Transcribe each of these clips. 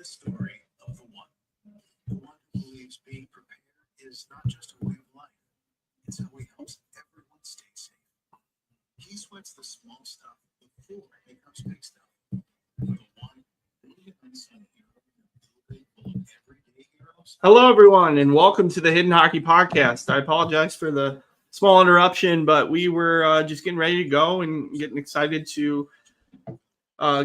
story of the one who believes being prepared is not just a way of life, it's how he helps everyone stay safe. He sweats the small stuff before it becomes big stuff. The one brilliant unsung hero full of everyday heroes. Hello, everyone, and welcome to the Hidden Hockey Podcast. I apologize for the small interruption, but we were just getting ready to go and getting excited to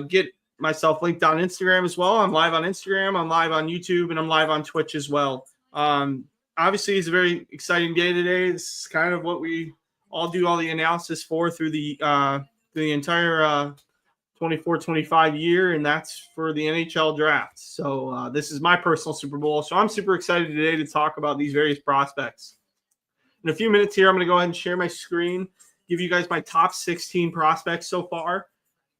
get myself linked on Instagram as well. I'm live on Instagram, I'm live on YouTube, and I'm live on Twitch as well. Obviously, it's a very exciting day today. This is kind of what we all do all the analysis for through the entire 24-25 year, and that's for the NHL Draft. So this is my personal Super Bowl. So I'm super excited today to talk about these various prospects. In a few minutes here, I'm going to go ahead and share my screen, give you guys my top 16 prospects so far,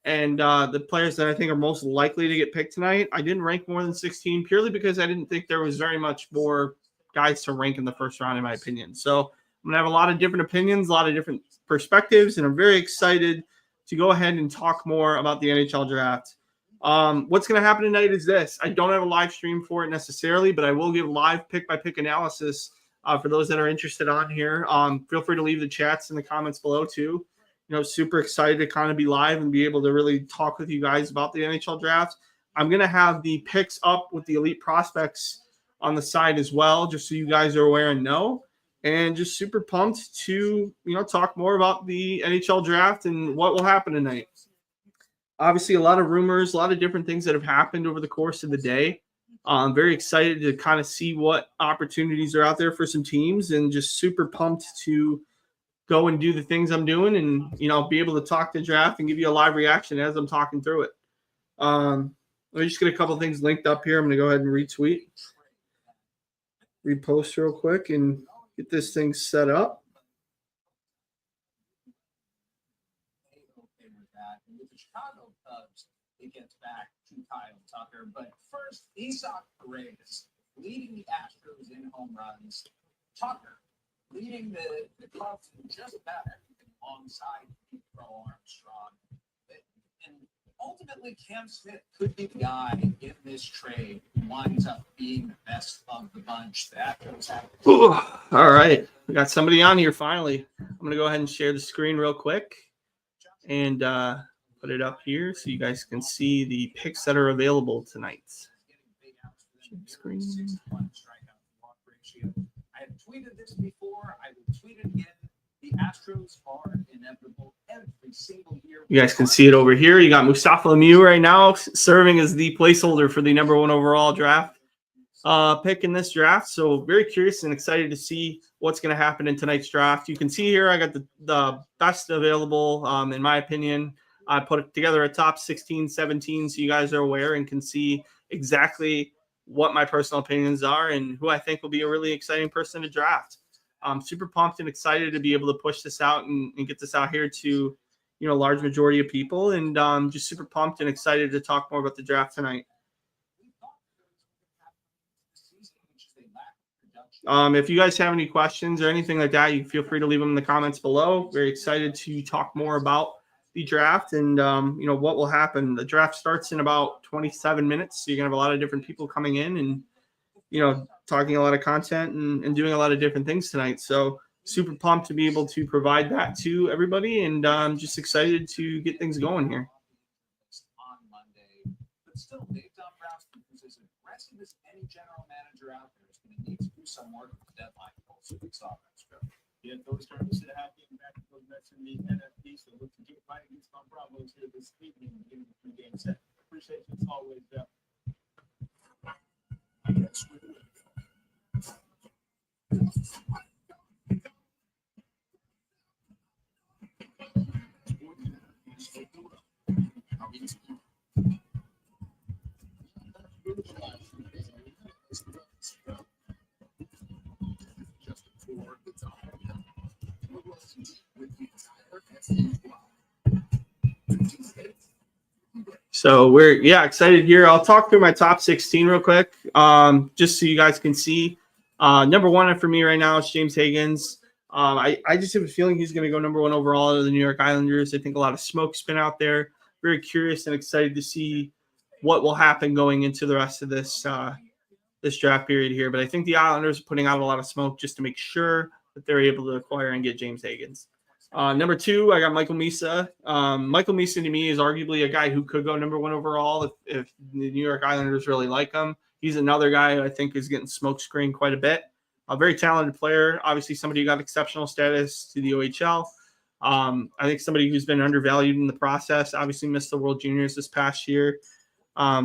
and the players that I think are most likely to get picked tonight. I didn't rank more than 16 purely because I didn't think there was very much more guys to rank in the first round, in my opinion. So I'm going to have a lot of different opinions, a lot of different perspectives, and I'm very excited to go ahead and talk more about the NHL Draft. What's going to happen tonight is this. I don't have a live stream for it necessarily, but I will give live pick-by-pick analysis for those that are interested on here. Feel free to leave the chats in the comments below too. You know, super excited to kind of be live and be able to really talk with you guys about the NHL Draft. I'm going to have the picks up with the elite prospects on the side as well, just so you guys are aware and know. And just super pumped to, talk more about the NHL Draft and what will happen tonight. Obviously, a lot of rumors, a lot of different things that have happened over the course of the day. I'm very excited to kind of see what opportunities are out there for some teams, and just super pumped to go and do the things I'm doing and, be able to talk the draft and give you a live reaction as I'm talking through it. Let me just get a couple things linked up here. I'm going to go ahead and repost real quick and get this thing set up. With the Chicago Cubs, it gets back to Kyle Tucker. But first, Isak Reyes leading the Astros in home runs. Tucker leading the Cubs in just about everything alongside Pro Armstrong. And ultimately, Cam Smith could be the guy in this trade who winds up being the best of the bunch. The Astros have. All right. We got somebody on here finally. I'm going to go ahead and share the screen real quick and put it up here so you guys can see the picks that are available tonight. Screen. I have tweeted this before. I will tweet it again. The Astros are inevitable every single year. You guys can see it over here. You got Mustafa Lemieux right now serving as the placeholder for the number one overall draft pick in this draft. So very curious and excited to see what's going to happen in tonight's draft. You can see here I got the best available, in my opinion. I put together a top 16, 17 so you guys are aware and can see exactly what my personal opinions are and who I think will be a really exciting person to draft. I'm super pumped and excited to be able to push this out and get this out here to, a large majority of people, and just super pumped and excited to talk more about the draft tonight. If you guys have any questions or anything like that, you feel free to leave them in the comments below. Very excited to talk more about the draft and, what will happen. The draft starts in about 27 minutes. So you're going to have a lot of different people coming in and, talking a lot of content and doing a lot of different things tonight. So super pumped to be able to provide that to everybody, and just excited to get things going here. On Monday, but still, Dave Dombrowski, who's as aggressive as any general manager out there, is going to need to do some work with the deadline goals. So we saw that. Yeah, those terms to have getting back to those Mets in the NFC. So look to get right against my Bravos here this evening and getting the 3-game set. Appreciate you as always, Jeff. I guess we will. So we're excited here. I'll talk through my top 16 real quick, just so you guys can see. Number one for me right now is James Higgins. I just have a feeling he's going to go number one overall to the New York Islanders. I think a lot of smoke's been out there. Very curious and excited to see what will happen going into the rest of this this draft period here. But I think the Islanders are putting out a lot of smoke just to make sure that they're able to acquire and get James Higgins. Number 2, I got Michael Misa. Michael Misa to me is arguably a guy who could go number 1 overall if the New York Islanders really like him. He's another guy who I think is getting smoke screened quite a bit. A very talented player, obviously somebody who got exceptional status to the OHL. I think somebody who's been undervalued in the process. Obviously missed the World Juniors this past year,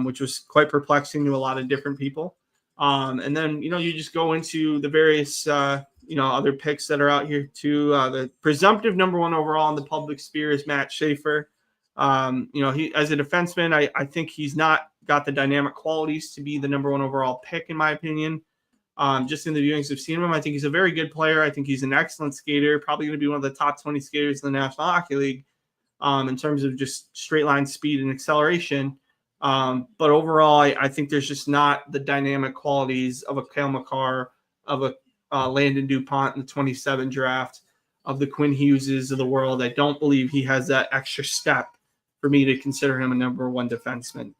which was quite perplexing to a lot of different people. And then, you just go into the various, other picks that are out here too. The presumptive number 1 overall in the public sphere is Matt Schaefer. He, as a defenseman, I think he's not got the dynamic qualities to be the number 1 overall pick, in my opinion. Just in the viewings I've seen him, I think he's a very good player. I think he's an excellent skater, probably going to be one of the top 20 skaters in the National Hockey League in terms of just straight line speed and acceleration. But overall, I think there's just not the dynamic qualities of a Cale Makar, of a Landon DuPont in the 27 draft, of the Quinn Hugheses of the world. I don't believe he has that extra step for me to consider him a number 1 defenseman.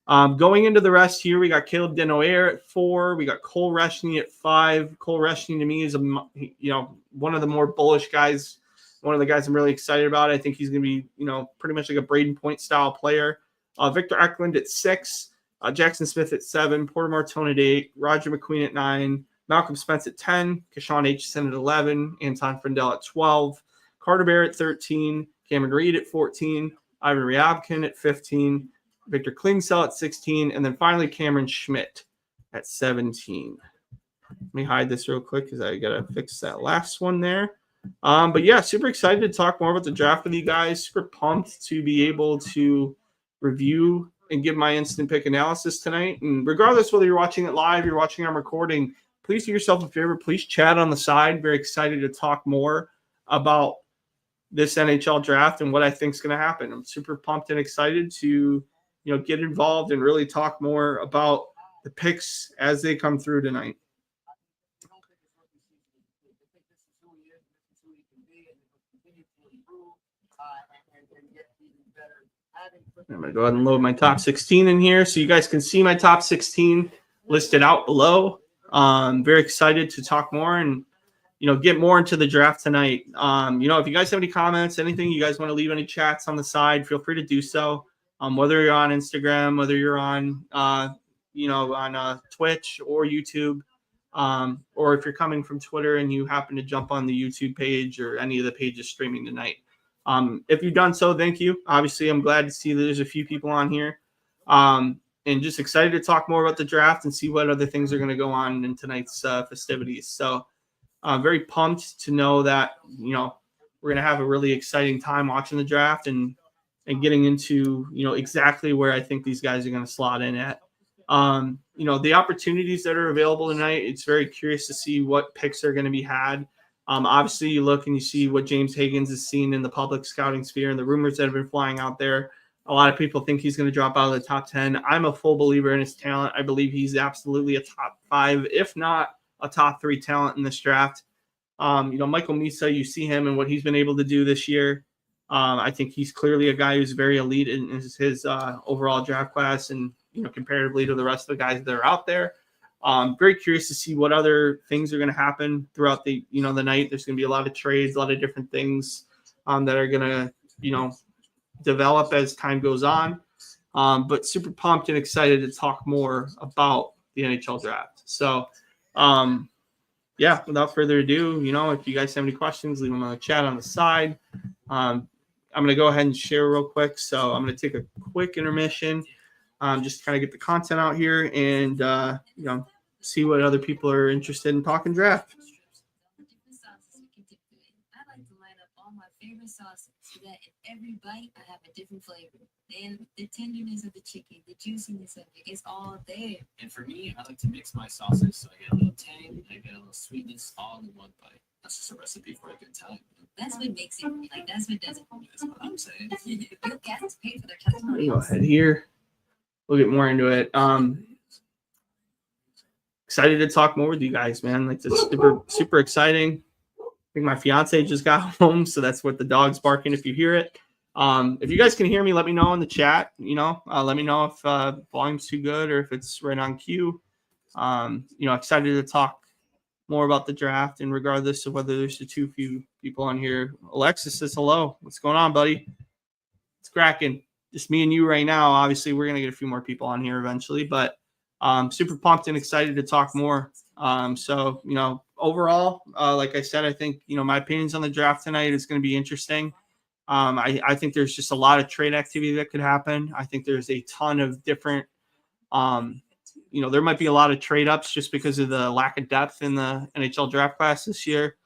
Going into the rest here, we got Caleb Denoyer at 4. We got Cole Reshney at 5. Cole Reshney to me is one of the more bullish guys. One of the guys I'm really excited about. I think he's going to be pretty much like a Braden Point style player. Victor Eklund at 6. Jackson Smith at 7. Porter Martone at 8. Roger McQueen at 9. Malcolm Spence at 10. Kashawn Aitchison at 11. Anton Frindell at 12. Carter Bear at 13. Cameron Reed at 14. Ivan Ryabkin at 15. Victor Klingsell at 16. And then finally Cameron Schmidt at 17. Let me hide this real quick because I got to fix that last one there. But yeah, super excited to talk more about the draft with you guys. Super pumped to be able to review and give my instant pick analysis tonight. And regardless whether you're watching it live, you're watching on recording, please do yourself a favor. Please chat on the side. Very excited to talk more about this NHL draft and what I think is going to happen. I'm super pumped and excited to get involved and really talk more about the picks as they come through tonight. I'm going to go ahead and load my top 16 in here so you guys can see my top 16 listed out below. Very excited to talk more and, get more into the draft tonight. If you guys have any comments, anything you guys want to leave, any chats on the side, feel free to do so. Whether you're on Instagram, whether you're on, on Twitch or YouTube, or if you're coming from Twitter and you happen to jump on the YouTube page or any of the pages streaming tonight. If you've done so, thank you. Obviously, I'm glad to see that there's a few people on here. And just excited to talk more about the draft and see what other things are going to go on in tonight's festivities. So I'm very pumped to know that, we're going to have a really exciting time watching the draft and getting into, exactly where I think these guys are going to slot in at. The opportunities that are available tonight, it's very curious to see what picks are going to be had. Obviously, you look and you see what James Higgins has seen in the public scouting sphere and the rumors that have been flying out there. A lot of people think he's going to drop out of the top 10. I'm a full believer in his talent. I believe he's absolutely a top 5, if not a top 3 talent in this draft. Michael Misa, you see him and what he's been able to do this year. I think he's clearly a guy who's very elite in his overall draft class and, comparatively to the rest of the guys that are out there. Very curious to see what other things are going to happen throughout the night. There's going to be a lot of trades, a lot of different things that are going to, develop as time goes on. But super pumped and excited to talk more about the NHL draft. So, without further ado, if you guys have any questions, leave them in the chat on the side. I'm going to go ahead and share real quick. So I'm going to take a quick intermission, just kind of get the content out here and, see what other people are interested in talking draft. I like to line up all my favorite sauces so that in every bite I have a different flavor. Then the tenderness of the chicken, the juiciness of it, it's all there. And for me, I like to mix my sauces so I get a little tang and I get a little sweetness all in one bite. That's just a recipe for a good time. That's what makes it, that's what does it for me. That's what I'm saying. Your guests pay for their Go testimonials. ahead here. We'll get more into it. Excited to talk more with you guys, man. Like, this is super exciting. I think my fiance just got home, so that's what the dog's barking if you hear it. If you guys can hear me, let me know in the chat. Let me know if volume's too good or if it's right on cue. Excited to talk more about the draft, and regardless of whether there's too few people on here. Alexis says hello. What's going on, buddy? It's cracking. Just me and you right now. Obviously, we're gonna get a few more people on here eventually, but super pumped and excited to talk more. Overall, like I said, I think my opinions on the draft tonight is going to be interesting. I think there's just a lot of trade activity that could happen. I think there's a ton of different. There might be a lot of trade ups just because of the lack of depth in the NHL draft class this year.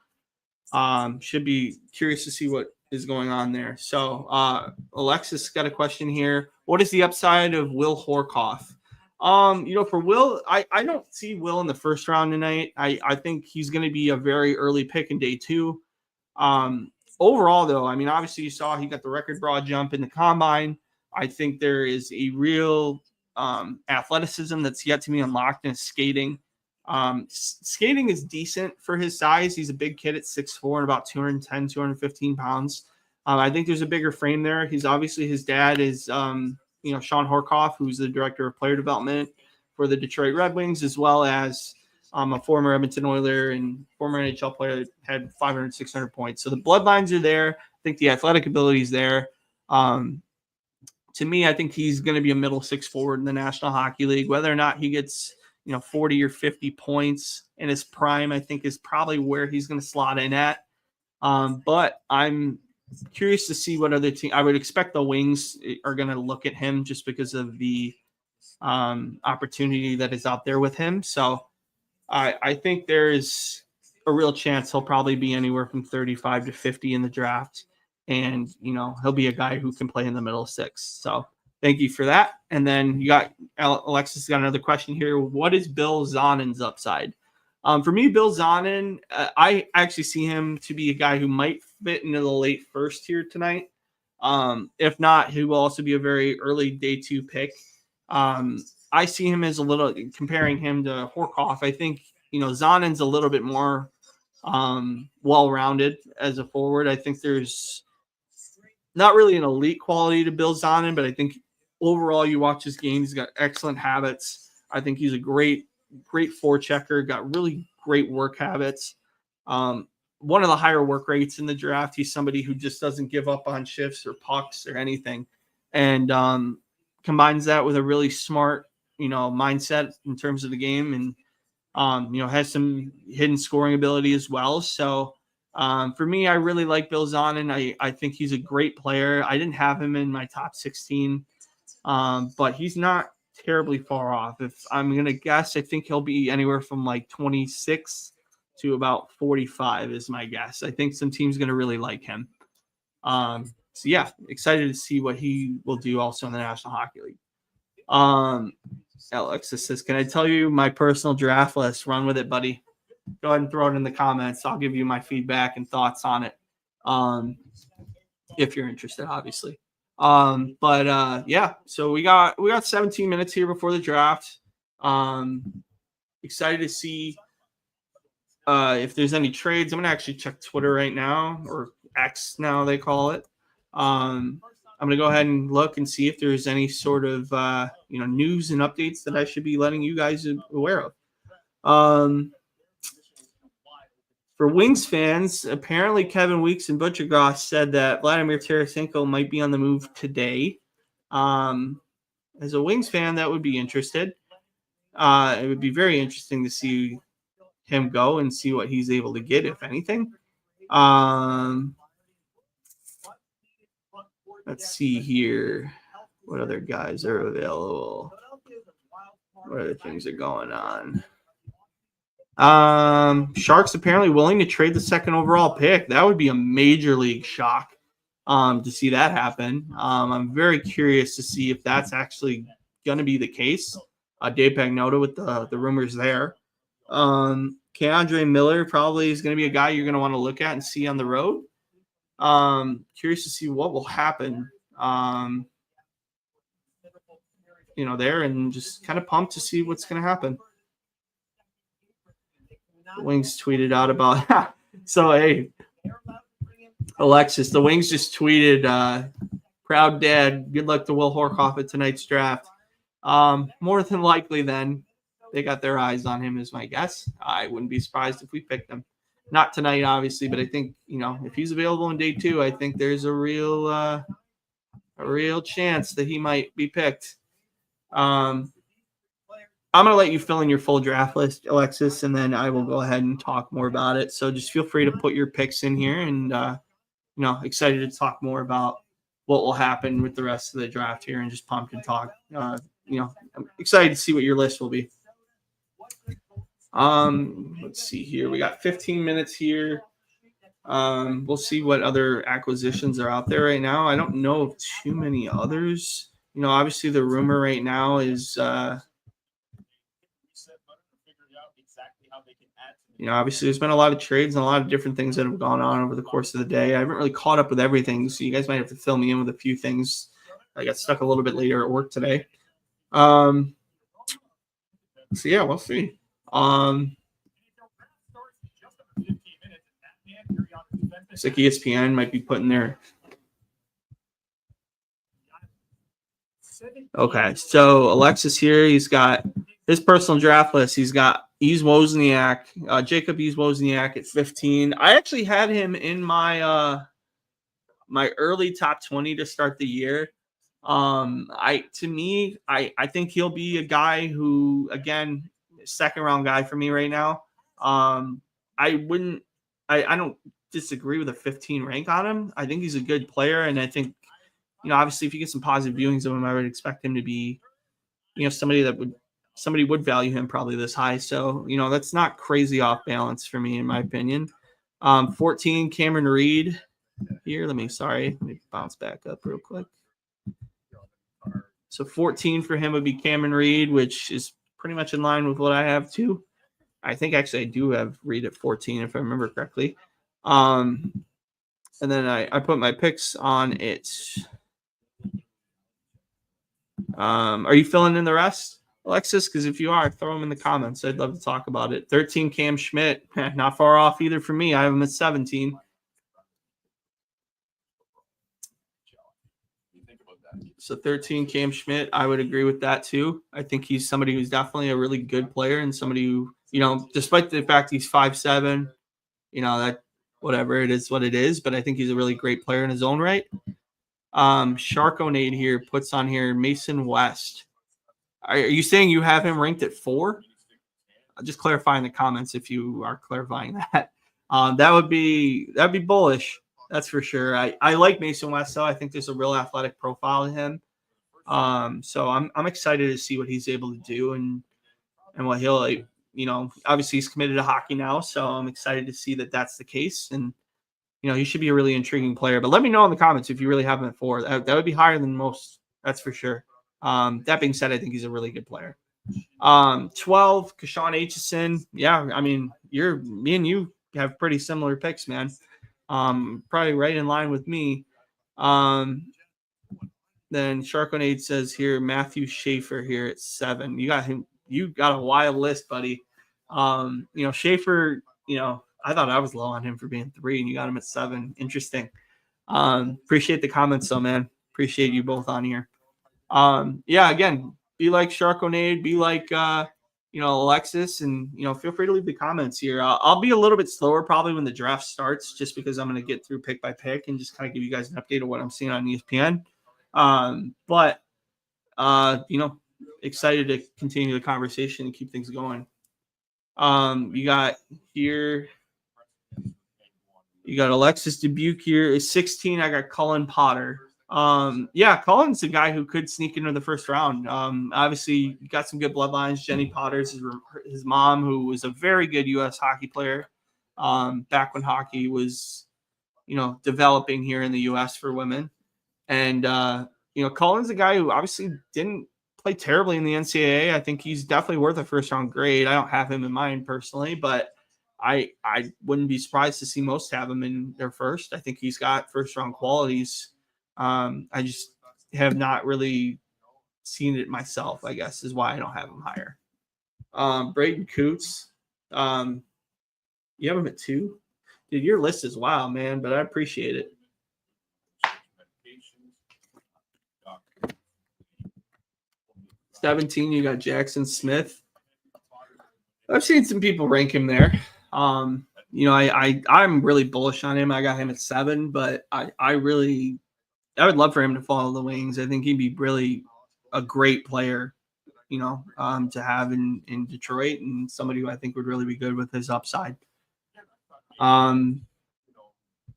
Should be curious to see what is going on there. So Alexis got a question here. What is the upside of Will Horkoff? For Will, I don't see Will in the first round tonight. I think he's going to be a very early pick in day 2. Overall, though, I mean, obviously you saw he got the record broad jump in the combine. I think there is a real athleticism that's yet to be unlocked in his skating. Skating is decent for his size. He's a big kid at 6'4" and about 210, 215 pounds. I think there's a bigger frame there. His dad is, Sean Horkoff, who's the director of player development for the Detroit Red Wings, as well as a former Edmonton Oiler and former NHL player that had 500, 600 points. So the bloodlines are there. I think the athletic ability is there. To me, I think he's going to be a middle 6 forward in the National Hockey League. Whether or not he gets 40 or 50 points in his prime, I think is probably where he's going to slot in at. But I'm curious to see what other team. I would expect the Wings are going to look at him just because of the opportunity that is out there with him. So I think there is a real chance he'll probably be anywhere from 35 to 50 in the draft. And, he'll be a guy who can play in the middle 6. So thank you for that. And then you got Alexis got another question here. What is Bill Zonnin's upside? For me, Bill Zonnin, I actually see him to be a guy who might fit into the late first here tonight. If not, he will also be a very early day 2 pick. I see him as comparing him to Horkoff. I think, Zonnin's a little bit more well-rounded as a forward. I think there's not really an elite quality to Bill Zonnin, but I think overall you watch his game, he's got excellent habits. I think he's a great forechecker, got really great work habits. One of the higher work rates in the draft. He's somebody who just doesn't give up on shifts or pucks or anything. And combines that with a really smart, mindset in terms of the game, and has some hidden scoring ability as well. So for me, I really like Bill Zonnin. I think he's a great player. I didn't have him in my top 16, but he's not terribly far off. If I'm going to guess, I think he'll be anywhere from like 26 to about 45 is my guess. I think some team's going to really like him. So yeah, excited to see what he will do also in the National Hockey League. Alexis says, can I tell you my personal draft list? Run with it, buddy. Go ahead and throw it in the comments. I'll give you my feedback and thoughts on it. If you're interested, obviously. Yeah, so we got 17 minutes here before the draft. Excited to see if there's any trades. I'm gonna actually check Twitter right now, or X now they call it. I'm gonna go ahead and look and see if there's any sort of news and updates that I should be letting you guys aware of. For Wings fans, apparently Kevin Weeks and Butcher Goss said that Vladimir Tarasenko might be on the move today. As a Wings fan, that would be interested. It would be very interesting to see him go and see what he's able to get, if anything. Let's see here. What other guys are available? What other things are going on? Sharks apparently willing to trade the second overall pick. That would be a major league shock to see that happen. I'm very curious to see if that's actually going to be the case. Dave Pagnotta with the rumors there. Keandre Miller probably is going to be a guy you're going to want to look at and see on the road. Curious to see what will happen. There, and just kind of pumped to see what's going to happen. Wings tweeted out about so hey, Alexis, the Wings just tweeted, proud dad, good luck to Will Horkoff at tonight's draft. More than likely, then, they got their eyes on him, is my guess. I wouldn't be surprised if we picked him. Not tonight, obviously, but I think, if he's available in day 2, I think there's a real chance that he might be picked. I'm going to let you fill in your full draft list, Alexis, and then I will go ahead and talk more about it. So just feel free to put your picks in here, and, excited to talk more about what will happen with the rest of the draft here, and just pumped to talk. I'm excited to see what your list will be. Let's see here. We got 15 minutes here. We'll see what other acquisitions are out there right now. I don't know of too many others. Obviously the rumor right now is, obviously there's been a lot of trades and a lot of different things that have gone on over the course of the day. I haven't really caught up with everything, so you guys might have to fill me in with a few things. I got stuck a little bit later at work today. So yeah, we'll see. It's like ESPN might be putting their. Okay, so Alexis here, he's got his personal draft list. He's got Yves Wozniak, Jacob Yves Wozniak at 15. I actually had him in my my early top 20 to start the year. I think he'll be a guy who, again, second round guy for me right now. I don't disagree with a 15 rank on him. I think he's a good player, and I think, obviously if you get some positive viewings of him, I would expect him to be, somebody would value him probably this high. So, that's not crazy off balance for me, in my opinion. 14, Cameron Reed here. Let me bounce back up real quick. So 14 for him would be Cameron Reed, which is pretty much in line with what I have too. I think actually I do have Reed at 14 if I remember correctly. And then I put my picks on it. Are you filling in the rest, Alexis? Because if you are, throw them in the comments. I'd love to talk about it. 13, Cam Schmidt. Not far off either for me. I have him at 17. So 13, Cam Schmidt. I would agree with that too. I think he's somebody who's definitely a really good player, and somebody who, despite the fact he's 5'7", that whatever it is, what it is, but I think he's a really great player in his own right. Sharkonade here puts on here Mason West. Are you saying you have him ranked at 4? I'll just clarify in the comments if you are clarifying that. That'd be bullish. That's for sure. I like Mason West though. I think there's a real athletic profile to him. So I'm excited to see what he's able to do and what he'll, obviously he's committed to hockey now, so I'm excited to see that that's the case. And he should be a really intriguing player. But let me know in the comments if you really have him at 4. That would be higher than most. That's for sure. That being said, I think he's a really good player. 12, Kashawn Aitchison. Yeah, I mean, me and you have pretty similar picks, man. Probably right in line with me. Then Sharkonade says here, Matthew Schaefer here at 7. You got him. You got a wild list, buddy. Schaefer, I thought I was low on him for being 3, and you got him at 7. Interesting. Appreciate the comments, though, man. Appreciate you both on here. Yeah, again, be like Sharkonade, be like, Alexis, and, feel free to leave the comments here. I'll be a little bit slower probably when the draft starts, just because I'm going to get through pick by pick and just kind of give you guys an update of what I'm seeing on ESPN. But excited to continue the conversation and keep things going. You got Alexis Dubuque here is 16. I got Cullen Potter. Cullen's a guy who could sneak into the first round. Obviously got some good bloodlines. Jenny Potter's his mom, who was a very good U.S. hockey player. Back when hockey was, developing here in the U.S. for women. And, Cullen's a guy who obviously didn't play terribly in the NCAA. I think he's definitely worth a first round grade. I don't have him in mind personally, but I wouldn't be surprised to see most have him in their first. I think he's got first round qualities. I just have not really seen it myself, I guess, is why I don't have him higher. Braden Coots. You have him at 2. Dude, your list is wild, man, but I appreciate it. 17, you got Jackson Smith. I've seen some people rank him there. You know, I'm really bullish on him. I got him at 7, but I would love for him to follow the wings. I think he'd be really a great player, you know, to have in Detroit, and somebody who I think would really be good with his upside. Sharko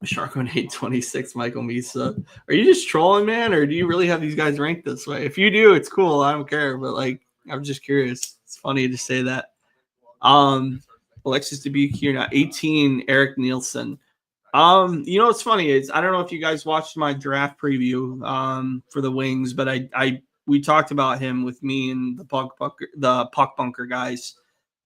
826, Michael Misa. Are you just trolling, man, or do you really have these guys ranked this way? If you do, it's cool. I don't care, but like, I'm just curious. It's funny to say that. Alexis Dubuque here now, 18, Eric Nielsen. You know what's funny is I don't know if you guys watched my draft preview for the Wings, but we talked about him with me and the Puck Bunker guys.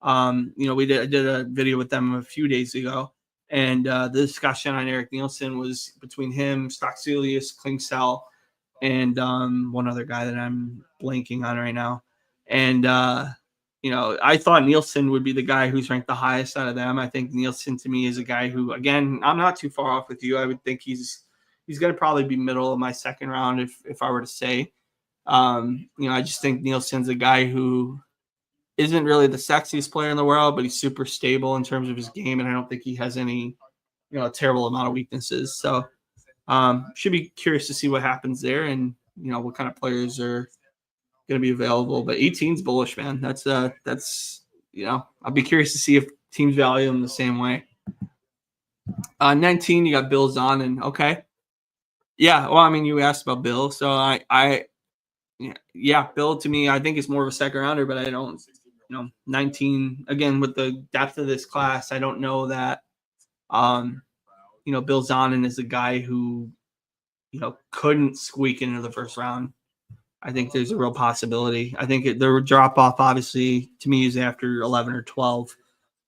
You know, I did a video with them a few days ago, and the discussion on Eric Nielsen was between him, Stockselius, Klingsell, and one other guy that I'm blanking on right now. And you know, I thought Nielsen would be the guy who's ranked the highest out of them. I think Nielsen to me is a guy who, again, I'm not too far off with you. I would think he's going to probably be middle of my second round if I were to say. You know, I just think Nielsen's a guy who isn't really the sexiest player in the world, but he's super stable in terms of his game, and I don't think he has any, you know, a terrible amount of weaknesses. So should be curious to see what happens there, and you know what kind of players are going to be available. But 18's bullish, man. That's you know, I'll be curious to see if teams value him the same way. 19, you got Bill Zonin. Okay. Yeah. Well, I mean, you asked about Bill, so yeah, Bill to me, I think is more of a second rounder, but I don't, you know, 19 again with the depth of this class. I don't know that, you know, Bill Zonin is a guy who, you know, couldn't squeak into the first round. I think there's a real possibility. I think the drop off, obviously, to me, is after 11 or 12.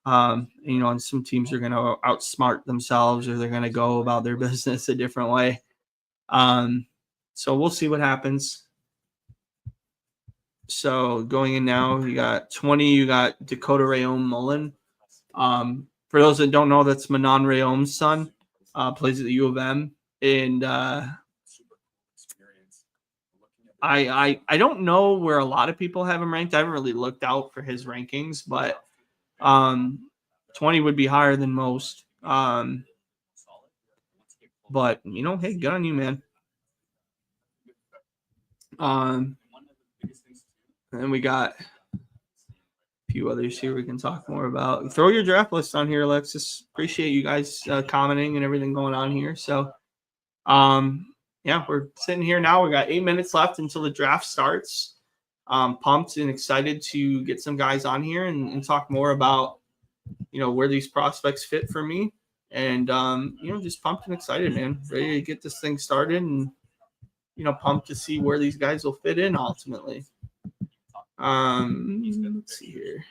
You know, and some teams are going to outsmart themselves, or they're going to go about their business a different way. So we'll see what happens. So going in now, you got 20. You got Dakota Rayom Mullen. For those that don't know, that's Manon Rayom's son. Plays at the U of M, and I don't know where a lot of people have him ranked. I haven't really looked out for his rankings, but 20 would be higher than most. But you know, hey, good on you, man. And we got a few others here we can talk more about. Throw your draft list on here, Alexis. Appreciate you guys commenting and everything going on here. So, yeah, we're sitting here now. We got 8 minutes left until the draft starts. Pumped and excited to get some guys on here and talk more about, you know, where these prospects fit for me. And, you know, just pumped and excited, man. Ready to get this thing started and, you know, pumped to see where these guys will fit in ultimately. Let's see here.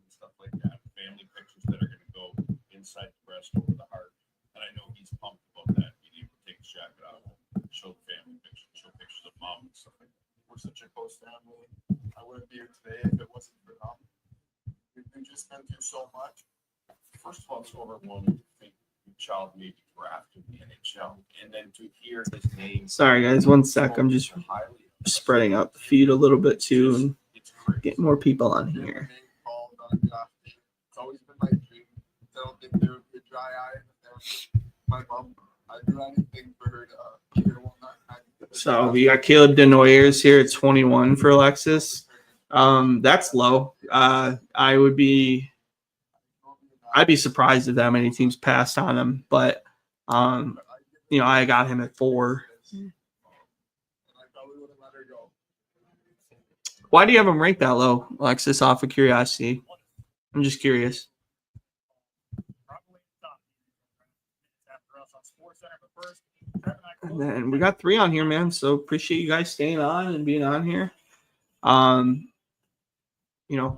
Stuff like that. Family pictures that are going to go inside the breast over the heart. And I know he's pumped about that. Being able to take his jacket out, show the family pictures, show pictures of mom and stuff like that. We're such a close family. I wouldn't be here today if it wasn't for them. We've just been through so much. First of all, it's overwhelming to think your child may be drafted in the NHL, and then to hear his name. Sorry, guys, 1 sec. I'm just spreading out the feed a little bit too and get more people on here. It's always been my dream. I don't think there would be a dry eye. My mom, I'd do anything for her to hear one night. So we got Caleb Denoyers here at 21 for Alexis. That's low. I'd be surprised if that many teams passed on him, but you know, I got him at 4. Why do you have him ranked that low, Alexis, off of curiosity? I'm just curious. And then we got 3 on here, man. So appreciate you guys staying on and being on here. You know,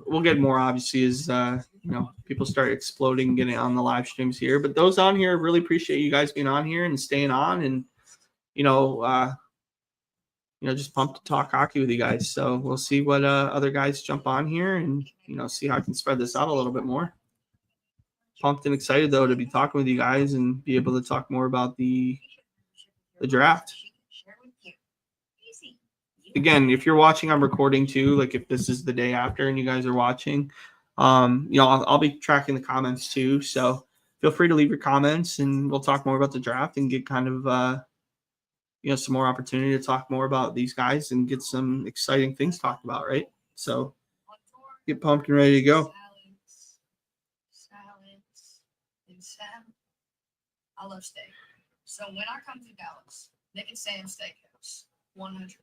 we'll get more obviously as you know, people start exploding, getting on the live streams here. But those on here, really appreciate you guys being on here and staying on, and you know, just pumped to talk hockey with you guys. So we'll see what other guys jump on here, and you know, see how I can spread this out a little bit more. pumped and excited though to be talking with you guys and be able to talk more about the draft. Again, if you're watching, I'm recording too. Like if this is the day after and you guys are watching, I'll be tracking the comments too. So feel free to leave your comments and we'll talk more about the draft and get kind of, some more opportunity to talk more about these guys and get some exciting things talked about, right? So get pumped and ready to go. I love steak. So when I come to Dallas, Nick and Sam's Steakhouse, 100%.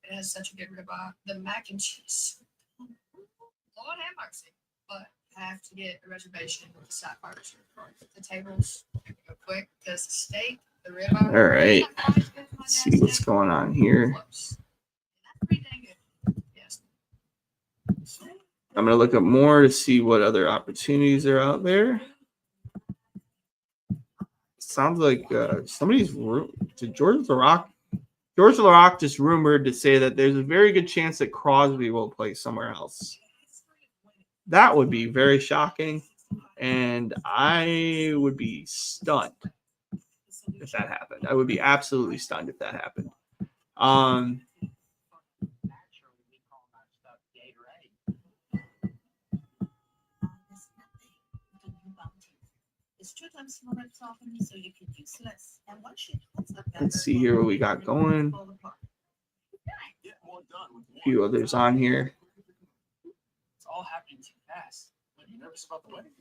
It has such a good ribeye. The mac and cheese, Lord have mercy, but I have to get a reservation with the side bars. The tables go quick because the steak, the ribeye. All right. Let's see what's going on here. That's pretty dang good. Yes. I'm going to look up more to see what other opportunities are out there. Sounds like somebody's George LaRock just rumored to say that there's a very good chance that Crosby will play somewhere else. That would be very shocking, and I would be stunned if that happened. I would be absolutely stunned if that happened. Let's see here what we got going. A few others on here. It's all happening too fast. Are you nervous about the wedding?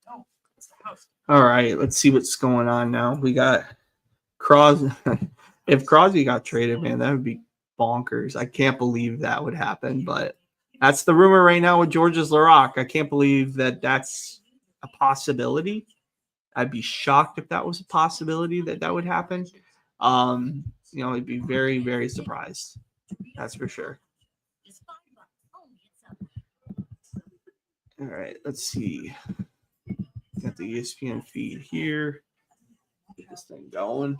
No, it's the house. All right, let's see what's going on now. We got Crosby. If Crosby got traded, man, that would be bonkers. I can't believe that would happen, but that's the rumor right now with Georges Laraque. I can't believe that that's a possibility. I'd be shocked if that was a possibility that would happen. I'd be very, very surprised. That's for sure. All right, let's see. Got the ESPN feed here. Get this thing going.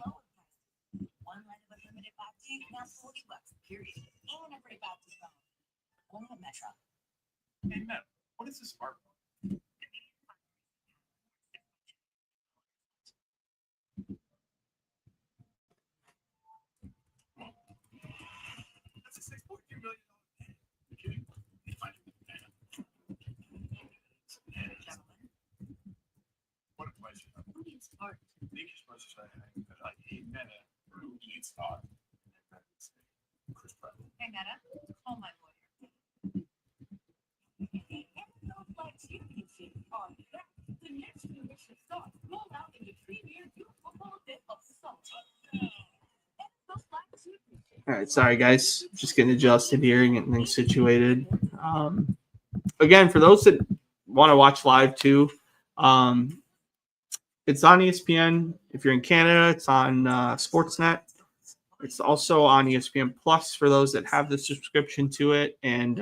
Hey, Matt, what is this spark? That's a $6.2 million. You're kidding? What a pleasure. Nikki's supposed to say, like, hey, Meta, who eats hot? Chris Pratt. Hey, Meta, call my lawyer. All right, sorry guys, just getting adjusted here and getting things situated. Again, for those that want to watch live too, it's on ESPN. If you're in Canada, it's on Sportsnet. It's also on ESPN Plus for those that have the subscription to it. And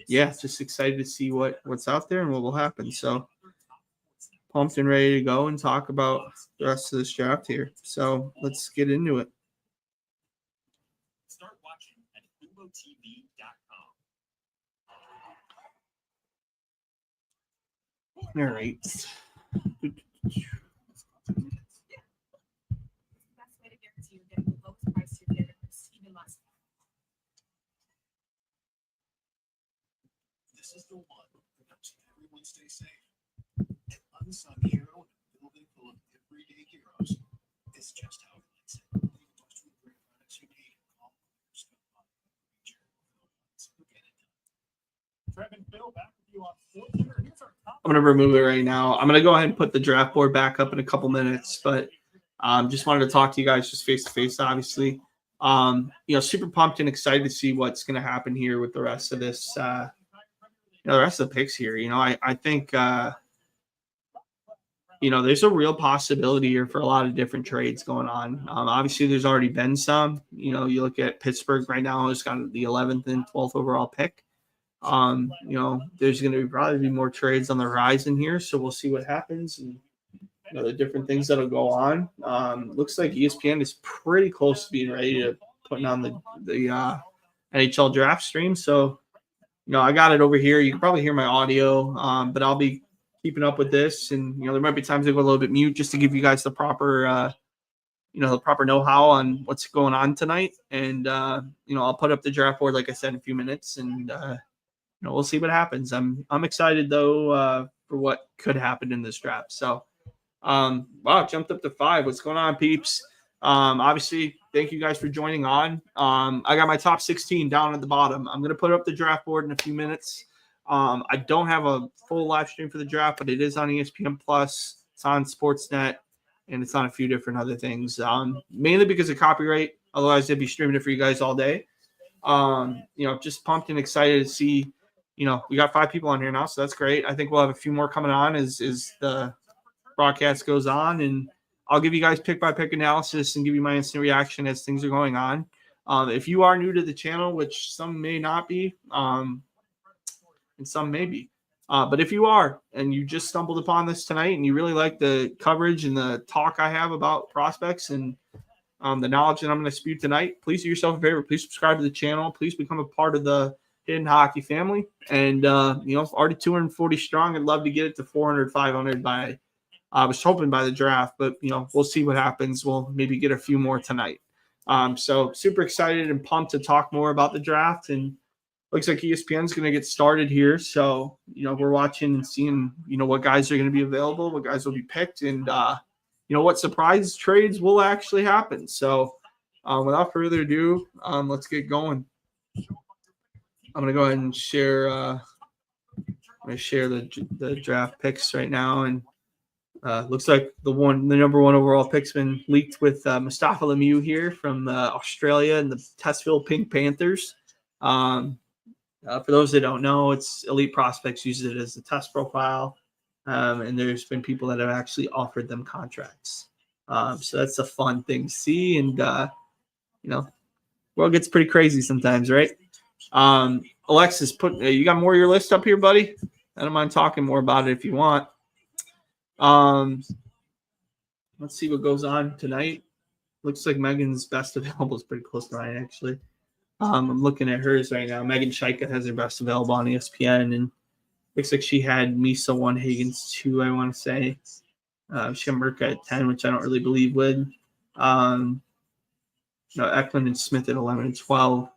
just excited to see what's out there and what will happen. So pumped and ready to go and talk about the rest of this draft here. So let's get into it. Start watching at FuboTV.com. All right. Best way to guarantee you're getting the lowest price you're getting is even less. This is the one that helps everyone stay safe. An unsung hero in a building full of everyday heroes is just how it likes it. Just with great products you need, call your Trev and Phil, back with you on SportsCenter. Here's our top. I'm going to remove it right now. I'm going to go ahead and put the draft board back up in a couple minutes, but just wanted to talk to you guys just face to face, obviously. Super pumped and excited to see what's going to happen here with the rest of this, the rest of the picks here. I think, there's a real possibility here for a lot of different trades going on. Obviously, there's already been some. You look at Pittsburgh right now, it's got the 11th and 12th overall pick. There's going to probably be more trades on the horizon here, so we'll see what happens and the different things that'll go on. Looks like ESPN is pretty close to being ready to putting on the NHL Draft stream. So, I got it over here. You can probably hear my audio, but I'll be keeping up with this, and there might be times I go a little bit mute just to give you guys the proper the proper know-how on what's going on tonight. And I'll put up the draft board like I said in a few minutes, and we'll see what happens. I'm excited though for what could happen in this draft. So wow, jumped up to 5. What's going on, peeps? Obviously, thank you guys for joining on. I got my top 16 down at the bottom. I'm gonna put up the draft board in a few minutes. I don't have a full live stream for the draft, but it is on ESPN Plus. It's on Sportsnet, and it's on a few different other things. Mainly because of copyright. Otherwise, they'd be streaming it for you guys all day. Just pumped and excited to see. We got 5 people on here now, so that's great. I think we'll have a few more coming on as the broadcast goes on, and I'll give you guys pick-by-pick analysis and give you my instant reaction as things are going on. If you are new to the channel, which some may not be, and some may be, but if you are and you just stumbled upon this tonight and you really like the coverage and the talk I have about prospects and the knowledge that I'm going to spew tonight, please do yourself a favor. Please subscribe to the channel. Please become a part of the Hidden Hockey family. And, already 240 strong. I'd love to get it to 400, 500 by I was hoping by the draft, but, we'll see what happens. We'll maybe get a few more tonight. So super excited and pumped to talk more about the draft. And looks like ESPN's going to get started here. So, we're watching and seeing, what guys are going to be available, what guys will be picked, and, what surprise trades will actually happen. So without further ado, let's get going. I'm going to go ahead and share, the draft picks right now. And looks like the number 1 overall pick's been leaked with Mustafa Lemieux here from Australia and the Testville Pink Panthers. For those that don't know, it's Elite Prospects uses it as a test profile, and there's been people that have actually offered them contracts. So that's a fun thing to see, and world gets pretty crazy sometimes, right? Alexis, you got more of your list up here, buddy? I don't mind talking more about it if you want. Let's see what goes on tonight. Looks like Megan's best available is pretty close to mine, actually. I'm looking at hers right now. Megan Shaika has her best available on ESPN, and looks like she had Misa 1, Higgins 2, I want to say. She had Merca at 10, which I don't really believe would. Eklund and Smith at 11 and 12.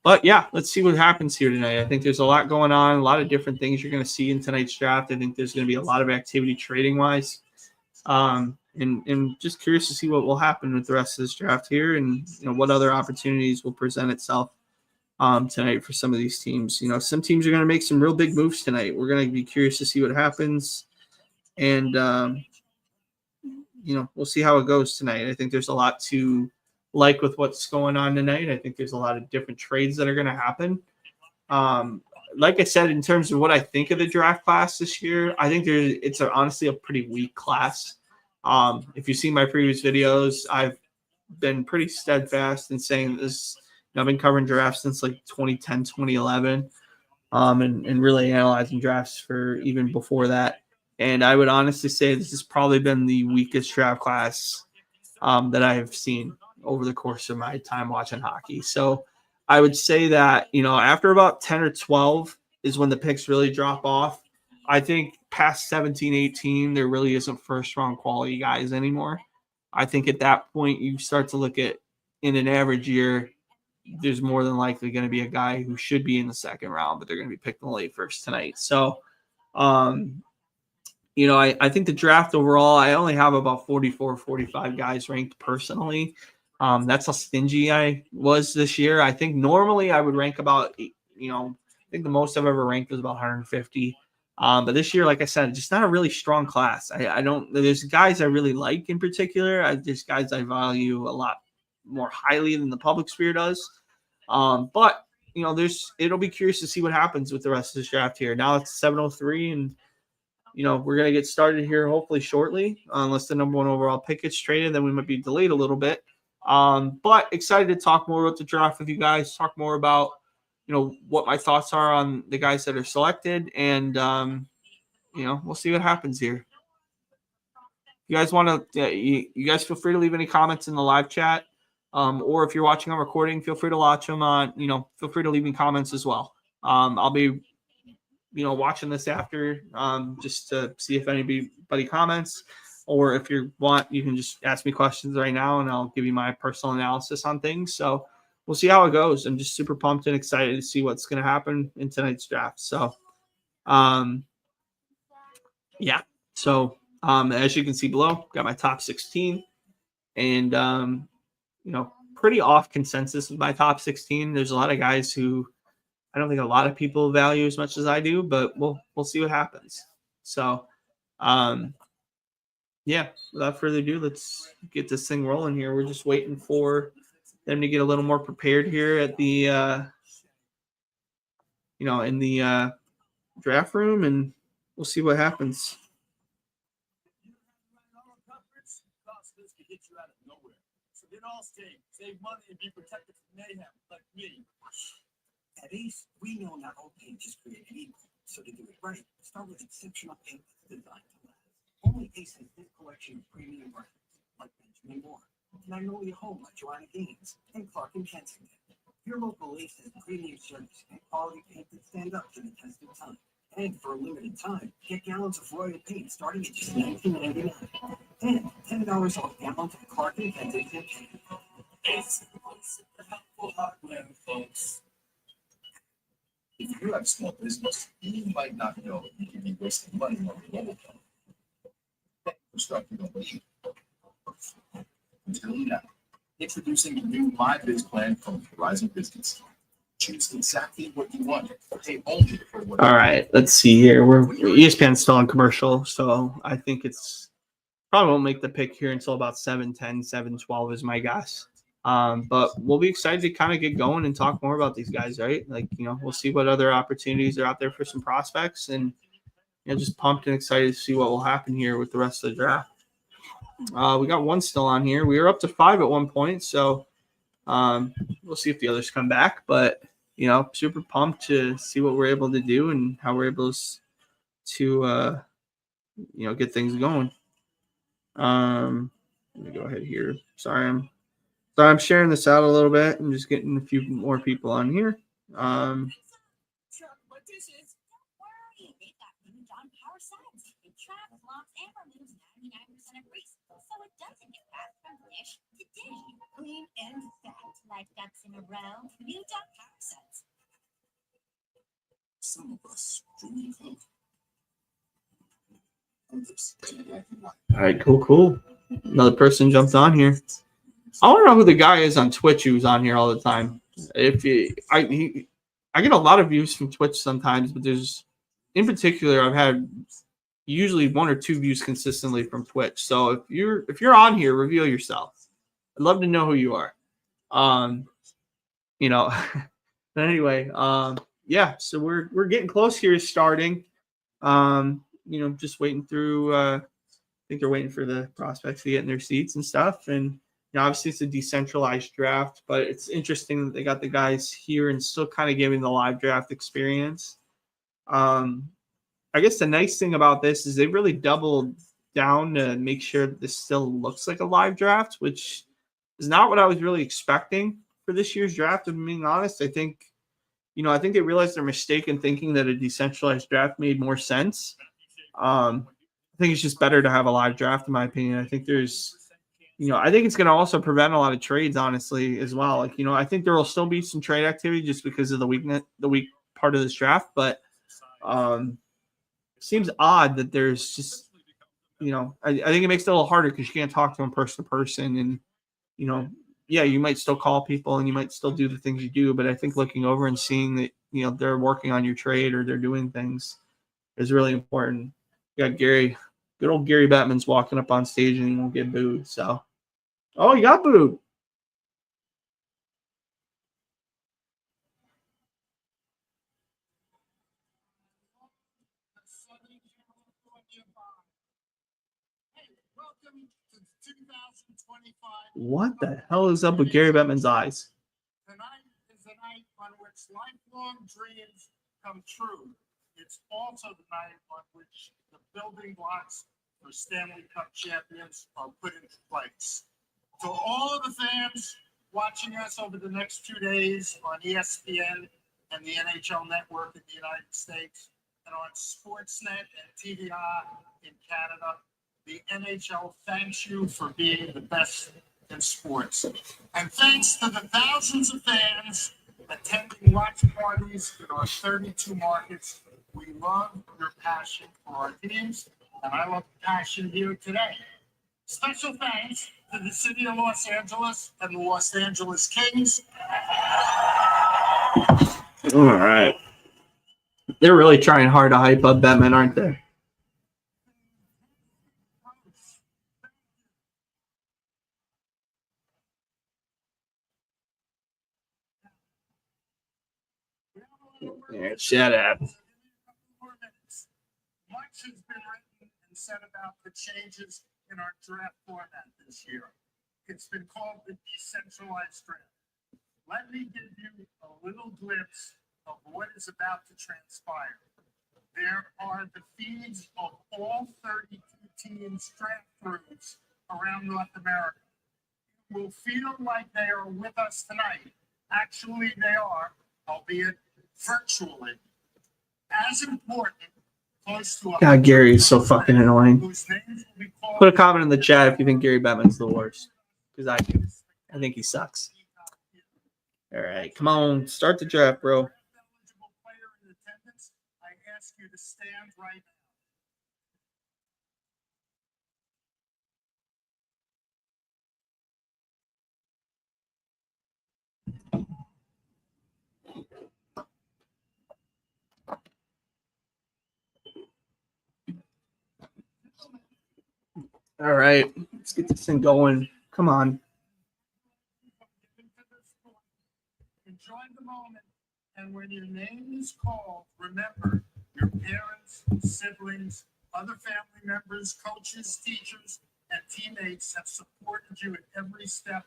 But yeah, let's see what happens here tonight. I think there's a lot going on, a lot of different things you're going to see in tonight's draft. I think there's going to be a lot of activity trading-wise. And just curious to see what will happen with the rest of this draft here, and what other opportunities will present itself tonight for some of these teams. Some teams are going to make some real big moves tonight. We're going to be curious to see what happens, and we'll see how it goes tonight. I think there's a lot to like with what's going on tonight. I think there's a lot of different trades that are going to happen. Like I said, in terms of what I think of the draft class this year, I think it's honestly a pretty weak class. If you see my previous videos, I've been pretty steadfast in saying this. I've been covering drafts since like 2010, 2011, and really analyzing drafts for even before that. And I would honestly say this has probably been the weakest draft class that I have seen over the course of my time watching hockey. So I would say that, after about 10 or 12 is when the picks really drop off. I think past 17, 18, there really isn't first-round quality guys anymore. I think at that point you start to look at, in an average year, there's more than likely going to be a guy who should be in the second round, but they're going to be picked in the late first tonight. So, I think the draft overall, I only have about 44, 45 guys ranked personally. That's how stingy I was this year. I think normally I would rank about, I think the most I've ever ranked was about 150. But this year, like I said, just not a really strong class. There's guys I really like in particular. There's guys I value a lot more highly than the public sphere does. But it'll be curious to see what happens with the rest of this draft here. Now it's 7:03, and we're gonna get started here hopefully shortly, unless the number 1 overall pick gets traded, then we might be delayed a little bit. But excited to talk more about the draft with you guys, talk more about, what my thoughts are on the guys that are selected, and, we'll see what happens here. You guys want to, you guys feel free to leave any comments in the live chat, or if you're watching on recording, feel free to watch them on, feel free to leave me comments as well. I'll be watching this after, just to see if anybody comments, or if you want, you can just ask me questions right now and I'll give you my personal analysis on things. So we'll see how it goes. I'm just super pumped and excited to see what's going to happen in tonight's draft. So, yeah. So, as you can see below, got my top 16 and, pretty off consensus with my top 16. There's a lot of guys who I don't think a lot of people value as much as I do, but we'll see what happens. So, yeah, without further ado, let's get this thing rolling here. We're just waiting for them to get a little more prepared here at the, in the draft room, and we'll see what happens. Save money and be protected from mayhem like me. At Ace, we know not all paint is created equal, so to do it right, start with exceptional paint that's designed to last. Only Ace has this collection of premium brands like Benjamin Moore, Magnolia Home like Joanna Gaines, and Clark and Kensington. Your local Ace has premium service and quality paint that stand up to the test of time. And for a limited time, get gallons of Royal paint starting at just $19.99. And $10 off gallons of Clark and Kensington paint. It's helpful hardware, folks. If you have a small business, you might not know you can be wasting money on your mobile phone. Constructing a lead. Until now, introducing the new MyBiz plan from Horizon Business. Choose exactly what you want. Pay only for what. All right, let's see here. ESPN's still on commercial, so I think it's probably won't make the pick here until about 7:10, 7:12 is my guess. But we'll be excited to kind of get going and talk more about these guys, right? Like, we'll see what other opportunities are out there for some prospects, and just pumped and excited to see what will happen here with the rest of the draft. We got one still on here. We were up to 5 at one point, so we'll see if the others come back. But super pumped to see what we're able to do and how we're able to get things going. Let me go ahead here. Sorry, I'm sharing this out a little bit. I'm just getting a few more people on here. Clean and fat like ducks in a row. New Duck Power Sets. Some of us dream of others. All right, cool. Another person jumped on here. I want to know who the guy is on Twitch who's on here all the time. I get a lot of views from Twitch sometimes, but in particular, I've had usually 1 or 2 views consistently from Twitch. So if you're on here, reveal yourself. I'd love to know who you are. But anyway, yeah. So we're getting close here to starting. Just waiting through. I think they're waiting for the prospects to get in their seats and stuff. And obviously it's a decentralized draft, but it's interesting that they got the guys here and still kind of giving the live draft experience. I guess the nice thing about this is they really doubled down to make sure that this still looks like a live draft, which is not what I was really expecting for this year's draft. If I'm being honest, I think they realized their mistake in thinking that a decentralized draft made more sense. I think it's just better to have a live draft, in my opinion. I think I think it's going to also prevent a lot of trades, honestly, as well. Like, I think there will still be some trade activity just because of the weak part of this draft, but seems odd that there's just, I think it makes it a little harder because you can't talk to them person to person. And, yeah, you might still call people and you might still do the things you do. But I think looking over and seeing that, they're working on your trade or they're doing things is really important. You got good old Gary Bettman's walking up on stage and he won't get booed. So, oh, he got booed. What the hell is up with Gary Bettman's eyes? Tonight is the night on which lifelong dreams come true. It's also the night on which the building blocks for Stanley Cup champions are put into place. To all of the fans watching us over the next 2 days on ESPN and the NHL Network in the United States, and on Sportsnet and TVR in Canada. The NHL thanks you for being the best in sports. And thanks to the thousands of fans attending watch parties in our 32 markets. We love your passion for our teams, and I love the passion here today. Special thanks to the city of Los Angeles and the Los Angeles Kings. All right. They're really trying hard to hype up Batman, aren't they? Yeah, shut up. Much has been written and said about the changes in our draft format this year. It's been called the decentralized draft. Let me give you a little glimpse of what is about to transpire. There are the feeds of all 32 teams' draft groups around North America. It will feel like they are with us tonight. Actually, they are, albeit virtually. As important, close to God, Gary is so fucking annoying. whose names will be called. Put a comment in the chat if you think Gary Bettman's the worst. Because I do. I think he sucks. All right, come on. Start the draft, bro. Eligible player in attendance, I ask you to stand right now. All right, let's get this thing going. Come on. Enjoy the moment, and when your name is called, remember your parents, siblings, other family members, coaches, teachers, and teammates have supported you at every step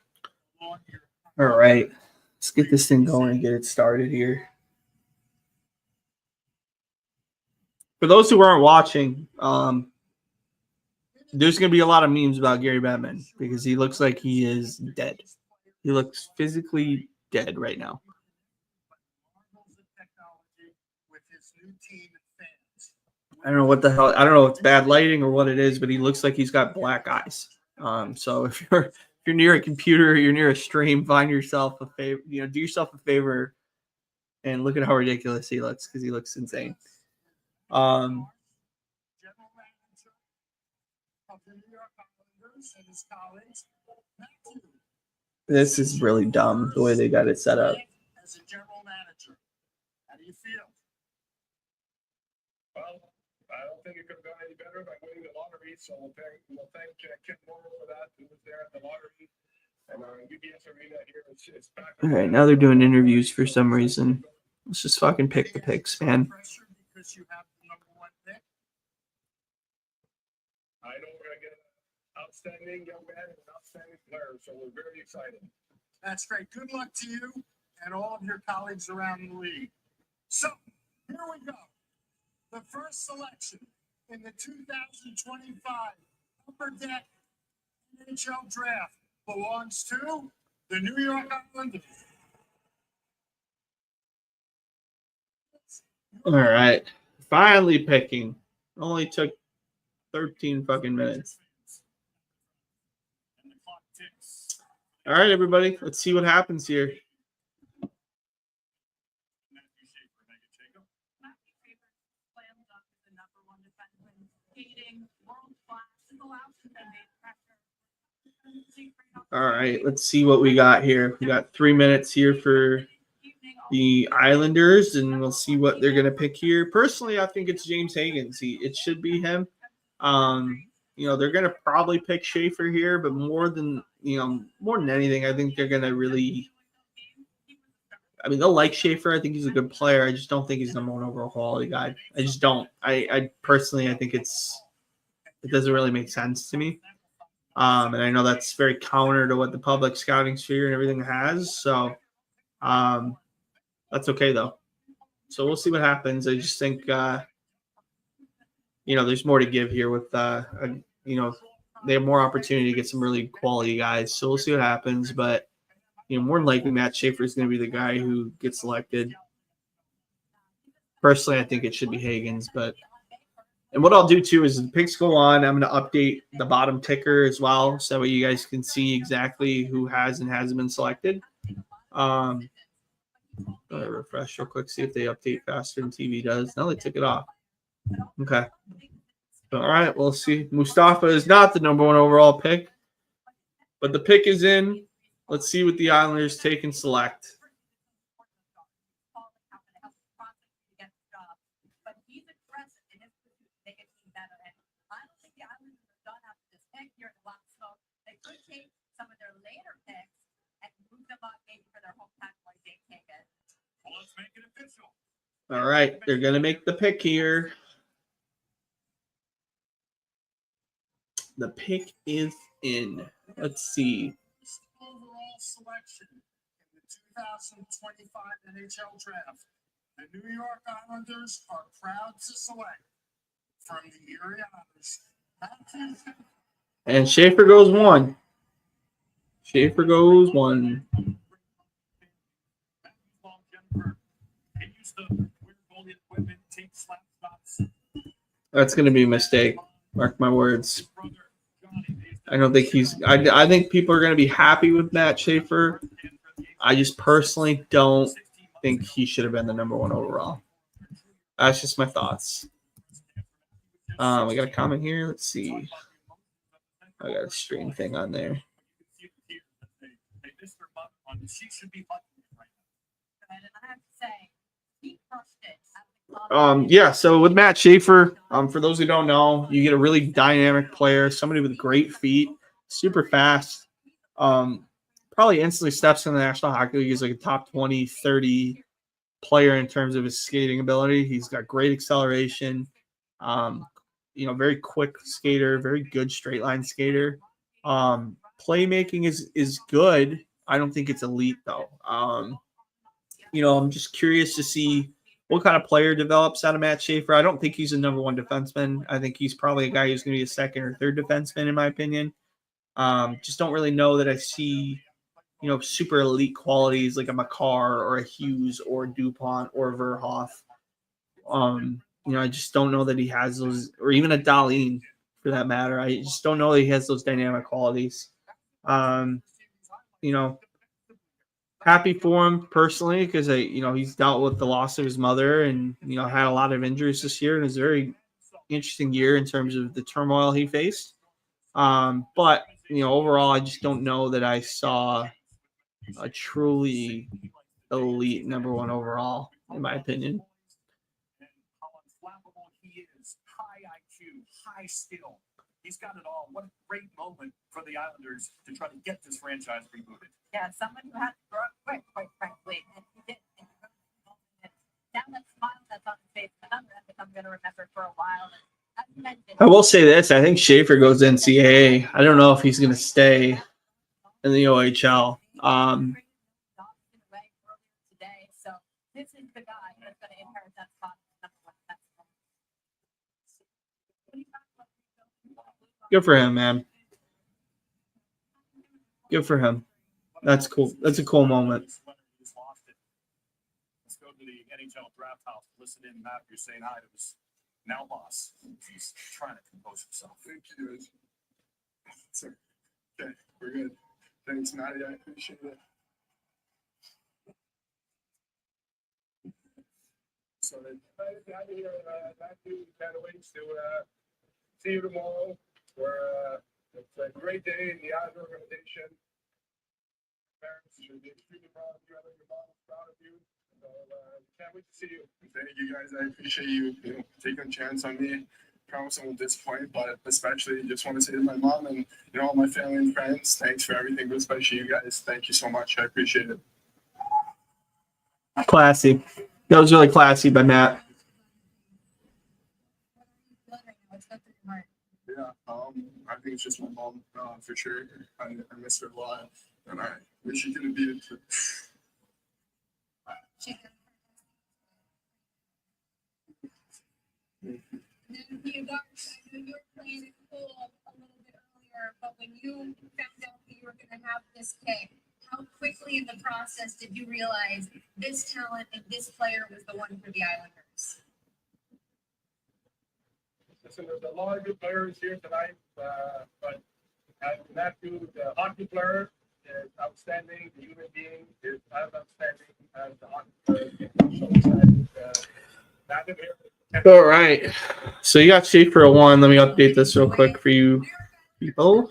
along your path. All right, let's get this thing going and get it started here. For those who aren't watching, there's going to be a lot of memes about Gary Bettman because he looks like he is dead. He looks physically dead right now. I don't know what the hell. I don't know if it's bad lighting or what it is, but he looks like he's got black eyes. So if you're near a computer, or you're near a stream, find yourself a favor. Do yourself a favor and look at how ridiculous he looks because he looks insane. General manager of the New York Islanders and his colleagues. Matthew, This is really dumb the way they got it set up. as a general manager, how do you feel? Well, I don't think it could have gone any better by winning the lottery. So we'll thank Kim Morrow for that, who was there at the lottery. And UBS Arena here, it's back. All right, now they're doing interviews for some reason. Let's just fucking pick the picks, man. Pressure because you have the number one pick. I know we're going to get an outstanding young man and an outstanding player. So we're very excited. That's great. Good luck to you and all of your colleagues around the league. So here we go. The first selection in the 2025 Upper Deck NHL Draft belongs to the New York Islanders. All right, finally picking. Only took 13 fucking minutes. And the clock ticks. All right, everybody, let's see what happens here. Matthew Schaefer, Megan Jacob. Matthew Schaefer slam dunk is the number one defenseman, skating world class, is allowed to invade pressure. All right, let's see what we got here. We got 3 minutes here for the Islanders, and we'll see what they're going to pick here. Personally, I think it's James Higgins. It should be him. They're going to probably pick Schaefer here, but more than anything, I think they're going to really – they'll like Schaefer. I think he's a good player. I just don't think he's number one overall quality guy. I just don't. I personally, I think it doesn't really make sense to me. And I know that's very counter to what the public scouting sphere and everything has. So that's okay, though. So we'll see what happens. I just think, there's more to give here with, they have more opportunity to get some really quality guys. So we'll see what happens. But, more than likely, Matt Schaefer is going to be the guy who gets selected. Personally, I think it should be Higgins, but and what I'll do too is the picks go on. I'm going to update the bottom ticker as well, so that you guys can see exactly who has and hasn't been selected. Let me refresh real quick, see if they update faster than TV does. No, they took it off. Okay. All right, we'll see. Mustafa is not the number 1 overall pick, but the pick is in. Let's see what the Islanders take and select. But he's aggressive in his pursuit to make it team better. And I don't think the Islanders are done after this pick here in the last smoke. They could take some of their later picks and move them up maybe for their hometown when they take it. Well, let's make it official. All right, they're going to make the pick here. The pick is in. Let's see. First overall selection in the 2025 NHL Draft. The New York Islanders are proud to select from the Erie Islanders. And Schaefer goes 1. Schaefer goes 1. That's going to be a mistake. Mark my words. I don't think he's. I think people are going to be happy with Matt Schaefer. I just personally don't think he should have been the number 1 overall. That's just my thoughts. We got a comment here. Let's see. I got a stream thing on there. And I have to say, he crushed it. Yeah, so with Matt Schaefer, for those who don't know, you get a really dynamic player, somebody with great feet, super fast, probably instantly steps in the National Hockey League. He's like a top 20, 30 player in terms of his skating ability. He's got great acceleration, very quick skater, very good straight line skater. Playmaking is good. I don't think it's elite though. I'm just curious to see what kind of player develops out of Matt Schaefer. I don't think he's a number 1 defenseman. I think he's probably a guy who's going to be a second or third defenseman, in my opinion. Just don't really know that I see, super elite qualities like a Makar or a Hughes or DuPont or Verhoff. I just don't know that he has those, or even a Dahlin for that matter. I just don't know that he has those dynamic qualities. Happy for him personally because he's dealt with the loss of his mother and had a lot of injuries this year, and it was a very interesting year in terms of the turmoil he faced. But overall, I just don't know that I saw a truly elite number 1 overall, in my opinion. How unflappable he is, high IQ, high skill. He's got it all. What a great moment for the Islanders to try to get this franchise rebooted. Yeah, someone who had to grow up quick, quite frankly. And he did. And that smile that's on his face, another that I'm going to remember for a while. I will say this. I think Schaefer goes NCAA. I don't know if he's going to stay in the OHL. So this is the guy that's going to inherit that spot. Good for him, man. Good for him. That's cool. That's a cool moment. Let's go to the NHL Draft House. Listen in, Matt. You're saying hi to his now boss. He's trying to compose himself. Thank you, guys. Okay, we're good. Thanks, Maddie. I appreciate it. So, out here, Matthew, kind of waits to see you tomorrow. It's a great day in the Island organization. Parents should be extremely proud of you. I know your mom is proud of you. So, can't wait to see you. Thank you, guys. I appreciate you, taking a chance on me. Promise I won't disappoint, but especially just want to say to my mom and all my family and friends, thanks for everything, but especially you guys. Thank you so much. I appreciate it. Classy. That was really classy by Matt. Yeah, I think it's just my mom, for sure. I miss her a lot, and I wish she could have beat it too. You guys, I know you were playing it cool a little bit earlier, but when you found out that you were going to have this pick, how quickly in the process did you realize this talent and this player was the one for the Islanders? listen, there's a lot of good players here tonight, but Matthew, the hockey player, is outstanding. The human being is as outstanding as the hockey player. So excited to have him here. All right. So you got Schaefer at 1. Let me update this real quick for you people.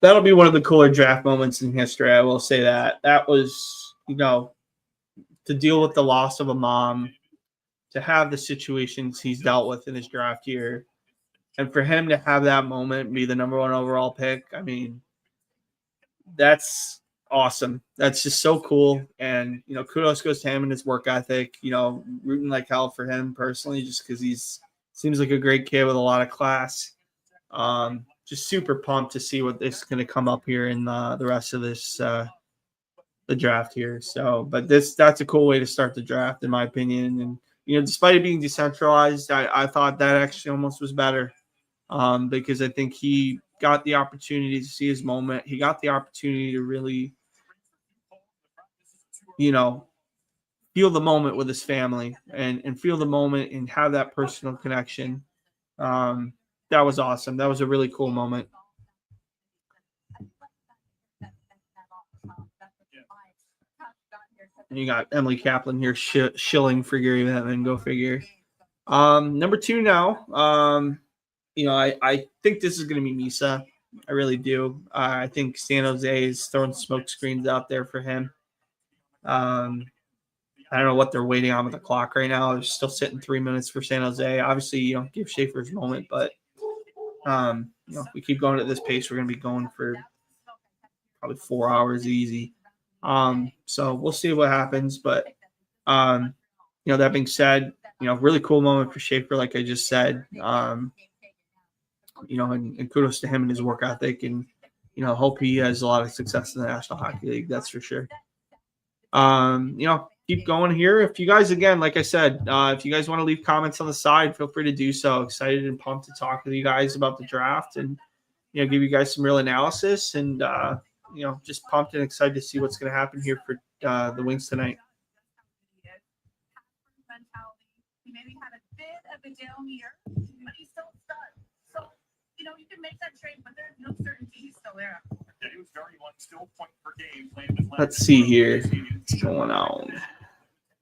That'll be one of the cooler draft moments in history. I will say that. That was, to deal with the loss of a mom, to have the situations he's dealt with in his draft year, and for him to have that moment be the number 1 overall pick, I mean, that's awesome. That's just so cool. And, kudos goes to him and his work ethic, rooting like hell for him personally, just because seems like a great kid with a lot of class. Just super pumped to see what is going to come up here in the rest of this, the draft here. So, but that's a cool way to start the draft, in my opinion. And, despite it being decentralized, I thought that actually almost was better, because I think he got the opportunity to see his moment. He got the opportunity to really, feel the moment with his family and feel the moment and have that personal connection. That was awesome. That was a really cool moment. And you got Emily Kaplan here shilling for Gary Bettman. Go figure. Number 2 now. I think this is going to be Misa. I really do. I think San Jose is throwing smoke screens out there for him. I don't know what they're waiting on with the clock right now. They're still sitting 3 minutes for San Jose. Obviously, give Schaefer his moment, but if we keep going at this pace, we're going to be going for probably 4 hours easy. So we'll see what happens. But that being said, really cool moment for Schaefer, like I just said. And kudos to him and his work ethic, and hope he has a lot of success in the National Hockey League. That's for sure. Keep going here. If you guys, again, like I said, if you guys want to leave comments on the side, feel free to do so. Excited and pumped to talk with you guys about the draft and, give you guys some real analysis and, just pumped and excited to see what's going to happen here for the Wings tonight. He maybe had a bit of a down year, but he's still a stud. So, you can make that trade, but there's no certainty he's still there. Yeah, he was very much still point per game playing with. Let's see here. What's going on?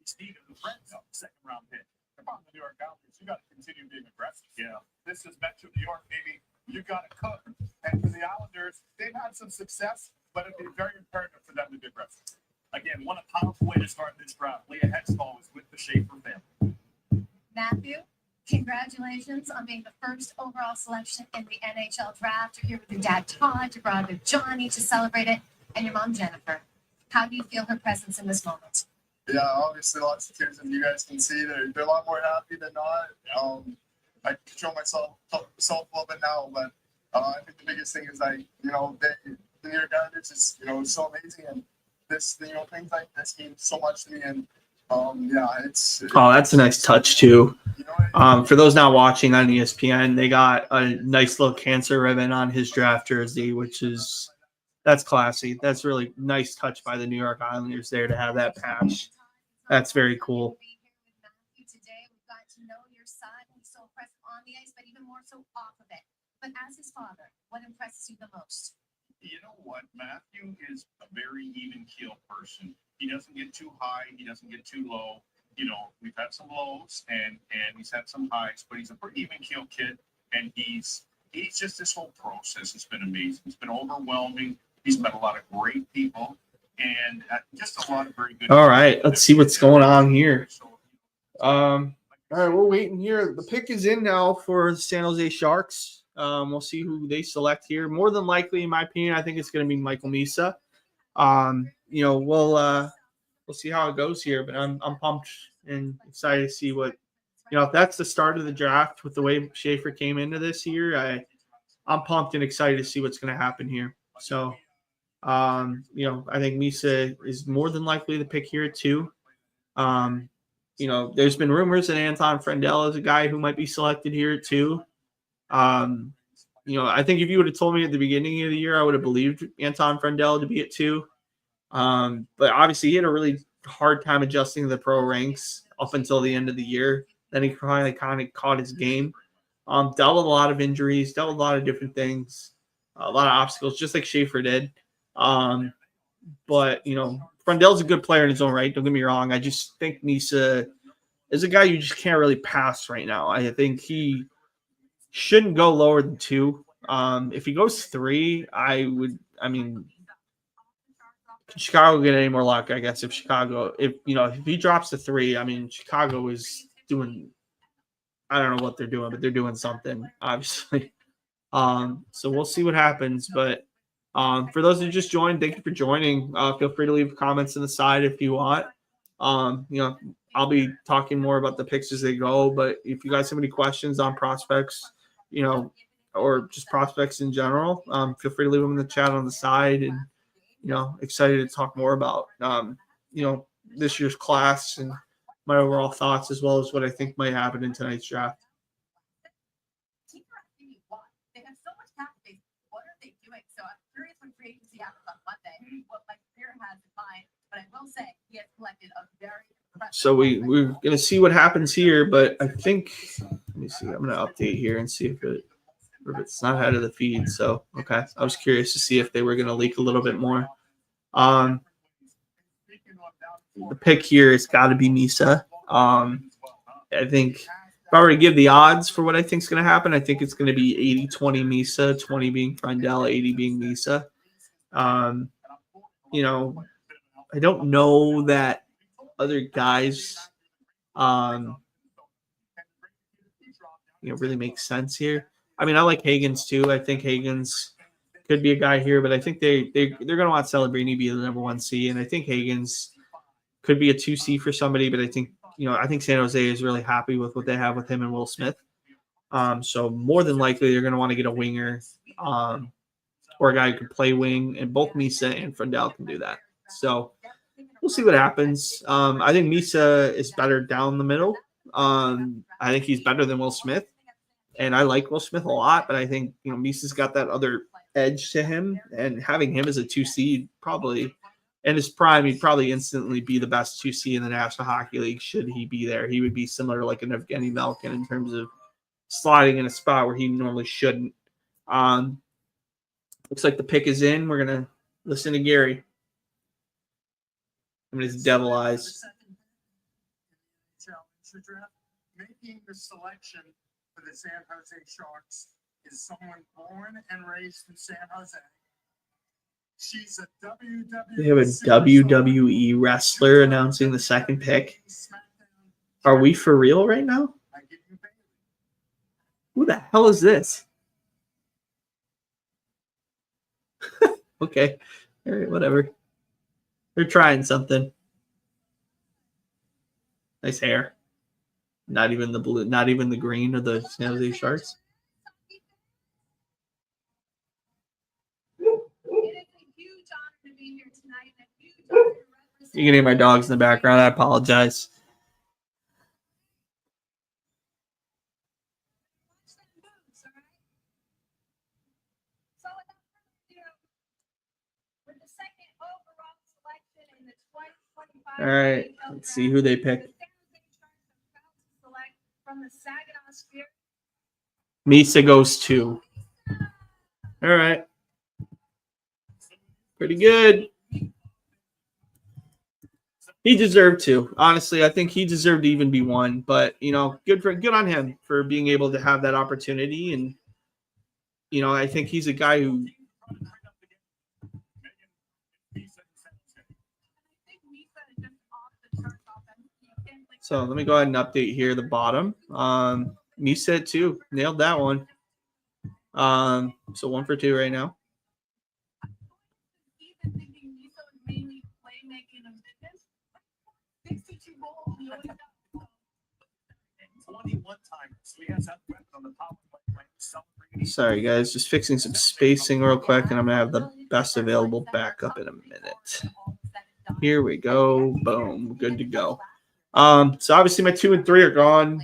Steve and the Reds up second round pick. Come on, the New York Islanders, you got to continue being aggressive. Yeah, this is Metro New York, baby. You got to cook. And for the Islanders, they've had some success, but it'd be very imperative for them to be aggressive. Again, one powerful way to start this draft. Leah Hextall is with the Schaefer family. Matthew, congratulations on being the first overall selection in the NHL Draft. You're here with your dad, Todd, your brother, Johnny, to celebrate it, and your mom, Jennifer. How do you feel her presence in this moment? Yeah, obviously lots of tears, and you guys can see they're a lot more happy than not. I control myself a little bit now, but I think the biggest thing is the New York Islanders is so amazing, and this things like this mean so much to me, and it's that's a nice touch too. For those not watching on ESPN, they got a nice little cancer ribbon on his draft jersey, that's classy. That's really nice touch by the New York Islanders there to have that patch. That's very cool. Today, we've got to know your son. He's so impressive on the ice, but even more so off of it. But as his father, what impresses you the most? You know what? Matthew is a very even-keeled person. He doesn't get too high. He doesn't get too low. We've had some lows and he's had some highs, but he's a pretty even-keeled kid. And he's just, this whole process has been amazing. It's been overwhelming. He's met a lot of great people and just a lot of very good. All right, let's see what's going on here. All right, we're waiting here. The pick is in now for the San Jose Sharks. We'll see who they select here. More than likely, in my opinion, I think it's going to be Michael Misa. We'll see how it goes here, but I'm pumped and excited to see what, if that's the start of the draft with the way Schaefer came into this year. I'm pumped and excited to see what's going to happen here. So, I think Misa is more than likely the pick here too. There's been rumors that Anton Friendel is a guy who might be selected here too. I think if you would have told me at the beginning of the year, I would have believed Anton Friendel to be at 2. But obviously he had a really hard time adjusting to the pro ranks up until the end of the year. Then he finally kind of caught his game. Dealt with a lot of injuries, dealt with a lot of different things, a lot of obstacles, just like Schaefer did. But, you know, Frundell's a good player in his own right. Don't get me wrong. I just think Misa is a guy you just can't really pass right now. I think he shouldn't go lower than 2. If he goes 3, can Chicago get any more luck? I guess if he drops to 3, I mean, Chicago is doing, I don't know what they're doing, but they're doing something, obviously. So we'll see what happens. But for those who just joined, thank you for joining. Feel free to leave comments on the side if you want. I'll be talking more about the picks as they go. But if you guys have any questions on prospects, or just prospects in general, feel free to leave them in the chat on the side. And excited to talk more about this year's class and my overall thoughts, as well as what I think might happen in tonight's draft. Teams are asking me why. They have so much cap space. What are they doing? So I'm curious when free agency happens on Monday, what my career has in mind. But I will say he has collected a very impressive. So we're gonna see what happens here, but I think, let me see. I'm gonna update here and see if it's not ahead of the feed. So okay, I was curious to see if they were gonna leak a little bit more. The pick here has got to be Misa. I think if I were to give the odds for what I think is going to happen, I think it's going to be 80-20 Misa, 20 being Frundell, 80 being Misa. I don't know that other guys, really make sense here. I mean, I like Hagens too. I think Hagens could be a guy here, but I think they're going to want Celebrini be the number 1C, and I think Hagens could be a 2C for somebody, but I think San Jose is really happy with what they have with him and Will Smith. So more than likely they're going to want to get a winger, or a guy who can play wing, and both Misa and Frundell can do that. So we'll see what happens. I think Misa is better down the middle. I think he's better than Will Smith, and I like Will Smith a lot, but I think Misa's got that other edge to him, and having him as a 2C probably. In his prime, he'd probably instantly be the best 2C in the National Hockey League should he be there. He would be similar to like an Evgeny Malkin in terms of sliding in a spot where he normally shouldn't. Looks like the pick is in. We're going to listen to Gary. I mean, his devil eyes. Making the selection for the San Jose Sharks is someone born and raised in San Jose. She's a WWE. They have a WWE wrestler announcing the second pick. Are we for real right now? Who the hell is this? Okay. All right, whatever. They're trying something. Nice hair. Not even the blue, not even the green of the San Jose Sharks. You can hear my dogs in the background. I apologize. All right, let's see who they pick. Misa goes 2. All right. Pretty good. He deserved to. Honestly, I think he deserved to even be 1. But good on him for being able to have that opportunity. And I think he's a guy who. So let me go ahead and update here the bottom. Misa at 2, nailed that one. So 1 for 2 right now. Sorry, guys, just fixing some spacing real quick, and I'm gonna have the best available backup in a minute. Here we go. Boom, good to go. So obviously my 2 and 3 are gone.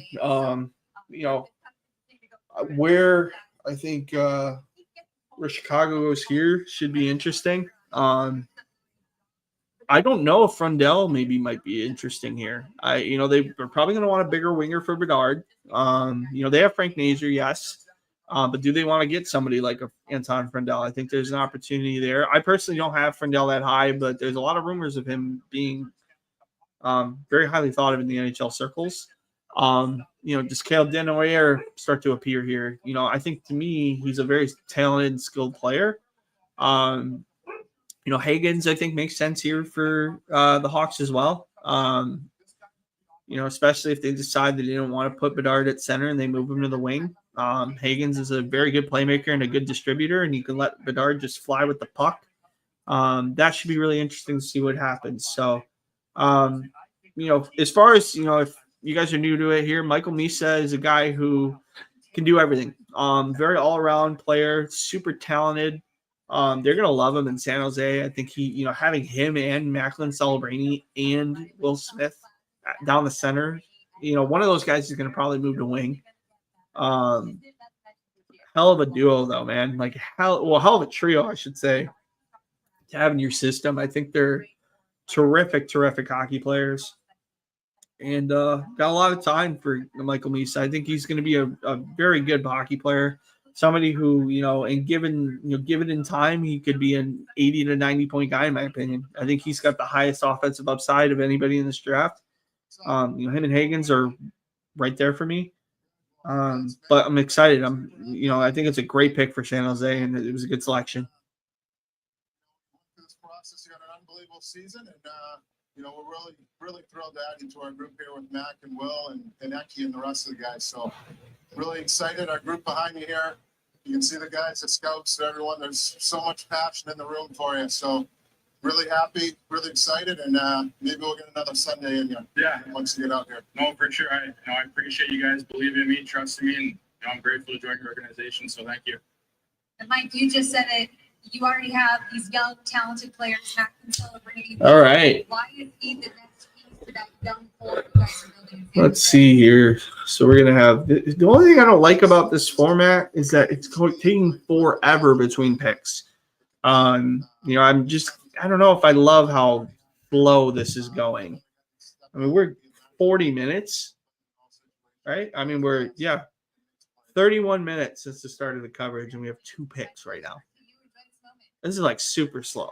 Where I think where Chicago goes here should be interesting. I don't know if Frundell maybe might be interesting here. They're probably going to want a bigger winger for Bedard. They have Frank Nazar, yes. But do they want to get somebody like a Anton Frundell? I think there's an opportunity there. I personally don't have Frundell that high, but there's a lot of rumors of him being very highly thought of in the NHL circles. Does Cale Denoyer start to appear here? I think to me, he's a very talented and skilled player. Hagens, I think, makes sense here for the Hawks as well. Especially if they decide that they don't want to put Bedard at center and they move him to the wing. Hagens is a very good playmaker and a good distributor, and you can let Bedard just fly with the puck. That should be really interesting to see what happens. So, as far as, if you guys are new to it here, Michael Misa is a guy who can do everything. Very all-around player, super talented. They're going to love him in San Jose. I think having him and Macklin Celebrini and Will Smith down the center, one of those guys is going to probably move to wing. Hell of a duo, though, man. Like, hell of a trio, I should say, to have in your system. I think they're terrific hockey players. And got a lot of time for Michael Misa. I think he's going to be a very good hockey player. Somebody who, and given in time, he could be an 80 to 90 point guy, in my opinion. I think he's got the highest offensive upside of anybody in this draft. Him and Hagens are right there for me. But I'm excited. I think it's a great pick for San Jose, and it was a good selection. This process, you had an unbelievable season, and we're really thrilled to add you to our group here with Mac and Will and Eki and the rest of the guys. So really excited. Our group behind you here, you can see the guys, the scouts, everyone. There's so much passion in the room for you. So really happy, really excited, and maybe we'll get another Sunday in you. Yeah, once you get out here. No, for sure. I appreciate you guys believing in me, trusting me, and I'm grateful to join your organization. So thank you. And Mike, you just said it. You already have these young, talented players back and celebrating. All right. Why is he the next piece to that young core you guys are building? Let's see here. So we're going to have the only thing I don't like about this format is that it's taking forever between picks. I don't know if I love how slow this is going. We're 40 minutes, right? 31 minutes since the start of the coverage, and we have 2 picks right now. This is like super slow.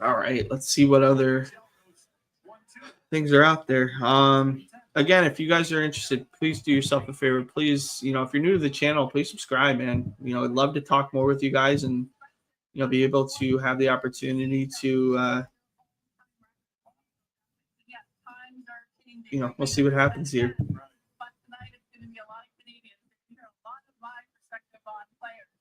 All right, let's see what other things are out there. Again, if you guys are interested, please do yourself a favor. Please, if you're new to the channel, please subscribe, man. I'd love to talk more with you guys and, be able to have the opportunity to, we'll see what happens here. But tonight it's going to be a lot of Canadians. Hear a lot of my perspective on players.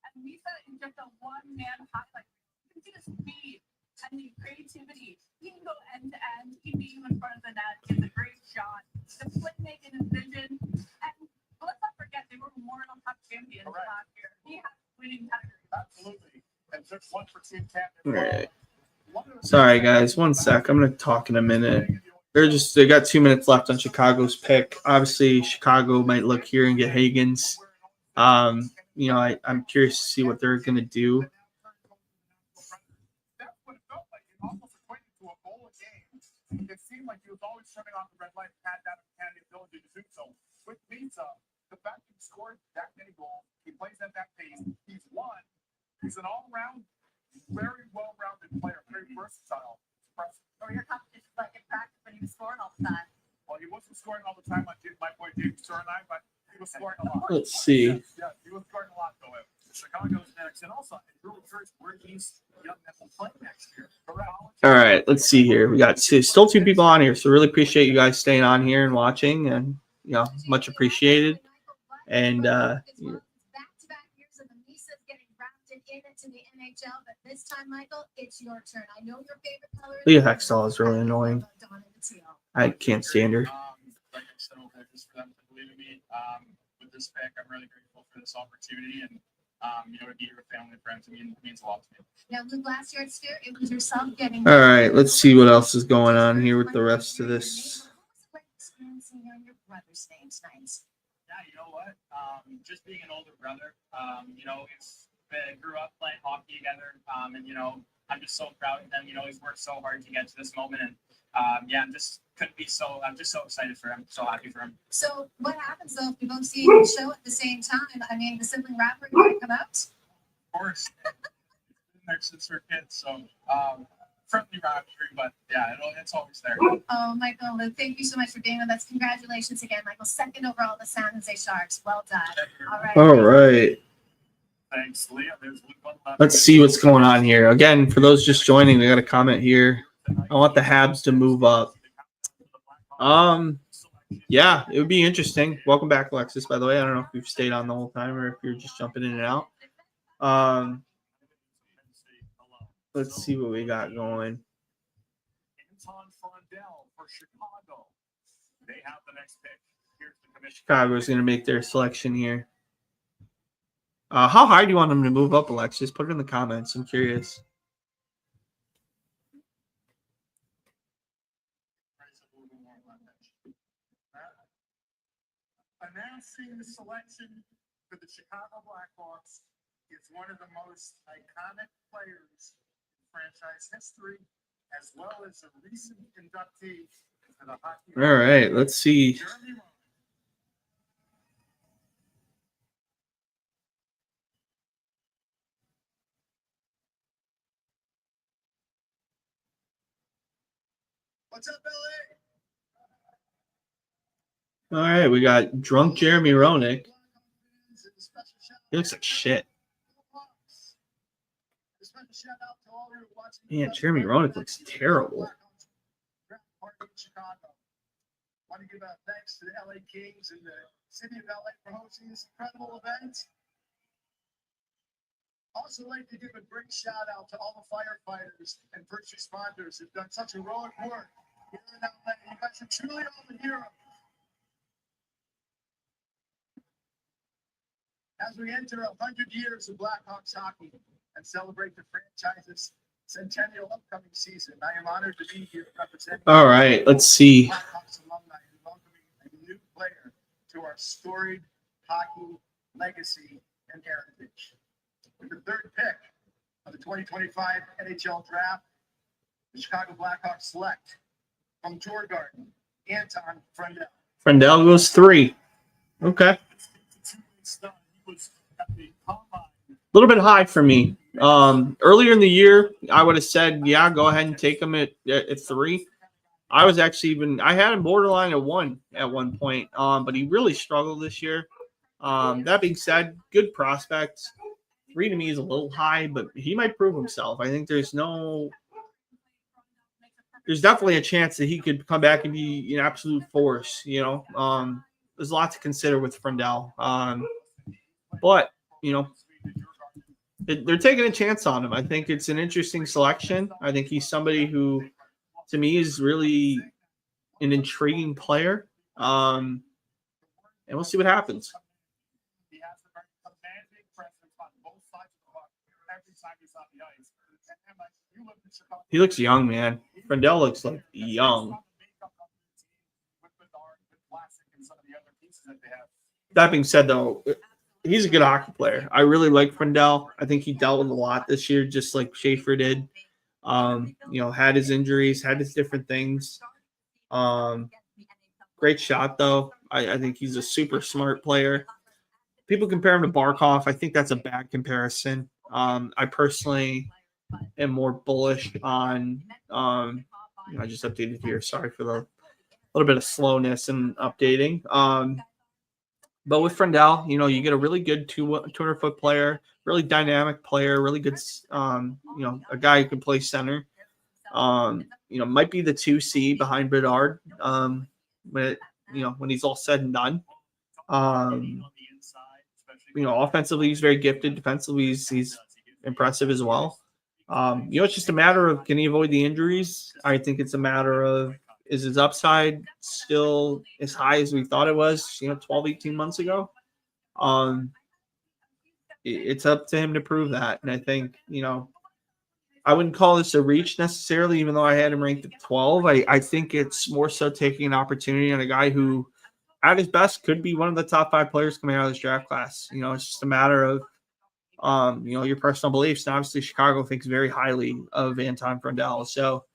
And we said in just a one-man highlight. You can see the speed and the creativity. He can go end to end. He can be in front of the net. He has a great shot. The playmaking and vision. And let's not forget they were Memorial Cup champions last year. He has winning pedigree. Absolutely. And just one for team captain. All right. Sorry, guys. One sec. I'm going to talk in a minute. They got 2 minutes left on Chicago's pick. Obviously, Chicago might look here and get Hagens. I'm curious to see what they're going to do. It seemed like he was always turning off the red light, had that ability to do so. With Misa, the fact he scored that many goals, he plays at that pace, he's won. He's an all-round, very well-rounded player, very versatile. Or your competition like in practice when he was scoring all the time. Well, he wasn't scoring all the time like my boy James Surinai, but he was scoring a lot. Let's see. Yeah, he was scoring a lot, though. Chicago's next, and also it really hurts where he's young and will play next year. All right, let's see here. We got still 2 people on here, so really appreciate you guys staying on here and watching, and much appreciated. And back-to-back years of the Misas getting drafted into the NHL, but this time, Michael, it's your turn. I know your favorite color. Leah Hextall is really annoying. I can't stand her. Like I said, just for them to believe in me. With this pick, I'm really grateful for this opportunity, and to be here with family and friends, it means a lot to me. Now, Luke, last year at Sphere, it was yourself getting. All right, let's see what else is going on here with the rest of this. Mother's Day tonight? Yeah, you know what? Just being an older brother, grew up playing hockey together, and I'm just so proud of him. He's worked so hard to get to this moment, and I'm just so excited for him, so happy for him. So what happens though if you both see the show at the same time? I mean, the sibling rivalry might come out. Of course, it's been there since we're kids, so friendly rivalry, but yeah, it's always there. Oh, Michael, thank you so much for being with us. Congratulations again, Michael. Second overall the San Jose Sharks. Well done. All right. All right. Thanks, Leah. There's one left. Let's see what's going on here. Again, for those just joining, we got a comment here. I want the Habs to move up. Yeah, it would be interesting. Welcome back, Alexis, by the way. I don't know if you've stayed on the whole time or if you're just jumping in and out. Let's see what we got going. Anton Frondell for Chicago. They have the next pick. Here's the commission. Chicago's going to make their selection here. How high do you want them to move up, Alexis? Put it in the comments. I'm curious. Announcing the selection for the Chicago Blackhawks is one of the most iconic players in franchise history, as well as a recent inductee to the hockey. All right, let's see. Jeremy Roman. What's up, LA? All right, we got drunk Jeremy Roenick. He looks like shit. Man, Jeremy Roenick looks terrible. Want to give a thanks to the LA Kings and the city of LA for hosting this incredible event. Also like to give a great shout out to all the firefighters and first responders who've done such heroic work here in LA. You guys are truly all the heroes. As we enter 100 years of Blackhawks hockey and celebrate the franchise's centennial upcoming season, I am honored to be here representing. All right, let's see. Blackhawks alumni and welcoming a new player to our storied hockey legacy and heritage. With the third pick of the 2025 NHL Draft, the Chicago Blackhawks select from Tour Garden, Anton Frondell. Frondell goes 3. Okay. A little bit high for me. Earlier in the year, I would have said, yeah, go ahead and take him at 3. I was actually I had him borderline at 1 at one point, but he really struggled this year. That being said, good prospect. 3 to me is a little high, but he might prove himself. I think there's definitely a chance that he could come back and be an absolute force. There's a lot to consider with Frondell. But, they're taking a chance on him. I think it's an interesting selection. I think he's somebody who, to me, is really an intriguing player. And we'll see what happens. He looks young, man. Frondell looks like young. That being said, though, he's a good hockey player. I really like Frondell. I think he dealt with a lot this year, just like Schaefer did. Had his injuries, had his different things. Great shot, though. I think he's a super smart player. People compare him to Barkov. I think that's a bad comparison. I personally am more bullish on I just updated here. Sorry for the little bit of slowness in updating. But with Frondell, you get a really good 200-foot player, really dynamic player, really good, a guy who can play center. Might be the 2C behind Bedard, when he's all said and done. Offensively, he's very gifted. Defensively, he's impressive as well. It's just a matter of, can he avoid the injuries? I think it's a matter of, is his upside still as high as we thought it was, 12, 18 months ago? It's up to him to prove that. And I think, I wouldn't call this a reach necessarily, even though I had him ranked at 12. I think it's more so taking an opportunity on a guy who at his best, could be one of the top 5 players coming out of this draft class. You know, it's just a matter of, you know, your personal beliefs. And obviously, Chicago thinks very highly of Anton Frundell. So,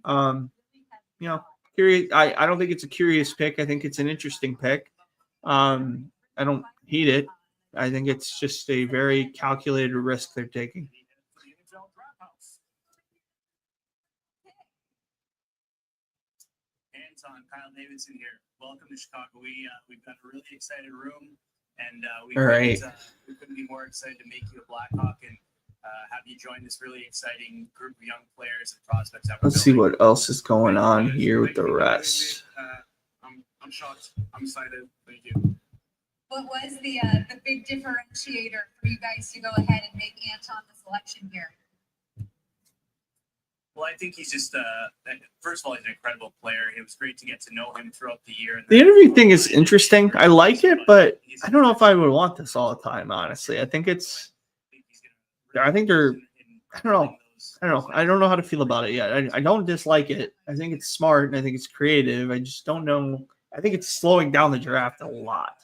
you know, curious. I don't think it's a curious pick. I think it's an interesting pick. I don't hate it. I think it's just a very calculated risk they're taking. The NHL Draft House. Anton, Kyle Davidson here. Welcome to Chicago. We've got a really excited room, and All right. we couldn't be more excited to make you a Blackhawk and have you join this really exciting group of young players and prospects. That Let's see what else is going on here with the rest. I'm shocked. I'm excited. Thank you. What was the big differentiator for you guys to go ahead and make Anton the selection here? Well, I think he's just, first of all, he's an incredible player. It was great to get to know him throughout the year. The interview thing is interesting. I like it, but I don't know if I would want this all the time, honestly. I think it's, I think they're, I don't know. I don't know how to feel about it yet. I don't dislike it. I think it's smart and I think it's creative. I just don't know. I think it's slowing down the draft a lot.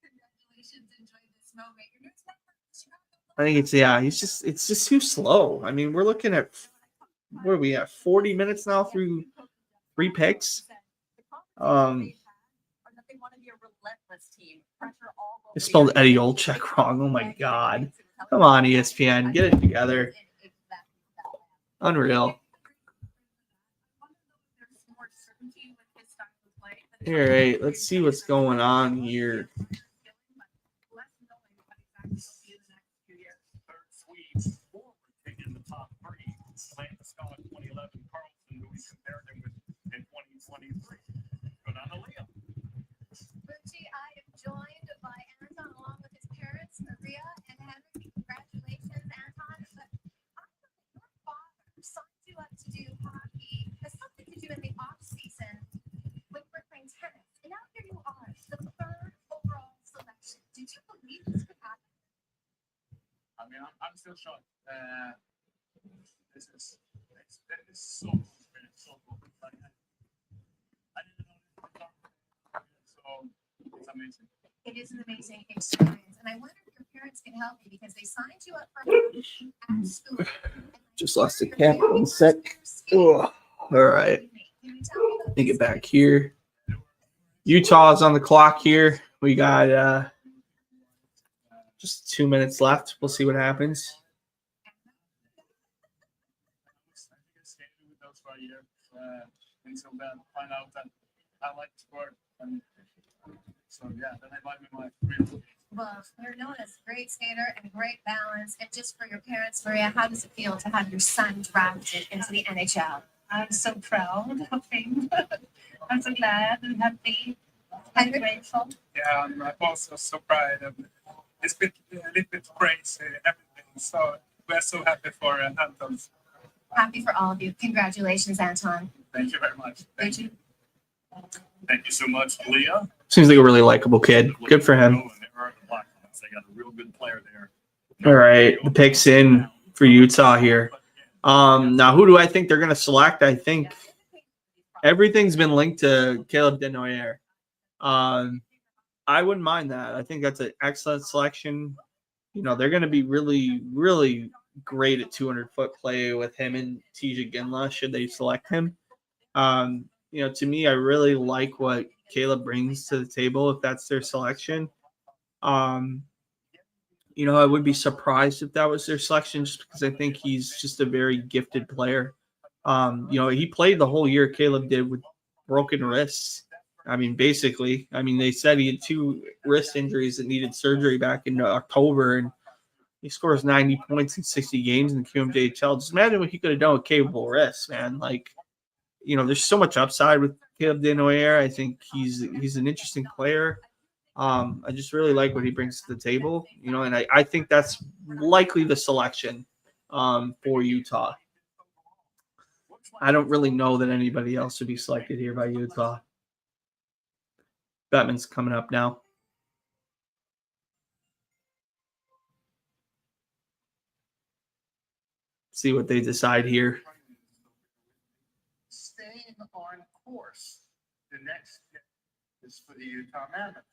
Congratulations, enjoy this moment. Your next member, I think it's, yeah, it's just too slow. I mean, we're looking at, what are we at, 40 minutes now through 3 picks. I spelled Eddie Olczyk wrong. Oh my God. Come on, ESPN. Get it together. Unreal. All right, let's see what's going on here. In the top 3, Landeskog in 2011, Carlson, who we compared him with in 2023. Go down to Leo. Bucci, I am joined by Anton along with his parents, Maria and Henry. Congratulations, Anton. But I know that your father signed you up to do hockey, has something to do in the off season when you were playing tennis. And now here you are, the 3rd overall selection. Did you believe this could happen? I mean, I'm still shocked. This is so cool, man. So cool. I didn't know this. So it's amazing. It is an amazing experience. And I wonder if your parents can help you because they signed you up for hockey at school. Just lost the camera in a sec. Ugh. All right. Let me get back here. Utah's on the clock here. We got just 2 minutes left. We'll see what happens. Until then, find out that I like sport. And so, yeah, then I might be my real. Well, you're known as a great skater and great balance. And just for your parents, Maria, how does it feel to have your son drafted into the NHL? I'm so proud of him. I'm so glad and happy and grateful. Yeah, I'm also so proud of it's been a little bit crazy, everything. So we're so happy for Anton. Happy for all of you. Congratulations, Anton. Thank you very much. Thank you. Thank you so much, Leah. Seems like a really likable kid. Good for him. They got a real good player there. All right, the pick's in for Utah here. Now, who do I think they're going to select? I think everything's been linked to Caleb Denoyer. I wouldn't mind that. I think that's an excellent selection. You know, they're going to be really, really great at 200-foot play with him and TJ Ginla should they select him. You know, to me, I really like what Caleb brings to the table if that's their selection. You know, I would be surprised if that was their selection just because I think he's just a very gifted player. You know, he played the whole year, Caleb did, with broken wrists. I mean, basically, they said he had 2 wrist injuries that needed surgery back in October, and he scores 90 points in 60 games in the QMJHL. Just imagine what he could have done with capable wrists, man. Like, you know, there's so much upside with Caleb Denoyer. I think he's an interesting player. I just really like what he brings to the table, you know, and I think that's likely the selection for Utah. I don't really know that anybody else would be selected here by Utah. Batman's coming up now. See what they decide here. Staying on course. The next is for the Utah Mammoth.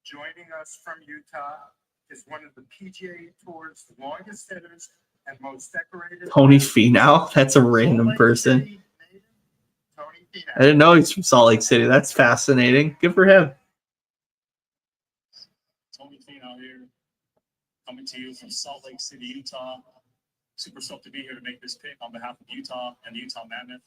Joining us from Utah is one of the PGA Tour's longest hitters and most decorated. Tony Finau. That's a random person. Tony Finau. I didn't know he's from Salt Lake City. That's fascinating. Good for him. Tony Finau here, coming to you from Salt Lake City, Utah. Super stoked to be here to make this pick on behalf of Utah and the Utah Mammoth.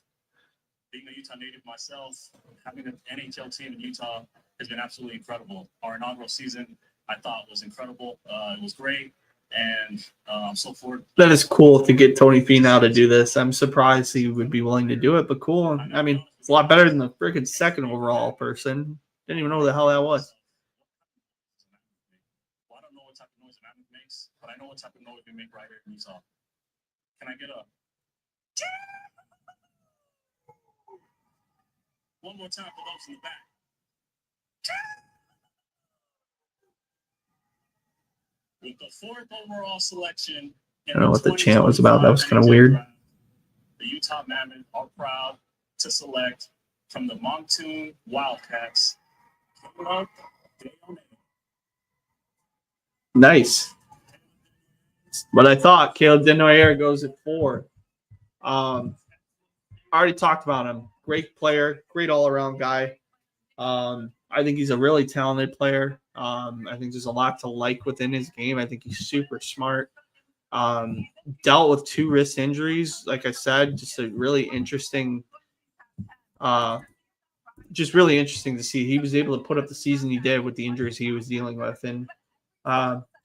Being a Utah native myself, having an NHL team in Utah has been absolutely incredible. Our inaugural season, I thought, was incredible. It was great, and I'm so forward. That is cool to get Tony Finau to do this. I'm surprised he would be willing to do it, but cool. I mean, it's a lot better than the freaking second overall person. Didn't even know who the hell that was. Well, I don't know what type of noise a mammoth makes, but I know what type of noise we make right here in Utah. Can I get a one more time for those in the back? With the 4th overall selection, I don't know what the chant was about. That was kind of weird. The Utah Mammoth are proud to select from the Montoon Wildcats. Nice. But I thought Caleb Denoyer goes at 4. I already talked about him. Great player, great all-around guy. I think he's a really talented player. I think there's a lot to like within his game. I think he's super smart. Dealt with 2 wrist injuries. Like I said, just a really interesting really interesting to see. He was able to put up the season he did with the injuries he was dealing with. And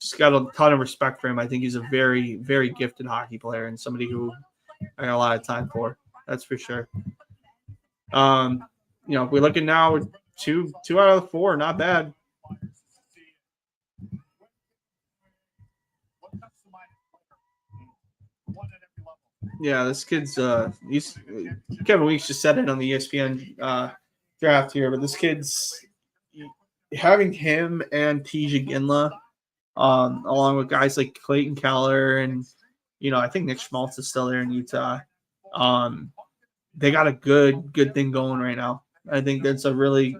just got a ton of respect for him. I think he's a very, very gifted hockey player and somebody who I got a lot of time for. That's for sure. If we look at now, 2 out of 4, not bad. Yeah, this kid's Kevin Weeks just said it on the ESPN draft here, but this kid's having him and TJ Ginla, along with guys like Clayton Keller and I think Nick Schmaltz is still there in Utah. They got a good thing going right now. I think that's I really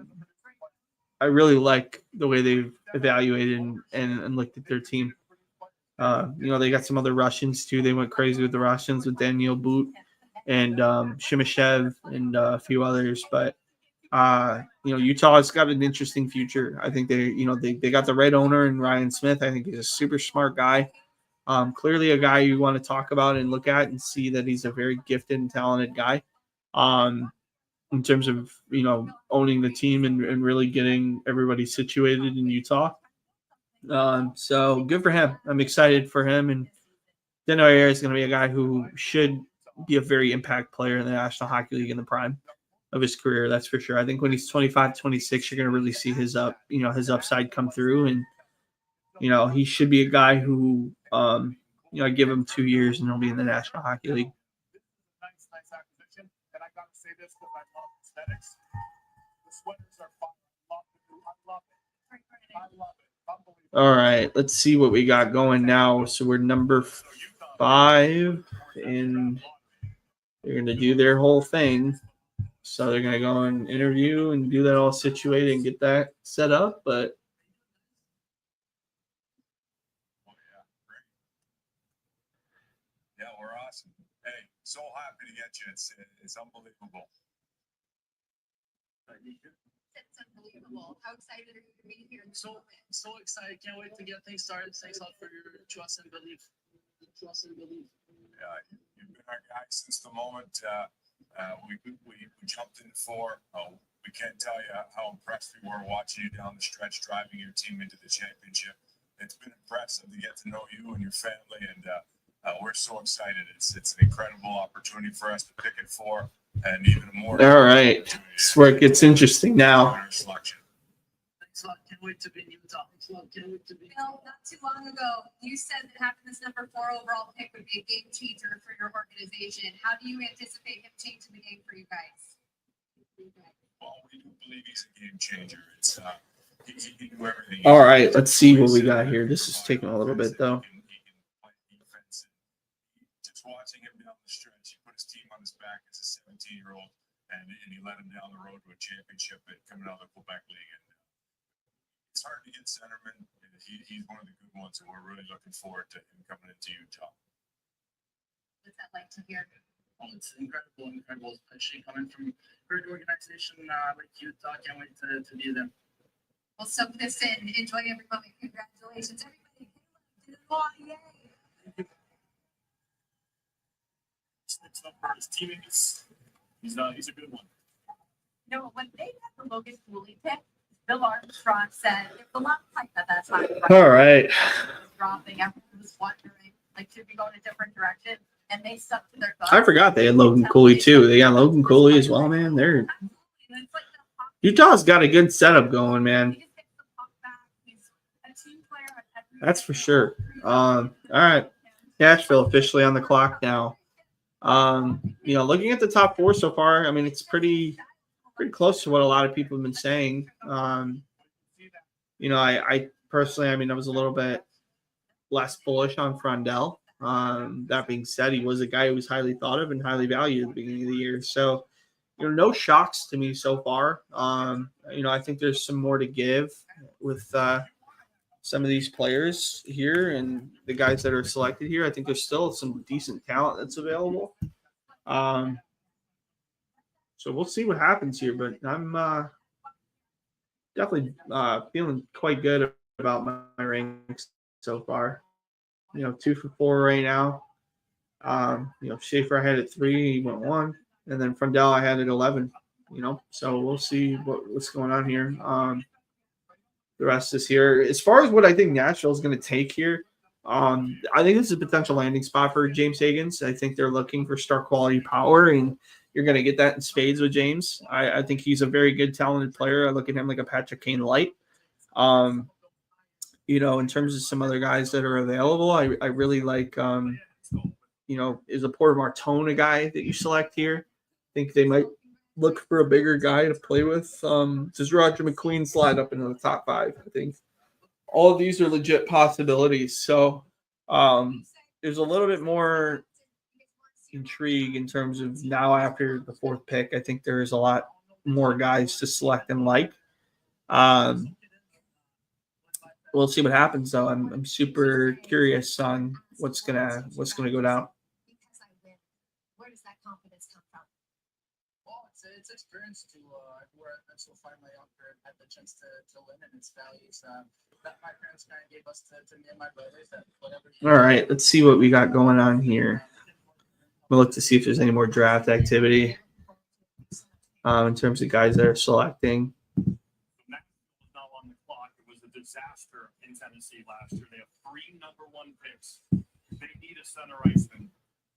like the way they've evaluated and looked at their team. They got some other Russians too. They went crazy with the Russians with Daniel Boot and Shimashev and a few others. But Utah's got an interesting future. I think they got the right owner in Ryan Smith. I think he's a super smart guy. Clearly a guy you want to talk about and look at and see that he's a very gifted and talented guy. In terms of owning the team and really getting everybody situated in Utah. So good for him. I'm excited for him. And Denoyer is going to be a guy who should be a very impact player in the National Hockey League in the prime of his career. That's for sure. I think when he's 25, 26, you're going to really see his upside come through. And, he should be a guy who, I give him 2 years and he'll be in the National Hockey League. Nice acquisition. And I got to say this because I love aesthetics. The sweaters are fun. I love it. All right, let's see what we got going now. So we're number 5, and they're going to do their whole thing. So they're going to go and interview and do that all situated and get that set up. But yeah, we're awesome. Hey, so happy to get you. It's unbelievable. It's unbelievable. How excited are you to be here? So excited. Can't wait to get things started. Thanks a lot for your trust and belief. Yeah, you've been our guy since the moment we jumped in the 4. We can't tell you how impressed we were watching you down the stretch, driving your team into the championship. It's been impressive to get to know you and your family, and we're so excited. It's an incredible opportunity for us to pick at 4, and even more. All right, it's where it gets interesting now. Thanks a lot. Can't wait to be in Utah. Can't wait to be. Bill, not too long ago, you said that having this number 4 overall pick would be a game changer for your organization. How do you anticipate him changing the game for you guys? Well, we do believe he's a game changer. It's he can do everything. All right, let's see what we got here. This is taking a little bit, though. He can play defense. Just watching him down the stretch, he put his team on his back as a 17-year-old, and he led him down the road to a championship and coming out of the Quebec League. And it's hard to get centerman. He's one of the good ones, and we're really looking forward to him coming into Utah. What's that like to hear? Oh, it's incredible, especially coming from a great organization like Utah. Can't wait to be there. Well, soak this in. Enjoy every moment. Congratulations, everybody. Yay! It's not for his teammates. He's a good one. You know, when they got the Logan Cooley pick, Bill Armstrong said it was a lot of hype at that time. All right. Dropping, everyone was wondering, like, should we go in a different direction? And they stuck to their guns. I forgot they had Logan Cooley too. They got Logan Cooley as well, man. They're Utah's got a good setup going, man. That's for sure. All right. Nashville officially on the clock now. Looking at the top four so far, I mean, it's pretty close to what a lot of people have been saying. I personally, I was a little bit less bullish on Frondell. That being said, he was a guy who was highly thought of and highly valued at the beginning of the year. So, no shocks to me so far. I think there's some more to give with some of these players here and the guys that are selected here. I think there's still some decent talent that's available. So we'll see what happens here, but I'm definitely feeling quite good about my ranks so far. 2 for 4 right now. Schaefer I had at 3, he went 1, and then Frondell I had at 11. So we'll see what's going on here. The rest is here. As far as what I think Nashville is going to take here, I think this is a potential landing spot for James Higgins. I think they're looking for star quality power, and you're going to get that in spades with James. I think he's a very good, talented player. I look at him like a Patrick Kane light. In terms of some other guys that are available, I really like, is a Porter Martone a guy that you select here? I think they might look for a bigger guy to play with. Does Roger McQueen slide up into the top 5? I think all of these are legit possibilities. So there's a little bit more intrigue in terms of now after the 4th pick. I think there is a lot more guys to select and like. We'll see what happens though. I'm super curious on what's gonna go down. Where does that confidence come from? Well, it's experience to where I so finally had the chance to win, and its values that my parents kind of gave us to me and my brothers. That whatever. All right, let's see what we got going on here. We'll look to see if there's any more draft activity in terms of guys that are selecting. Now on the clock, it was a disaster in Tennessee last year. They have 3 number 1 picks. They need a center iceman.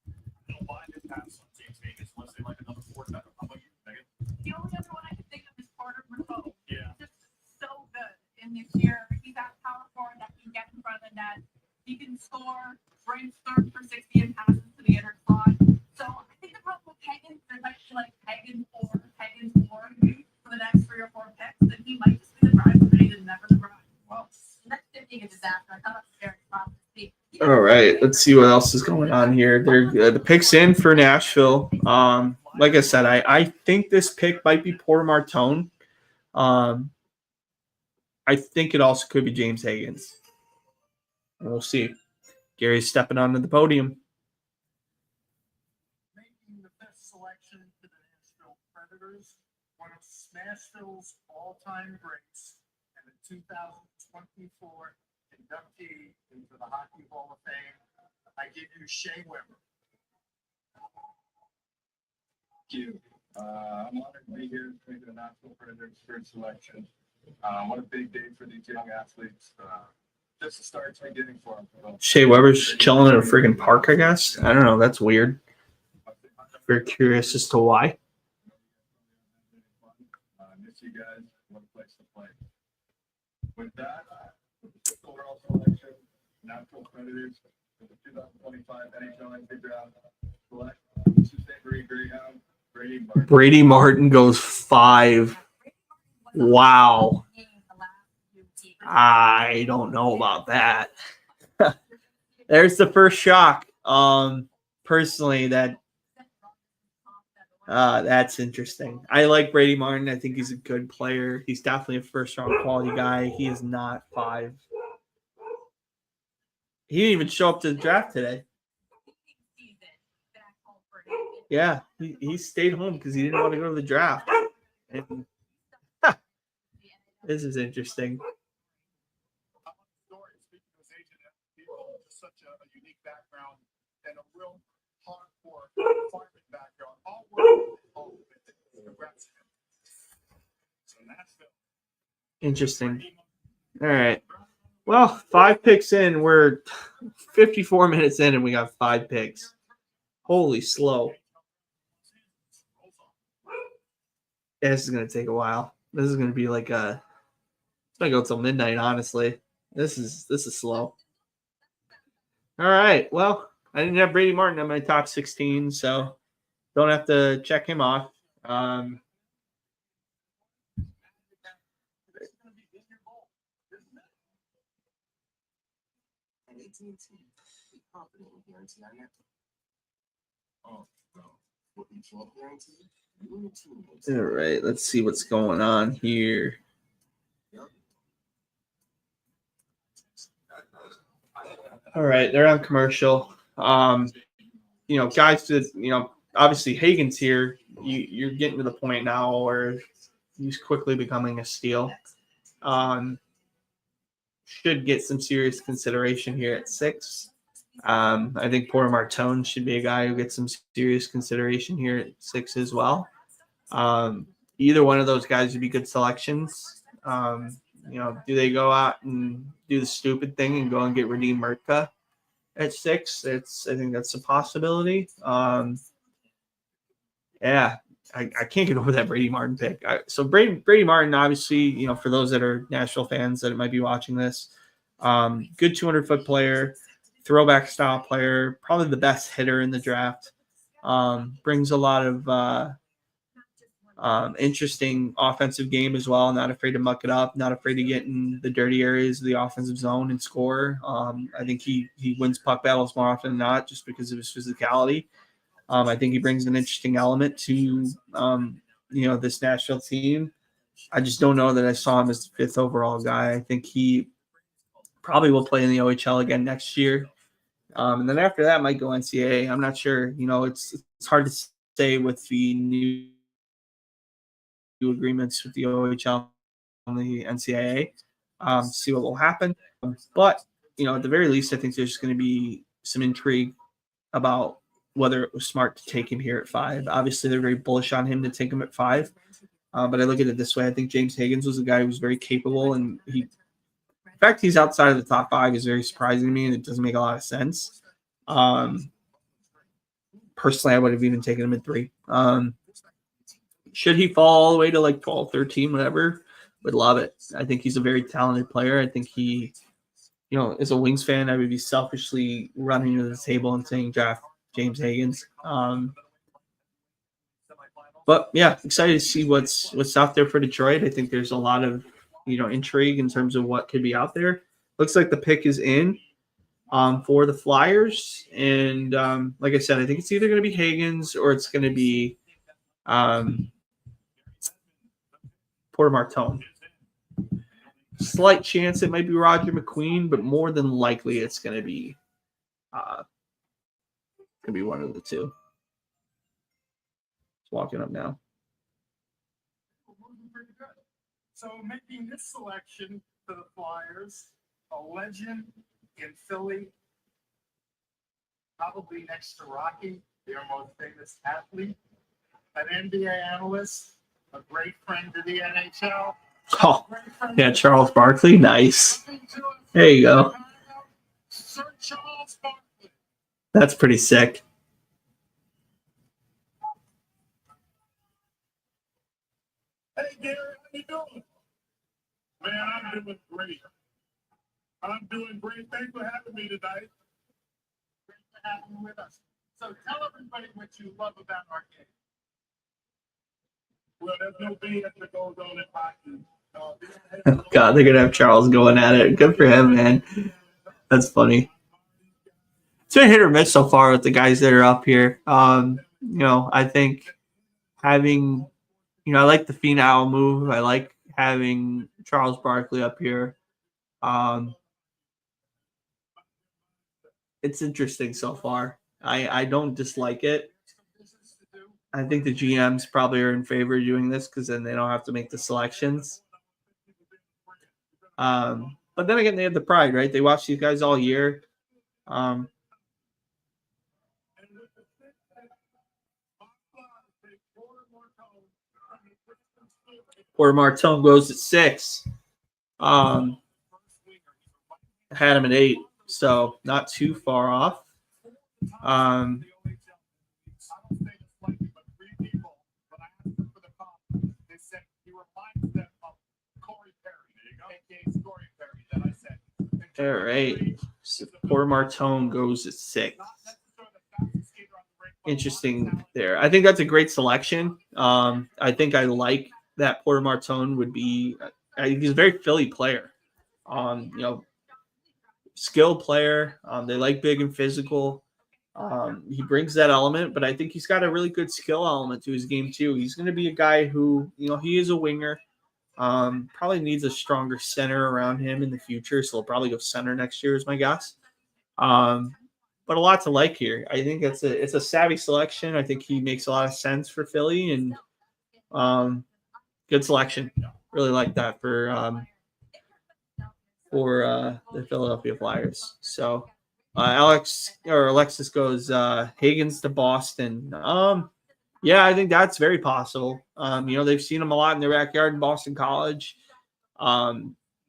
I don't mind it pass on James Higgins unless they like another 4 center. How about you, Megan? The only other one I can think of is Porter Martone. Yeah. Just so good in this year. He's that power forward that can get in front of the net. He can score, brings 3rd for 60 and passes to the inner slot. So I think the problem with Higgins, there's actually like Higgins or for the next 3 or 4 picks, then he might just be the driver, but he didn't never the drive. Well, that's being a disaster. I thought it was very promising. All right, let's see what else is going on here. The pick's in for Nashville. Like I said, I think this pick might be Porter Martone. I think it also could be James Higgins. We'll see. Gary's stepping onto the podium. Making the 5th selection to the Nashville Predators, one of Nashville's all-time greats, and the 2024 inductee into the Hockey Hall of Fame. I give you Shea Weber. Thank you. I'm honored to be here to make the Nashville Predators' 3rd selection. What a big day for these young athletes. Just a start to beginning for them. Shea Weber's chilling in a friggin' park, I guess. I don't know. That's weird. Very curious as to why. Miss you guys. What a place to play. With that, overall selection, Nashville Predators for the 2025 NHL Draft. Select Brady Martin goes 5. Wow. I don't know about that. There's the first shock. Personally, that That's interesting. I like Brady Martin. I think he's a good player. He's definitely a first-round quality guy. He is not 5. He didn't even show up to the draft today. Yeah, he stayed home because he didn't want to go to the draft. And, this is interesting. Such a unique background and a real hardcore farming background. All work. Interesting. All right. Well, 5 picks in. We're 54 minutes in, and we got 5 picks. Holy slow. Yeah, this is going to take a while. This is going to be like a... It's going to go till midnight, honestly. This is slow. All right. Well, I didn't have Brady Martin on my top 16, so don't have to check him off. All right, let's see what's going on here. All right, they're on commercial. Guys that, obviously Hagen's here. You're getting to the point now where he's quickly becoming a steal. Should get some serious consideration here at 6. I think Porter Martone should be a guy who gets some serious consideration here at 6 as well. Either one of those guys would be good selections. Do they go out and do the stupid thing and go and get Radim Mertka at 6? I think that's a possibility. I can't get over that Brady Martin pick. So Brady Martin, obviously, for those that are Nashville fans that might be watching this, good 200-foot player, throwback style player, probably the best hitter in the draft. Brings a lot of interesting offensive game as well. Not afraid to muck it up. Not afraid to get in the dirty areas of the offensive zone and score. I think he wins puck battles more often than not just because of his physicality. I think he brings an interesting element to this Nashville team. I just don't know that I saw him as the 5th overall guy. I think he probably will play in the OHL again next year. And then after that might go NCAA. I'm not sure. It's hard to say with the new agreements with the OHL and the NCAA. See what will happen. But, at the very least, I think there's going to be some intrigue about whether it was smart to take him here at 5. Obviously, they're very bullish on him to take him at 5. But I look at it this way. I think James Higgins was a guy who was very capable, and the fact he's outside of the top 5 is very surprising to me, and it doesn't make a lot of sense. Personally, I would have even taken him at 3. Should he fall all the way to like 12, 13, whatever, would love it. I think he's a very talented player. I think he, as a Wings fan, I would be selfishly running to the table and saying draft James Higgins. But yeah, excited to see what's out there for Detroit. I think there's a lot of intrigue in terms of what could be out there. Looks like the pick is in for the Flyers, and like I said, I think it's either going to be Higgins or it's going to be Porter Martone. Slight chance it might be Roger McQueen, but more than likely it's going to be one of the two. It's walking up now. So making this selection for the Flyers, a legend in Philly, probably next to Rocky, their most famous athlete, an NBA analyst, a great friend to the NHL. Oh, yeah, Charles Barkley. Nice. There you go. Sir Charles Barkley. That's pretty sick. Hey, Gary, how you doing? Man, I'm doing great. Thanks for having me tonight. Great for having you with us. So tell everybody what you love about our game. Well, there's no BS that goes on in hockey. Oh, God, they're going to have Charles going at it. Good for him, man. That's funny. It's been hit or miss so far with the guys that are up here. I think having, I like the Finau move. I like having Charles Barkley up here. It's interesting so far. I don't dislike it. I think the GMs probably are in favor of doing this because then they don't have to make the selections. But then again, they have the pride, right? They watch these guys all year. Or Martone goes at 6. Had him at 8, so not too far off. All right. So poor Martone goes at 6. Interesting there. I think that's a great selection. I think I like that Porter Martone would be. He's a very Philly player. Skilled player. They like big and physical. He brings that element, but I think he's got a really good skill element to his game too. He's going to be a guy who, he is a winger. Probably needs a stronger center around him in the future, so he'll probably go center next year, is my guess. But a lot to like here. I think it's a savvy selection. I think he makes a lot of sense for Philly, and good selection. Really like that for the Philadelphia Flyers. So Alexis goes Higgins to Boston. Yeah, I think that's very possible. They've seen him a lot in their backyard in Boston College.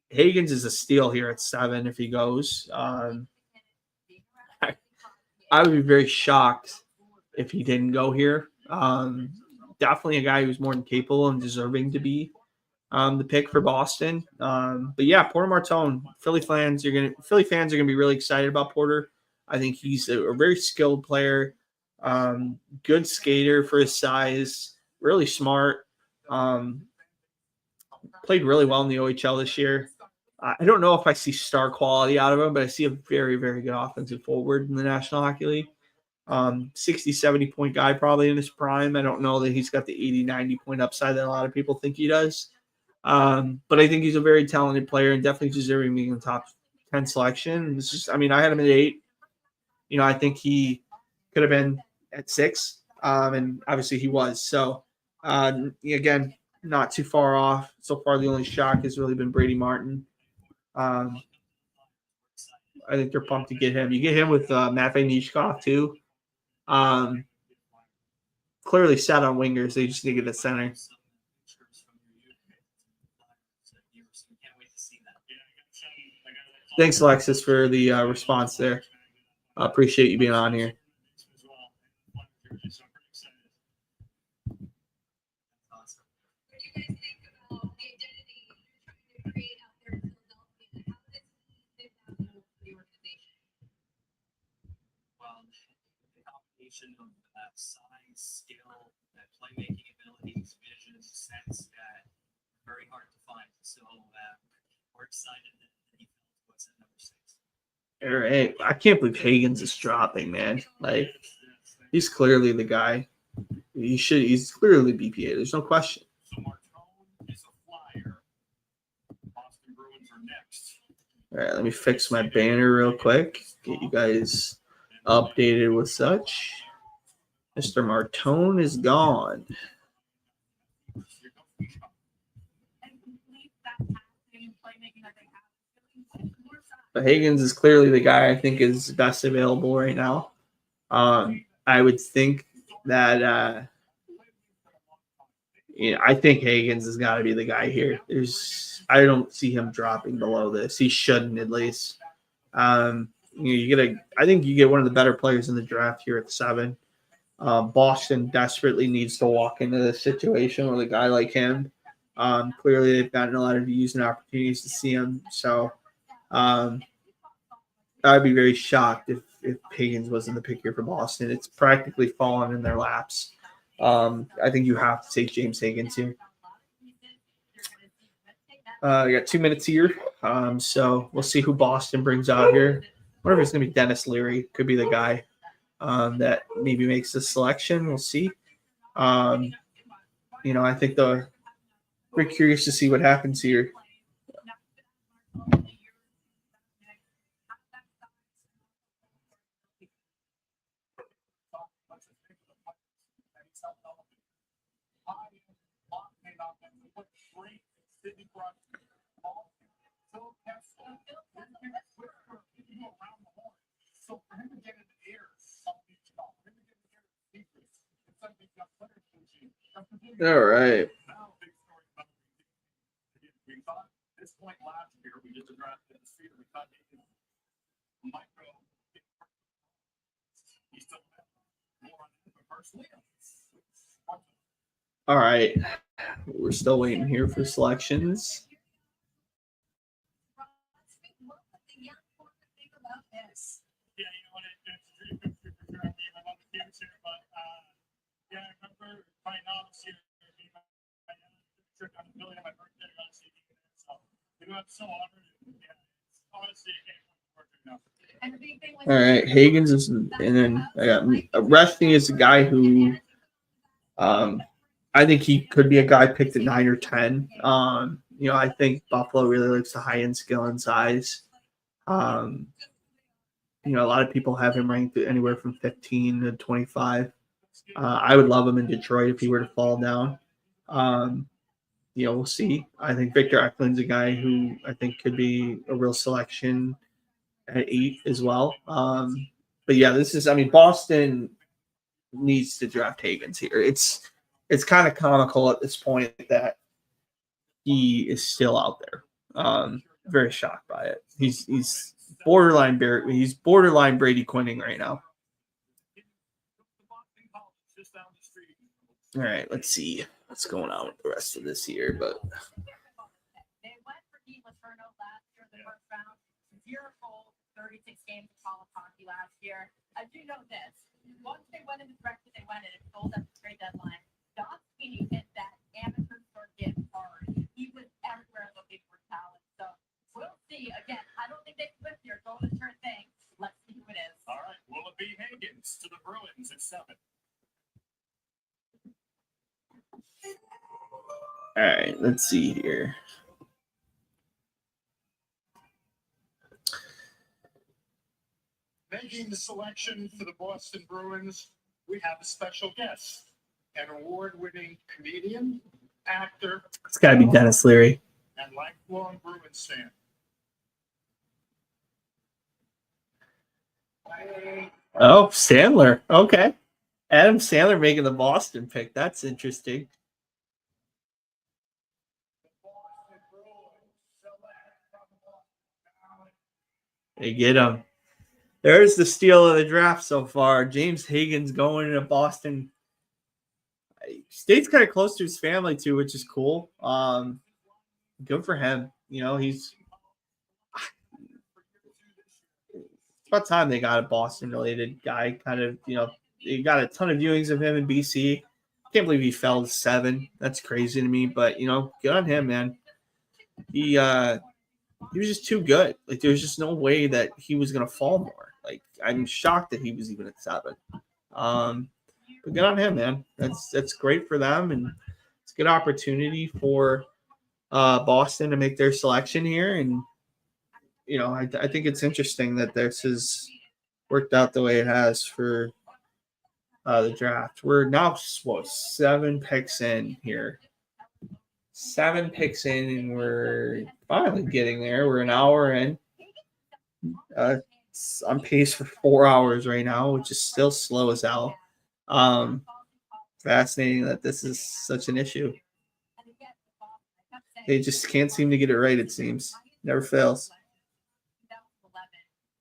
Higgins is a steal here at 7 if he goes. I would be very shocked if he didn't go here. Definitely a guy who's more than capable and deserving to be the pick for Boston. But yeah, Porter Martone, Philly fans are gonna be really excited about Porter. I think he's a very skilled player, good skater for his size, really smart. Played really well in the OHL this year. I don't know if I see star quality out of him, but I see a very, very good offensive forward in the National Hockey League. 60, 70 point guy probably in his prime. I don't know that he's got the 80, 90 point upside that a lot of people think he does. But I think he's a very talented player and definitely deserving being in the top 10 selection. It's just, I had him at 8. I think he could have been at 6. And obviously he was. So, again, not too far off. So far, the only shock has really been Brady Martin. I think they're pumped to get him. You get him with Matvei Nishkov too. Clearly set on wingers. They just need to get a center. Thanks, Alexis, for the response there. I appreciate you being on here. Of that size, skill, that playmaking abilities, vision, sense that very hard to find. So we're excited that he puts at number 6. All right, I can't believe Higgins is dropping, man. Like, he's clearly the guy. He's clearly BPA. There's no question. So Martone is a Flyer. Boston Bruins are next. All right, let me fix my banner real quick. Get you guys updated with such. Mr. Martone is gone. But Higgins is clearly the guy I think is best available right now. I would think that I think Higgins has got to be the guy here. I don't see him dropping below this. He shouldn't, at least. I think you get one of the better players in the draft here at 7. Boston desperately needs to walk into this situation with a guy like him. Clearly, they've gotten a lot of views and opportunities to see him. So I'd be very shocked if Higgins wasn't the pick here for Boston. It's practically fallen in their laps. I think you have to take James Higgins here. I got 2 minutes here. So we'll see who Boston brings out here. I wonder if it's going to be Dennis Leary. Could be the guy that maybe makes the selection. We'll see. I think we're curious to see what happens here. So for him to get in the air, All right. we thought at this point last year, we just drafted the season, we thought he could micro. He's still more on it, but personally, All right. We're still waiting here for selections. yeah, you know what, it's good for sure. I mean, I love the kids here, but yeah, I remember my novice here, I trick on the building on my birthday, I got to see him. So, I'm so honored. Yeah, it's honestly, I can't wait to work now. All right, Hagens is, and then I got Resting is a guy who, I think he could be a guy picked at 9 or 10. I think Buffalo really likes the high end skill and size. A lot of people have him ranked anywhere from 15 to 25. I would love him in Detroit if he were to fall down. We'll see. I think Victor Eklund's a guy who I think could be a real selection at 8 as well. But yeah, Boston needs to draft Hagens here. It's kind of comical at this point that he is still out there. Very shocked by it. He's borderline Brady Quinning right now. All right, let's see what's going on with the rest of this year, but They went for Dean Letourneau last year in the first round. 0 goals, 36 games of college hockey last year. I do know this. Once they went in the direction they went in, it sold at the trade deadline. Don Sweeney hit that amateur circuit hard. He was everywhere looking for talent. So we'll see. Again, I don't think they flip here. Go to turn thing. Let's see who it is. All right, will it be Hagens to the Bruins at 7? all right, let's see here. Making the selection for the Boston Bruins, we have a special guest, an award-winning comedian, actor. It's got to be Dennis Leary. And lifelong Bruins fan. Oh, Sandler. Okay. Adam Sandler making the Boston pick. That's interesting. They get him. There's the steal of the draft so far. James Hagens going into Boston. Stays kind of close to his family too, which is cool. Good for him. He's it's about time they got a Boston related guy. Kind of, they got a ton of viewings of him in BC. Can't believe he fell to 7. That's crazy to me, but good on him, man. He was just too good. Like, there was just no way that he was gonna fall more. Like, I'm shocked that he was even at 7. But good on him, man. That's great for them, and it's a good opportunity for Boston to make their selection here. And I think it's interesting that this has worked out the way it has for the draft. We're now 7 picks in here. 7 picks in, and we're finally getting there. We're an hour in. It's on pace for 4 hours right now, which is still slow as hell. Fascinating that this is such an issue. They just can't seem to get it right, it seems. Never fails.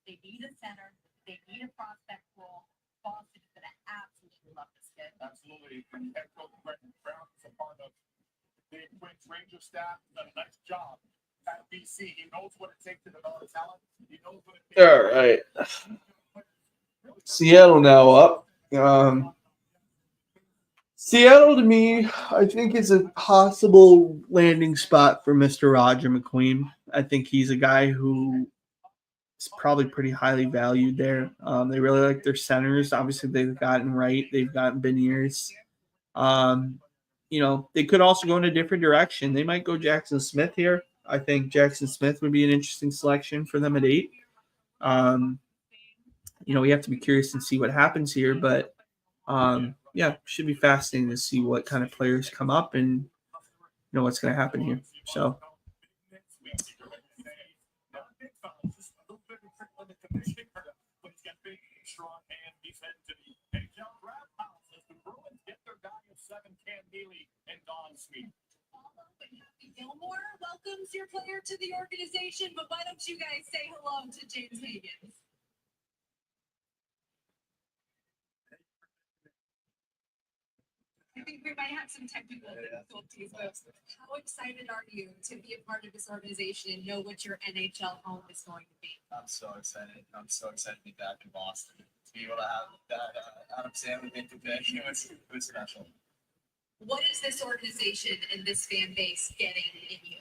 They need a center. They need a prospect pool. Boston is going to absolutely love this kid. Absolutely. Head coach Brendan Brown is a part of the Queens Ranger staff. Done a nice job at BC. He knows what it takes to develop talent. He knows what it takes. All right. Seattle now up. Seattle, to me, I think is a possible landing spot for Mr. Roger McQueen. I think he's a guy who is probably pretty highly valued there. They really like their centers. Obviously, they've gotten Wright. They've gotten Beniers. they could also go in a different direction. They might go Jackson Smith here. I think Jackson Smith would be an interesting selection for them at 8. We have to be curious and see what happens here, but should be fascinating to see what kind of players come up and what's going to happen here. So. Strong hand defend to the NHL Draft House as the Bruins get their guy of 7, Cam Neely and Don Smeet. Gilmore welcomes your player to the organization, but why don't you guys say hello to James Higgins? I think we might have some technical difficulties, but how excited are you to be a part of this organization and know what your NHL home is going to be? I'm so excited. I'm so excited to be back in Boston. To be able to have that Adam Sandler intervention, it was special. What is this organization and this fan base getting in you?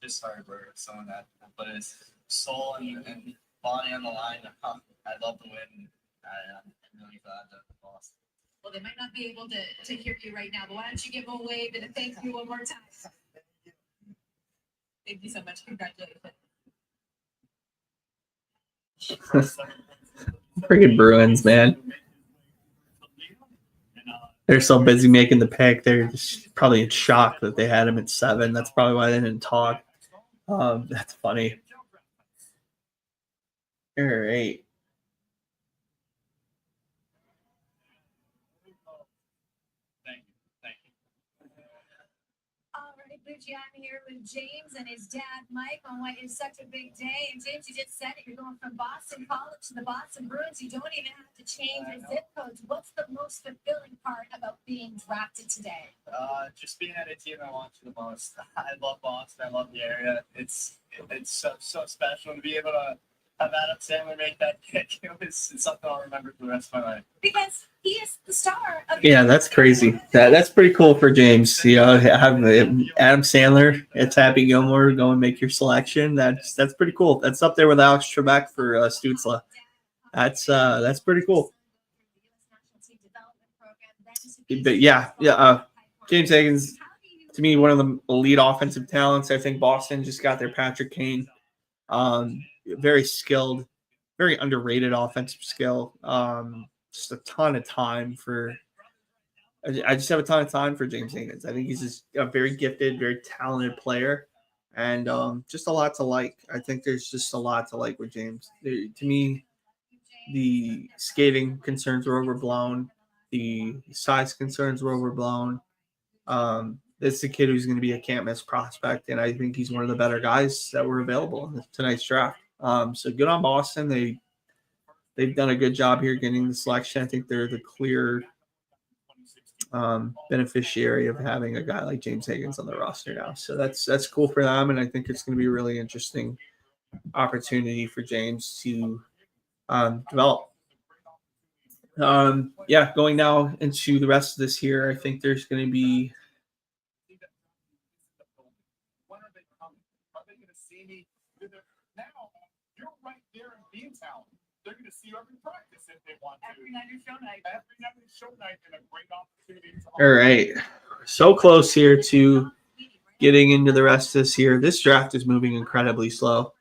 Just hard work, someone that put his soul and body on the line. I love to win. I'm really glad that Boston. Well, they might not be able to hear you right now, but why don't you give them a wave and a thank you one more time? Thank you so much. Congratulations. Freaking Bruins, man. They're so busy making the pick. They're just probably in shock that they had him at 7. That's probably why they didn't talk. That's funny. All right. Bucci, I'm here with James and his dad, Mike, on what is such a big day. And James, you just said it. You're going from Boston College to the Boston Bruins. You don't even have to change your zip codes. What's the most fulfilling part about being drafted today? Just being at a team I want to the most. I love Boston. I love the area. It's so special to be able to have Adam Sandler make that pick. It's something I'll remember for the rest of my life. Because he is the star of That's crazy. That's pretty cool for James. Have Adam Sandler, it's Happy Gilmore, go and make your selection. That's pretty cool. That's up there with Alex Trebek for Stützle. That's pretty cool. But James Higgins, to me, one of the elite offensive talents. I think Boston just got their Patrick Kane. Very skilled, very underrated offensive skill. Just a ton of time for. I just have a ton of time for James Higgins. I think he's just a very gifted, very talented player, and just a lot to like. I think there's just a lot to like with James. To me, the skating concerns were overblown. The size concerns were overblown. It's a kid who's going to be a can't miss prospect, and I think he's one of the better guys that were available in tonight's draft. So good on Boston. They've done a good job here getting the selection. I think they're the clear beneficiary of having a guy like James Higgins on the roster now. So that's cool for them, and I think it's going to be a really interesting opportunity for James to develop. Going now into the rest of this here, I think there's going to be. When are they coming? Are they going to see me? Now you're right there in Beantown. They're going to see you every practice if they want to. Every night is show night. Every night is show night, and a great opportunity to. All right, so close here to getting into the rest of this here. This draft is moving incredibly slow.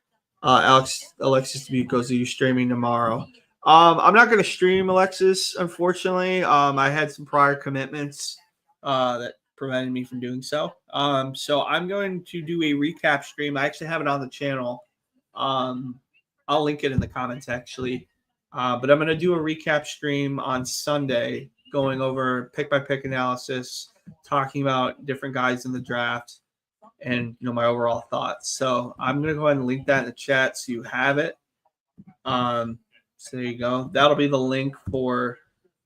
Alexis Dubuque is streaming tomorrow. I'm not going to stream Alexis, unfortunately. I had some prior commitments that prevented me from doing so. So I'm going to do a recap stream. I actually have it on the channel. I'll link it in the comments, actually. But I'm going to do a recap stream on Sunday, going over pick-by-pick analysis, talking about different guys in the draft, and my overall thoughts. So I'm going to go ahead and link that in the chat so you have it. So there you go. That'll be the link for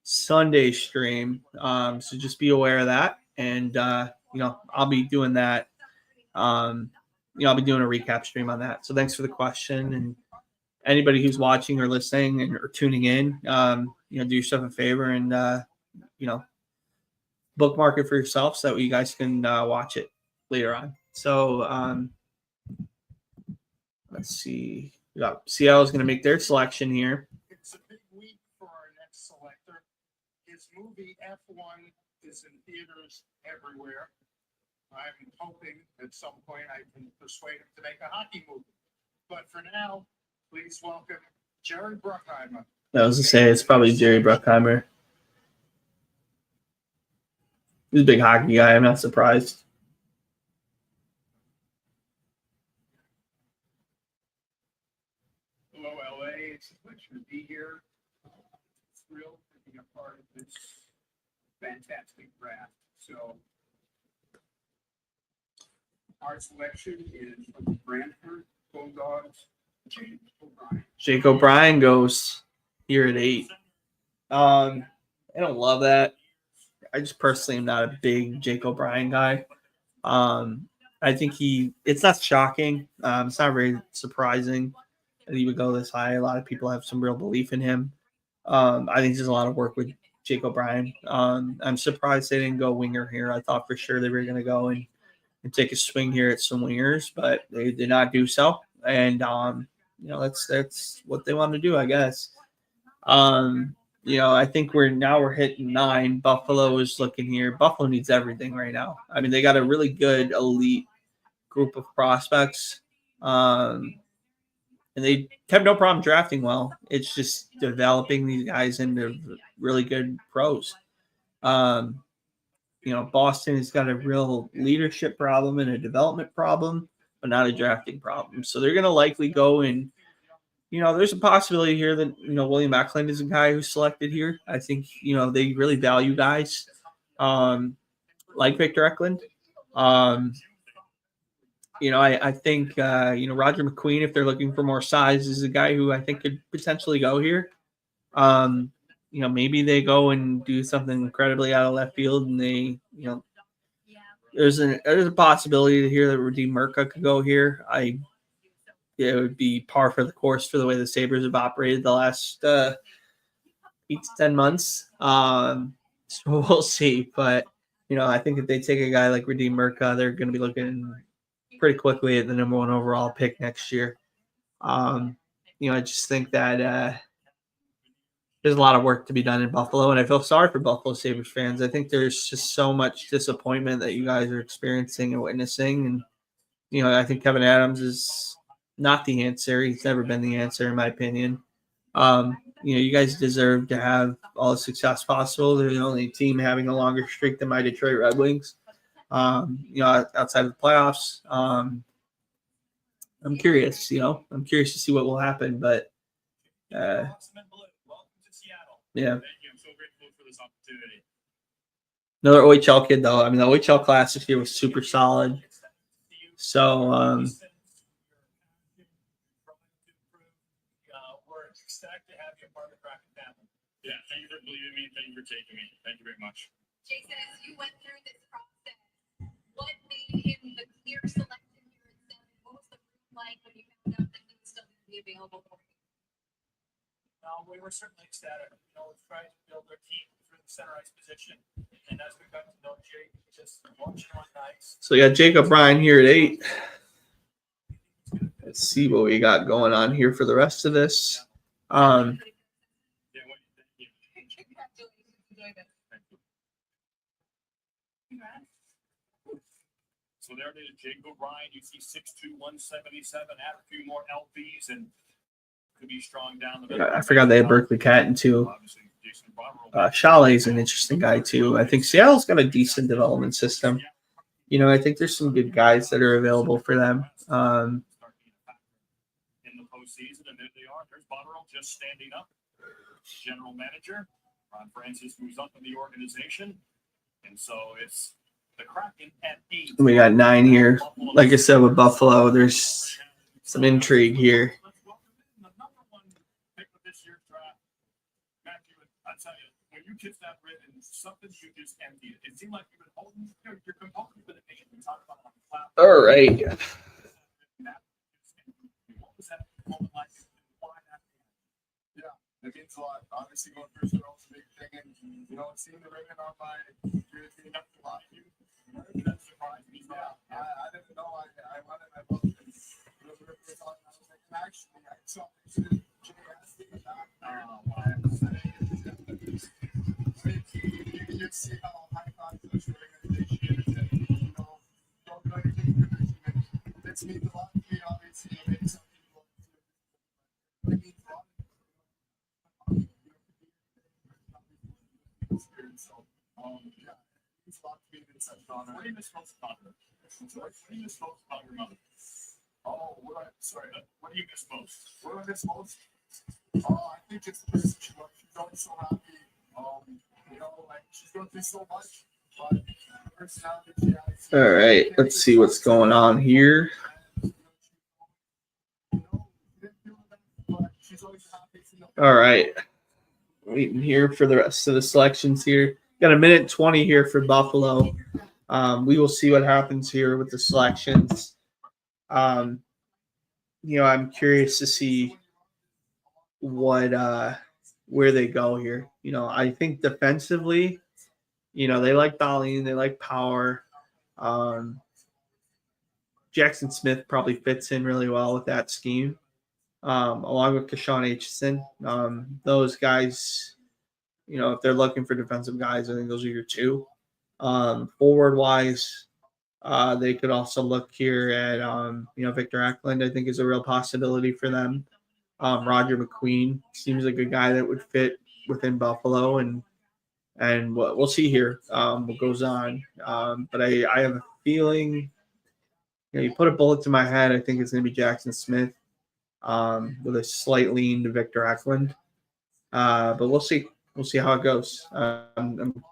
Sunday stream. So just be aware of that. And, I'll be doing that. I'll be doing a recap stream on that. So thanks for the question. And anybody who's watching or listening or tuning in, do yourself a favor and, bookmark it for yourself so that you guys can watch it later on. So let's see. Seattle's going to make their selection here. It's a big week for our next selector. His movie F1 is in theaters everywhere. I'm hoping at some point I can persuade him to make a hockey movie. But for now, please welcome Jerry Bruckheimer. I was gonna say it's probably Jerry Bruckheimer. He's a big hockey guy. I'm not surprised. Hello, LA. It's a pleasure to be here. Thrilled to be a part of this fantastic draft. So, our selection is from the Brantford Bulldogs, James O'Brien. Jake O'Brien goes here at 8. I don't love that. I just personally am not a big Jake O'Brien guy. I think it's not shocking. It's not very surprising that he would go this high. A lot of people have some real belief in him. I think there's a lot of work with Jake O'Brien. I'm surprised they didn't go winger here. I thought for sure they were going to go and take a swing here at some wingers, but they did not do so. And, that's what they want to do, I guess. I think we're hitting 9. Buffalo is looking here. Buffalo needs everything right now. I mean, they got a really good elite group of prospects. And they have no problem drafting well. It's just developing these guys into really good pros. Boston has got a real leadership problem and a development problem, but not a drafting problem. So they're going to likely go and, there's a possibility here that, William Eklund is a guy who's selected here. I think, they really value guys like Victor Eklund. I think, Roger McQueen, if they're looking for more size, is a guy who I think could potentially go here. Maybe they go and do something incredibly out of left field and they, there's a possibility here that Radim Murka could go here. It would be par for the course for the way the Sabres have operated the last 8 to 10 months. So we'll see. But, I think if they take a guy like Radim Murka, they're going to be looking pretty quickly at the number 1 overall pick next year. I just think that there's a lot of work to be done in Buffalo, and I feel sorry for Buffalo Sabres fans. I think there's just so much disappointment that you guys are experiencing and witnessing. And, I think Kevin Adams is not the answer. He's never been the answer, in my opinion. You guys deserve to have all the success possible. They're the only team having a longer streak than my Detroit Red Wings. Outside of the playoffs. I'm curious, I'm curious to see what will happen, but yeah. Thank you. I'm so grateful for this opportunity. Another OHL kid, though. I mean, the OHL class this year was super solid. So, we're ecstatic to have you a part of the Kraken family. Yeah, thank you for believing me. Thank you for taking me. Thank you very much. Jason, as you went through this process, what made him the clear selection here at 7? What was the room like when you found out that he was still going to be available for you? We were certainly ecstatic. We're trying to build our team through the center ice position. And as we got to know Jake, just watching on ice. So we got Jake O'Brien here at 8. Let's see what we got going on here for the rest of this. So there it is, Jake O'Brien. You see 6'2", 177, add a few more LBs and could be strong down the middle. I forgot they had Berkeley Catton too. Chalet's an interesting guy too. I think Seattle's got a decent development system. I think there's some good guys that are available for them. In the postseason, and there they are. There's Botterill just standing up. General manager Ron Francis moves up in the organization, and so it's the Kraken at 8. We got 9 here. Like I said with Buffalo, there's some intrigue here. I tell you, when you kiss that red and something you just emptied, it seemed like you've been holding your component for the name. We talked about it on the cloud. All right. What was that moment like? Why that? Yeah, it means a lot. Obviously, going through Sterling's a big thing, and seeing the ribbon on my jersey, that's a lot of you. That surprised me. Yeah, I didn't know. I wanted my book. And the ribbon was on. I was like, actually, I saw it. You can just see how high confidence for the organization, and you know, don't try to take your vision. It's means a lot to me, obviously. Maybe some people, it means a lot. So, yeah, it means a lot to me that it's such an honor. What do you miss most about her? What do you miss most about your mother? Oh, sorry. What do you miss most? What I miss most? I think it's the person she was. She's always so happy. You know, like she's going through so much, but the personality she has. All right, let's see what's going on here. All right, waiting here for the rest of the selections here. Got a minute 20 here for Buffalo. We will see what happens here with the selections. You know, I'm curious to see what where they go here. You know, I think defensively, you know, they like Darlene, they like power. Jackson Smith probably fits in really well with that scheme, along with Kashawn Aitchison. Those guys, you know, if they're looking for defensive guys, I think those are your two. Forward wise, they could also look here at, you know, Victor Eklund, I think is a real possibility for them. Roger McQueen seems like a guy that would fit within Buffalo, and we'll see here what goes on. But I have a feeling, you know, you put a bullet to my head, I think it's going to be Jackson Smith with a slight lean to Victor Eklund. But we'll see. We'll see how it goes. I'm,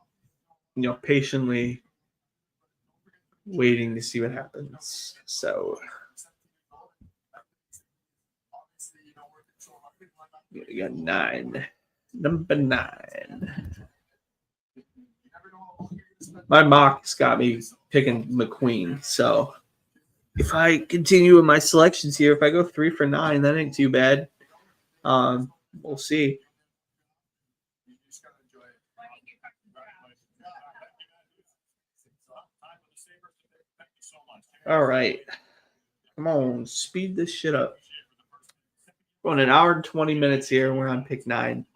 you know, patiently waiting to see what happens. So we got 9. Number 9. My mock's got me picking McQueen. So if I continue with my selections here, if I go 3 for 9, that ain't too bad. We'll see. All right. Come on, speed this shit up. We're on an hour and 20 minutes here. We're on pick 9.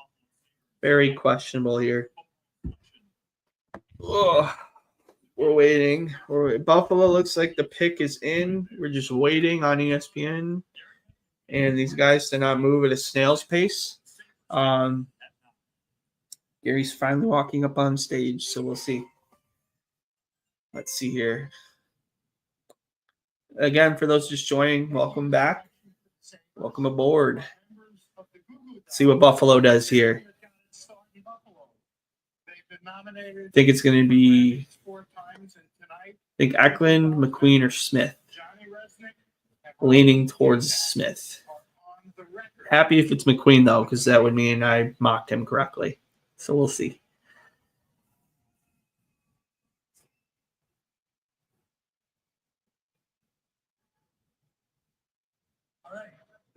Very questionable here. Ugh. We're waiting. Buffalo looks like the pick is in. We're just waiting on ESPN and these guys to not move at a snail's pace. Gary's finally walking up on stage, so we'll see. Let's see here. Again, for those just joining, welcome back. Welcome aboard. Let's see what Buffalo does here. I think it's going to be, I think Eklund, McQueen, or Smith. Leaning towards Smith. Happy if it's McQueen, though, because that would mean I mocked him correctly. So we'll see. All right.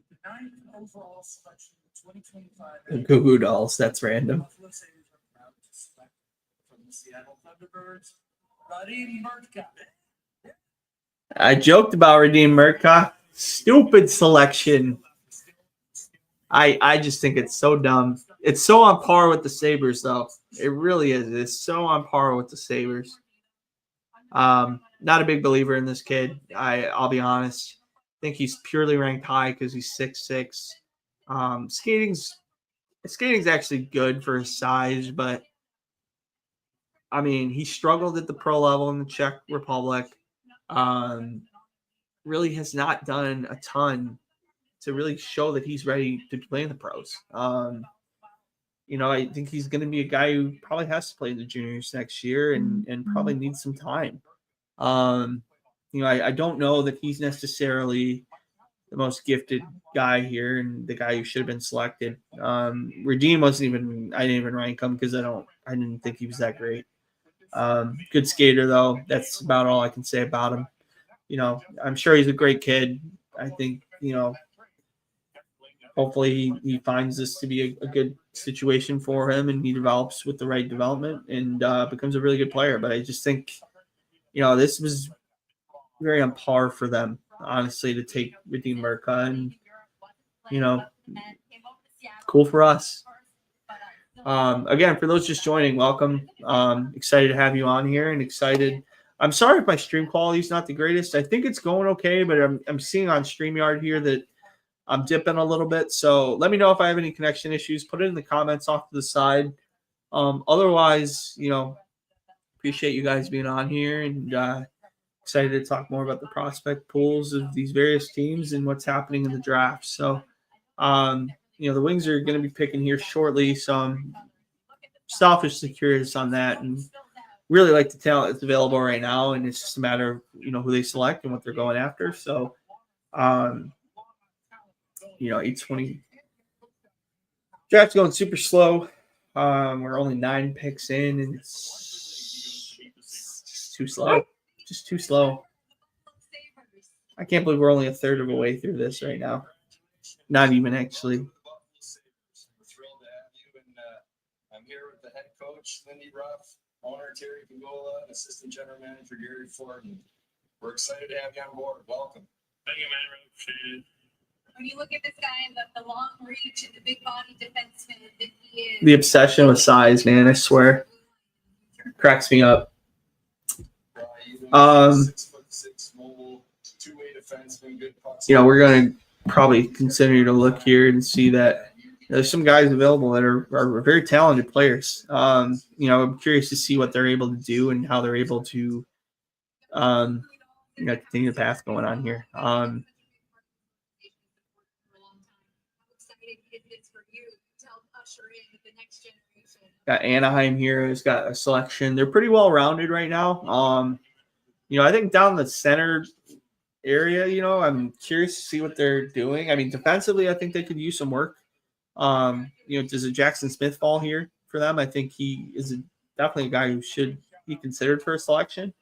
The 9th overall selection of 2025. The Goo Goo Dolls, that's random. Buffalo Sabres are proud to select from the Seattle Thunderbirds, Radim Murtka. I joked about Radim Murtka. Stupid selection. I just think it's so dumb. It's so on par with the Sabres, though. It really is. It's so on par with the Sabres. Not a big believer in this kid. I'll be honest. I think he's purely ranked high because he's 6'6". Skating's actually good for his size, but I mean, he struggled at the pro level in the Czech Republic. Really has not done a ton to really show that he's ready to play in the pros. You know, I think he's going to be a guy who probably has to play in the juniors next year and probably needs some time. You know, I don't know that he's necessarily the most gifted guy here and the guy who should have been selected. Radim I didn't even rank him because I didn't think he was that great. Good skater though. That's about all I can say about him. You know, I'm sure he's a great kid. I think, you know, hopefully he finds this to be a good situation for him and he develops with the right development and becomes a really good player. But I just think, you know, this was very on par for them, honestly, to take Radim Murtka, and, you know, cool for us. Again, for those just joining, welcome. Excited to have you on here and excited. I'm sorry if my stream quality is not the greatest. I think it's going okay, but I'm seeing on StreamYard here that I'm dipping a little bit. So let me know if I have any connection issues. Put it in the comments off to the side. Otherwise, appreciate you guys being on here and excited to talk more about the prospect pools of these various teams and what's happening in the draft. So, the Wings are going to be picking here shortly. So I'm selfishly curious on that and really like the talent that's available right now. And it's just a matter of, who they select and what they're going after. So, 820. Draft's going super slow. We're only 9 picks in, and it's just too slow. Just too slow. I can't believe we're only a third of a way through this right now. Not even actually. We're thrilled to have you, and I'm here with the head coach, Lindy Ruff, owner Terry Pagola, and assistant general manager Gary Ford. We're excited to have you on board. Welcome. Thank you, man. I really appreciate it. When you look at this guy and the long reach and the big body defenseman that he is. The obsession with size, man, I swear. Cracks me up. 6'6" mobile, two-way defenseman, good pucks. We're going to probably continue to look here and see that there's some guys available that are very talented players. I'm curious to see what they're able to do and how they're able to, continue the path going on here. Got Anaheim here who's got a selection. They're pretty well rounded right now. I think down the center area, I'm curious to see what they're doing. I mean, defensively, I think they could use some work. Does a Jackson Smith fall here for them? I think he is definitely a guy who should be considered for a selection.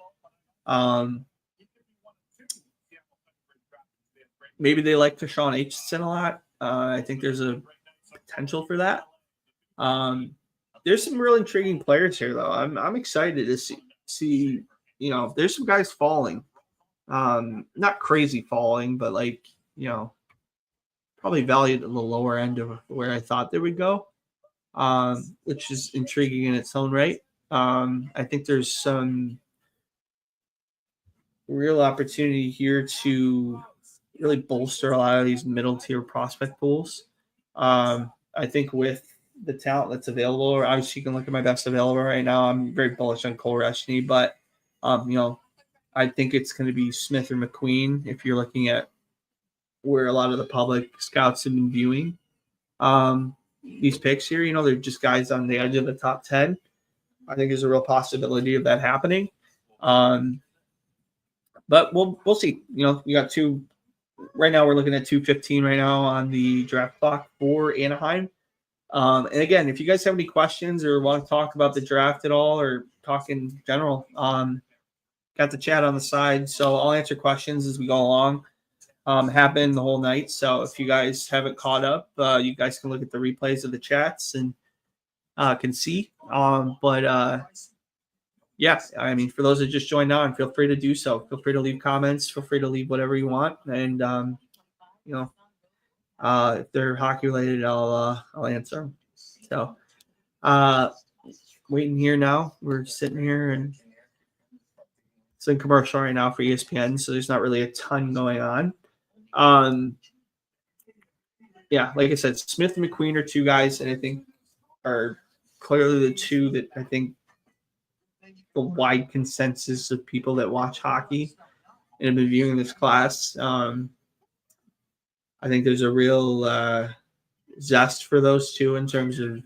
Maybe they like Sean Aitchison a lot. I think there's a potential for that. There's some real intriguing players here, though. I'm excited to see. There's some guys falling. Not crazy falling, but probably valued at the lower end of where I thought they would go, which is intriguing in its own right. I think there's some real opportunity here to really bolster a lot of these middle tier prospect pools. I think with the talent that's available, or obviously you can look at my best available right now. I'm very bullish on Cole Reshney, but I think it's going to be Smith or McQueen if you're looking at where a lot of the public scouts have been viewing these picks here. They're just guys on the edge of the top 10. I think there's a real possibility of that happening. But we'll see. We got two. Right now we're looking at 2:15 right now on the draft clock for Anaheim. And again, if you guys have any questions or want to talk about the draft at all or talk in general, got the chat on the side. So I'll answer questions as we go along. Happened the whole night. So if you guys haven't caught up, you guys can look at the replays of the chats and can see. Yeah, I mean, for those that just joined on, feel free to do so. Feel free to leave comments. Feel free to leave whatever you want. And, if they're hockey related, I'll answer them. So, waiting here now. We're sitting here and it's in commercial right now for ESPN. So there's not really a ton going on. Yeah, like I said, Smith and McQueen are two guys that I think are clearly the two that I think the wide consensus of people that watch hockey and have been viewing this class. I think there's a real zest for those two in terms of,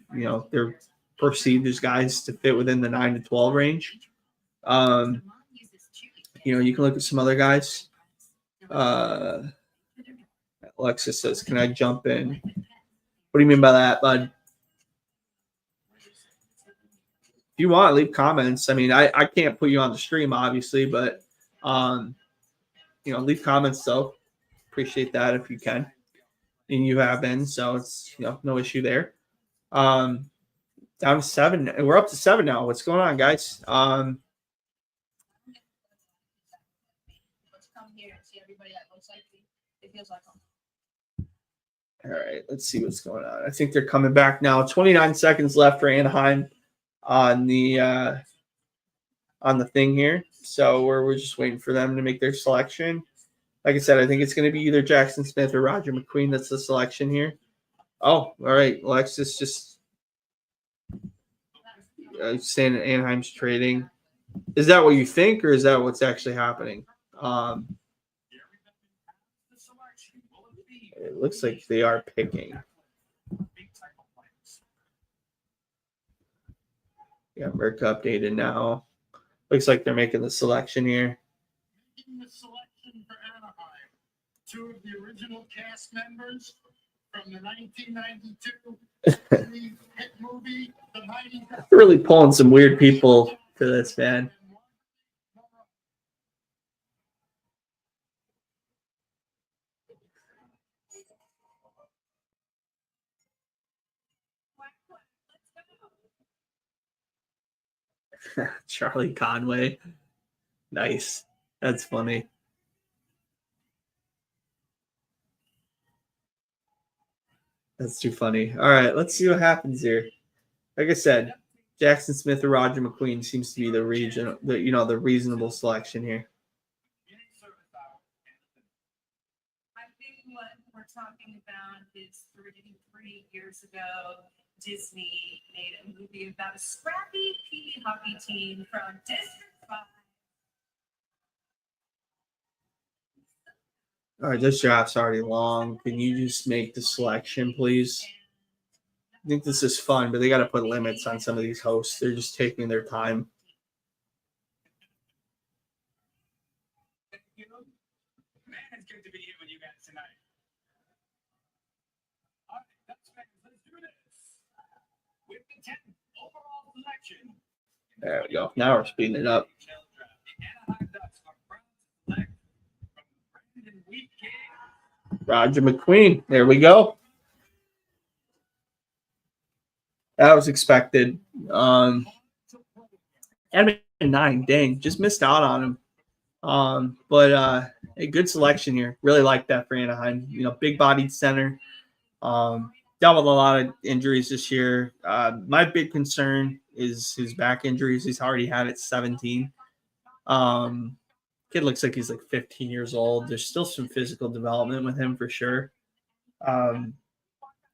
they're perceived as guys to fit within the 9 to 12 range. You can look at some other guys. Alexis says, can I jump in? What do you mean by that, bud? If you want, leave comments. I mean, I can't put you on the stream, obviously, but, leave comments, though. Appreciate that if you can. And you have been, so it's, no issue there. Down to 7. And we're up to 7 now. What's going on, guys? Come here and see everybody that looks like me. It feels like home. All right, let's see what's going on. I think they're coming back now. 29 seconds left for Anaheim on the thing here. So we're just waiting for them to make their selection. Like I said, I think it's going to be either Jackson Smith or Roger McQueen that's the selection here. Oh, all right. Alexis just saying that Anaheim's trading. Is that what you think, or is that what's actually happening? It looks like they are picking. Yeah, Merck updated now. Looks like they're making the selection here. Making the selection for Anaheim. 2 of the original cast members from the 1992 hit movie, The Mighty Ducks. Really pulling some weird people to this, man. Charlie Conway. Nice. That's funny. That's too funny. All right, let's see what happens here. Like I said, Jackson Smith or Roger McQueen seems to be the reasonable selection here. I think what we're talking about is 3 years ago, Disney made a movie about a scrappy pee hockey team from District 5. All right, this draft's already long. Can you just make the selection, please? I think this is fun, but they got to put limits on some of these hosts. They're just taking their time. Man, it's good to be here with you guys tonight. All right, that's fans. Let's do this. With the 10th overall selection. There we go. Now we're speeding it up. The Anaheim Ducks are proud to select from Brandon Wheat King. Roger McQueen. There we go. That was expected. And 9, dang, just missed out on him. But a good selection here. Really like that for Anaheim. Big-bodied center. Dealt with a lot of injuries this year. My big concern is his back injuries. He's already had it 17. Kid looks like he's like 15 years old. There's still some physical development with him for sure.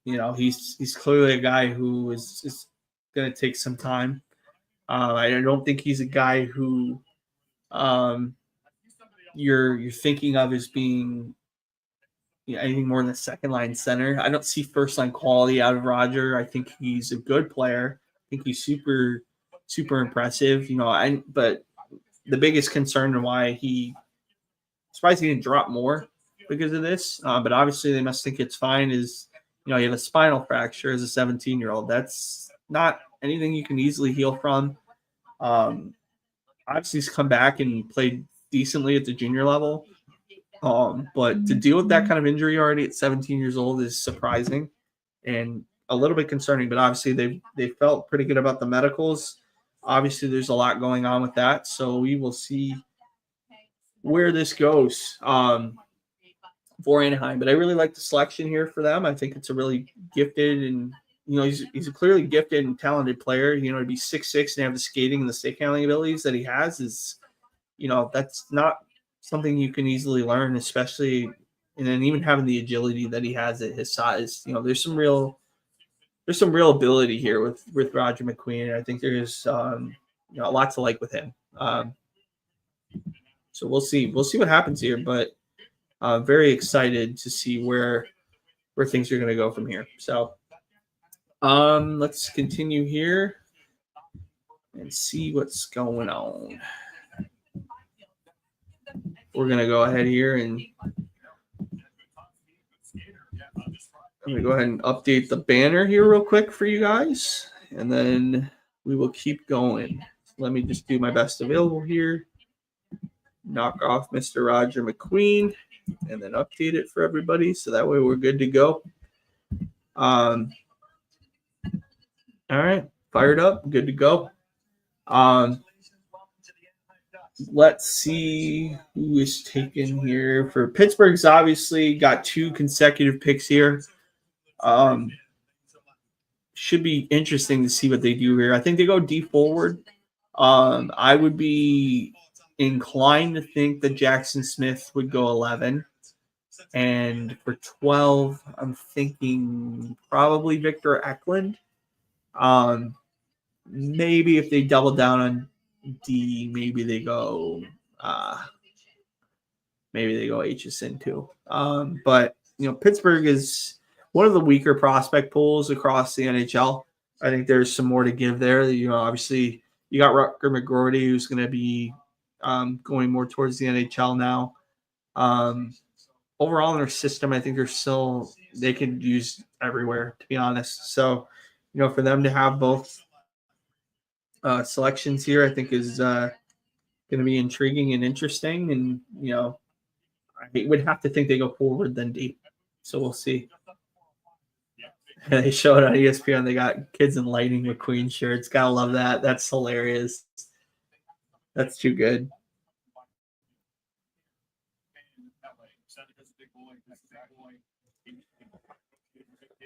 He's clearly a guy who is going to take some time. I don't think he's a guy who you're thinking of as being anything more than a second line center. I don't see first line quality out of Roger. I think he's a good player. I think he's super, super impressive. But the biggest concern and why surprised he didn't drop more because of this. But obviously they must think it's fine is, you have a spinal fracture as a 17-year-old. That's not anything you can easily heal from. Obviously he's come back and played decently at the junior level. But to deal with that kind of injury already at 17 years old is surprising and a little bit concerning. But obviously they felt pretty good about the medicals. Obviously there's a lot going on with that. So we will see where this goes for Anaheim. But I really like the selection here for them. I think it's a really gifted and, he's a clearly gifted and talented player. To be 6'6" and have the skating and the stick handling abilities that he has is, that's not something you can easily learn, especially, and then even having the agility that he has at his size. There's some real ability here with Roger McQueen. I think there's a lot to like with him. So we'll see what happens here, but very excited to see where things are going to go from here. So let's continue here and see what's going on. We're going to go ahead here and I'm going to go ahead and update the banner here real quick for you guys, and then we will keep going. Let me just do my best available here. Knock off Mr. Roger McQueen and then update it for everybody so that way we're good to go. All right, fired up, good to go. Let's see who is taken here for Pittsburgh's. Obviously got 2 consecutive picks here. Should be interesting to see what they do here. I think they go D forward. I would be inclined to think that Jackson Smith would go 11. And for 12, I'm thinking probably Victor Eklund. Maybe if they double down on D, maybe they go Aitchison too. But Pittsburgh is one of the weaker prospect pools across the NHL. I think there's some more to give there. Obviously you got Rutger McGroarty, who's going to be going more towards the NHL now. Overall in their system, I think they can use everywhere, to be honest. So, for them to have both selections here, I think is going to be intriguing and interesting. And, I would have to think they go forward then deep. So we'll see. They showed on ESPN, they got kids in Lightning McQueen shirts. Gotta love that. That's hilarious. That's too good.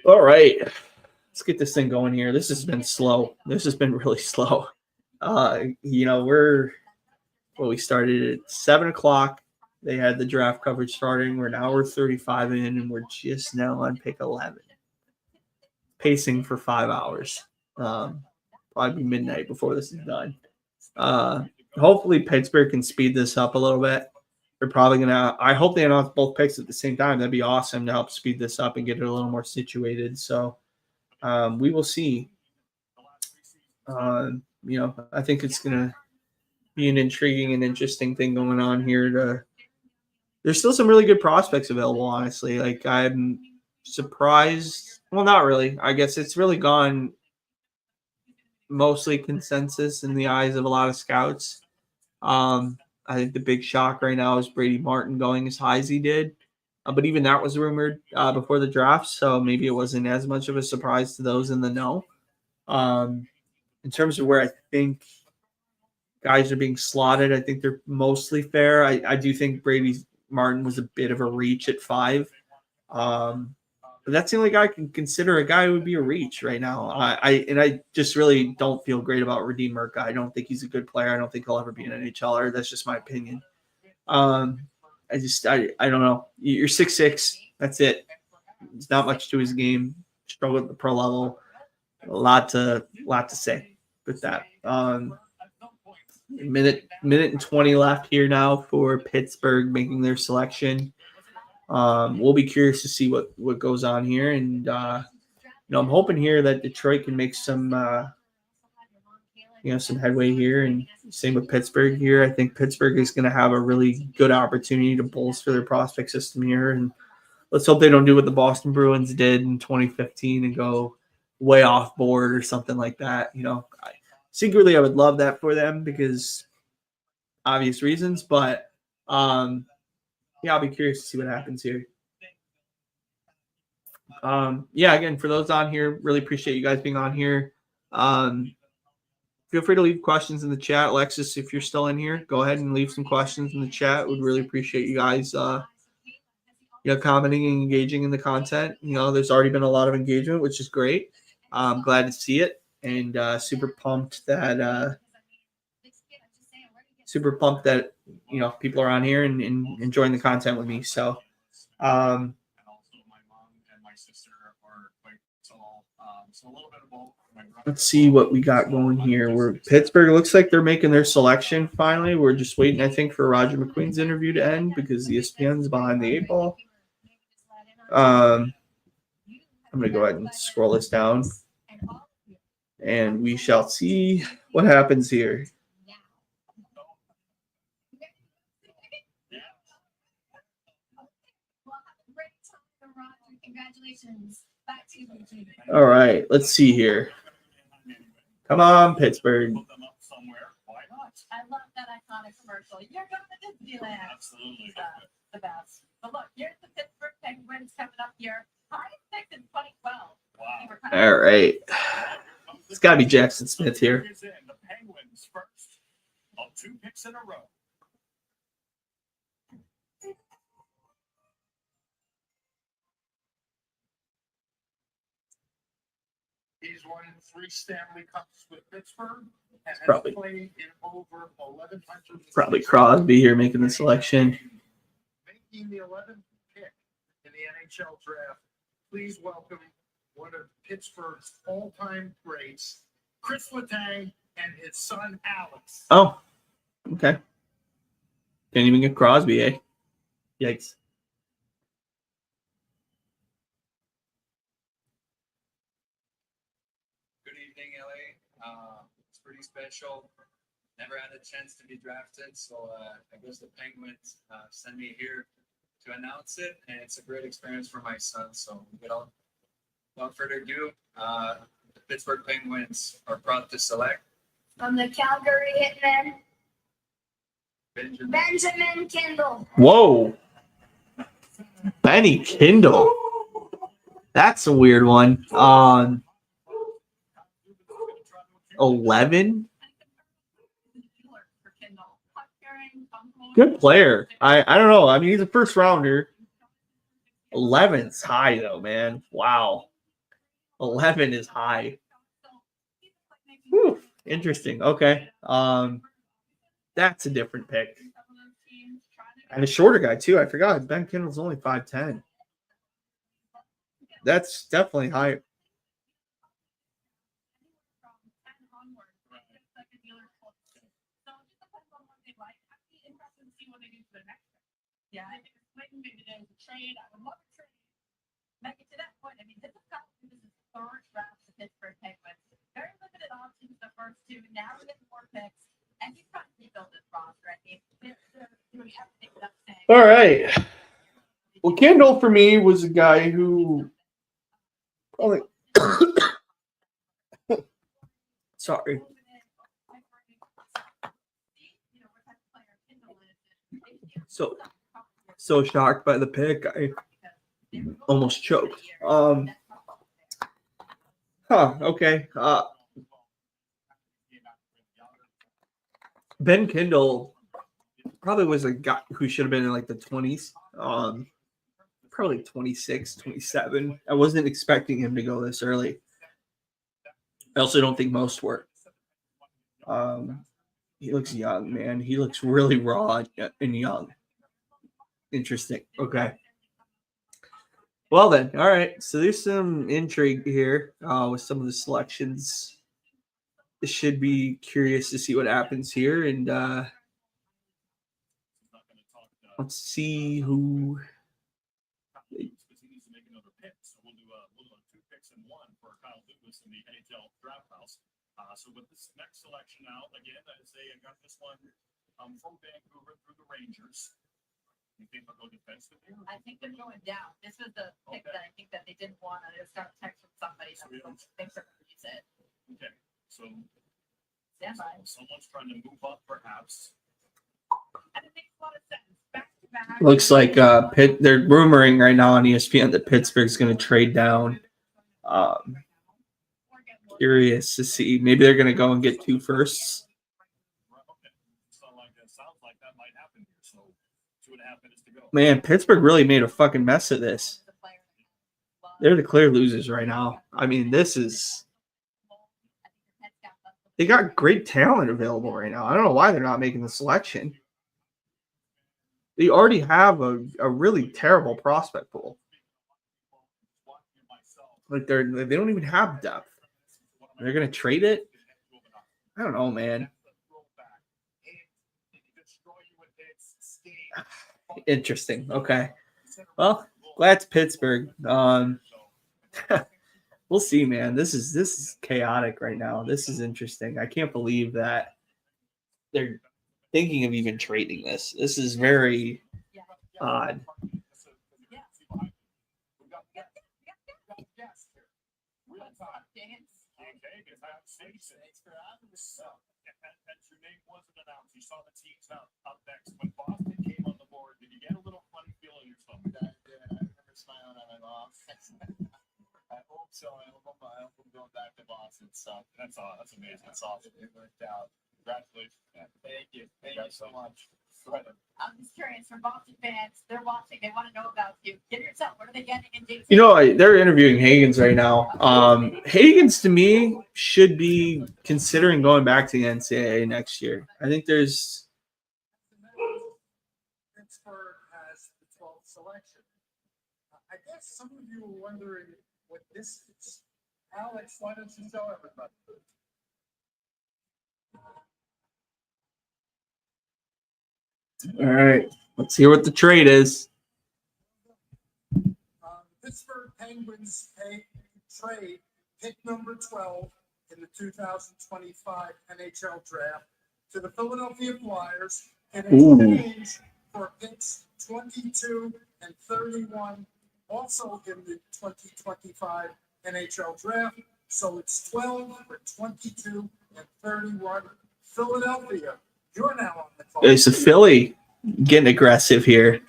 All right. Let's get this thing going here. This has been slow. This has been really slow. We started at 7 o'clock. They had the draft coverage starting. We're an hour 35 in, and we're just now on pick 11. Pacing for 5 hours. Probably midnight before this is done. Hopefully Pittsburgh can speed this up a little bit. They're probably going to – I hope they announce both picks at the same time. That'd be awesome to help speed this up and get it a little more situated. So we will see. I think it's going to be an intriguing and interesting thing going on here. There's still some really good prospects available, honestly. Like, I'm surprised. Well, not really. I guess it's really gone mostly consensus in the eyes of a lot of scouts. I think the big shock right now is Brady Martin going as high as he did. But even that was rumored before the draft, so maybe it wasn't as much of a surprise to those in the know. In terms of where I think guys are being slotted, I think they're mostly fair. I do think Brady Martin was a bit of a reach at 5. But that's the only guy I can consider a guy who would be a reach right now. I just really don't feel great about Radim Murka. I don't think he's a good player. I don't think he'll ever be an NHLer. That's just my opinion. I don't know. You're 6'6". That's it. There's not much to his game. Struggled at the pro level. A lot to say with that. Minute and 20 left here now for Pittsburgh making their selection. We'll be curious to see what goes on here, and I'm hoping here that Detroit can make some headway here, and same with Pittsburgh here. I think Pittsburgh is going to have a really good opportunity to bolster their prospect system here, and let's hope they don't do what the Boston Bruins did in 2015 and go way off board or something like that. Secretly I would love that for them because obvious reasons, but I'll be curious to see what happens here. Again, for those on here, really appreciate you guys being on here. Feel free to leave questions in the chat. Alexis, if you're still in here, go ahead and leave some questions in the chat. Would really appreciate you guys commenting and engaging in the content. There's already been a lot of engagement, which is great. I'm glad to see it, and super pumped that people are on here and enjoying the content with me. So And also my mom and my sister are quite tall. So a little bit of both. let's see what we got going here. Pittsburgh looks like they're making their selection finally. We're just waiting, I think, for Roger McQueen's interview to end because ESPN's behind the 8 ball. I'm going to go ahead and scroll this down, and we shall see what happens here. Congratulations. Back to you. All right, let's see here. Come on, Pittsburgh. I love that iconic commercial. You're going to Disneyland. Absolutely. The best. But look, here's the Pittsburgh Penguins coming up here. Highest pick in 2012. Wow. All right. It's got to be Jackson Smith here. The Penguins first of 2 picks in a row. He's won 3 Stanley Cups with Pittsburgh and has Probably. played in over 1,100. Probably Crosby here making the selection. Making the 11th pick in the NHL draft. Please welcome one of Pittsburgh's all-time greats, Chris Letang, and his son Alex. Oh, okay. Can't even get Crosby, eh? Yikes. Good evening, LA. It's pretty special. Never had a chance to be drafted, so I guess the Penguins sent me here to announce it, and it's a great experience for my son. So without further ado, the Pittsburgh Penguins are proud to select From the Calgary Hitmen, Benjamin Kindle. Whoa. Benny Kindle. That's a weird one. 11. Good player. I don't know. I mean, he's a first rounder. 11's high though, man. Wow. 11 is high. Whew. Interesting. Okay. That's a different pick. And a shorter guy too. I forgot. Ben Kindle's only 5'10". That's definitely high. Yeah, I think it's maybe there's a trade. I would love a trade. Make it to that point. I mean, this is his third draft to Pittsburgh Penguins. Very limited options the first 2. Now we're getting more picks. And he's trying to rebuild this roster. I mean, they're doing everything without saying. All right. Well, Kindle for me was a guy who probably. Sorry. So shocked by the pick. I almost choked. Okay. Ben Kindle probably was a guy who should have been in like the 20s. Probably 26, 27. I wasn't expecting him to go this early. I also don't think most were. He looks young, man. He looks really raw and young. Interesting. Okay. Well then, all right. So there's some intrigue here with some of the selections. This should be curious to see what happens here, and let's see who. So we'll do 2 picks and 1 for Kyle Lewis in the NHL Draft House. So with this next selection out, again, I got this one from Vancouver through the Rangers. You think they'll go defensive here? I think they're going down. This was the pick that I think that they didn't want. I just got a text from somebody that thinks they're going to use it. Okay, so Stand by. someone's trying to move up, perhaps. And it makes a lot of sense. Back to back. Looks like they're rumoring right now on ESPN that Pittsburgh's going to trade down. Curious to see. Maybe they're going to go and get 2 firsts. Sounds like that might happen here. So 2.5 minutes to go. Man, Pittsburgh really made a fucking mess of this. They're the clear losers right now. I mean, this is. They got great talent available right now. I don't know why they're not making the selection. They already have a really terrible prospect pool. Like they don't even have depth. They're gonna trade it. I don't know, man. Interesting. Okay. Well, glad it's Pittsburgh. We'll see, man. This is chaotic right now. This is interesting. I can't believe that they're thinking of even trading this. This is very odd. Your name wasn't announced. You saw the teams up next. When Boston came on the board, did you get a little funny feeling in your stomach? I remember smiling at my boss. I hope so. I hope I'm going back to Boston. So That's amazing. that's awesome. It worked out. Congratulations. Thank you. Thank you so much. I'm just curious for Boston fans. They're watching. They want to know about you. Give yourself. What are they getting in James? You know, they're interviewing Hagens right now. Hagens, to me, should be considering going back to the NCAA next year. I think there's Pittsburgh has the 12th selection. I guess some of you are wondering what this is. Alex, why don't you tell everybody? all right. Let's hear what the trade is. Pittsburgh Penguins trade pick number 12 in the 2025 NHL Draft to the Philadelphia Flyers in exchange for picks 22 and 31, also in the 2025 NHL Draft. So it's 12 for 22 and 31. Philadelphia, you're now on the call. It's a Philly getting aggressive here.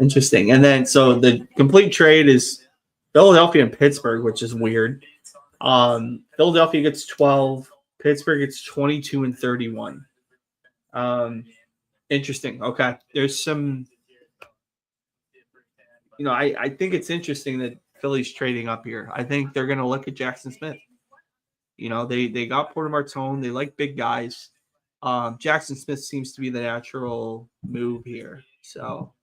Interesting. And then, so the complete trade is Philadelphia and Pittsburgh, which is weird. Philadelphia gets 12. Pittsburgh gets 22 and 31. Interesting. Okay. There's some, you know, I think it's interesting that Philly's trading up here. I think they're going to look at Jackson Smith. You know, they got Porter Martone. They like big guys. Jackson Smith seems to be the natural move here. So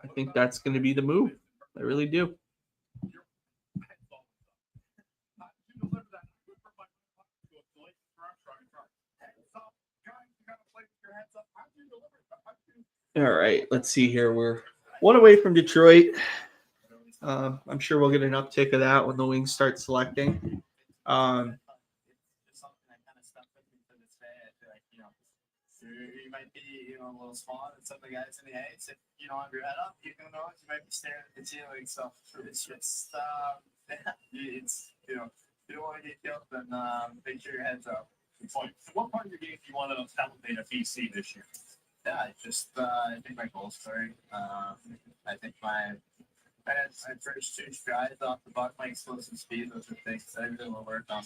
I think that's going to be the move. I really do. All right, let's see here. We're one away from Detroit. I'm sure we'll get an uptick of that when the Wings start selecting. You might be, a little small, and some of the guys in the A's, if you don't have your head up, you might be staring at the ceiling. So it's just, it's, you don't want to get killed, then make sure your head's up. Point. So what part of your game do you want to elevate at BC this year? Yeah, I think my goal story. I think my first two strides off the buck, my explosive speed, those are things that I really want to work on.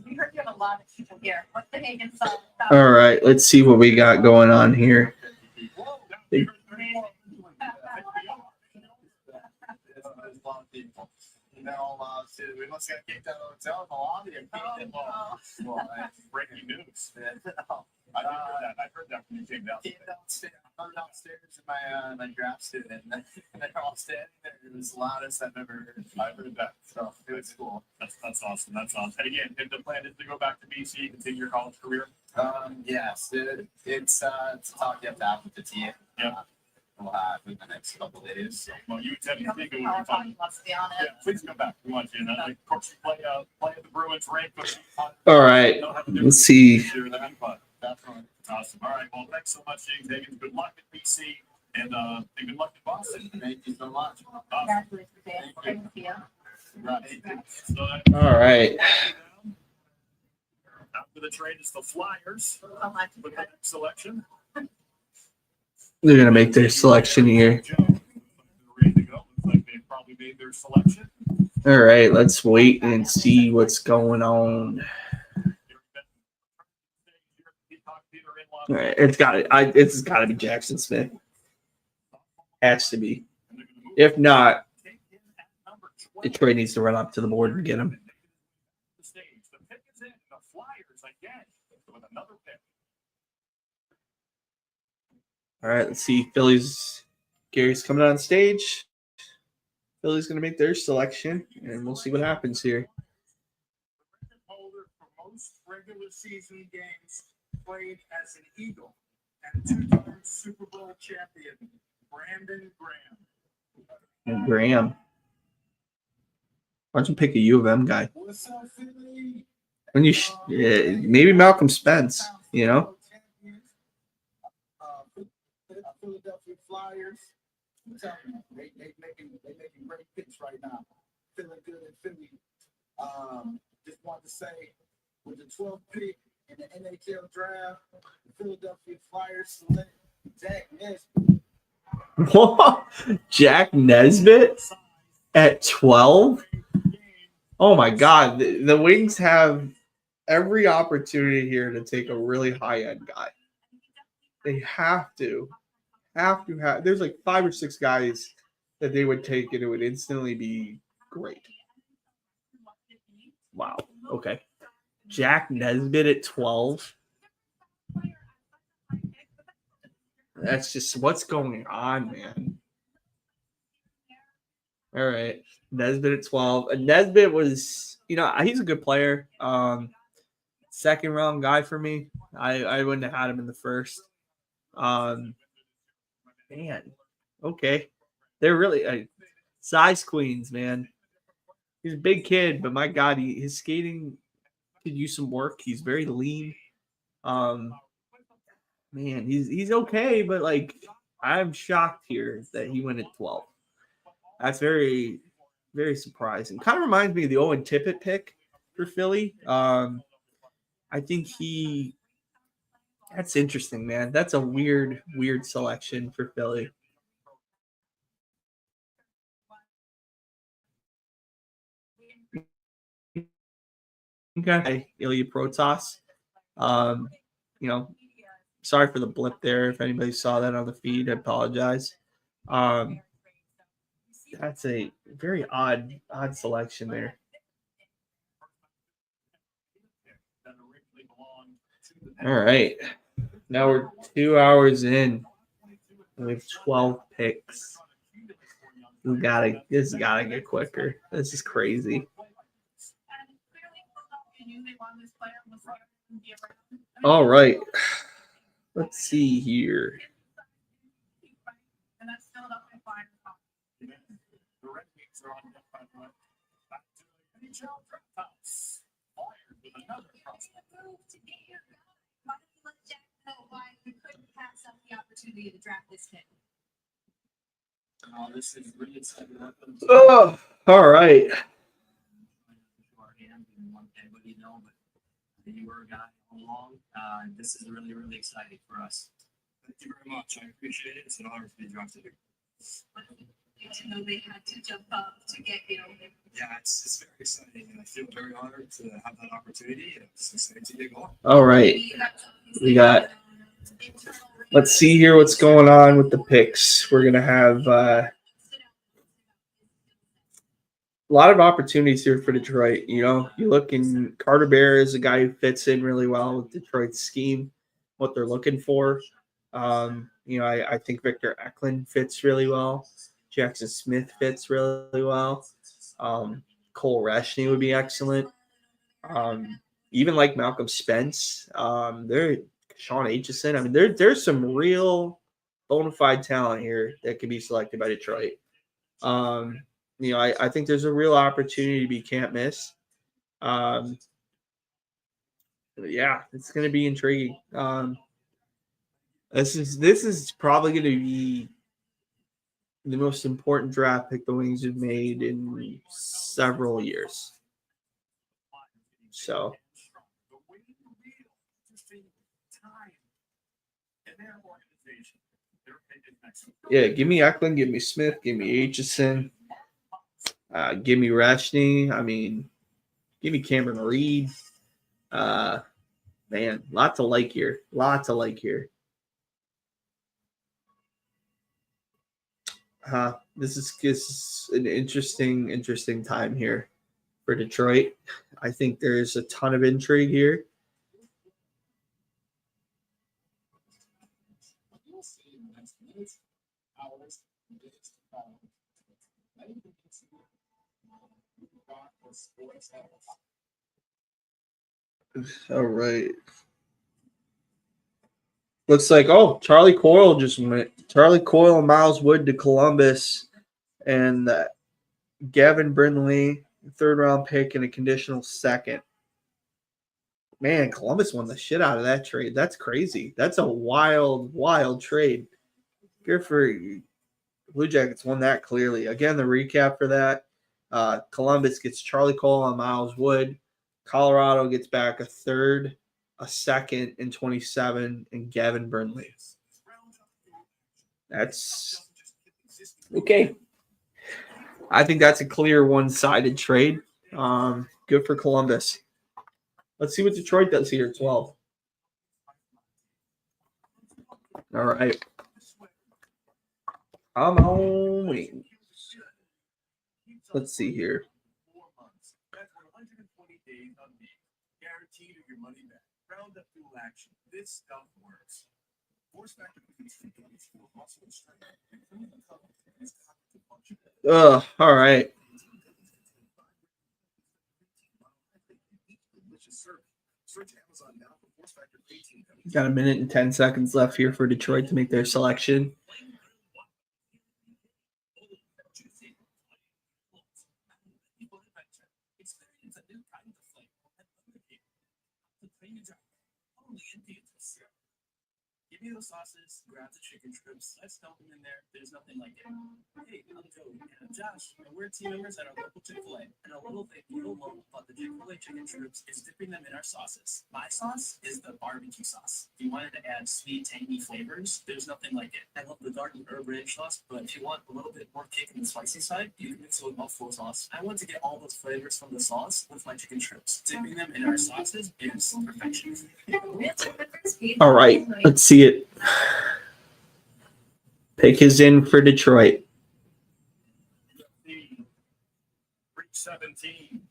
We heard you have a lot of people here. What's the Hagen song? All right, let's see what we got going on here. There's a lot of people. We must have kicked out of the hotel in the lobby and Breaking news. I heard that when you came down. I'm downstairs in my draft student, and they're all standing there. It was the loudest I've ever heard. I heard that. So it was cool. That's awesome. That's awesome. And again, if the plan is to go back to BC, continue your college career. Yes, it's a talk you have to have with the team. Yeah. We'll have in the next couple of days. So. Well, you intend to think it would be fun. Let's be honest. Yeah, please come back. We want you. And of course, you play at the Bruins rank. All right, let's see. That's awesome. All right. Well, thanks so much, James Hagen. Good luck at BC and good luck in Boston. Thank you so much. Congratulations, Dan. Thank you. All right. After the trade is the Flyers with the next selection. They're going to make their selection here. Ready to go. Looks like they've probably made their selection. All right, let's wait and see what's going on. All right, it's got to be Jackson Smith. Has to be. If not, Detroit needs to run up to the board and get him. The pick is in. The Flyers again with another pick. All right, let's see. Gary's coming on stage. Philly's going to make their selection, and we'll see what happens here. Holder for most regular season games played as an Eagle and two-time Super Bowl champion, Brandon Graham. Graham. Why don't you pick a U of M guy? When you maybe Malcolm Spence, you know? Philadelphia Flyers. They making great picks right now. Feeling good in Philly. Just wanted to say, with the 12th pick in the NHL Draft, the Philadelphia Flyers select Jack Nesbitt. What? Jack Nesbitt at 12? Oh my God! The Wings have every opportunity here to take a really high end guy. They have to. There's like 5 or 6 guys that they would take, and it would instantly be great. Wow. Okay. Jack Nesbitt at 12. That's just what's going on, man. All right. Nesbitt at 12. Nesbitt was, he's a good player. Second round guy for me. I wouldn't have had him in the first. Man. Okay. They're really size queens, man. He's a big kid, but my God, his skating could use some work. He's very lean. Man, he's okay, but like I'm shocked here that he went at 12. That's very, very surprising. Kind of reminds me of the Owen Tippett pick for Philly. I think that's interesting, man. That's a weird selection for Philly. Okay, Ilya Protas. Sorry for the blip there. If anybody saw that on the feed, I apologize. That's a very odd selection there. All right. Now we're 2 hours in. We have 12 picks. This gotta get quicker. This is crazy. All right. Let's see here. Opportunity to draft this kid. This is really exciting. Oh, all right. You were a guy all along. This is really, really exciting for us. Thank you very much. I appreciate it. It's an honor to be drafted here. You know they had to jump up to get you. Yeah, it's very exciting, and I feel very honored to have that opportunity. And it's exciting to get going. All right. We got. Let's see here what's going on with the picks. We're gonna have a lot of opportunities here for Detroit. You look in Carter Bear is a guy who fits in really well with Detroit's scheme, what they're looking for. I think Victor Eklund fits really well. Jackson Smith fits really well. Cole Reshney would be excellent. Even like Malcolm Spence. Sean Aitchison. I mean, there's some real bona fide talent here that can be selected by Detroit. I think there's a real opportunity to be can't miss. Yeah, it's going to be intriguing. This is probably going to be the most important draft pick the Wings have made in several years. So. Yeah, give me Eklund, give me Smith, give me Aitchison, give me Reshney. I mean, give me Cameron Reed. Man, lots to like here. This is an interesting time here for Detroit. I think there's a ton of intrigue here. All right. Looks like Charlie Coyle just went. Charlie Coyle and Miles Wood to Columbus, and Gavin Brindley, 3rd round pick and a conditional 2nd. Man, Columbus won the shit out of that trade. That's crazy. That's a wild trade. Good for Blue Jackets won that clearly. Again, the recap for that. Columbus gets Charlie Coyle and Miles Wood. Colorado gets back a 3rd, a 2nd, and 27, and Gavin Brindley. That's okay. I think that's a clear one-sided trade. Good for Columbus. Let's see what Detroit does here at 12. All right. I'm on wings. Let's see here. 4 months. That's 120 days on me. Guaranteed of your money back. Roundup dual action. This stuff works. Force factor consistency for muscle and strength. All right. Got a minute and 10 seconds left here for Detroit to make their selection. Give me those sauces, grab the chicken strips, let's dump them in there. There's nothing like it. Hey, I'm Joey and I'm Josh, and we're team members at our local Chick-fil-A. And a little thing you don't know about the Chick-fil-A chicken strips is dipping them in our sauces. My sauce is the barbecue sauce. If you wanted to add sweet, tangy flavors, there's nothing like it. I love the dark and herb ranch sauce, but if you want a little bit more kick on the spicy side, you can mix it with buffalo sauce. I want to get all those flavors from the sauce with my chicken strips. Dipping them in our sauces is perfection. All right, let's see it. Pick is in for Detroit. 17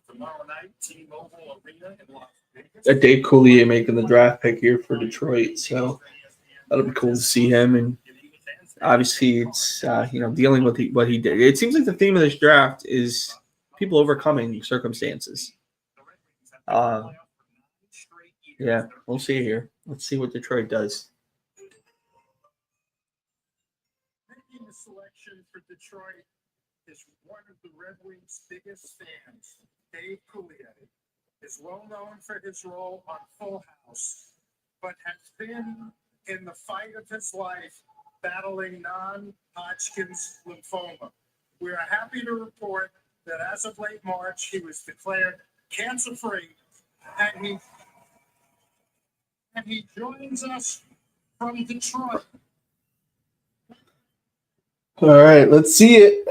tomorrow night, T-Mobile Arena in Las Vegas. Dave Coulier making the draft pick here for Detroit, so that'll be cool to see him. And obviously, it's dealing with what he did. It seems like the theme of this draft is people overcoming circumstances. Yeah, we'll see here. Let's see what Detroit does. Making the selection for Detroit is one of the Red Wings' biggest fans, Dave Coulier. Is well known for his role on Full House, but has been in the fight of his life battling non-Hodgkin's lymphoma. We are happy to report that as of late March, he was declared cancer-free, and he joins us from Detroit. All right, let's see it.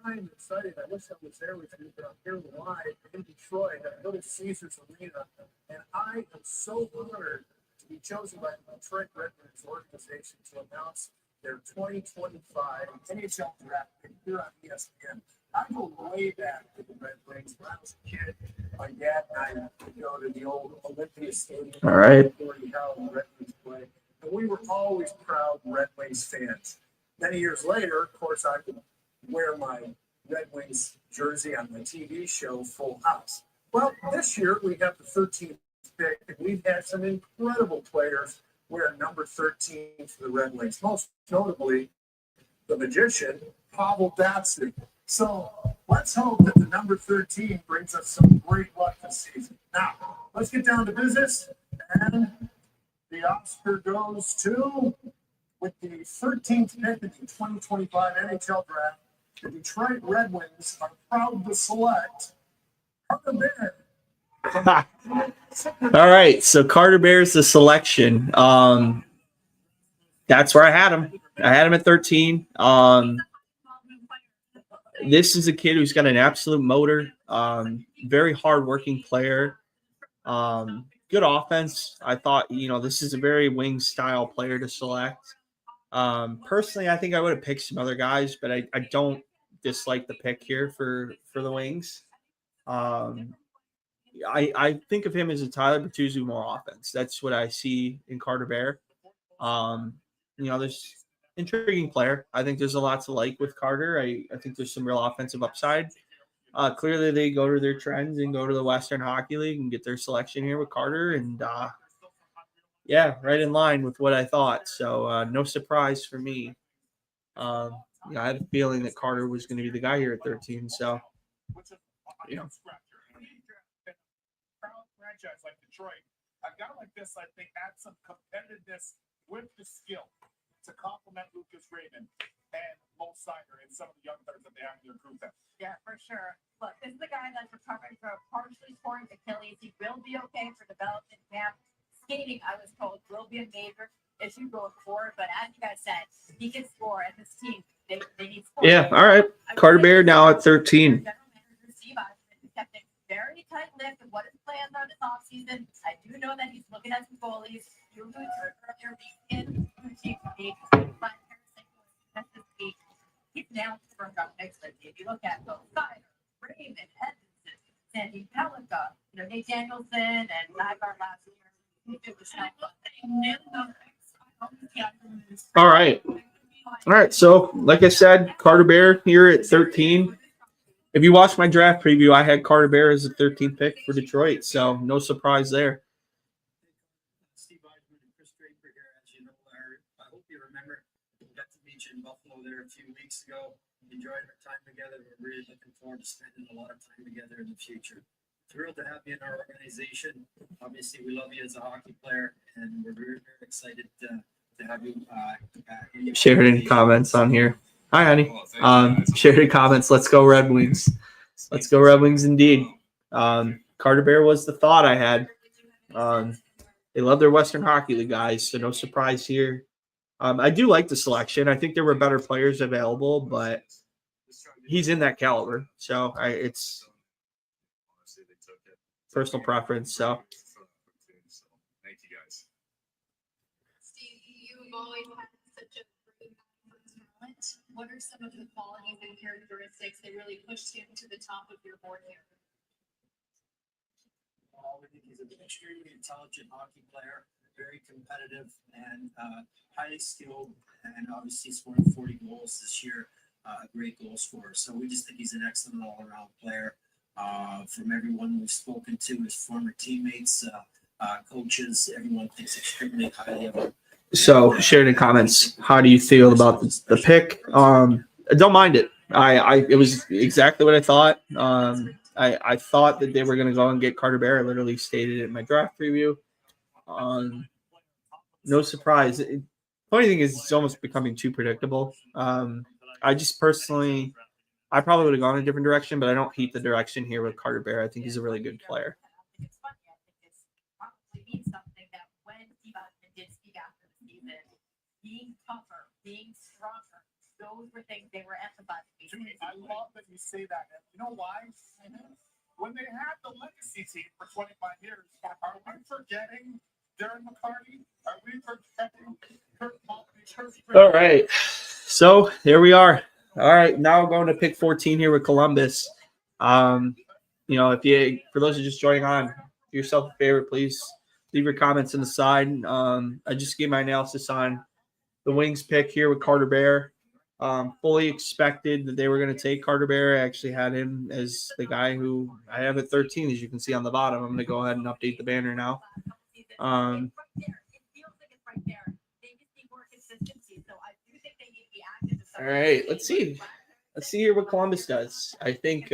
I'm excited. I wish I was there with you, but I'm here live in Detroit at Little Caesars Arena, and I am so honored to be chosen by the Detroit Red Wings organization to announce their 2025 NHL Draft here on ESPN. I go way back to the Red Wings. When I was a kid, my dad and I would go to the old Olympia Stadium. All right. How the Red Wings play. And we were always proud Red Wings fans. Many years later, of course, I would wear my Red Wings jersey on my TV show Full House. Well, this year we have the 13th pick, and we've had some incredible players wear number 13 for the Red Wings, most notably the magician, Pavel Datsyuk. So let's hope that the number 13 brings us some great luck this season. Now, let's get down to business, and the Oscar goes to, with the 13th pick in the 2025 NHL Draft, the Detroit Red Wings are proud to select Carter Bear. All right, so Carter Bear's the selection. That's where I had him. I had him at 13. This is a kid who's got an absolute motor, very hardworking player, good offense. I thought, this is a very wing style player to select. Personally, I think I would have picked some other guys, but I don't dislike the pick here for the Wings. I think of him as a Tyler Bertuzzi more offense. That's what I see in Carter Bear. There's intriguing player. I think there's a lot to like with Carter. I think there's some real offensive upside. Clearly, they go to their trends and go to the Western Hockey League and get their selection here with Carter. And, right in line with what I thought. So, no surprise for me. I had a feeling that Carter was going to be the guy here at 13. So, Franchise like Detroit, a guy like this, I think, adds some competitiveness with the skill to complement Lucas Raymond and Mo Steiner and some of the young players that they have in their group. Yeah, for sure. Look, this is the guy that's recovering from a partially torn Achilles. He will be okay for development camp. Skating, I was told, will be a major issue going forward. But as you guys said, he can score, and this team, they need scoring. Yeah, all right. Carter Bear now at 13. tight-lipped of what his plans are this offseason. I do know that he's looking at some goalies. You alluded to it earlier, the in boutique league, but that's his week. He's now from John Nixon. If you look at Bill Steiner, Raymond, Edmondson, Sandy Pellica, Nate Danielson, and Nygaard last year. It was helpful. All right. All right. So, like I said, Carter Bear here at 13. If you watched my draft preview, I had Carter Bear as the 13th pick for Detroit. So, no surprise there. Steve Eisman and Chris Draper here, as you know, I hope you remember, we got to meet you in Buffalo there a few weeks ago. Enjoyed our time together. We're really looking forward to spending a lot of time together in the future. Thrilled to have you in our organization. Obviously, we love you as a hockey player, and we're very, very excited to have you in your Sheridan comments on here. Hi, honey. Sheridan comments. Let's go Red Wings. Let's go Red Wings indeed. Carter Bear was the thought I had. They love their Western Hockey League guys, so no surprise here. I do like the selection. I think there were better players available, but he's in that caliber. So it's personal preference. So thank you guys. Steve, you've always had such a great talent. What are some of the qualities and characteristics that really pushed him to the top of your board here? I think he's an extremely intelligent hockey player, very competitive and highly skilled, and obviously scoring 40 goals this year, a great goal scorer. So we just think he's an excellent all-around player. From everyone we've spoken to, his former teammates, coaches, everyone thinks extremely highly of him. So, Sheridan comments. How do you feel about the pick? I don't mind it. It was exactly what I thought. I thought that they were going to go and get Carter Bear. I literally stated it in my draft preview. No surprise. Funny thing is, it's almost becoming too predictable. I just personally, I probably would have gone a different direction, but I don't hate the direction here with Carter Bear. I think he's a really good player. It's funny. I think it's probably means something that when Steve Eisman did speak after the season, being tougher, being stronger, those were things they were emphasizing. Jimmy, I love that you say that. And you know why? When they had the legacy team for 25 years, are we forgetting Darren McCarty? Are we forgetting Kurt Maltby? All right. So here we are. All right. Now we're going to pick 14 here with Columbus. If you, for those who are just joining on, do yourself a favor, please leave your comments in the side. I just gave my analysis on the Wings pick here with Carter Bear. Fully expected that they were going to take Carter Bear. I actually had him as the guy who I have at 13, as you can see on the bottom. I'm going to go ahead and update the banner now. All right, let's see. Let's see here what Columbus does. I think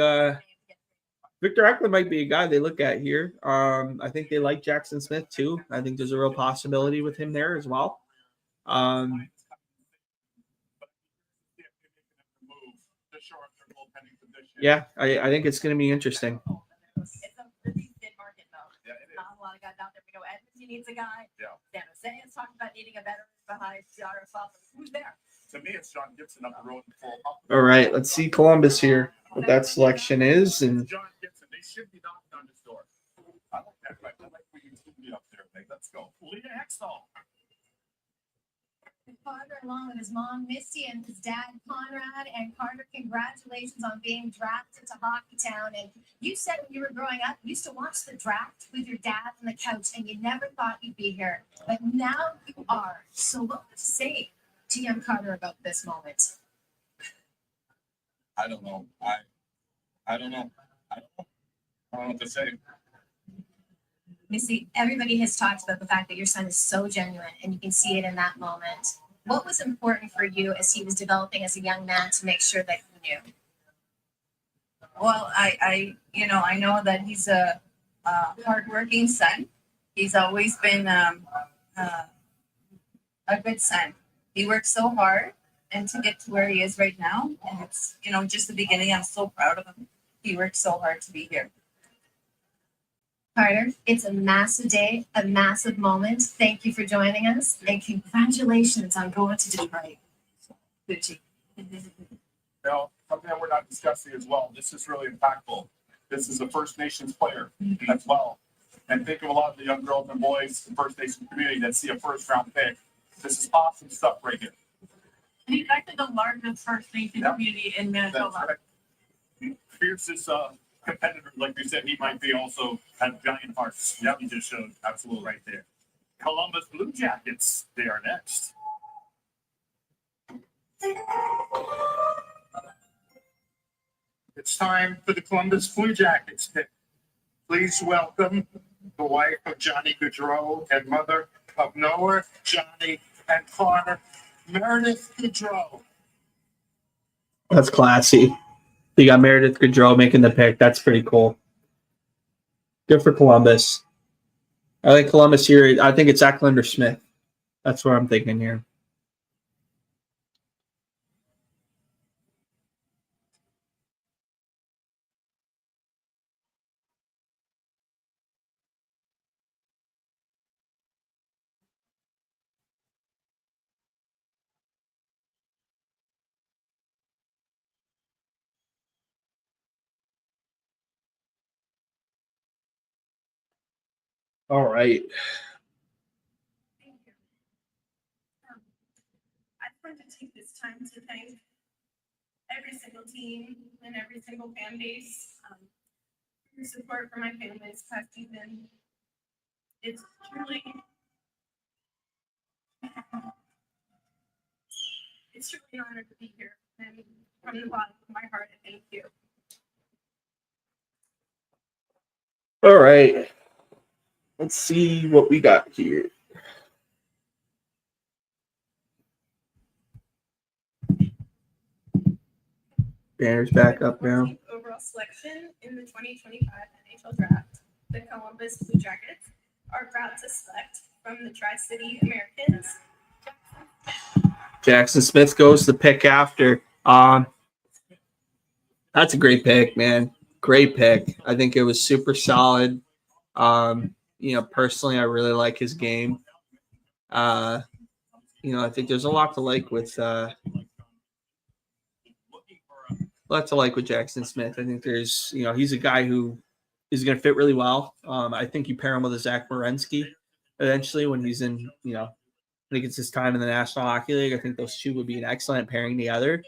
Victor Eklund might be a guy they look at here. I think they like Jackson Smith too. I think there's a real possibility with him there as well. Yeah, I think it's going to be interesting. It's a really thin market, though. Yeah, it is. Not a lot of guys out there. We know Edmonton needs a guy. Yeah. San Jose is talking about needing a veteran behind Yaroslav. Who's there? To me, it's John Gibson up the road in full. All right, let's see Columbus here, what that selection is. And John Gibson, they should be knocking on his door. I like that. I like we can be up there. Let's go. Leah Hextall. His father, along with his mom, Misty, and his dad, Conrad, and Carter, congratulations on being drafted to Hockeytown. And you said when you were growing up, you used to watch the draft with your dad on the couch, and you never thought you'd be here. But now you are. So what would you say to young Carter about this moment? I don't know. I don't know. I don't know what to say. Missy, everybody has talked about the fact that your son is so genuine, and you can see it in that moment. What was important for you as he was developing as a young man to make sure that you knew? Well, I know that he's a hardworking son. He's always been a good son. He worked so hard, and to get to where he is right now, and it's just the beginning. I'm so proud of him. He worked so hard to be here. Carter, it's a massive day, a massive moment. Thank you for joining us, and congratulations on going to Detroit. Gucci. Something that we're not discussing as well. This is really impactful. this is a First Nations player as well. And think of a lot of the young girls and boys in First Nations community that see a first round pick. This is awesome stuff right here. And he's actually the largest First Nation community in Manitoba. That's right. Fierce is competitor, like we said, he might be also have giant hearts. Yeah, he just showed absolutely right there. Columbus Blue Jackets, they are next. It's time for the Columbus Blue Jackets pick. Please welcome the wife of Johnny Gaudreau and mother of Noah, Johnny, and Connor, Meredith Gaudreau. That's classy. You got Meredith Gaudreau making the pick. That's pretty cool. Good for Columbus. I think Columbus here. I think it's Eklund or Smith. That's what I'm thinking here. All right. Thank you. I just wanted to take this time to thank every single team and every single fan base for your support for my family this past season. It's truly an honor to be here, and from the bottom of my heart, I thank you. All right. Let's see what we got here. Banner's back up now. Overall selection in the 2025 NHL Draft, the Columbus Blue Jackets are proud to select from the Tri-City Americans. Jackson Smith goes the pick after. That's a great pick, man. Great pick. I think it was super solid. Personally, I really like his game. I think there's a lot to like with Jackson Smith. I think there's, he's a guy who is going to fit really well. I think you pair him with a Zach Werenski eventually when he's in, I think it's his time in the National Hockey League. I think those two would be an excellent pairing together.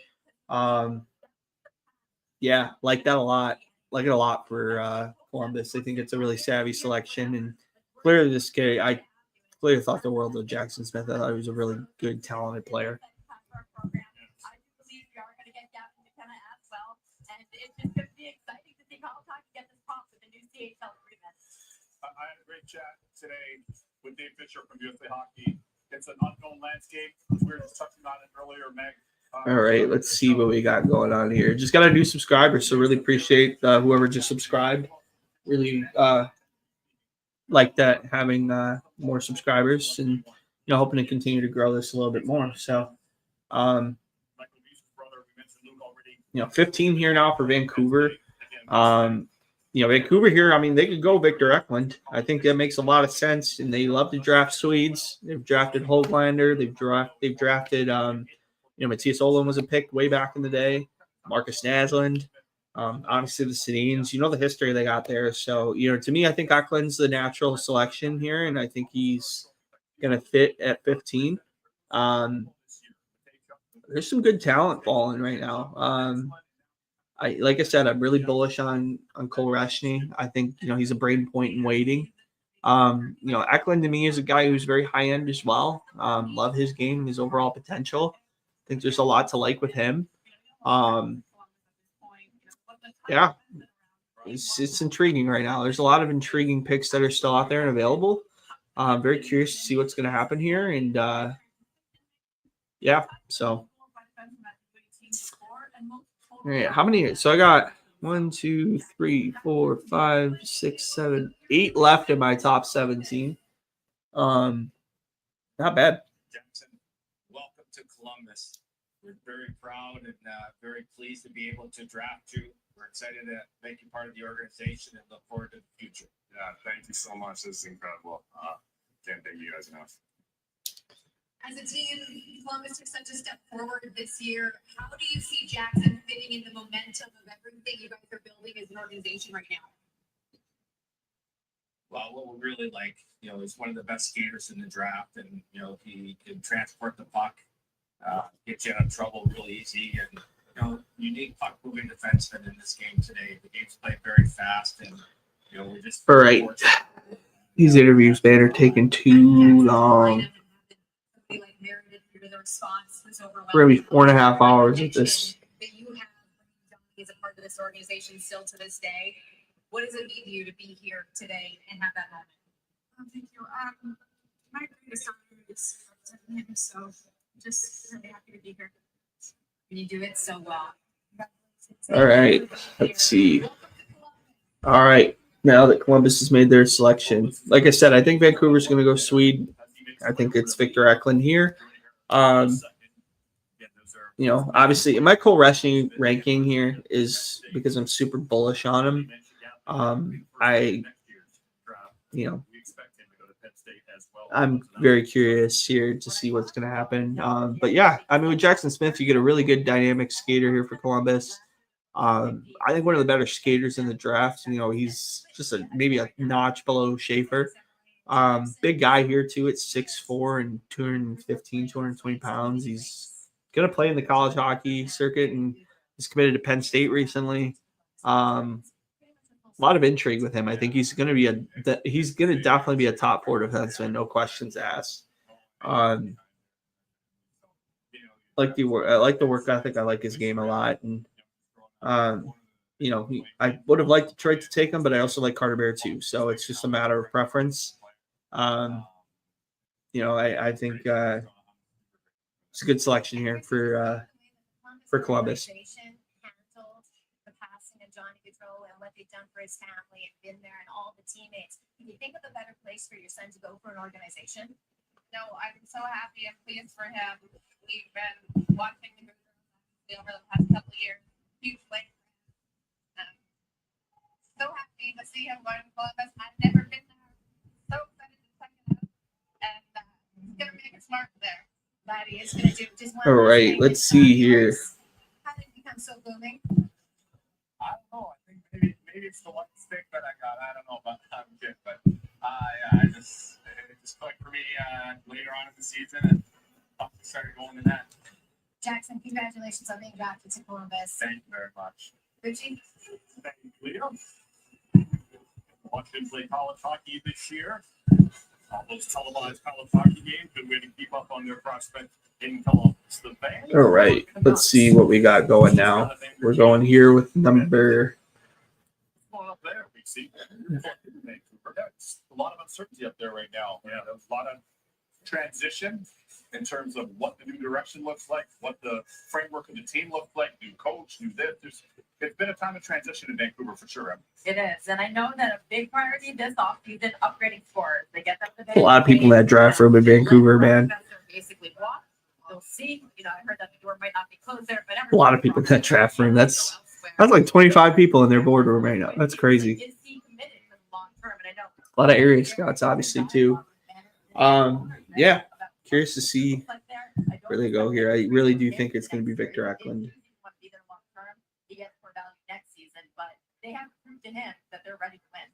Yeah, like that a lot. Like it a lot for Columbus. I think it's a really savvy selection, and clearly this kid, I clearly thought the world of Jackson Smith. I thought he was a really good, talented player. I had a great chat today with Dave Fisher from USA Hockey. It's an unknown landscape. We were just touching on it earlier, Meg. All right, let's see what we got going on here. Just got a new subscriber, so really appreciate whoever just subscribed. Really like that, having more subscribers, and hoping to continue to grow this a little bit more. So, 15 here now for Vancouver. Vancouver here, I mean, they could go Victor Eklund. I think that makes a lot of sense, and they love to draft Swedes. They've drafted Hoglander. They've drafted Matthias Olin was a pick way back in the day. Marcus Naslund. Obviously the Sedins. The history they got there. So, to me, I think Eklund's the natural selection here, and I think he's going to fit at 15. There's some good talent falling right now. Like I said, I'm really bullish on Cole Reshny. I think, he's a brain point in waiting. Eklund to me is a guy who's very high end as well. Love his game, his overall potential. I think there's a lot to like with him. Yeah, it's intriguing right now. There's a lot of intriguing picks that are still out there and available. I'm very curious to see what's going to happen here. And so. All right, how many? So I got 1, 2, 3, 4, 5, 6, 7, 8 left in my top 17. Not bad. Jackson, welcome to Columbus. We're very proud and very pleased to be able to draft you. We're excited to make you part of the organization and look forward to the future. Yeah, thank you so much. This is incredible. Can't thank you guys enough. As a team, Columbus took such a step forward this year. How do you see Jackson fitting in the momentum of everything you guys are building as an organization right now? Well, what we really like, he's one of the best skaters in the draft, and he can transport the puck, get you out of trouble really easy, and unique puck moving defenseman in this game today. The game's played very fast, and we just. All right. These interviews, man, are taking too long. We're gonna be 4.5 hours at this. That you have as a part of this organization still to this day. What does it mean to you to be here today and have that moment? Thank you. My greatest honor is representing him, so just really happy to be here. You do it so well. All right, let's see. All right, now that Columbus has made their selection, like I said, I think Vancouver's going to go Swede. I think it's Victor Eklund here. Obviously, my Cole Rushing ranking here is because I'm super bullish on him. I'm very curious here to see what's going to happen. But yeah, I mean, with Jackson Smith, you get a really good dynamic skater here for Columbus. I think one of the better skaters in the draft. He's just maybe a notch below Schaefer. Big guy here too at 6'4" and 215, 220 pounds. He's going to play in the college hockey circuit and he's committed to Penn State recently. A lot of intrigue with him. I think he's going to definitely be a top 4 defenseman, no questions asked. I like the work ethic. I like his game a lot, and I would have liked Detroit to take him, but I also like Carter Bear too. So it's just a matter of preference. I think it's a good selection here for Columbus. And what they've done for his family and been there and all the teammates. Can you think of a better place for your son to go for an organization? No, I'm so happy and pleased for him. We've been watching him over the past couple of years. Huge player. So happy to see him going to Columbus. I've never been there. So excited to check it out. And he's going to make it smart there. Glad he is going to do just one. All right, let's see here. How did he become so booming? I don't know. I think maybe it's the one stick that I got. I don't know about that kid, but it just clicked for me later on in the season, and I started going to that. Jackson, congratulations on being drafted to Columbus. Thank you very much. Richie? Thank you, Leo. Watched him play college hockey this year. All those televised college hockey games. Good way to keep up on their prospects in Columbus. All right, let's see what we got going now. We're going here with number. Up there, we see a lot of uncertainty up there right now. Yeah, there's a lot of transition in terms of what the new direction looks like, what the framework of the team looks like, new coach, new this. It's been a time of transition in Vancouver for sure. It is, and I know that a big priority this offseason upgrading scores. They get them A lot of people in that draft room in Vancouver, man. Basically walk. They'll see. I heard that the door might not be closed there, but A lot of people in that draft room. That's like 25 people in their boardroom right now. That's crazy. A lot of area scouts, obviously, too. Yeah, curious to see where they go here. I really do think it's going to be Victor Eklund. They have proved to him that they're ready to win.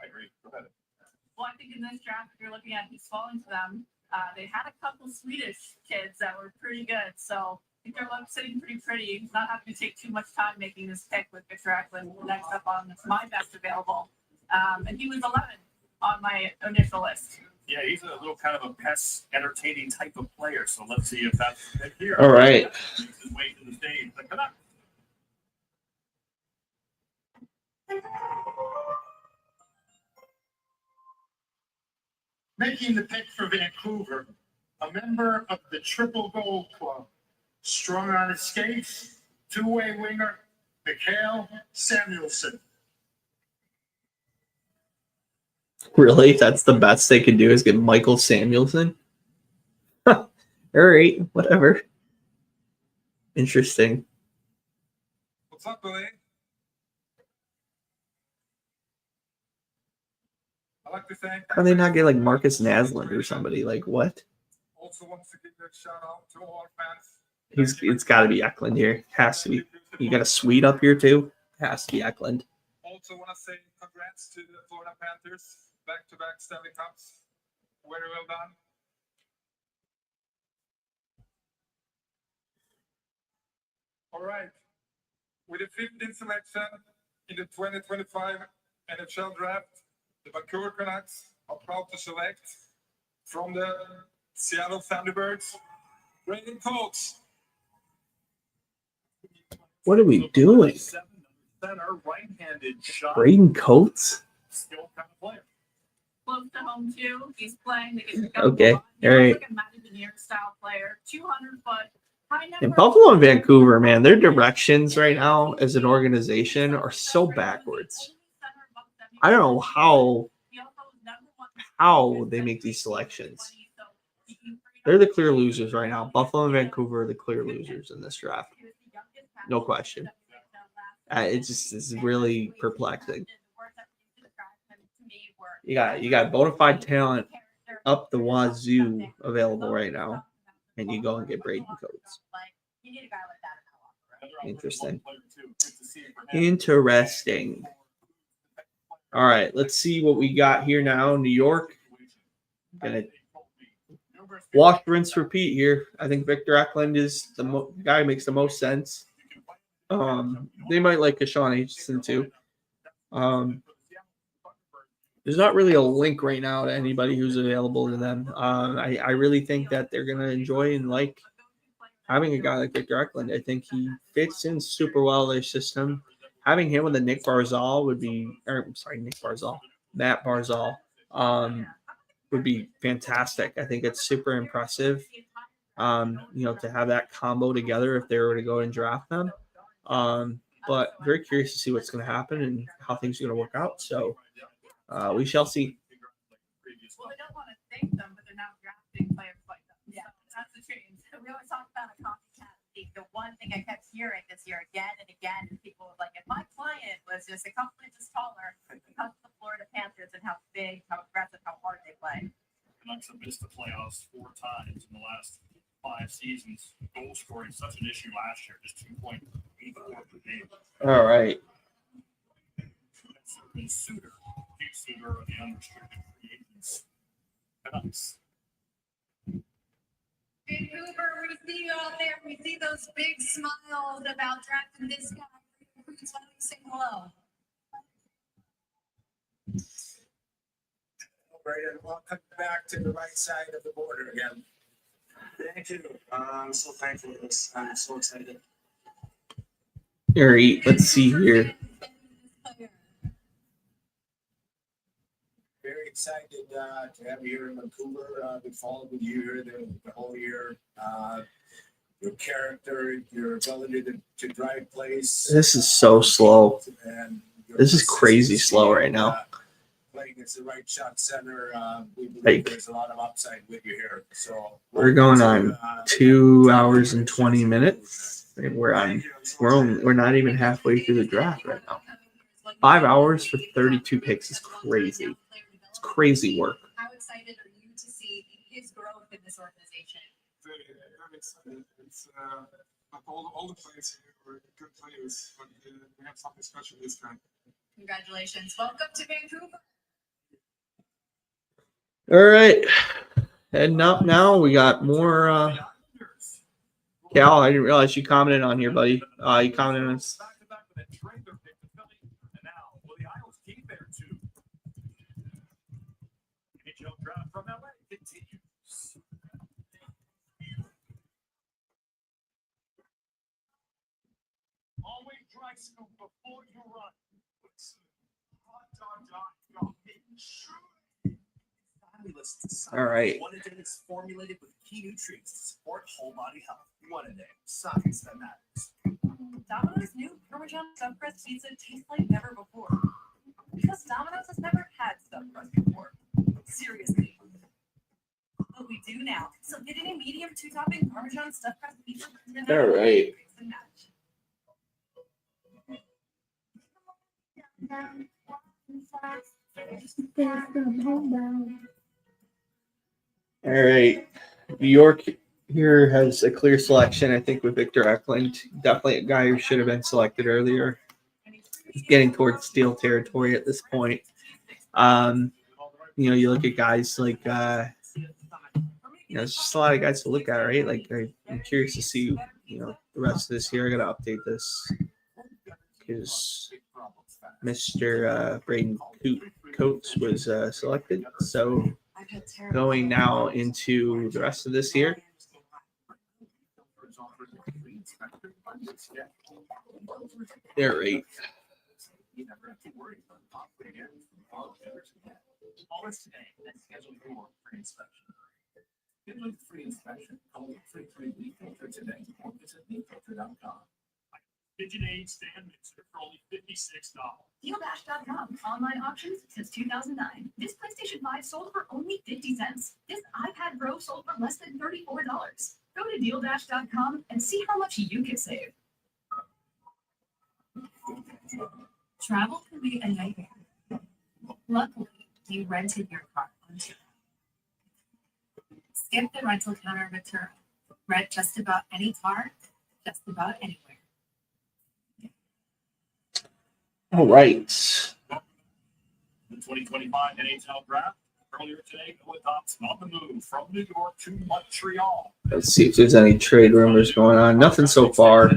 I agree. Go ahead. Well, I think in this draft, if you're looking at who's falling to them, they had a couple Swedish kids that were pretty good. So I think they're sitting pretty pretty, not having to take too much time making this pick with Victor Eklund next up on my best available. And he was 11 on my initial list. Yeah, he's a little kind of a pest entertaining type of player. So let's see if that's here. All right. Makes his way to the stage. Like, come on. Making the pick for Vancouver, a member of the Triple Gold Club, strong on his skates, two-way winger, Mikhail Samuelson. Really? That's the best they could do is get Michael Samuelson? All right, whatever. Interesting. What's up, Billy? I like to thank. How do they not get like Marcus Naslund or somebody? Like what? Also wants to give a shout out to all our fans. It's got to be Eklund here. Has to be. You got a suite up here too. Has to be Eklund. Also want to say congrats to the Florida Panthers, back-to-back Stanley Cups. Very well done. All right. With the 15th selection in the 2025 NHL Draft, the Vancouver Canucks are proud to select from the Seattle Thunderbirds, Brandon Coates. What are we doing? Center, right-handed shot. Braden Coates? Skill kind of player. Close to home too. He's playing. Okay, all He right. looks like a Matty Benier style player. 200-foot. High And number. Buffalo and Vancouver, man, their directions right now as an organization are so backwards. I don't know how they make these selections. They're the clear losers right now. Buffalo and Vancouver are the clear losers in this draft. No question. It's really perplexing. You got bona fide talent up the wazoo available right now, and you go and get Braden Coates. Interesting. Interesting. All right, let's see what we got here now. New York. Gonna wash, rinse, repeat here. I think Victor Eklund is the guy who makes the most sense. They might like Sean Aitchison too. There's not really a link right now to anybody who's available to them. I really think that they're going to enjoy and like having a guy like Victor Eklund. I think he fits in super well their system. Having him with a Matt Barzal would be fantastic. I think it's super impressive, to have that combo together if they were to go and draft them. But very curious to see what's going to happen and how things are going to work out. So we shall see. Well, they don't want to thank them, but they're now drafting players like them. Yeah, that's the change. We always talk about a copycat. The one thing I kept hearing this year again and again, and people were like, if my client was just a couple inches taller because of the Florida Panthers and how big, how aggressive, how hard they play. Canucks have missed the playoffs 4 times in the last 5 seasons. Goal scoring such an issue last year, just 2.84 per game. All right. Suter, Pete Suter, the unrestricted free agents. Canucks. Vancouver, we see you out there. We see those big smiles about drafting this guy. Please let me say hello. Brandon, welcome back to the right side of the border again. Thank you. I'm so thankful for this. I'm so excited. All right, let's see here. Very excited to have you here in Vancouver. Been following you here the whole year. Your character, your ability to drive plays. This is so slow. This is crazy slow right now. Playing as the right shot center, we believe there's a lot of upside with you here. So We're going on 2 hours and 20 minutes. And we're not even halfway through the draft right now. 5 hours for 32 picks is crazy. It's crazy work. How excited are you to see his growth in this organization? I'm excited. It's all the players here were good players, but we have something special this time. Congratulations. Welcome to Vancouver. All right. Heading up now. We got more. Cal, I didn't realize you commented on here, buddy. You commented on us. NHL Draft from LA continues. Always dry scoop before you run. Hot dog.com. All right. One a day is formulated with key nutrients to support whole body health. One a day. Science that matters. Domino's new Parmesan stuffed crust pizza tastes like never before. Because Domino's has never had stuffed crust before. Seriously. But we do now. So get any medium 2-topping Parmesan stuffed crust pizza. All right. All right. New York here has a clear selection, I think, with Victor Eklund. Definitely a guy who should have been selected earlier. He's getting towards steel territory at this point. You know, you look at guys like, it's just a lot of guys to look at, right? Like, I'm curious to see, the rest of this year. I got to update this because Mr. Braden Coates was selected. So going now into the rest of this year. They're right. You never have to worry about popping again. Call us today and schedule your free inspection. Get a free inspection. Call the free leak filter today or visit leakfilter.com. KitchenAid stand mixer for only $56. DealDash.com. Online auctions since 2009. This PlayStation 5 sold for only 50 cents. This iPad Pro sold for less than $34. Go to DealDash.com and see how much you can save. Travel can be a nightmare. Luckily, you rented your car onto it. Skip the rental counter return. Rent just about any car, just about anywhere. All right. The 2025 NHL Draft. Earlier today, Noah Thompson on the move from New York to Montreal. Let's see if there's any trade rumors going on. Nothing so far.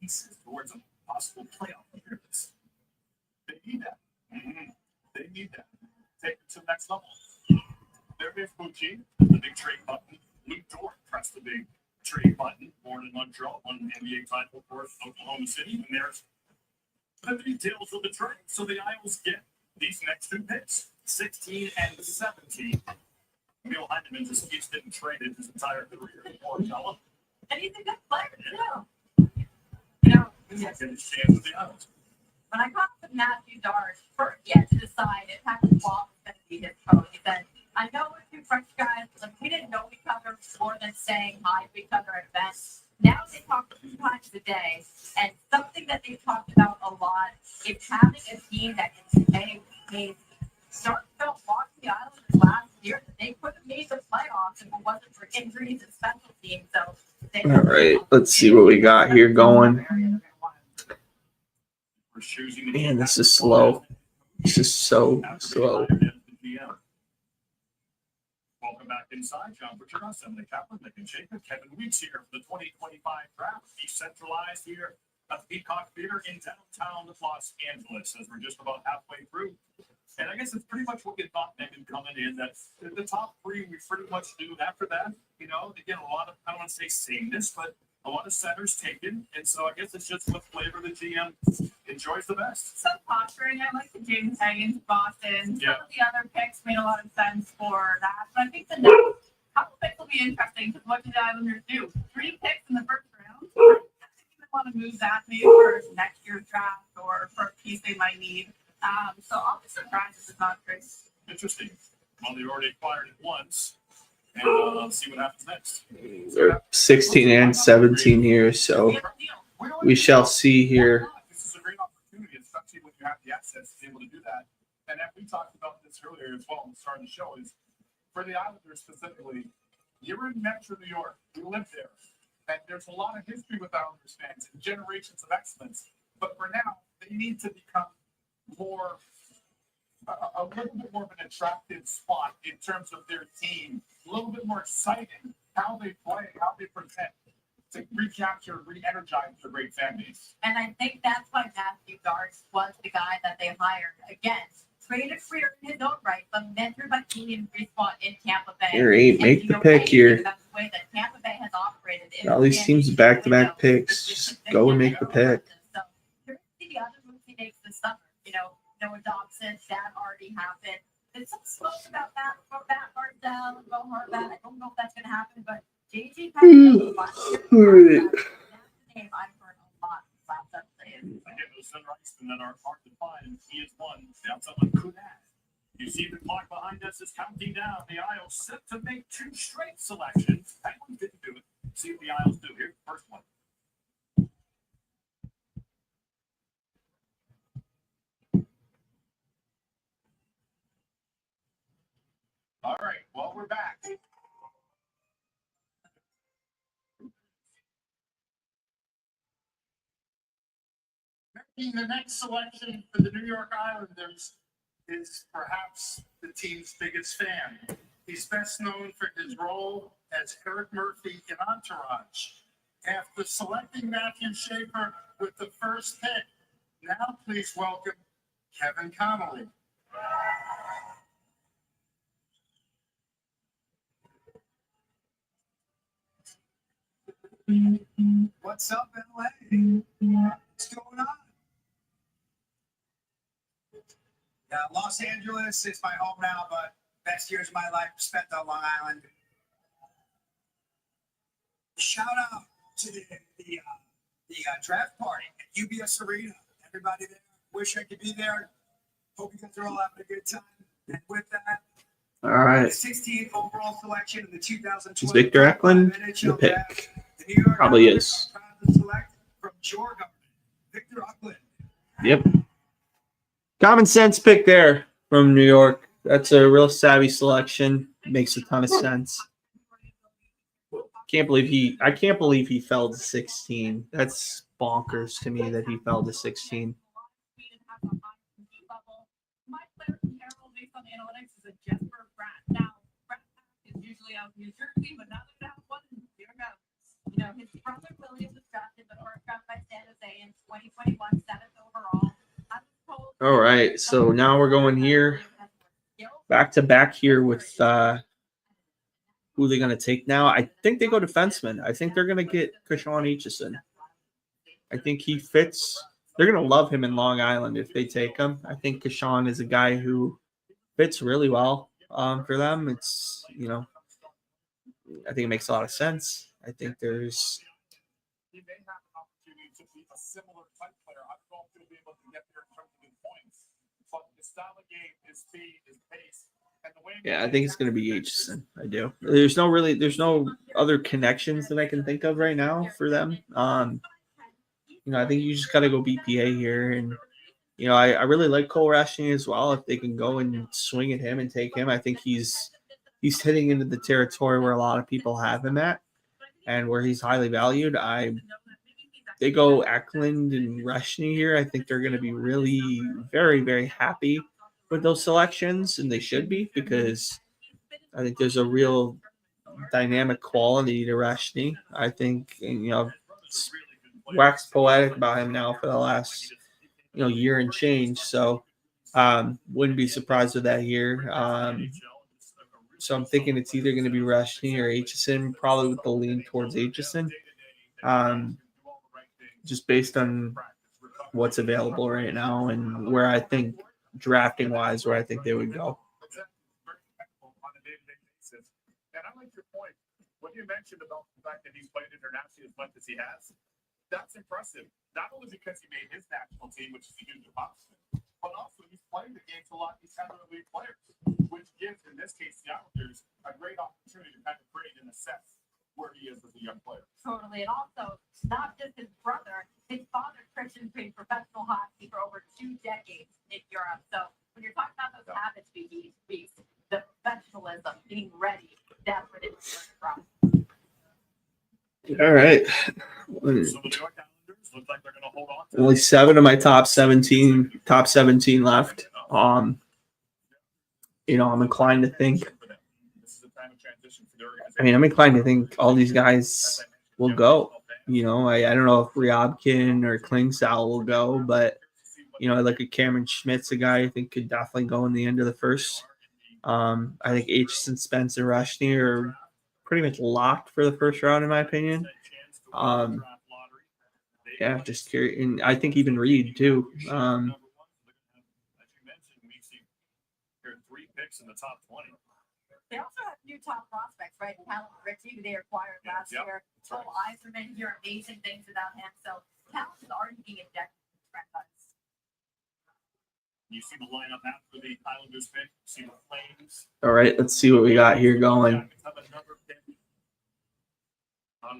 Pieces towards a possible playoff appearance. They need that. They need that. Take it to the next level. There's Bucci, the big trade button. Luke Dort pressed the big trade button. Born in Montreal, won an NBA title for Oklahoma City. And there's the details of the trade. So the Isles get these next two picks, 16 and 17. Neil Heineman just keeps getting traded his entire career. Poor fella. And he's a good player, too. He's not getting his chance with the Isles. When I talked to Matthew Darsh, first he had to decide if Patrick Wall was going to be his coach. He said, I know we're two French guys, but we didn't know each other more than saying hi to each other at events. Now they talk 2 times a day, and something that they talked about a lot is having a team that can stay pace. Starkville walked the Islanders last year that they could have made the playoffs if it wasn't for injuries and special teams. So all right, let's see what we got here going. Man, this is slow. This is so slow. Welcome back inside. John Butcheros, Emily Kaplan, Nick and Jacob, Kevin Weeks here for the 2025 draft. Decentralized here at the Peacock Theater in downtown Los Angeles, as we're just about halfway through. And I guess it's pretty much what we thought, Megan, coming in. That the top three we pretty much do. After that, again, a lot of, I don't want to say sameness, but a lot of centers taken. And so I guess it's just what flavor the GM enjoys the best. Some posturing. I like the James Higgins, Boston. Some of the other picks made a lot of sense for that. But I think the next couple picks will be interesting because what do the Islanders do? 3 picks in the first round. I think they want to move that maybe for next year's draft or for a piece they might need. So I'll be surprised if it's not Chris. Interesting. Well, they already acquired it once. And let's see what happens next. They're 16 and 17 here, so we shall see here. This is a great opportunity, especially when you have the assets to be able to do that. And as we talked about this earlier as well, starting the show, is for the Islanders specifically, you're in Metro New York. You live there. And there's a lot of history with Islanders fans and generations of excellence. But for now, they need to become more a little bit more of an attractive spot in terms of their team, a little bit more exciting how they play, how they present, to recapture, re-energize the great fan base. And I think that's why Matthew Darsh was the guy that they hired. Again, traded for in his own right, but mentored by Ian Respawn in Tampa Bay. Here, 8, make the pick here. That's the way that Tampa Bay has operated. All these teams back-to-back picks. Just go and make the pick. So you're going to see the other moves he makes this summer. Noah Dobson, that already happened. There's some smoke about that for Matt Barzell and Bo Horvat. I don't know if that's going to happen, but JG That's the name I've heard a lot last episode. Again, those sunrise that are hard to find. He is one that someone could add. You see the clock behind us is counting down. The Isles set to make 2 straight selections. Penguins didn't do it. See what the Isles do. Here's the first one. All right, well, we're back. The next selection for the New York Islanders is perhaps the team's biggest fan. He's best known for his role as Eric Murphy in Entourage. After selecting Matthew Schaefer with the first pick, now please welcome Kevin Connolly. What's up, LA? What's going on? Yeah, Los Angeles is my home now, but best years of my life spent on Long Island. Shout out to the draft party at UBS Arena. Everybody there. Wish I could be there. Hope you guys are all having a good time. And with that, All right. 16th overall selection in the 2020 Is Victor Eklund the NHL pick? Draft. The New York Probably Islanders is. are proud to select from your government, Victor Eklund. Yep. Common sense pick there from New York. That's a real savvy selection. Makes a ton of sense. I can't believe he fell to 16. That's bonkers to me that he fell to 16. My player comparable based on analytics is a Jesper Bratt. Now, Bratt is usually out in New Jersey, but now they're going to have one in New York. You know, his brother William was drafted, but first round by San Jose in 2021, 7th overall. All right, so now we're going here back to back here with who they're going to take now. I think they go defenseman. I think they're going to get Kashawn Aitchison. I think he fits. They're going to love him in Long Island if they take him. I think Kashawn is a guy who fits really well for them. It's, you know, I think it makes a lot of sense. I think there's. He may have an opportunity to be a similar type player. I don't know if he'll be able to get there in terms of his points, but the style of game, his speed, his pace, and the way. Yeah, I think it's going to be Aitchison. I do. There's no other connections that I can think of right now for them. You know, I think you just got to go BPA here, and you know, I really like Cole Rashny as well. If they can go and swing at him and take him, I think he's hitting into the territory where a lot of people have him at, and where he's highly valued. They go Eklund and Rashny here. I think they're going to be really very, very happy with those selections, and they should be, because I think there's a real dynamic quality to Rashny. I think, and, you know, it's waxed poetic about him now for the last, you know, year and change. So wouldn't be surprised with that here. So I'm thinking it's either going to be Rashny or Aitchison, probably with the lean towards Aitchison. Just based on what's available right now and where I think drafting wise, where I think they would go. And I like your point. What you mentioned about the fact that he's played internationally as much as he has, that's impressive. Not only because he made his national team, which is a huge accomplishment, but also he's playing the game to a lot of these other elite players, which gives, in this case, the Islanders a great opportunity to kind of grade and assess where he is as a young player. Totally. And also, not just his brother, his father, Christian, played professional hockey for over 2 decades in Europe. So when you're talking about those habits, the professionalism, being ready, that's what it's from. All right. Only 7 of my top 17 left. You know, I'm inclined to think. I'm inclined to think all these guys will go. You know, I don't know if Ryabkin or Klingsal will go, but you know, I look at Cameron Schmidt's a guy I think could definitely go in the end of the first. I think Aitchison, Spence, and Rashny are pretty much locked for the first round, in my opinion. Yeah, just curious. And I think even Reed, too. As you mentioned, we see here 3 picks in the top 20. They also have new top prospects, right? Callum Ritchie, who they acquired last year. Cole Eiserman, hear amazing things about him. So Callum is already being injected in franchise. You see the lineup after the Islanders pick. You see the Flames. All right, let's see what we got here going. The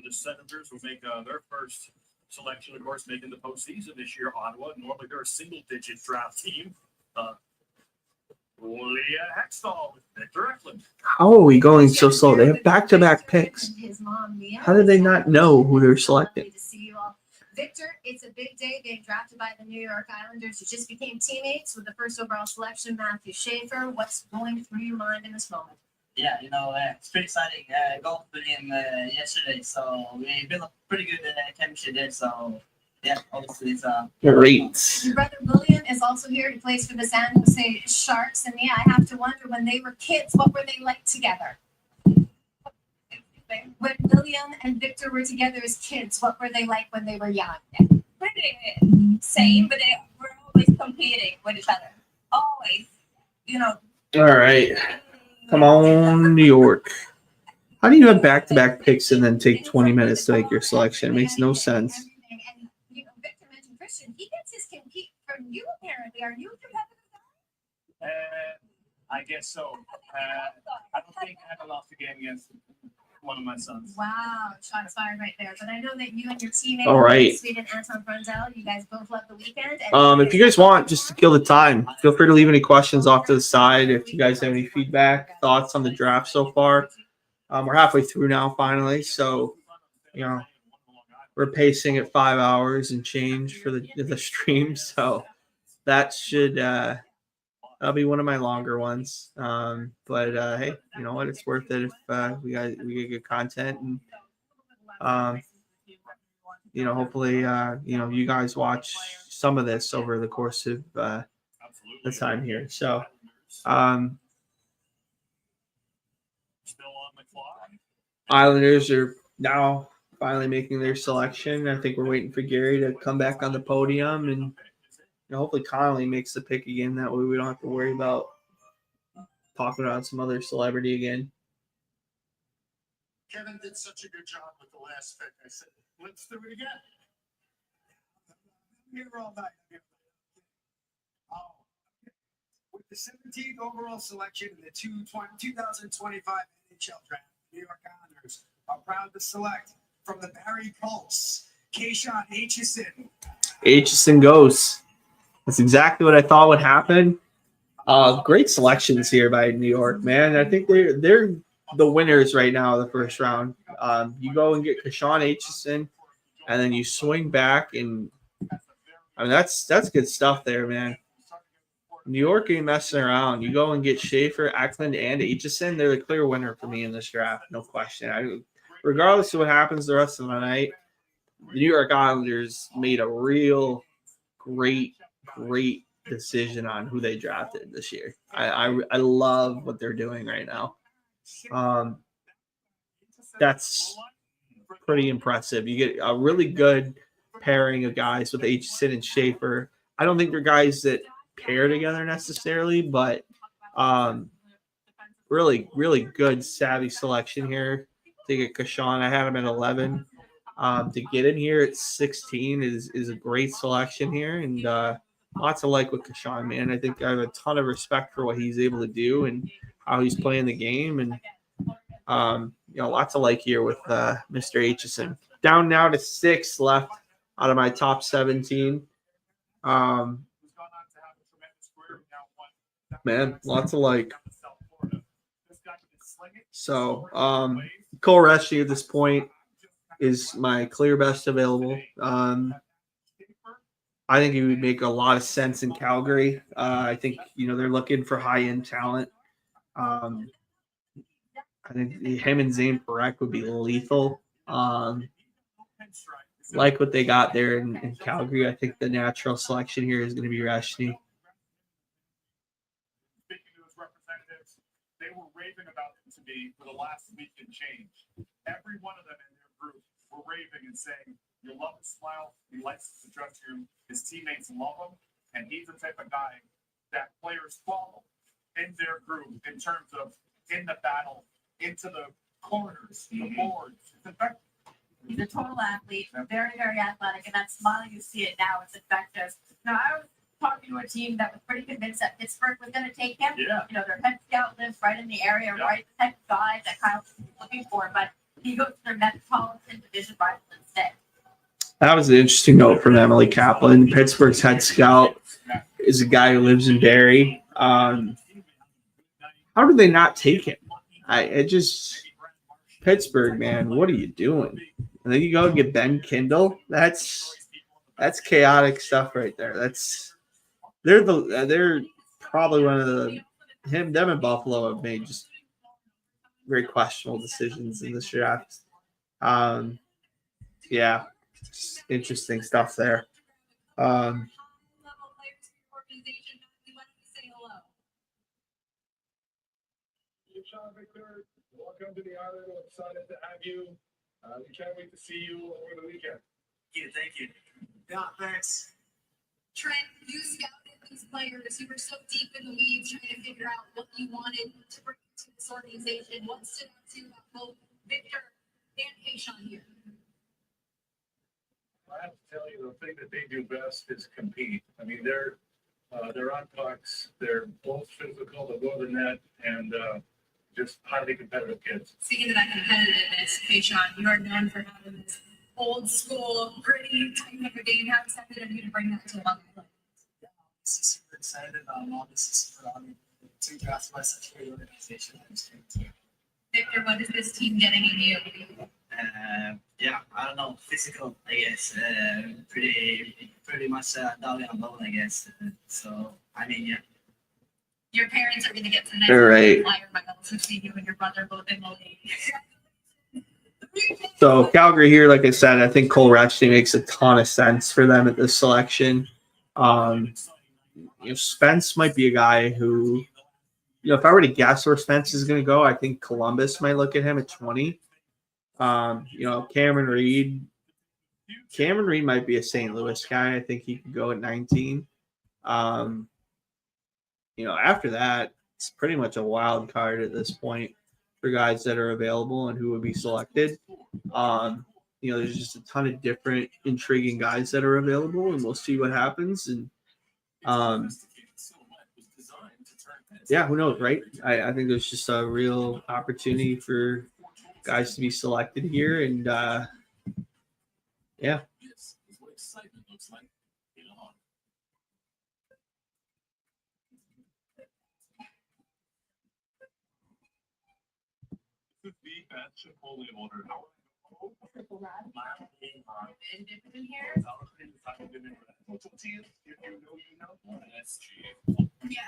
Senators will make their first selection, of course, making the postseason this year. Ottawa, normally they're a single-digit draft team. Leah Hextall with Victor Eklund. How are we going so slow? They have back-to-back picks. How did they not know who they're selecting? Victor, it's a big day being drafted by the New York Islanders. You just became teammates with the first overall selection, Matthew Schaefer. What's going through your mind in this moment? Yeah, it's pretty exciting. Golf with him yesterday, so we built a pretty good chemistry there. So yeah, obviously it's Great. Your brother William is also here. He plays for the San Jose Sharks, and yeah, I have to wonder, when they were kids, what were they like together? When William and Victor were together as kids, what were they like when they were young? Pretty same, but we're always competing with each other. Always, All right. Come on, New York. How do you have back-to-back picks and then take 20 minutes to make your selection? It makes no sense. Everything. And Victor mentioned Christian. He gets his compete from you, apparently. Are you a competitive? I guess so. I don't think I have lost a game against one of my sons. Wow, shots fired right there. But I know that you and your teammate, All right. Sweden Anton Brunzell, you guys both love the weekend. And If you guys want, just to kill the time, feel free to leave any questions off to the side. If you guys have any feedback, thoughts on the draft so far. We're halfway through now, finally. So, we're pacing at 5 hours and change for the stream. So that should that'll be one of my longer ones. But hey, you know what? It's worth it if we get good content, and hopefully you guys watch some of this over the course of the time here. So Islanders are now finally making their selection. I think we're waiting for Gary to come back on the podium, and hopefully Connolly makes the pick again. That way we don't have to worry about talking about some other celebrity again. Kevin did such a good job with the last pick. I said, let's do it again. Here all night. With the 17th overall selection in the 2025 NHL Draft, New York Islanders are proud to select from the Barrie Colts, Keyshawn Aitchison. Aitchison goes. That's exactly what I thought would happen. Great selections here by New York, man. I think they're the winners right now of the first round. You go and get Keyshawn Aitchison, and then you swing back, and that's good stuff there, man. New York ain't messing around. You go and get Schaefer, Eklund, and Aitchison. They're the clear winner for me in this draft, no question. Regardless of what happens the rest of the night, the New York Islanders made a real great decision on who they drafted this year. I love what they're doing right now. That's pretty impressive. You get a really good pairing of guys with Aitchison and Schaefer. I don't think they're guys that pair together necessarily, but really good savvy selection here to get Keyshawn. I had him at 11. To get in here at 16 is a great selection here, and lots of like with Keyshawn, man. I think I have a ton of respect for what he's able to do and how he's playing the game, and lots of like here with Mr. Aitchison. Down now to 6 left out of my top 17. Man, lots of like. So Cole Reschke at this point is my clear best available. I think he would make a lot of sense in Calgary. I think they're looking for high-end talent. I think him and Zane Parekh would be lethal. Like what they got there in Calgary. I think the natural selection here is going to be Reschke. Speaking to his representatives, they were raving about him to me for the last week and change. Every one of them in their group were raving and saying, "You love his smile. He likes to dress you. His teammates love him, and he's the type of guy that players follow in their group in terms of in the battle, into the corners, the boards." In fact, he's a total athlete, very, very athletic, and that smile, you see it now, it's infectious. Now, I was talking to a team that was pretty convinced that Pittsburgh was going to take him. Yeah. Their head scout lives right in the area, right? The type of guy that Kyle's looking for, but he goes to their Metropolitan Division rival instead. That was an interesting note from Emily Kaplan. Pittsburgh's head scout is a guy who lives in Barrie. How did they not take him? Pittsburgh, man, what are you doing? And then you go and get Ben Kindle. That's That's chaotic stuff right there. They're probably one of them and Buffalo have made just very questionable decisions in this draft. Yeah, just interesting stuff there. Sean Victor, welcome to the island. We're excited to have you. We can't wait to see you over the weekend. Yeah, thank you. Yeah, thanks. Trent, you scouted these players. You were so deep in the weeds trying to figure out what you wanted to bring to this organization. What stood out to you about both Victor and Kayshawn here? I have to tell you, the thing that they do best is compete. I mean, they're on pucks. They're both physical. They go to the net, and just highly competitive kids. Speaking of that competitiveness, Kayshawn, you are known for having this old school, gritty type of a game. How excited are you to bring that to another place? Yeah, this is super excited. All this is super honored to draft by such a great organization. Victor, what is this team getting in you? Yeah, I don't know, physical, I guess. Pretty much down and low, I guess. So, I mean, yeah. Your parents are going to get some nice All right. flyer medals to see you and your brother both in the league. So Calgary here, like I said, I think Cole Retchney makes a ton of sense for them at this selection. Spence might be a guy who, if I were to guess where Spence is going to go, I think Columbus might look at him at 20. Cameron Reed might be a St. Louis guy. I think he could go at 19. After that, it's pretty much a wild card at this point for guys that are available and who would be selected. There's just a ton of different intriguing guys that are available, and we'll see what happens. And who knows, right? I think there's just a real opportunity for guys to be selected here, and yeah. This is what excitement looks like in a hunt. The best Chipotle order. In here? That's cheap. Yeah.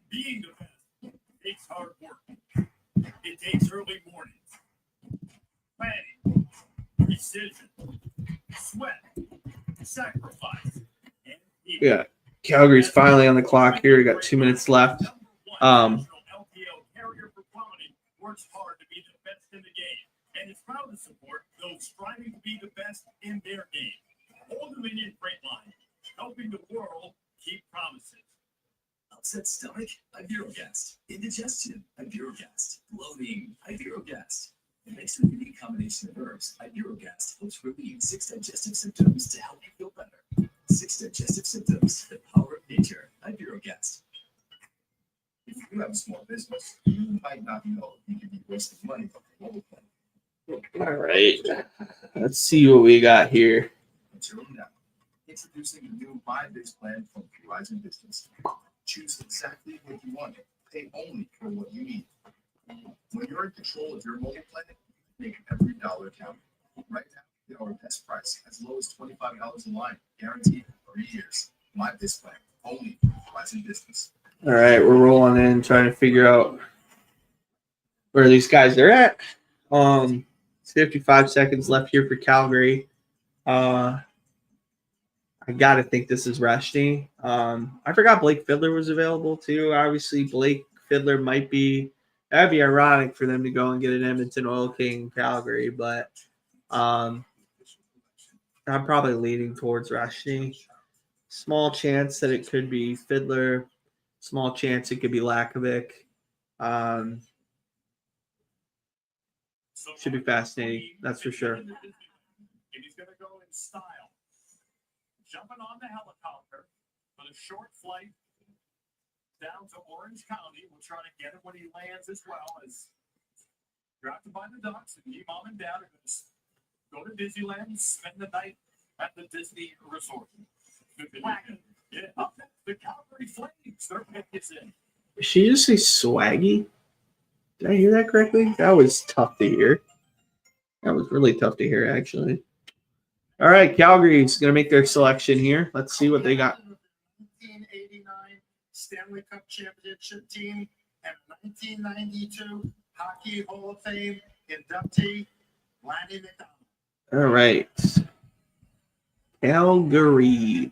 Being the best takes hard work. It takes early mornings, planning, precision, sweat, sacrifice, and Yeah. Calgary's finally on the clock here. We got 2 minutes left. LPL carrier for quality works hard to be the best in the game and is proud to support those striving to be the best in their game. Old Dominion Freight Line, helping the world keep promises. Upset stomach, Ibirogast. Indigestion, Ibirogast. Bloating, Ibirogast. It makes a unique combination of herbs. Ibirogast helps relieve 6 digestive symptoms to help you feel better. 6 digestive symptoms, the power of nature. Ibirogast. If you have a small business, you might not know you could be wasting money on a mobile plan. All right. Let's see what we got here. Until now, introducing a new MyBiz plan from Horizon Business. Choose exactly what you want. Pay only for what you need. When you're in control of your mobile plan, make every dollar count. Right now, they are best price as low as $25 a line, guaranteed for 3 years. MyBiz plan only from Horizon Business. All right, we're rolling in, trying to figure out where these guys are at. 55 seconds left here for Calgary. I got to think this is Retchney. I forgot Blake Fiddler was available too. Obviously, Blake Fiddler might be – that'd be ironic for them to go and get an Edmonton Oil King Calgary, but I'm probably leaning towards Retchney. Small chance that it could be Fiddler. Small chance it could be Lakovic. Should be fascinating, that's for sure. And he's going to go in style. Jumping on the helicopter for the short flight down to Orange County. We'll try to get him when he lands as well as drafted by the Ducks. And he, mom and dad are going to go to Disneyland and spend the night at the Disney Resort. Yeah, up next, the Calgary Flames. Their pick is in. Did she just say swaggy? Did I hear that correctly? That was tough to hear. That was really tough to hear, actually. All right, Calgary's going to make their selection here. Let's see what they got. 1989 Stanley Cup championship team and 1992 Hockey Hall of Fame inductee Lanny McDonald. All right. Calgary.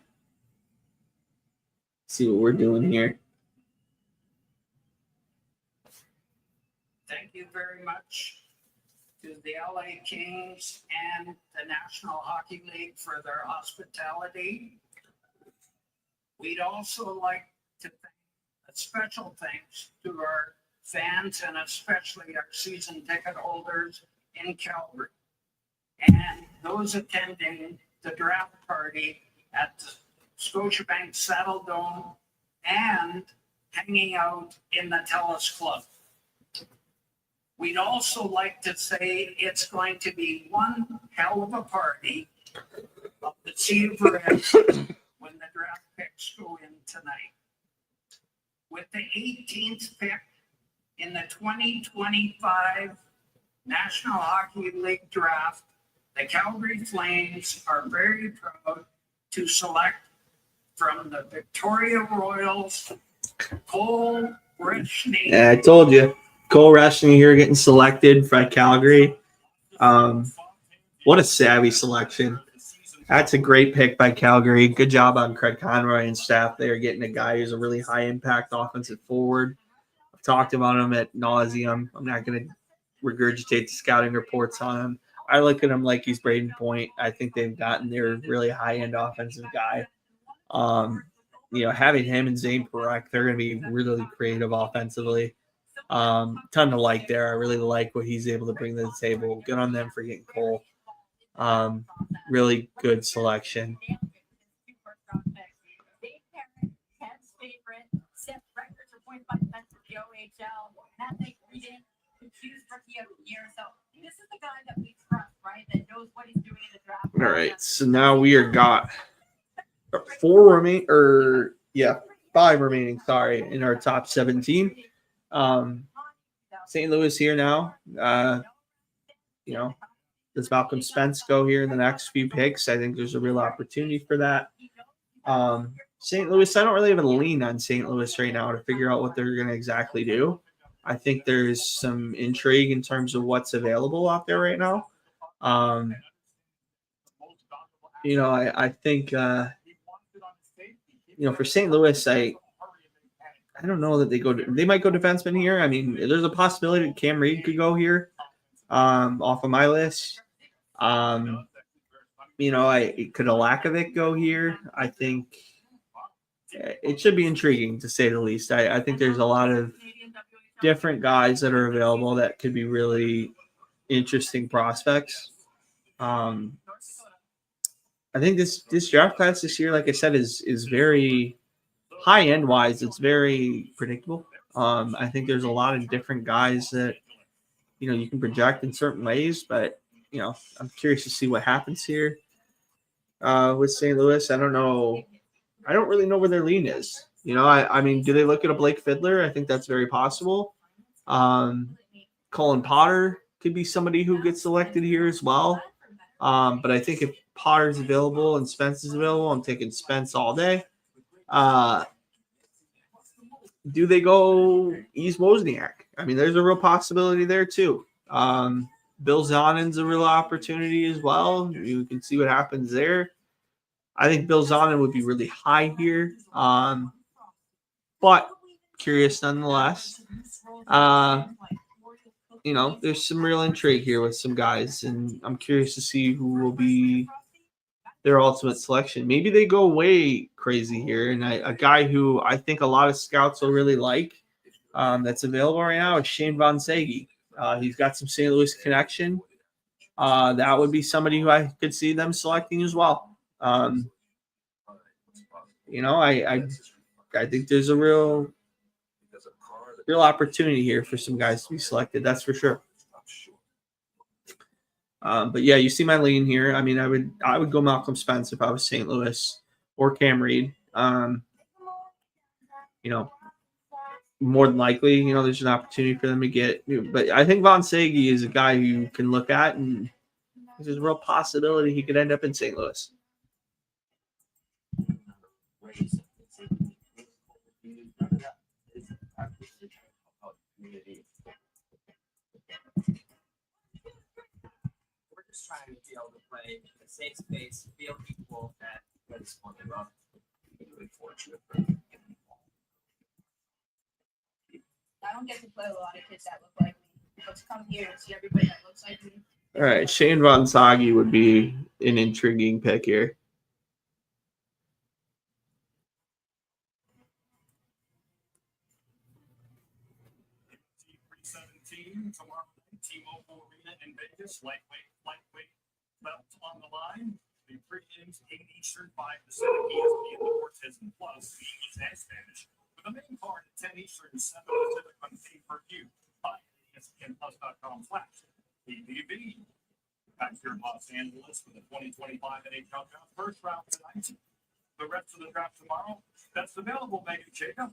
See what we're doing here. Thank you very much to the LA Kings and the National Hockey League for their hospitality. We'd also like to thank a special thanks to our fans and especially our season ticket holders in Calgary and those attending the draft party at the Scotiabank Saddle Dome and hanging out in the TELUS Club. We'd also like to say it's going to be one hell of a party of the Sea of Red when the draft picks go in tonight. With the 18th pick in the 2025 National Hockey League Draft, the Calgary Flames are very proud to select from the Victoria Royals, Cole Richney. Yeah, I told you. Cole Richney here getting selected by Calgary. What a savvy selection. That's a great pick by Calgary. Good job on Craig Conroy and staff there, getting a guy who's a really high-impact offensive forward. I've talked about him at nauseum. I'm not going to regurgitate the scouting reports on him. I look at him like he's Braden Point. I think they've gotten their really high-end offensive guy. Having him and Zane Parekh, they're going to be really creative offensively. Ton to like there. I really like what he's able to bring to the table. Good on them for getting Cole. Really good selection. All right, so now we are got five remaining. Sorry, in our top 17. St. Louis here now. Does Malcolm Spence go here in the next few picks? I think there's a real opportunity for that. St. Louis, I don't really have a lean on St. Louis right now to figure out what they're going to exactly do. I think there's some intrigue in terms of what's available out there right now. I think, for St. Louis, I don't know that they might go defenseman here. I mean, there's a possibility that Cam Reed could go here off of my list. Could Alakovic go here? I think it should be intriguing to say the least. I think there's a lot of different guys that are available that could be really interesting prospects. I think this draft class this year, like I said, is very high end wise. It's very predictable. I think there's a lot of different guys that you can project in certain ways, but I'm curious to see what happens here with St. Louis. I don't know. I don't really know where their lean is. I mean, do they look at a Blake Fiddler? I think that's very possible. Colin Potter could be somebody who gets selected here as well. But I think if Potter's available and Spence is available, I'm taking Spence all day. Do they go Yves Wozniak? I mean, there's a real possibility there too. Bill Zonnin's a real opportunity as well. You can see what happens there. I think Bill Zonnin would be really high here. But curious nonetheless. There's some real intrigue here with some guys, and I'm curious to see who will be their ultimate selection. Maybe they go way crazy here, and a guy who I think a lot of scouts will really like that's available right now is Shane Von Sage. He's got some St. Louis connection. That would be somebody who I could see them selecting as well. I think there's a real opportunity here for some guys to be selected. That's for sure. But yeah, you see my lean here. I mean, I would go Malcolm Spence if I was St. Louis or Cam Reed. More than likely, there's an opportunity for them to get. But I think Von Sage is a guy who you can look at and There's a real possibility he could end up in St. Louis. We're just trying to be able to play in a safe space, feel equal, and play the sport they love. Really fortunate. I don't get to play with a lot of kids that look like me. Let's come here and see everybody that looks like me. All right, Shane Von Sagi would be an intriguing pick here. Tomorrow night, T-Mobile Arena in Vegas, lightweight belt on the line. The pre-games 8 Eastern, 5 Pacific, ESPN, the Cortez Plus, English and Spanish. With the main card at 10 Eastern, 7 Pacific on pay-per-view by ESPNplus.com/PPV. Back here in Los Angeles for the 2025 NHL Draft. First round tonight. The rest of the draft tomorrow. That's available, Megan Jacob.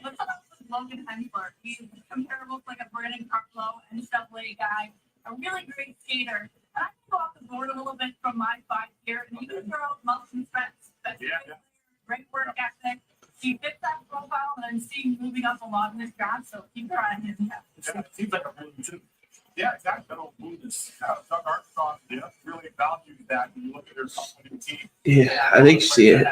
Let's talk about Logan Hensler. He's comparable to like a Brandon Carlo NCAA guy, a really great skater. And I can go off the board a little bit from my side here, and he can throw out motion threats. Great work ethic. He fits that profile, and I'm seeing moving up a lot in this draft, so keep trying him. Yeah, it seems like a blue too. Yeah, exactly. That'll blue this. Doug Armstrong, really values that when you look at their company team. Yeah, I think see it.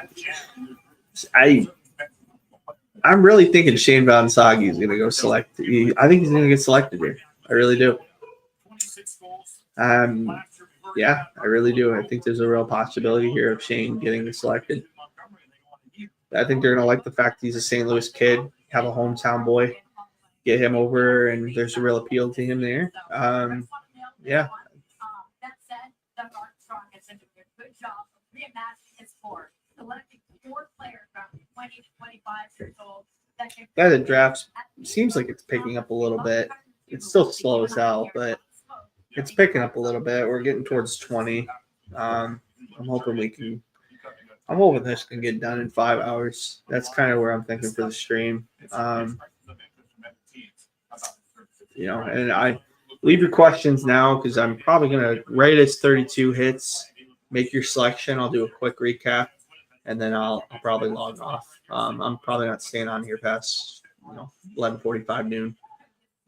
I'm really thinking Shane Von Sagi is going to go select. I think he's going to get selected here. I really do. Yeah, I really do. I think there's a real possibility here of Shane getting selected. I think they're going to like the fact he's a St. Louis kid, have a hometown boy, get him over, and there's a real appeal to him there. Yeah. That said, Doug Armstrong has done a good job of reimagining his sport, selecting 4 players around 20 to 25 years old. Yeah, the draft seems like it's picking up a little bit. It's still slow as hell, but it's picking up a little bit. We're getting towards 20. I'm hoping this can get done in 5 hours. That's kind of where I'm thinking for the stream. And I leave your questions now because I'm probably going to rate as 32 hits, make your selection. I'll do a quick recap, and then I'll probably log off. I'm probably not staying on here past 11:45 noon.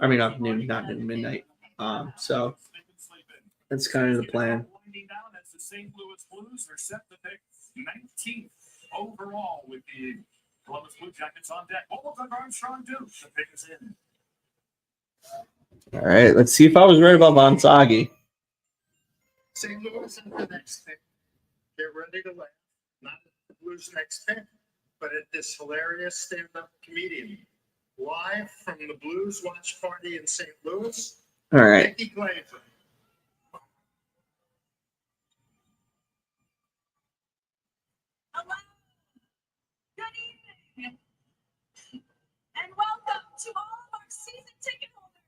I mean, not noon, midnight. So that's kind of the plan. The St. Louis Blues are set to pick 19th overall with the Columbus Blue Jackets on deck. What will Doug Armstrong do to pick us in? All right, let's see if I was right about Von Sagi. St. Louis is the next pick. Get ready to laugh. Not at the Blues' next pick, but at this hilarious stand-up comedian. Live from the Blues watch party in St. Louis. All right. Nikki Glazer. Hello. Good evening. And welcome to all of our season ticket holders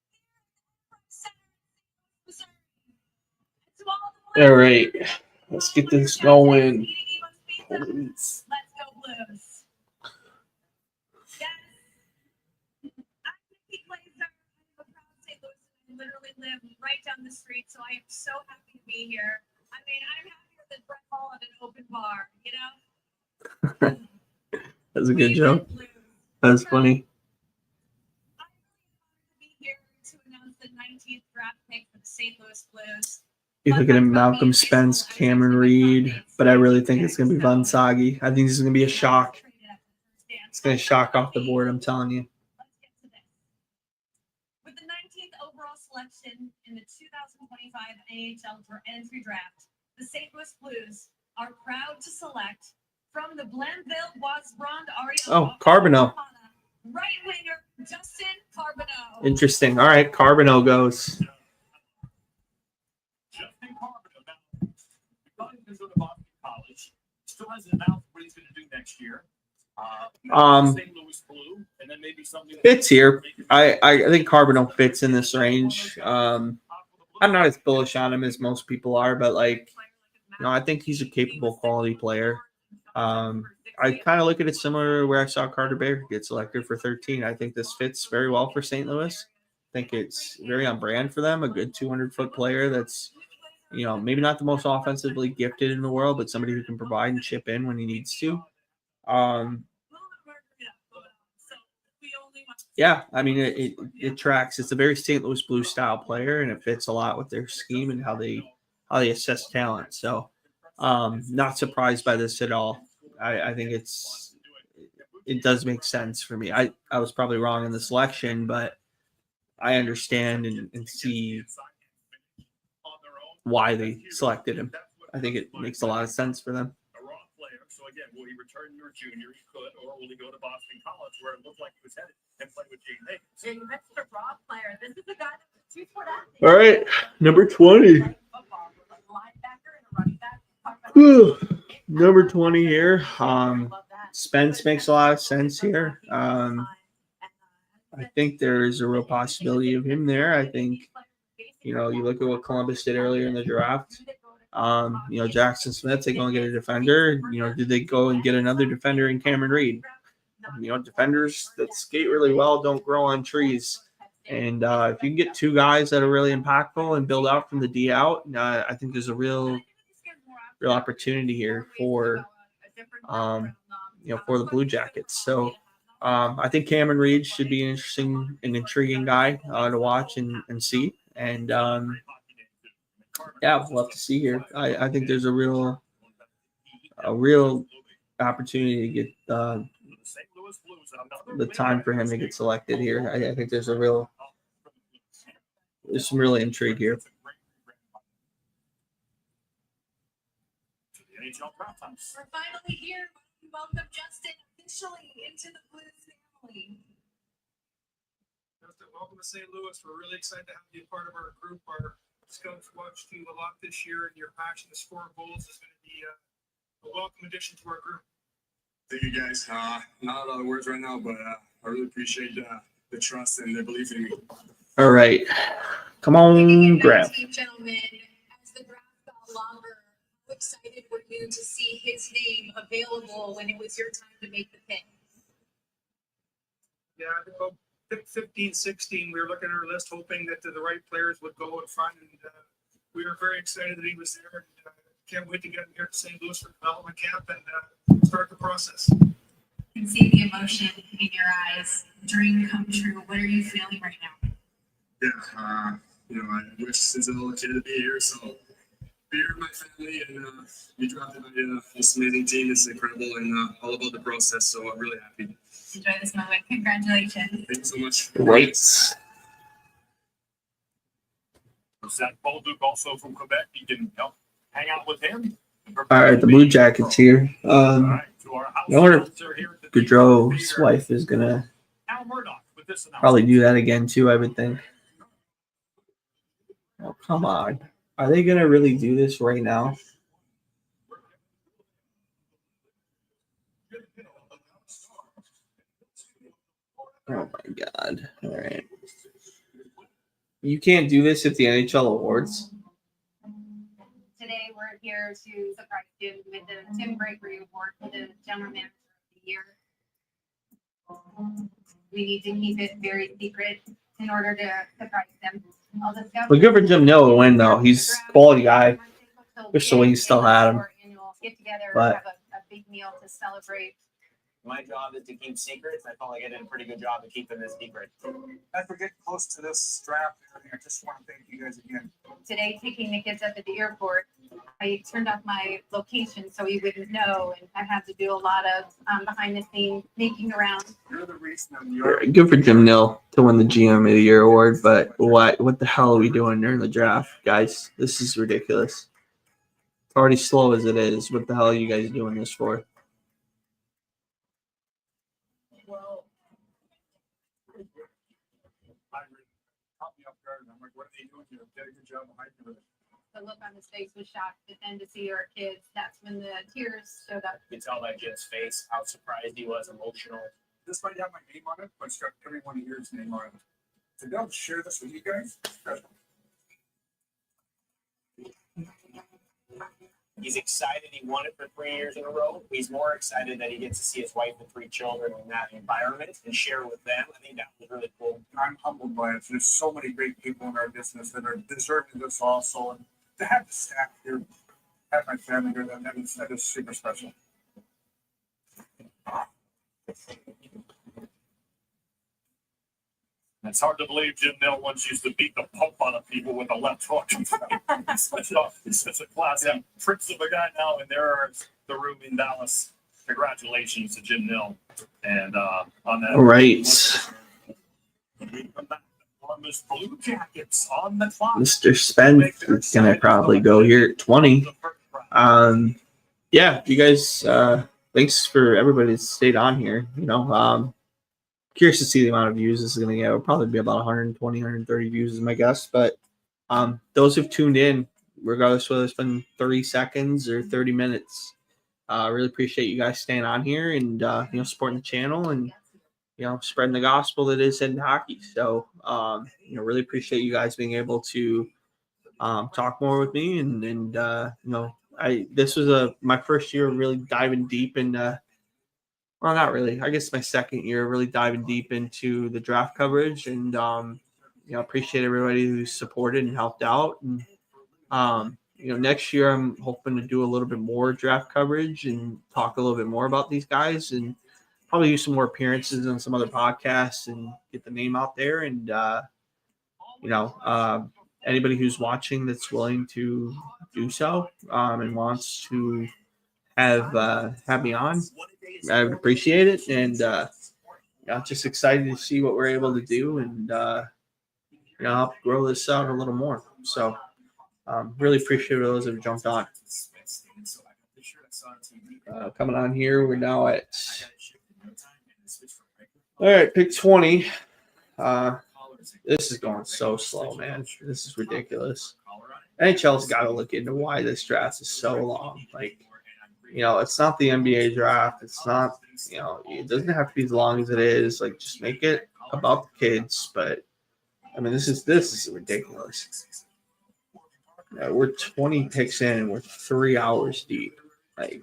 here at the Missouri. All right, let's get this going. Let's go Blues. Yes. I'm Nikki Glazer. I'm a proud St. Louis. I literally live right down the street, so I am so happy to be here. I mean, I'm happier than Brett Hall at an open bar, you know? That's a good joke. That's funny. I'm to be here to announce the 19th draft pick for the St. Louis Blues. You're looking at Malcolm Spence, Cameron Reed, but I really think it's going to be Von Sagi. I think this is going to be a shock. It's going to shock off the board, I'm telling you. Let's get to this. With the 19th overall selection in the 2025 NHL entry draft, the St. Louis Blues are proud to select from the Blainville Boisbrand Ariel. Oh, Carbonneau. Right winger Justin Carbonneau. Interesting. All right, Carbonneau goes. Justin Carbonneau. Now, he's going to go to Boston College. Still hasn't announced what he's going to do next year. St. Louis Blue, and then maybe something Fits here. I think Carbonneau fits in this range. I'm not as bullish on him as most people are, but I think he's a capable quality player. I kind of look at it similar to where I saw Carter Baker get selected for 13. I think this fits very well for St. Louis. I think it's very on brand for them. A good 200-foot player that's, maybe not the most offensively gifted in the world, but somebody who can provide and chip in when he needs to. Yeah, I mean, it tracks. It's a very St. Louis Blues style player, and it fits a lot with their scheme and how they assess talent. So, not surprised by this at all. I think it does make sense for me. I was probably wrong in the selection, but I understand and see why they selected him. I think it makes a lot of sense for them. So again, will he return your junior? He could, or will he go to Boston College where it looked like he was headed and play with James Higgins? So you mentioned a raw player. This is a guy that's a two-sport athlete. All right, number 20. Football with a linebacker and a running back. Number 20 here. Spence makes a lot of sense here. I think there is a real possibility of him there. I think, you look at what Columbus did earlier in the draft. Jackson Smith, they go and get a defender. Did they go and get another defender in Cameron Reed? Defenders that skate really well don't grow on trees. And if you can get two guys that are really impactful and build out from the D out, I think there's a real opportunity here for the Blue Jackets. So I think Cameron Reed should be an intriguing guy to watch and see. And we'll have to see here. I think there's a real opportunity to get the time for him to get selected here. I think there's some real intrigue here. We're finally here. Welcome Justin officially into the Blues family. Justin, welcome to St. Louis. We're really excited to have you a part of our group. Our scouts watched you a lot this year, and your passion to score goals is going to be a welcome addition to our group. Thank you, guys. Not a lot of words right now, but I really appreciate the trust and the belief in me. All right. Come on, grab. Gentlemen, as the draft got longer, how excited were you to see his name available when it was your time to make the pick? Yeah, I think about pick 15, 16, we were looking at our list, hoping that the right players would go in front, and we were very excited that he was there. And, can't wait to get him here to St. Louis for development camp and start the process. I can see the emotion in your eyes. Dream come true. What are you feeling right now? Yeah, I wish since a little kid to be here, so be here with my family and be drafted by this amazing team. It's incredible and all about the process, so I'm really happy. Enjoy this moment. Congratulations. Thank you so much. Great. Zach Bolduc, also from Quebec. You can hang out with him. All right, the Blue Jackets here. I wonder if Gaudreau's wife is going to probably do that again, too, I would think. Oh, come on. Are they going to really do this right now? Oh, my God. All right. You can't do this at the NHL Awards. Today, we're here to surprise you with the Tim Gregory Award for the General Manager of the Year. We need to keep it very secret in order to surprise them. But good for Jim Nill to win, though. He's a quality guy. Wish the Wings still had him. Get together, But have a big meal to celebrate. My job is to keep secrets. I felt like I did a pretty good job of keeping this secret. As we get close to this draft, I just want to thank you guys again. Today, taking the kids up at the airport, I turned off my location so he wouldn't know, and I had to do a lot of behind the scenes sneaking around. You're the reason I'm here. good for Jim Nill to win the GM of the Year award, but what the hell are we doing during the draft, guys? This is ridiculous. It's already slow as it is. What the hell are you guys doing this for? The look on his face was shocked, but then to see our kids, that's when the tears showed up. You can tell that kid's face, how surprised he was, emotional. This might have my name on it, but it's got everyone here's name on it. To be able to share this with you guys, special. He's excited he won it for 3 years in a row. He's more excited that he gets to see his wife and 3 children in that environment and share with them. I think that was really cool. I'm humbled by it. There's so many great people in our business that are deserving of this also. And to have the staff here, have my family here, that is super special. It's hard to believe Jim Mill once used to beat the pulp out of people with a left hook. He's such a classic prince of a guy now, and there's the room in Dallas. Congratulations to Jim Mill. And on that. All right. Columbus Blue Jackets on the clock. Mr. Spence is going to probably go here at 20. Yeah, you guys, thanks for everybody that stayed on here. You know, curious to see the amount of views this is going to get. It'll probably be about 120, 130 views is my guess. But those who've tuned in, regardless whether it's been 30 seconds or 30 minutes, really appreciate you guys staying on here and, you know, supporting the channel and, you know, spreading the gospel that is in hockey. So, you know, really appreciate you guys being able to talk more with me. And you know, this was my first year really diving deep into, well, not really. I guess my second year really diving deep into the draft coverage, and you know, appreciate everybody who supported and helped out. And you know, next year I'm hoping to do a little bit more draft coverage and talk a little bit more about these guys, and probably do some more appearances on some other podcasts and get the name out there. And you know, anybody who's watching that's willing to do so and wants to have me on, I would appreciate it. And I'm just excited to see what we're able to do, and you know, help grow this out a little more. So really appreciate those that have jumped on. Coming on here, we're now at all right, pick 20. This is going so slow, man. This is ridiculous. NHL's got to look into why this draft is so long. Like, you know, it's not the NBA draft. It's not, you know, it doesn't have to be as long as it is. Like, just make it about the kids. But I mean, this is ridiculous. We're 20 picks in and we're 3 hours deep. Like,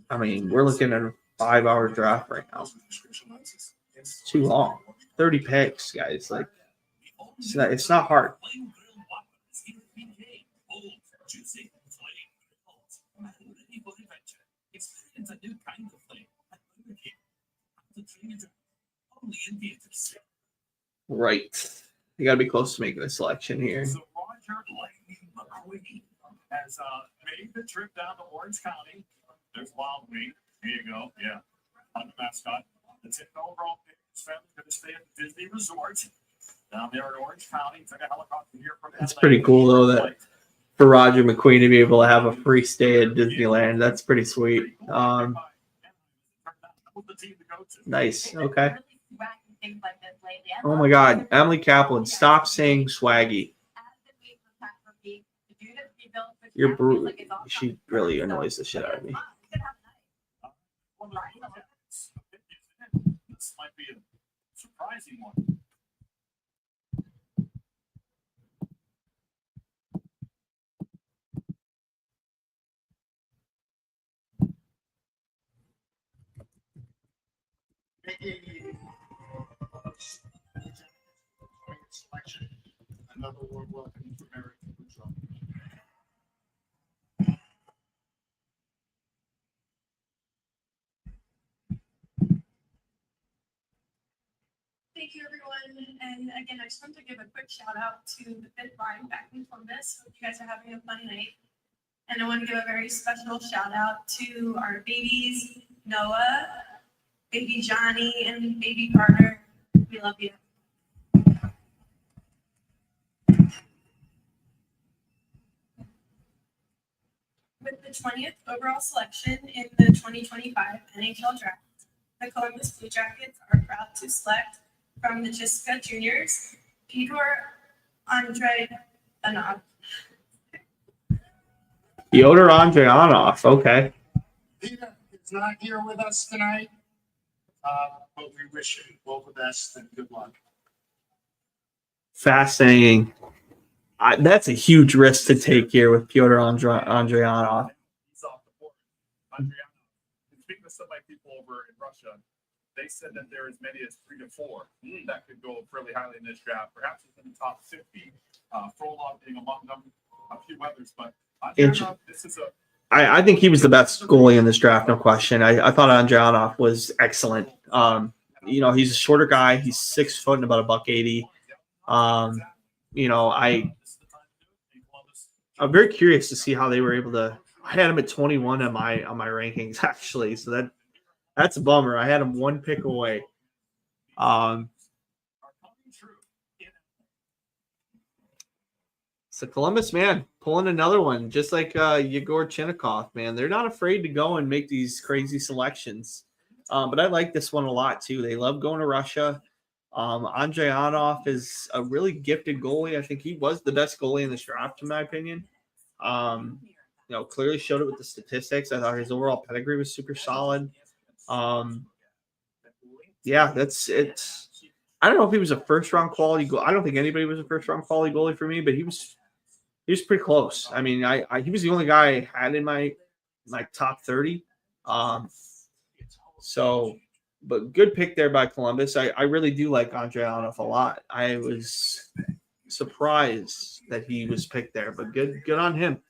I mean, we're looking at a 5-hour draft right now. It's too long. 30 picks, guys. Like, it's not hard. Right. You got to be close to making a selection here. So Roger McQueen has made the trip down to Orange County. There's Wild Wing. Here you go. Yeah. On the mascot. That's it. Overall, his family going to stay at the Disney Resort down there in Orange County. Took a helicopter here from LA. It's pretty cool, though, that for Roger McQueen to be able to have a free stay at Disneyland. That's pretty sweet. Nice. Okay. Oh, my God. Emily Kaplan, stop saying swaggy. You're brutal. She really annoys the shit out of me. This might be a surprising one. Selection. Another warm welcome to American Control. Thank you, everyone. And again, I just want to give a quick shout out to the fifth line back in Columbus. Hope you guys are having a fun night. And I want to give a very special shout out to our babies, Noah, baby Johnny, and baby Carter. We love you. With the 20th overall selection in the 2025 NHL Draft, the Columbus Blue Jackets are proud to select from the Jessica Juniors, Fyodor Andreyanov. Fyodor Andreyanov. Okay. Peter is not here with us tonight, but we wish you all the best and good luck. Fascinating. That's a huge risk to take here with Fyodor Andreyanov. He's off the board. Andreyanov. Speaking with some of my people over in Russia, they said that there are as many as 3 to 4 that could go fairly highly in this draft, perhaps within the top 50. Frolov being among them. a few others, but this is a. I think he was the best goalie in this draft, no question. I thought Andrianov was excellent. You know, he's a shorter guy. He's 6 foot and about $180. You know, I'm very curious to see how they were able to. I had him at 21 on my rankings actually, so that's a bummer. I had him 1 pick away. So Columbus, man, pulling another one, just like Yegor Chinnikov, man. They're not afraid to go and make these crazy selections. But I like this one a lot too. They love going to Russia. Andrianov is a really gifted goalie. I think he was the best goalie in this draft, in my opinion. You know, clearly showed it with the statistics. I thought his overall pedigree was super solid. Yeah, that's it. I don't know if he was a first-round quality goal. I don't think anybody was a first-round quality goalie for me, but he was pretty close. I mean, he was the only guy I had in my top 30. But good pick there by Columbus. I really do like Andrianov a lot. I was surprised that he was picked there, but good on him.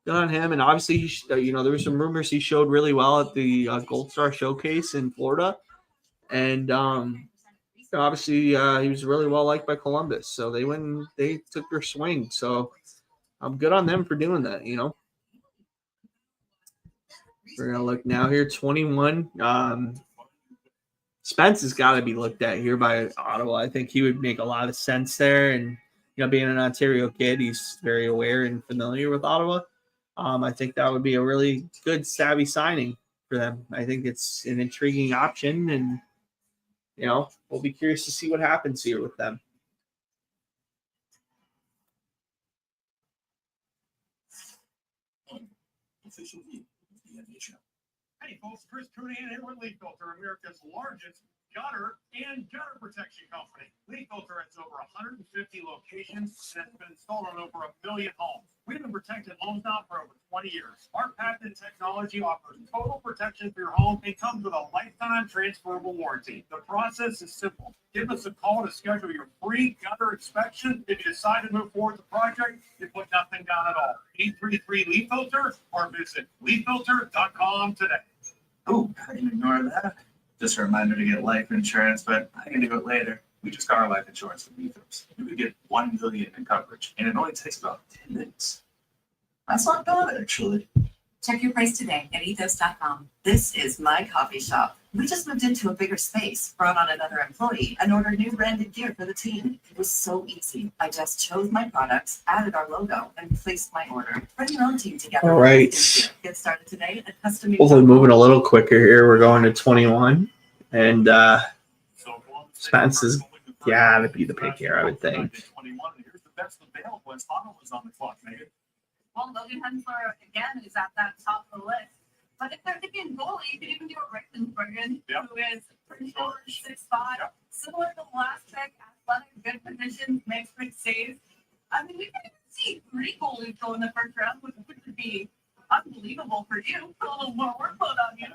Good on him. And obviously, you know, there were some rumors he showed really well at the Gold Star Showcase in Florida, and obviously he was really well liked by Columbus. So they took their swing. So I'm good on them for doing that. You know. We're gonna look now here. 21. Spence has got to be looked at here by Ottawa. I think he would make a lot of sense there. And, you know, being an Ontario kid, he's very aware and familiar with Ottawa. I think that would be a really good, savvy signing for them. I think it's an intriguing option. And, you know, we'll be curious to see what happens here with them. Hey folks, Chris Cooney here with Leaf Filter, America's largest gutter and gutter protection company. Leaf Filter has over 150 locations and has been installed on over 1 million homes. We've been protecting homes now for over 20 years. Our patented technology offers total protection for your home and comes with a lifetime transferable warranty. The process is simple. Give us a call to schedule your free gutter inspection. If you decide to move forward with the project, you put nothing down at all. 833 Leaf Filter or visit leaffilter.com today. Oh, I didn't ignore that. Just a reminder to get life insurance, but I can do it later. We just got our life insurance with Ethos. You could get $1 million in coverage, and it only takes about 10 minutes. That's not bad, actually. Check your price today at ethos.com. This is my coffee shop. We just moved into a bigger space, brought on another employee, and ordered new branded gear for the team. It was so easy. I just chose my products, added our logo, and placed my order. Bring your own team together. All right. Get started today at custom. Hopefully moving a little quicker here. We're going to 21. And Spence has got to be the pick here, I would think. Here's the best available as Ottawa's on the clock, Megan. Well, Logan Hensler again is at that top of the list. But if they're thinking goalie, you could even do a Richtensbergen, who is pretty short, 6'5", similar to the last pick, athletic, good positions, makes big saves. I mean, we can even see 3 goalies go in the first round, which would be unbelievable for you. Put a little more workload on you.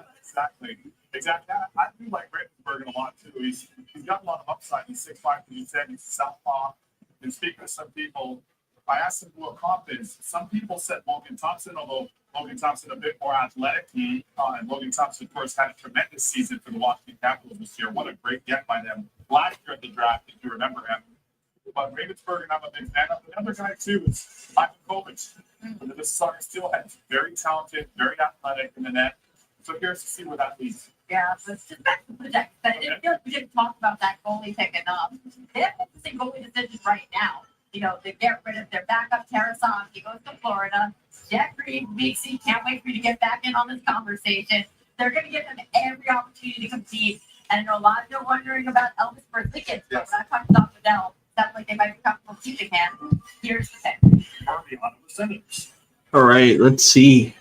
Exactly. I do like Richtensbergen a lot too. He's got a lot of upside. He's 6'5", as you said. He's a southpaw. And speaking of some people, I asked him who a comp is. Some people said Logan Thompson, although Logan Thompson a bit more athletic. And Logan Thompson, of course, had a tremendous season for the Washington Capitals this year. What a great get by them last year at the draft, if you remember him. But Ravensburg, I'm a big fan of. Another guy, too, is Ivan Kovic. The Mississauga Steelheads. Very talented, very athletic in the net. So here's to see where that leads. Yeah, so it's just back to the project. But I didn't feel like we didn't talk about that goalie pick enough. They have to say goalie decisions right now. You know, they get rid of their backup Tarasan. He goes to Florida. Jeffrey Meeksy, can't wait for you to get back in on this conversation. They're going to give them every opportunity to compete. And I know a lot of you are wondering about Elvis Berlikins, but when I talked about Fidel, sounds like they might be comfortable keeping him. Here's the thing. All right, let's see.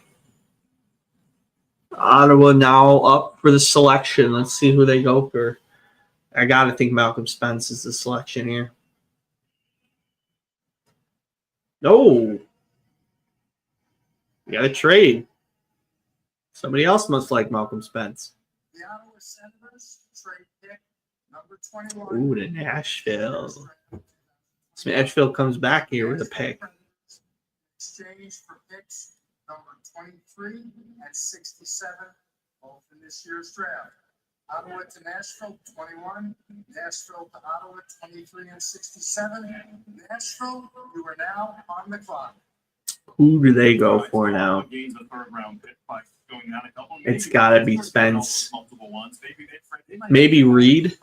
Ottawa now up for the selection. Let's see who they go for. I got to think Malcolm Spence is the selection here. No. We got a trade. Somebody else must like Malcolm Spence. The Ottawa Senators trade pick number 21. Ooh, to Nashville. So Nashville comes back here with a pick. exchange for picks number 23 and 67, both in this year's draft. Ottawa to Nashville, 21. Nashville to Ottawa, 23 and 67. Nashville, you are now on the clock. Who do they go for now? It's got to be Spence. Maybe Reed.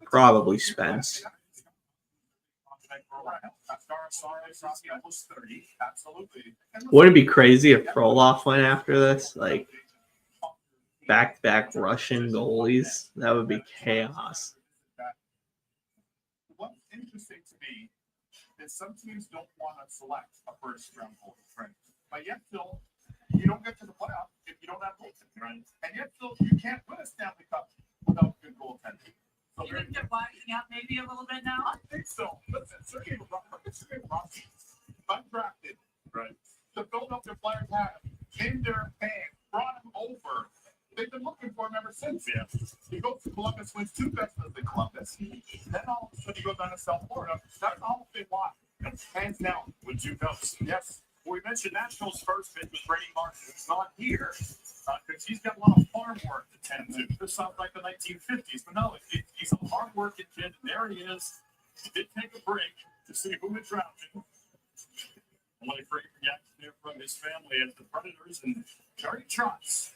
Probably Spence. Wouldn't it be crazy if Frolov went after this? Like, back-to-back Russian goalies? That would be chaos. What's interesting to me is some teams don't want to select a first round goalie, right? But yet, Phil, you don't get to the playoff if you don't have goaltending, right? And yet, Phil, you can't win a Stanley Cup without good goaltending. So You think they're wising up maybe a little bit now? I think so. Listen, Sergei Rossi, undrafted, right? The Philadelphia Flyers had him in their band, brought him over. They've been looking for him ever since. Yeah. He goes to Columbus, wins 2 Vestas in Columbus. Then all of a sudden he goes down to South Florida. That's all they want. Hands down with 2 cups. Yes. We mentioned Nashville's first pick was Brady Martin. He's not here because he's got a lot of farm work to tend to. This sounds like the 1950s, but no, he's a hard-working kid. There he is. He did take a break to see who had drafted him. I'm only afraid reaction there from his family as the Predators and Jerry Trotz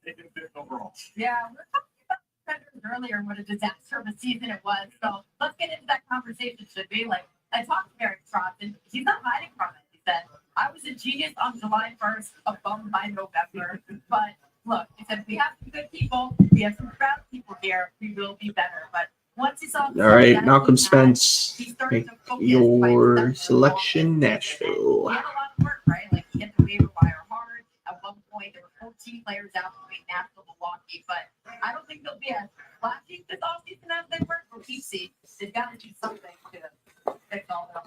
taking 5th overall. Yeah, we were talking about the Predators earlier and what a disaster of a season it was. So let's get into that conversation, should we? Like, I talked to Eric Trotz, and he's not hiding from it. He said, I was a genius on July 1st, a bum by November. But look, he said, we have some good people. We have some proud people here. We will be better. But once he saw All right, Malcolm Spence, make your selection Nashville. he had a lot of work, right? Like, he hit the waiver wire hard. At one point, there were 14 players out between Nashville and Milwaukee. But I don't think they'll be as flashy this offseason as they were for PC. They've got to do something to fix all the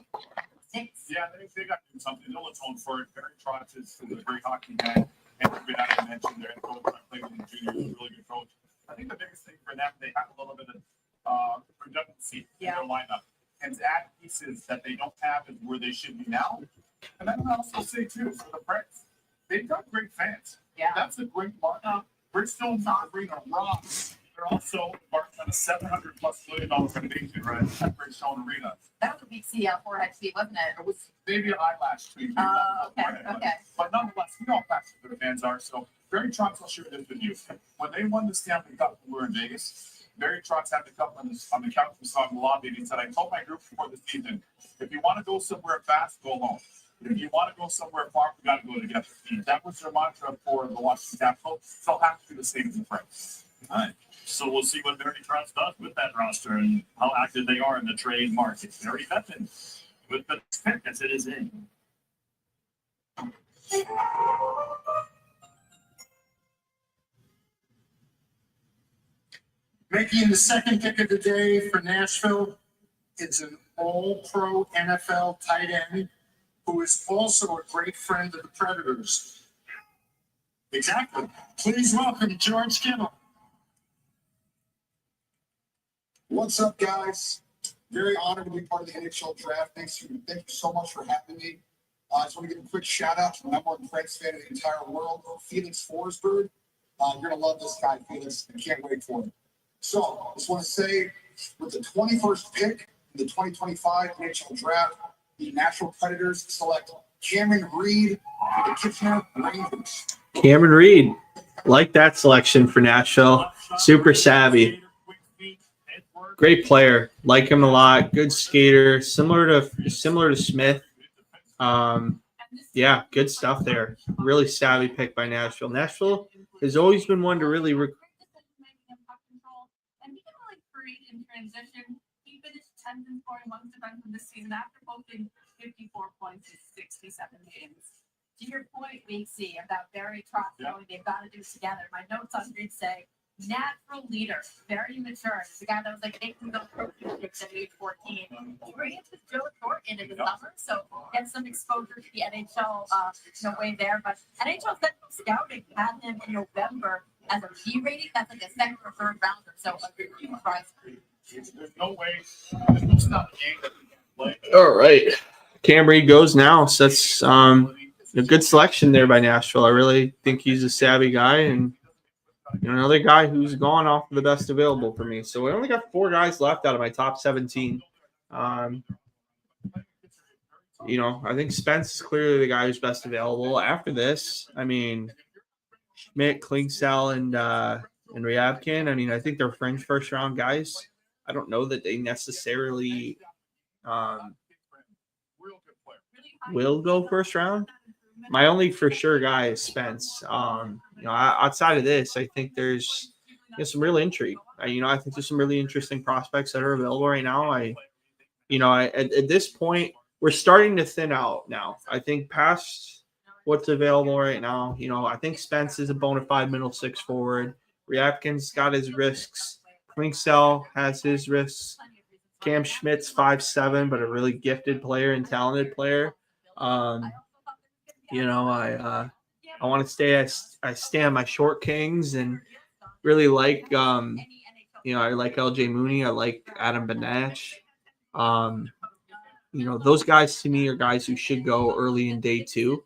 mistakes. Yeah, they got to do something. They'll atone for it. Barry Trotz is a great hockey guy. And we had to mention their head coach, Clayton Jr., is a really good coach. I think the biggest thing for them, they have a little bit of redundancy in their lineup. And to add pieces that they don't have is where they should be now. And then I'll also say, too, for the Preds, they've got great fans. Yeah. That's a great market. Bridgestone Arena rocks. They're also embarked on a $700+ million renovation, right, at Bridgestone Arena. That was a big forehead speed, wasn't it? It was maybe an eyelash tweak. Okay. But nonetheless, we know how passionate their fans are. So Barry Trotz will share this with you. When they won the Stanley Cup when we were in Vegas, Barry Trotz had the cup on the couch and saw in the lobby, and he said, I told my group before the season, if you want to go somewhere fast, go alone. If you want to go somewhere far, we got to go together. That was their mantra for the Washington Capitals. So have to do the same as the Preds. All right. So we'll see what Barry Trotz does with that roster and how active they are in the trade market. Barry Bettman with the pick as it is in. Making the second pick of the day for Nashville is an all-pro NFL tight end who is also a great friend of the Predators. Exactly. Please welcome George Kittle. What's up, guys? Very honored to be part of the NHL Draft. Thank you so much for having me. I just want to give a quick shout out to the number one Preds fan in the entire world, Felix Forsberg. You're going to love this guy, Felix. I can't wait for him. So, I just want to say, with the 21st pick in the 2025 NHL Draft, the Nashville Predators select Cameron Reed for the Kitchener Rangers. Cameron Reed, like that selection for Nashville. Super savvy. Great player. Like him a lot. Good skater. Similar to Smith. Yeah, good stuff there. Really savvy pick by Nashville. Nashville has always been one to really And he can really create in transition. He finished 10th in scoring amongst defensemen this season after posting 54 points in 67 games. To your point, we see about Barry Trotz knowing they've got to do this together. My notes on Reed say, natural leader, very mature. The guy that was like 18 those protein picks at age 14. He ran into Joe Thornton in the summer, so get some exposure to the NHL way there. But NHL Central Scouting had him in November as a G rating. That's like a second or third rounder. So a good surprise. There's no way. There's no game that we can play. All right. Cam Reed goes now. So that's a good selection there by Nashville. I really think he's a savvy guy, and another guy who's gone off the best available for me. So we only got 4 guys left out of my top 17. I think Spence is clearly the guy who's best available. After this, I mean, Schmidt, Klingsell, and Ryabkin. I mean, I think they're fringe first round guys. I don't know that they necessarily will go first round. My only for sure guy is Spence. Outside of this, I think there's some real intrigue. I think there's some really interesting prospects that are available right now. At this point, we're starting to thin out now. I think past what's available right now, I think Spence is a bona fide middle 6 forward. Ryabkin's got his risks. Klingsell has his risks. Cam Schmidt's 5'7", but a really gifted player and talented player. I want to stay. I stay on my short kings and really like. I like LJ Mooney. I like Adam Benach. Those guys to me are guys who should go early in day 2.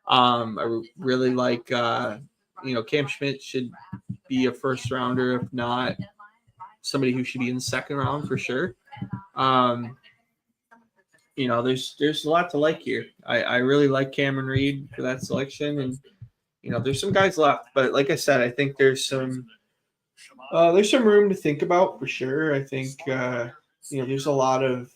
I really like. Cam Schmidt should be a first rounder, if not somebody who should be in the second round for sure. There's a lot to like here. I really like Cameron Reed for that selection, and there's some guys left, but like I said, I think there's some room to think about for sure. I think there's a lot of,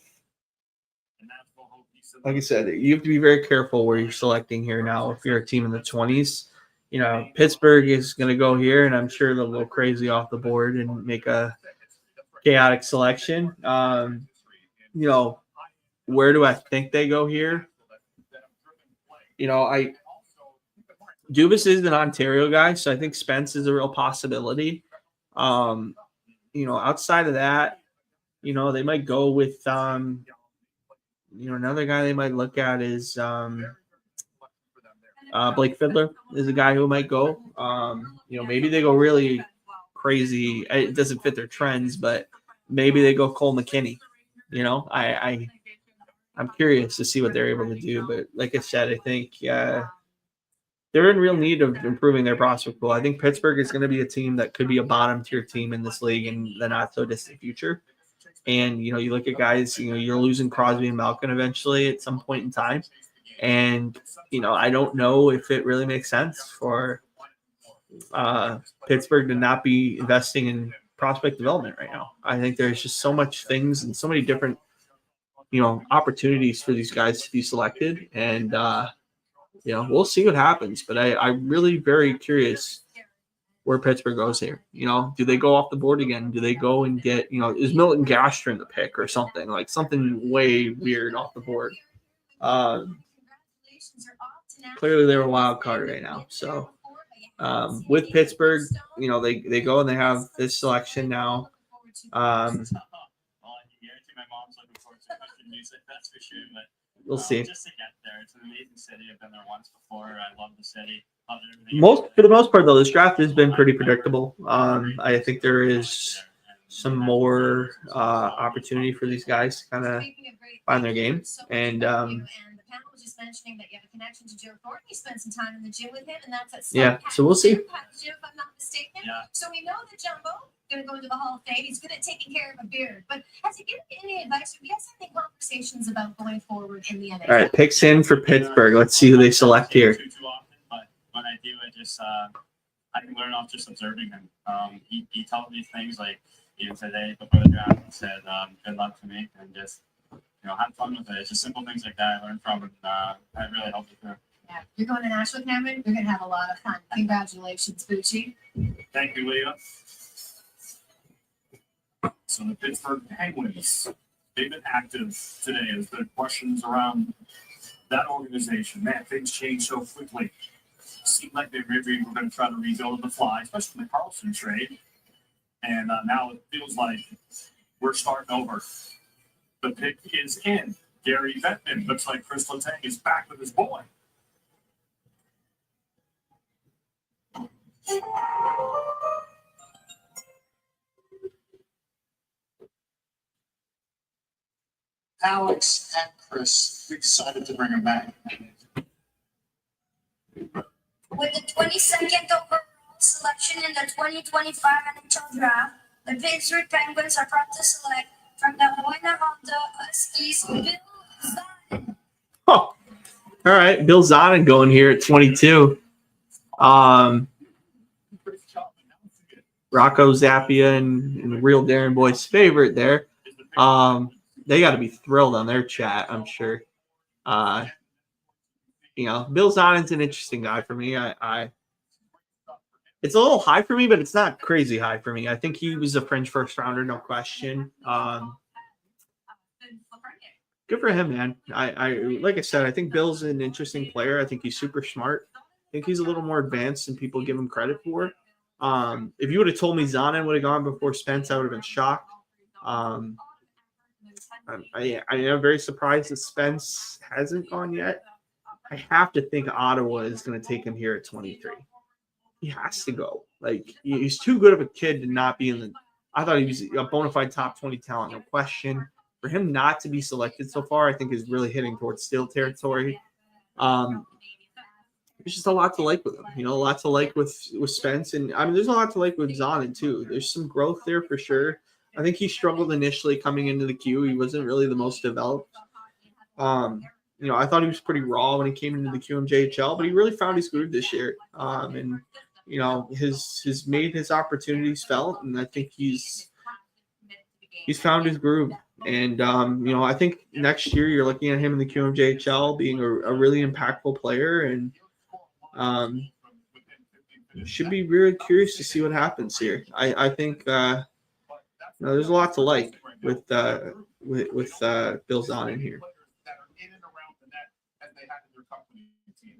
like I said, you have to be very careful where you're selecting here now. If you're a team in the 20s, Pittsburgh is going to go here, and I'm sure they'll go crazy off the board and make a chaotic selection. Where do I think they go here? Dubas is an Ontario guy, so I think Spence is a real possibility. Outside of that, they might go with another guy they might look at is Blake Fiddler is a guy who might go. Maybe they go really crazy. It doesn't fit their trends, but maybe they go Cole McKinney. I'm curious to see what they're able to do, but like I said, I think they're in real need of improving their prospect pool. I think Pittsburgh is going to be a team that could be a bottom tier team in this league in the not so distant future. And you look at guys, you're losing Crosby and Malkin eventually at some point in time, and I don't know if it really makes sense for Pittsburgh to not be investing in prospect development right now. I think there's just so much things and so many different opportunities for these guys to be selected, and we'll see what happens. But I'm really very curious where Pittsburgh goes here. Do they go off the board again? Do they go and get, is Milton Gastrin the pick or something, like something way weird off the board? Clearly they're a wild card right now. So with Pittsburgh, they go and they have this selection now. We'll see. Just to get there, it's an amazing city. I've been there once before. I love the city. For the most part, though, this draft has been pretty predictable. I think there is some more opportunity for these guys to kind of find their game. And the panel was just mentioning that you have a connection to Joe Thornton. You spent some time in the gym with him, and that's at yeah. So we'll see. If I'm not mistaken. Yeah. So we know that Jumbo going to go into the Hall of Fame. He's good at taking care of a beard. But has he given any advice? Have you guys had any conversations about going forward in the NHL? All right, picks in for Pittsburgh. Let's see who they select here. Too often, but when I do, I can learn off just observing him. He tells me things like even today before the draft, he said, "Good luck to me," and just have fun with it. It's just simple things like that I learned from, and that really helped me through. Yeah, you're going to Nashville, Cameron. You're going to have a lot of fun. Congratulations, Bucci. Thank you, Leah. So the Pittsburgh Penguins, they've been active today. There's been questions around that organization. Man, things change so quickly. Seemed like they maybe were going to try to rebuild on the fly, especially the Carlson trade. And now it feels like we're starting over. The pick is in. Gary Bettman looks like Chris Letang is back with his boy. Alex and Chris, we decided to bring him back. With the 22nd overall selection in the 2025 NHL Draft, the Pittsburgh Penguins are proud to select from the Hoyna Honda Huskies, Bill Zahn. Oh, all right. Bill Zonin going here at 22. Rocco Zappia and the real Darren Boy's favorite there. They got to be thrilled on their chat, I'm sure. Bill Zonin's an interesting guy for me. It's a little high for me, but it's not crazy high for me. I think he was a fringe first rounder, no question. Good for him, man. Like I said, I think Bill's an interesting player. I think he's super smart. I think he's a little more advanced than people give him credit for. If you would have told me Zonin would have gone before Spence, I would have been shocked. I am very surprised that Spence hasn't gone yet. I have to think Ottawa is going to take him here at 23. He has to go. Like, he's too good of a kid to not be in the – I thought he was a bona fide top 20 talent, no question. For him not to be selected so far, I think is really hitting towards steal territory. There's just a lot to like with him. A lot to like with Spence. And, there's a lot to like with Zonin, too. There's some growth there for sure. I think he struggled initially coming into the queue. He wasn't really the most developed. I thought he was pretty raw when he came into the QMJHL, but he really found his groove this year. Has made his opportunities felt, and I think he's found his groove. And I think next year you're looking at him in the QMJHL being a really impactful player, and should be really curious to see what happens here. I think there's a lot to like with Bill Zonin here.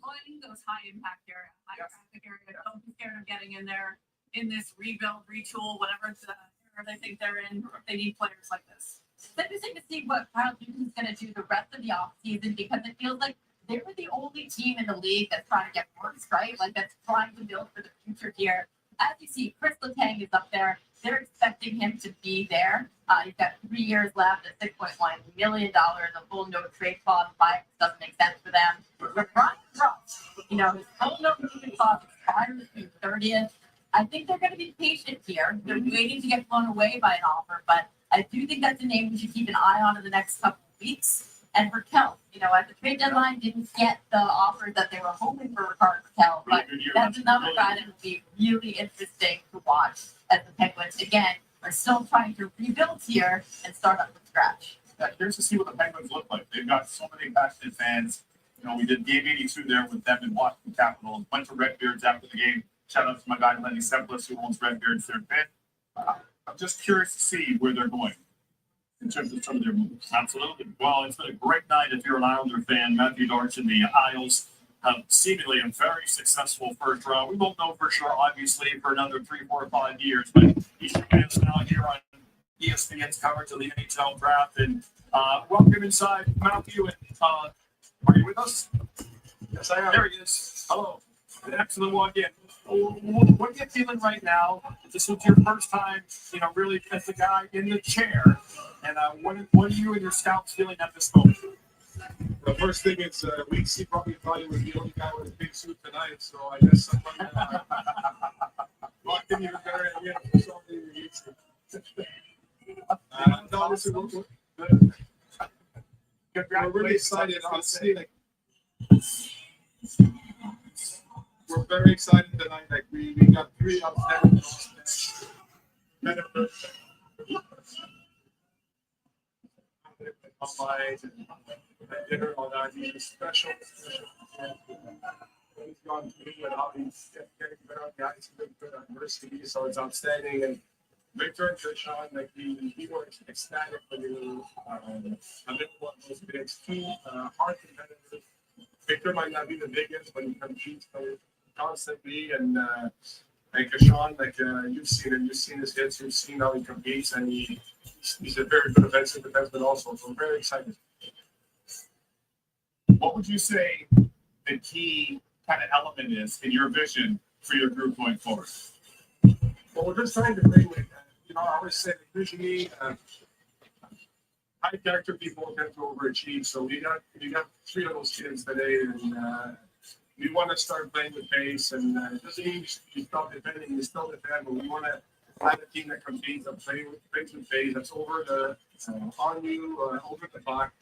Well, I think those high impact area, high traffic area, don't be scared of getting in there in this rebuild, retool, whatever era they think they're in. They need players like this. It's interesting to see what Kyle Dubin's going to do the rest of the offseason, because it feels like they were the only team in the league that's trying to get worse, right? Like, that's trying to build for the future here. As you see, Chris Letang is up there. They're expecting him to be there. He's got 3 years left at $6.1 million, a full no trade clause. Doesn't make sense for them. But Brian Russ, his full no trade clause expires June 30th. I think they're going to be patient here. They're waiting to get blown away by an offer, but I do think that's a name we should keep an eye on in the next couple of weeks. And Raquel, at the trade deadline, didn't get the offer that they were hoping for Rickard Raquel, but that's another guy that would be really interesting to watch as the Penguins, again, are still trying to rebuild here and start up from scratch. Yeah, here's to see what the Penguins look like. They've got so many passionate fans. We did Game 82 there with them in Washington Capitals. Went to Redbeards after the game. Shout out to my guy Lenny Semplis, who owns Redbeards there. I'm just curious to see where they're going in terms of some of their moves. Absolutely. Well, it's been a great night if you're an Islander fan. Matthew Darch and the Isles have seemingly a very successful first round. We won't know for sure, obviously, for another 3, 4, 5 years, but he's joining us now here on ESPN's coverage of the NHL Draft. And welcome inside, Matthew. And are you with us? Yes, I am. There he is. Hello. An excellent walk in. What are you feeling right now? This was your first time, really as the guy in the chair. And what are you and your scouts feeling at this moment? The first thing is, Weeksy probably thought he was the only guy with a big suit tonight, so I guess somebody locked in even better than him for something no, listen, we're really excited. Honestly, we're very excited tonight. Like, we got 3 outstanding benefits. Dinner on that. He's a special. He's gone through and how he's getting better guys. He's been good at university, so it's outstanding. And Victor and Trishan, like he was ecstatic when you I didn't want those bigs too hard competitive. Victor might not be the biggest, but he competes constantly. And like Sean, you've seen his hits, you've seen how he competes, and he's a very good offensive defenseman also. So I'm very excited. What would you say the key kind of element is in your vision for your group going forward? Well, we're just trying to bring, I always say, visually, high character people tend to overachieve. So we got 3 of those kids today, and we want to start playing with pace. And it doesn't mean you stop defending, you still defend, but we want to have a team that competes, that plays with pace. That's over the on you, over the clock,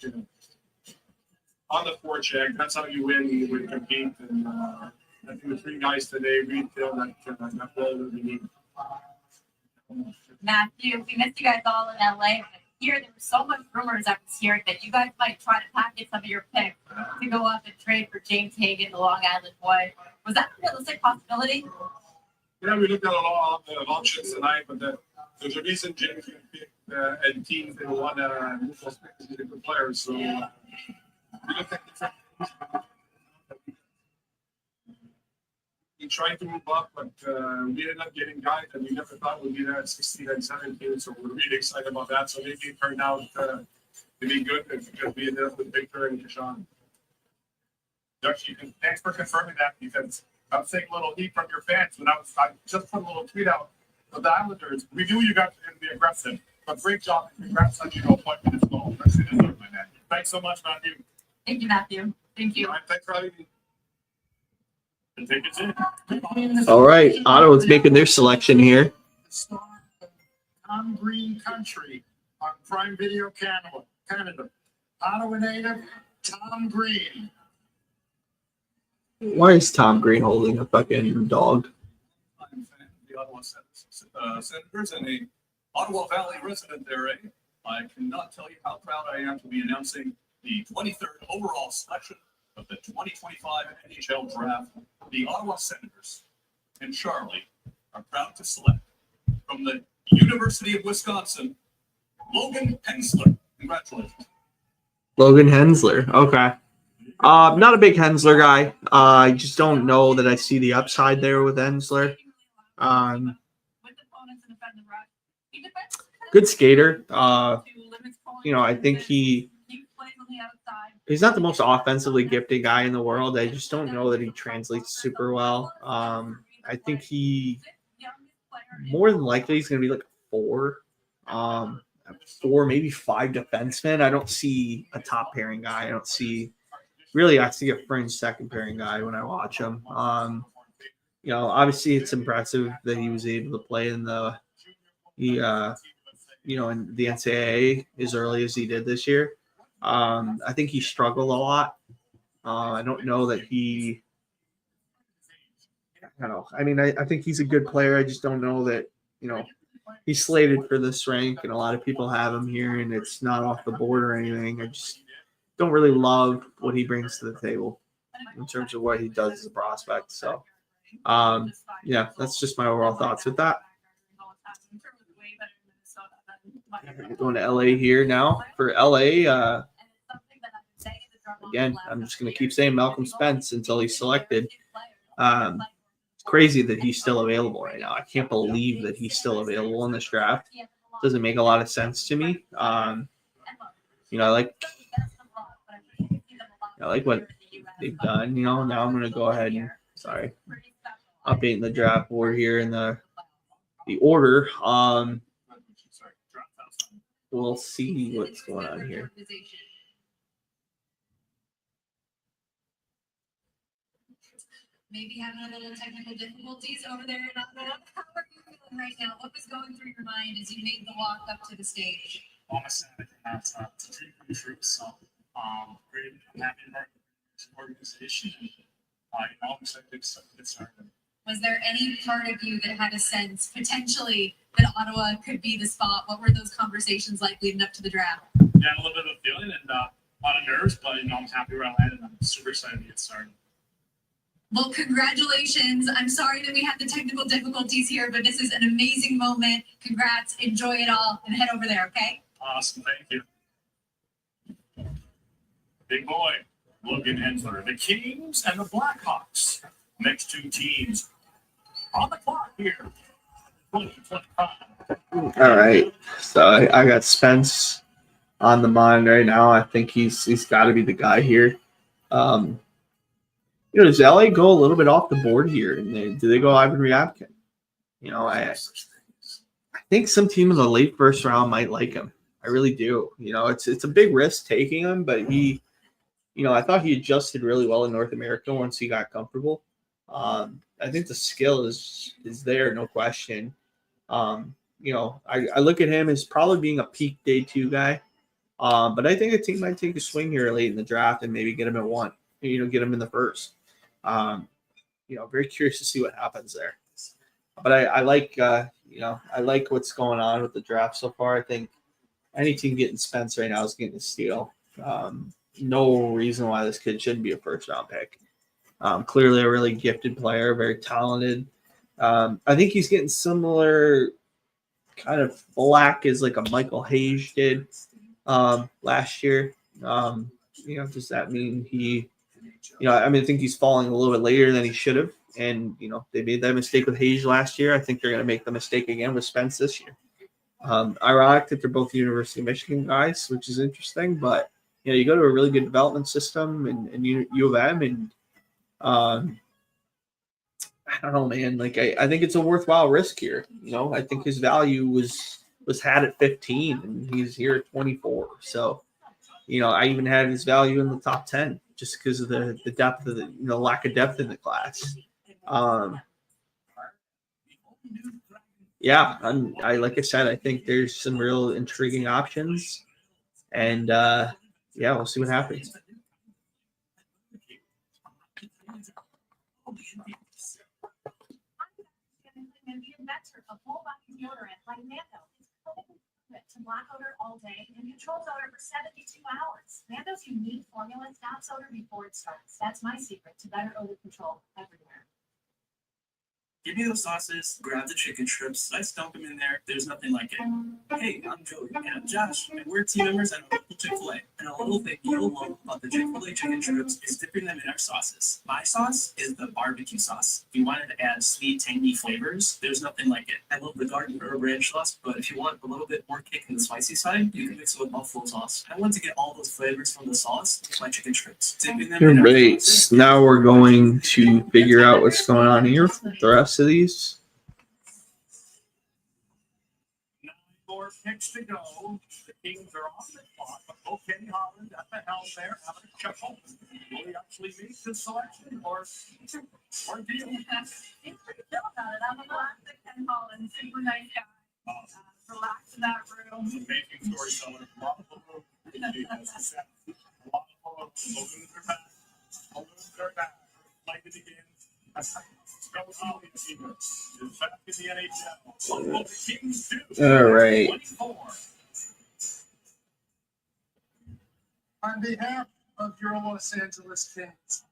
on the forecheck. That's how you win. You would compete. And I think the 3 guys today really feel that role that we need. Matthew, we missed you guys all in LA. But here, there was so much rumors I was hearing that you guys might try to package some of your picks to go up and trade for James Hagan, the Long Island boy. Was that a realistic possibility? Yeah, we looked at a lot of options tonight, but there's a reason James picked and teams that want to move those picks to different players. So we looked at different things. We tried to move up, but we ended up getting guys that we never thought would be there at 16 and 17. So we're really excited about that. So maybe it turned out to be good because we ended up with Victor and Deshaun. Josh, thanks for confirming that, because I was taking a little heat from your fans when I just put a little tweet out of the Islanders. We knew you guys were going to be aggressive, but great job and congrats on your appointment as well. Thanks so much, Matthew. Thank you, Matthew. Thank you. All right, thanks for having me. And take it in. All right, Ottawa's making their selection here. Tom Green Country on Prime Video Canada. Ottawa native Tom Green. Why is Tom Green holding a fucking dog? I'm the Ottawa Senators and a Ottawa Valley resident there, eh? I cannot tell you how proud I am to be announcing the 23rd overall selection of the 2025 NHL Draft. The Ottawa Senators and Charlie are proud to select from the University of Wisconsin, Logan Hensler. Congratulations. Logan Hensler. Okay. Not a big Hensler guy. I just don't know that I see the upside there with Hensler. Good skater. I think he's not the most offensively gifted guy in the world. I just don't know that he translates super well. I think he more than likely he's going to be like a 4, maybe 5 defenseman. I don't see a top pairing guy. I see a fringe second pairing guy when I watch him. Obviously it's impressive that he was able to play in the NCAA as early as he did this year. I think he struggled a lot. I don't know that I think he's a good player. I just don't know that, he's slated for this rank and a lot of people have him here and it's not off the board or anything. I just don't really love what he brings to the table in terms of what he does as a prospect. So, that's just my overall thoughts with that. Going to LA here now. For LA, again, I'm just going to keep saying Malcolm Spence until he's selected. It's crazy that he's still available right now. I can't believe that he's still available in this draft. Doesn't make a lot of sense to me. I like what they've done. Now I'm going to go ahead and updating the draft board here in the order. We'll see what's going on here. Maybe having a little technical difficulties over there. How are you feeling right now? What was going through your mind as you made the walk up to the stage? Honestly, I think that's a dream come true. So, great. I'm happy to work with this organization. I'm excited to get started. Was there any part of you that had a sense potentially that Ottawa could be the spot? What were those conversations like leading up to the draft? Yeah, a little bit of a feeling and a lot of nerves, but I'm happy where I landed. I'm super excited to get started. Well, congratulations. I'm sorry that we had the technical difficulties here, but this is an amazing moment. Congrats. Enjoy it all and head over there, okay? Awesome. Thank you. Big boy, Logan Hensler. The Kings and the Blackhawks. Next 2 teams on the clock here. 2025. All right. So I got Spence on the mind right now. I think he's got to be the guy here. Does LA go a little bit off the board here? And do they go Ivan Ryabkin? I think some team in the late first round might like him. I really do. You know, it's a big risk taking him, but he, you know, I thought he adjusted really well in North America once he got comfortable. I think the skill is there, no question. You know, I look at him as probably being a peak day 2 guy. But I think a team might take a swing here late in the draft and maybe get him at 1. You know, get him in the first. You know, very curious to see what happens there. But I like, you know, I like what's going on with the draft so far. I think any team getting Spence right now is getting a steal. No reason why this kid shouldn't be a first round pick. Clearly a really gifted player, very talented. I think he's getting similar kind of flack as like a Michael Hayes did last year. You know, does that mean he, you know, I mean, I think he's falling a little bit later than he should have. And, you know, they made that mistake with Hayes last year. I think they're going to make the mistake again with Spence this year. Ironic that they're both University of Michigan guys, which is interesting. But, you know, you go to a really good development system and U of M, and I don't know, man. Like, I think it's a worthwhile risk here. You know, I think his value was had at 15, and he's here at 24. So, you know, I even had his value in the top 10 just because of the depth of the, you know, lack of depth in the class. Yeah, I like I said, I think there's some real intriguing options, and yeah, we'll see what happens. And the inventor of full body deodorant like Mando is to block odor all day and controls odor for 72 hours. Mando's unique formula stops odor before it starts. That's my secret to better odor control everywhere. Give me those sauces, grab the chicken strips, let's dump them in there. There's nothing like it. Hey, I'm Joey, and I'm Josh, and we're team members at a local Chick-fil-A. And a little thing you'll love about the Chick-fil-A chicken strips is dipping them in our sauces. My sauce is the barbecue sauce. If you wanted to add sweet, tangy flavors, there's nothing like it. I love the garden herb ranch sauce, but if you want a little bit more kick in the spicy side, you can mix it with buffalo sauce. I want to get all those flavors from the sauce with my chicken strips. Dipping them in All our right, sauces. now we're going to figure out what's going on here with the rest of these. 4 picks to go. The Kings are on the clock, but Kenny Holland at the helm there, having a chuckle. Will he actually make the selection or deal? He's pretty chill about it. I'm a classic Ken Holland, super nice guy. Relax in that room. Amazing storyteller. A lot of balloons. A lot of balloons are back. Balloons are back. Light it again. All right. On behalf of your Los Angeles Kings,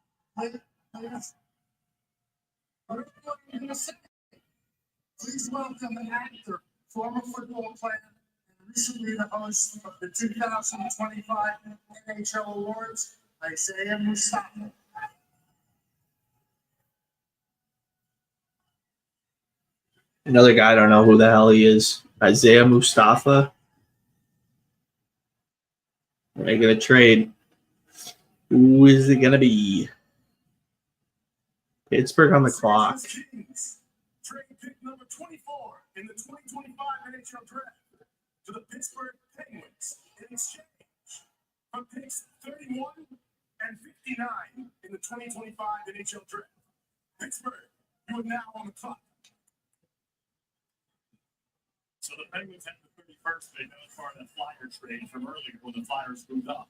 please welcome an actor, former football player, and recently the host of the 2025 NHL Awards, Isaiah Mustafa. Another guy, I don't know who the hell he is. Isaiah Mustafa. Making a trade. Who is it going to be? Pittsburgh on the clock. Trade pick number 24 in the 2025 NHL Draft to the Pittsburgh Penguins in exchange for picks 31 and 59 in the 2025 NHL Draft. Pittsburgh, you are now on the clock. So the Penguins have the 31st pick. That was part of that Flyer trade from earlier when the Flyers moved up.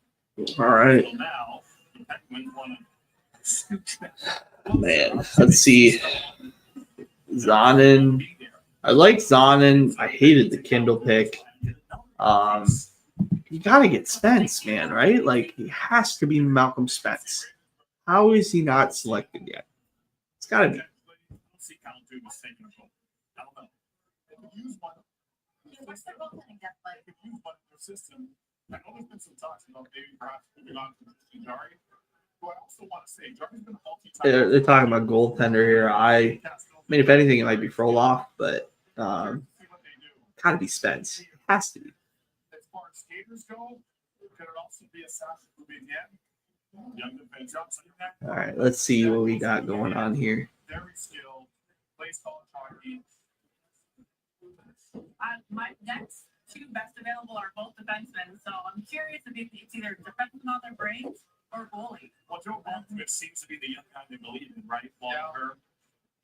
All right. So now the Penguins want to scooch back. Man, let's see. Zonin. I like Zonin. I hated the Kindle pick. You got to get Spence, man, right? Like, he has to be Malcolm Spence. How is he not selected yet? It's got to be. What's their goaltending depth like? System. I know there's been some talks about maybe perhaps moving on to Jari. Who I also want to say, Jari's been a multi-time. They're talking about goaltender here. I mean, if anything, it might be Frolov, but got to be Spence. It has to be. As far as skaters go, could it also be a Sasha again? Young defense Johnson. All right, let's see what we got going on here. Very skilled, plays college hockey. My next two best available are both defensemen. So I'm curious if it's either defenseman on their brains or goalie. Well, Joe Lundqvist seems to be the young guy they believe in, right? Long term.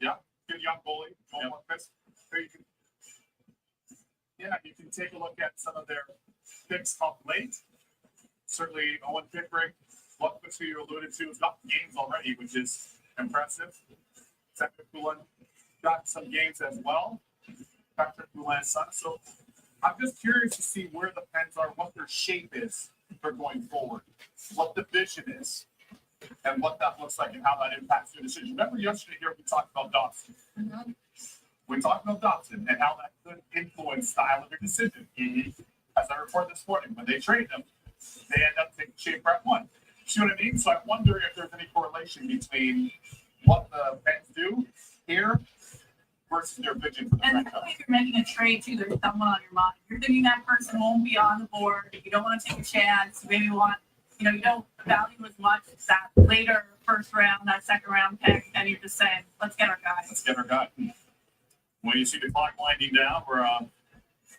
Yeah, good young goalie. Joe Lundqvist. You can take a look at some of their picks up late. Certainly, Owen Pickering, Lundqvist, who you alluded to, has got games already, which is impressive. Patrick Poulin got some games as well. Patrick Poulin's son. So I'm just curious to see where the Pens are, what their shape is for going forward, what the vision is, and what that looks like and how that impacts their decision. Remember yesterday here we talked about Dobson. Mm-hmm. We talked about Dobson and how that could influence style of your decision. As I reported this morning, when they trade them, they end up taking shape rep one. See what I mean? So I'm wondering if there's any correlation between what the Pens do here versus their vision for the And if you're making a trade too, there's someone on your mind. You're thinking that person won't be on the board. You don't want to take a chance. You maybe want, you don't value as much that later first round, that second round pick, and you're just saying, let's get our guy. Let's get our guy. When you see the clock winding down, we're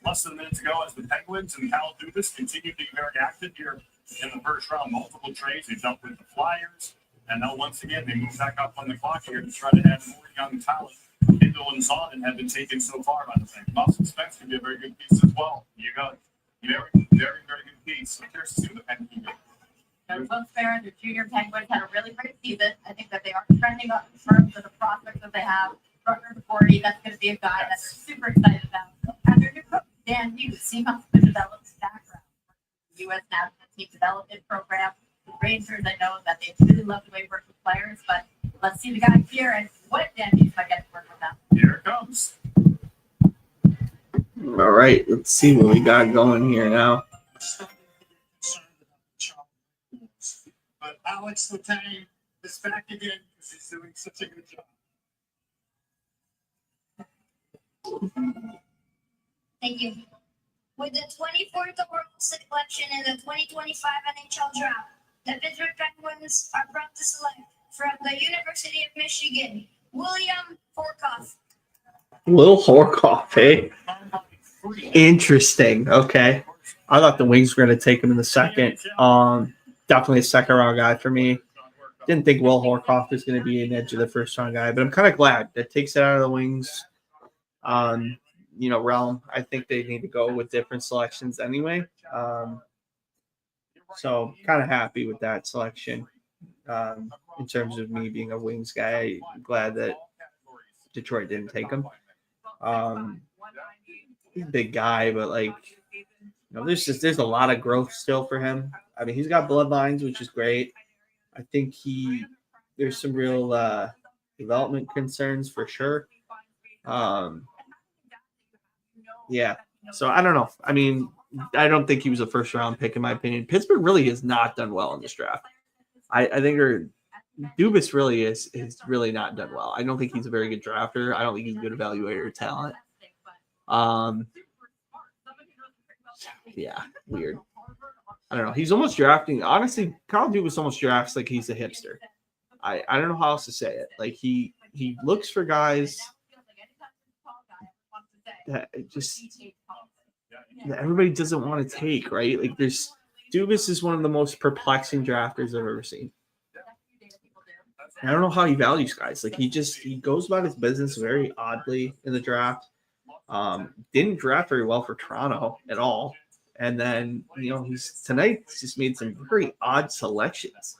less than minutes ago as the Penguins and Kyle Dubas continue to be very active here in the first round. Multiple trades. They jumped with the Flyers, and now once again they move back up on the clock here to try to add more young talent. Kindle and Zonin have been taken so far by the Penguins. Boston Spence could be a very good piece as well. You got very, very, very good piece. So here's to see what the Penguins can do. And Will Fair, the junior Penguins, had a really great season. I think that they are trending up in terms of the prospects that they have. Rutger 40, that's going to be a guy that they're super excited about. And their new coach, Dan Hughes, Seahawks has developed his background. The U.S. National Team Development Program. The Rangers, I know that they really love the way he works with players, but let's see the guy here and what Dan Hughes might get to work with them. Here it comes. All right, let's see what we got going here now. But Alex Letang is back again because he's doing such a good job. Thank you. With the 24th overall selection in the 2025 NHL Draft, the Pittsburgh Penguins are proud to select from the University of Michigan, William Horkoff. Will Horkoff, eh? Interesting. Okay. I thought the Wings were going to take him in the second. Definitely a second round guy for me. Didn't think Will Horkoff was going to be an edge of the first round guy, but I'm kind of glad that takes it out of the Wings realm. I think they need to go with different selections anyway. So kind of happy with that selection. In terms of me being a Wings guy, I'm glad that Detroit didn't take him. He's a big guy, but there's a lot of growth still for him. I mean, he's got bloodlines, which is great. I think there's some real development concerns for sure. Yeah. So I don't know. I mean, I don't think he was a first round pick in my opinion. Pittsburgh really has not done well in this draft. I think Dubas really is really not done well. I don't think he's a very good drafter. I don't think he's a good evaluator of talent. Yeah, weird. I don't know. He's almost drafting. Honestly, Kyle Dubas almost drafts like he's a hipster. I don't know how else to say it. Like he looks for guys that everybody doesn't want to take, right? Like Dubas is one of the most perplexing drafters I've ever seen. And I don't know how he values guys. Like he goes about his business very oddly in the draft. Didn't draft very well for Toronto at all. And then, he's just made some very odd selections.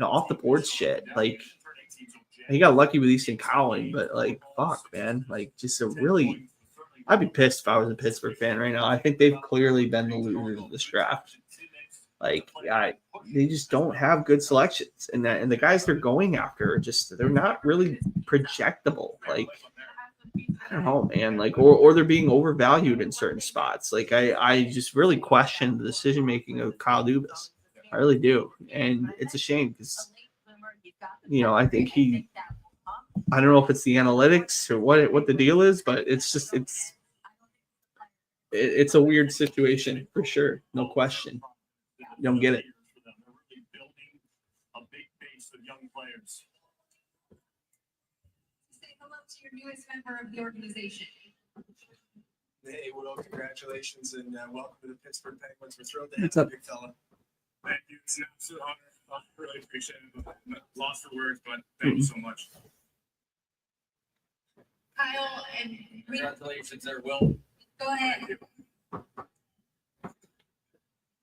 Off the board shit. Like he got lucky with Easton Cowan, but fuck, man. Just a really I'd be pissed if I was a Pittsburgh fan right now. I think they've clearly been the losers of this draft. They just don't have good selections, and the guys they're going after are they're not really projectable. I don't know, man. Or they're being overvalued in certain spots. I just really question the decision making of Kyle Dubas. I really do, and it's a shame because I think I don't know if it's the analytics or what the deal is, but it's a weird situation for sure. No question. You don't get it. A big base of young players. Say hello to your newest member of the organization. Hey, Will, congratulations and welcome to the Pittsburgh Penguins. We're thrilled to have What's you, up? big fella. Thank you. It's an absolute honor. I really appreciate it. I'm lost for words, but thank you so much. Kyle, and Congratulations there, Will. go ahead.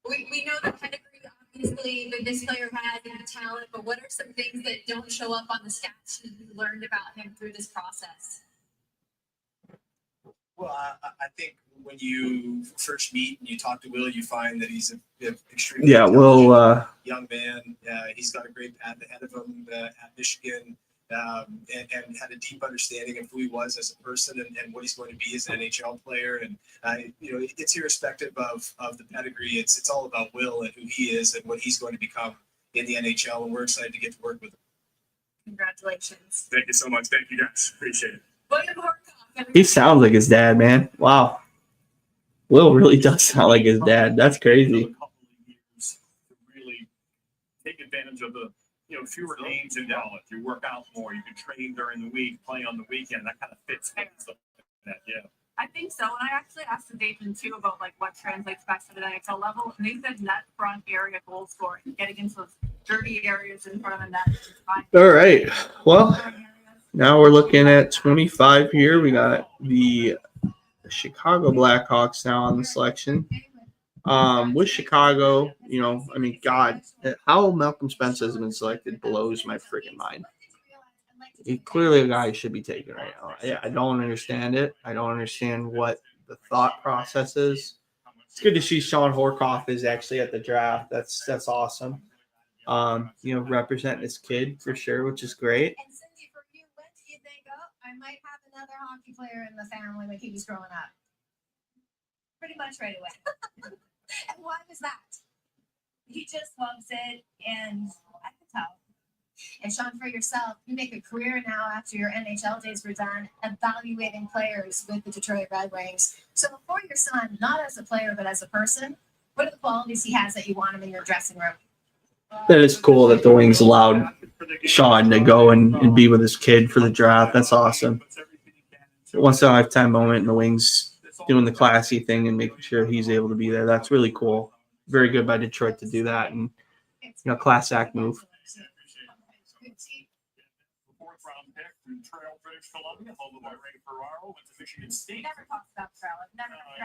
We know the pedigree, obviously, that this player has and the talent, but what are some things that don't show up on the stats you learned about him through this process? Well, I think when you first meet and you talk to Will, you find that he's an extremely Will. young man. He's got a great path ahead of him at Michigan, and had a deep understanding of who he was as a person and what he's going to be as an NHL player. And it's irrespective of the pedigree. It's all about Will and who he is and what he's going to become in the NHL. And we're excited to get to work with him. Congratulations. Thank you so much. Thank you, guys. Appreciate it. William Horkoff. He sounds like his dad, man. Wow. Will really does sound like his dad. That's crazy. Really take advantage of the fewer games involved. You work out more. You can train during the week, play on the weekend. That kind of fits with stuff like that. Yeah. I think so. And I actually asked the agent too about like what translates best to the NHL level. And they said net front area goal scoring, getting into those dirty areas in front of the net. All right. Well, now we're looking at 25 here. We got the Chicago Blackhawks now on the selection. With Chicago, God, how Malcolm Spencer has been selected blows my freaking mind. He's clearly a guy who should be taken right now. I don't understand it. I don't understand what the thought process is. It's good to see Sean Horkoff is actually at the draft. That's awesome. Representing his kid for sure, which is great. And Cindy, for you, when do you think, I might have another hockey player in the family when he's growing up? Pretty much right away. And why was that? He just loves it, and I can tell. And Sean, for yourself, you make a career now after your NHL days were done, evaluating players with the Detroit Red Wings. So for your son, not as a player, but as a person, what are the qualities he has that you want him in your dressing room? That is cool that the Wings allowed Sean to go and be with his kid for the draft. That's awesome. Once in a lifetime moment, and the Wings doing the classy thing and making sure he's able to be there. That's really cool. Very good by Detroit to do that, and class act move. Fourth round pick from Trail, British Columbia, home of Ray Ferraro, went to Michigan State. Never talks about Trail. Never on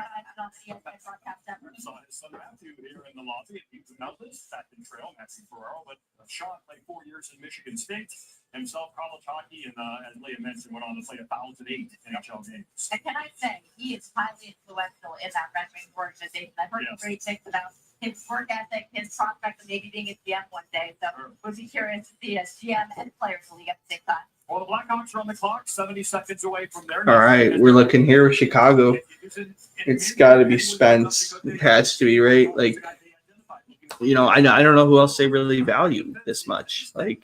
the ESPN broadcast ever. Saw his son Matthew here in the lobby. He was now lives back in Trail, Matthew Ferraro, but Sean played 4 years in Michigan State. Himself, college hockey, and as Leah mentioned, went on to play 1,008 NHL games. And can I say, he is highly influential in that Red Wings organization. I've heard some great things about his work ethic, his prospect of maybe being a GM one day. So would be curious to see as GM and players in the league at the same time. Well, the Blackhawks are on the clock, 70 seconds away from there. All right, we're looking here with Chicago. It's got to be Spence. It has to be, right? I don't know who else they really value this much. I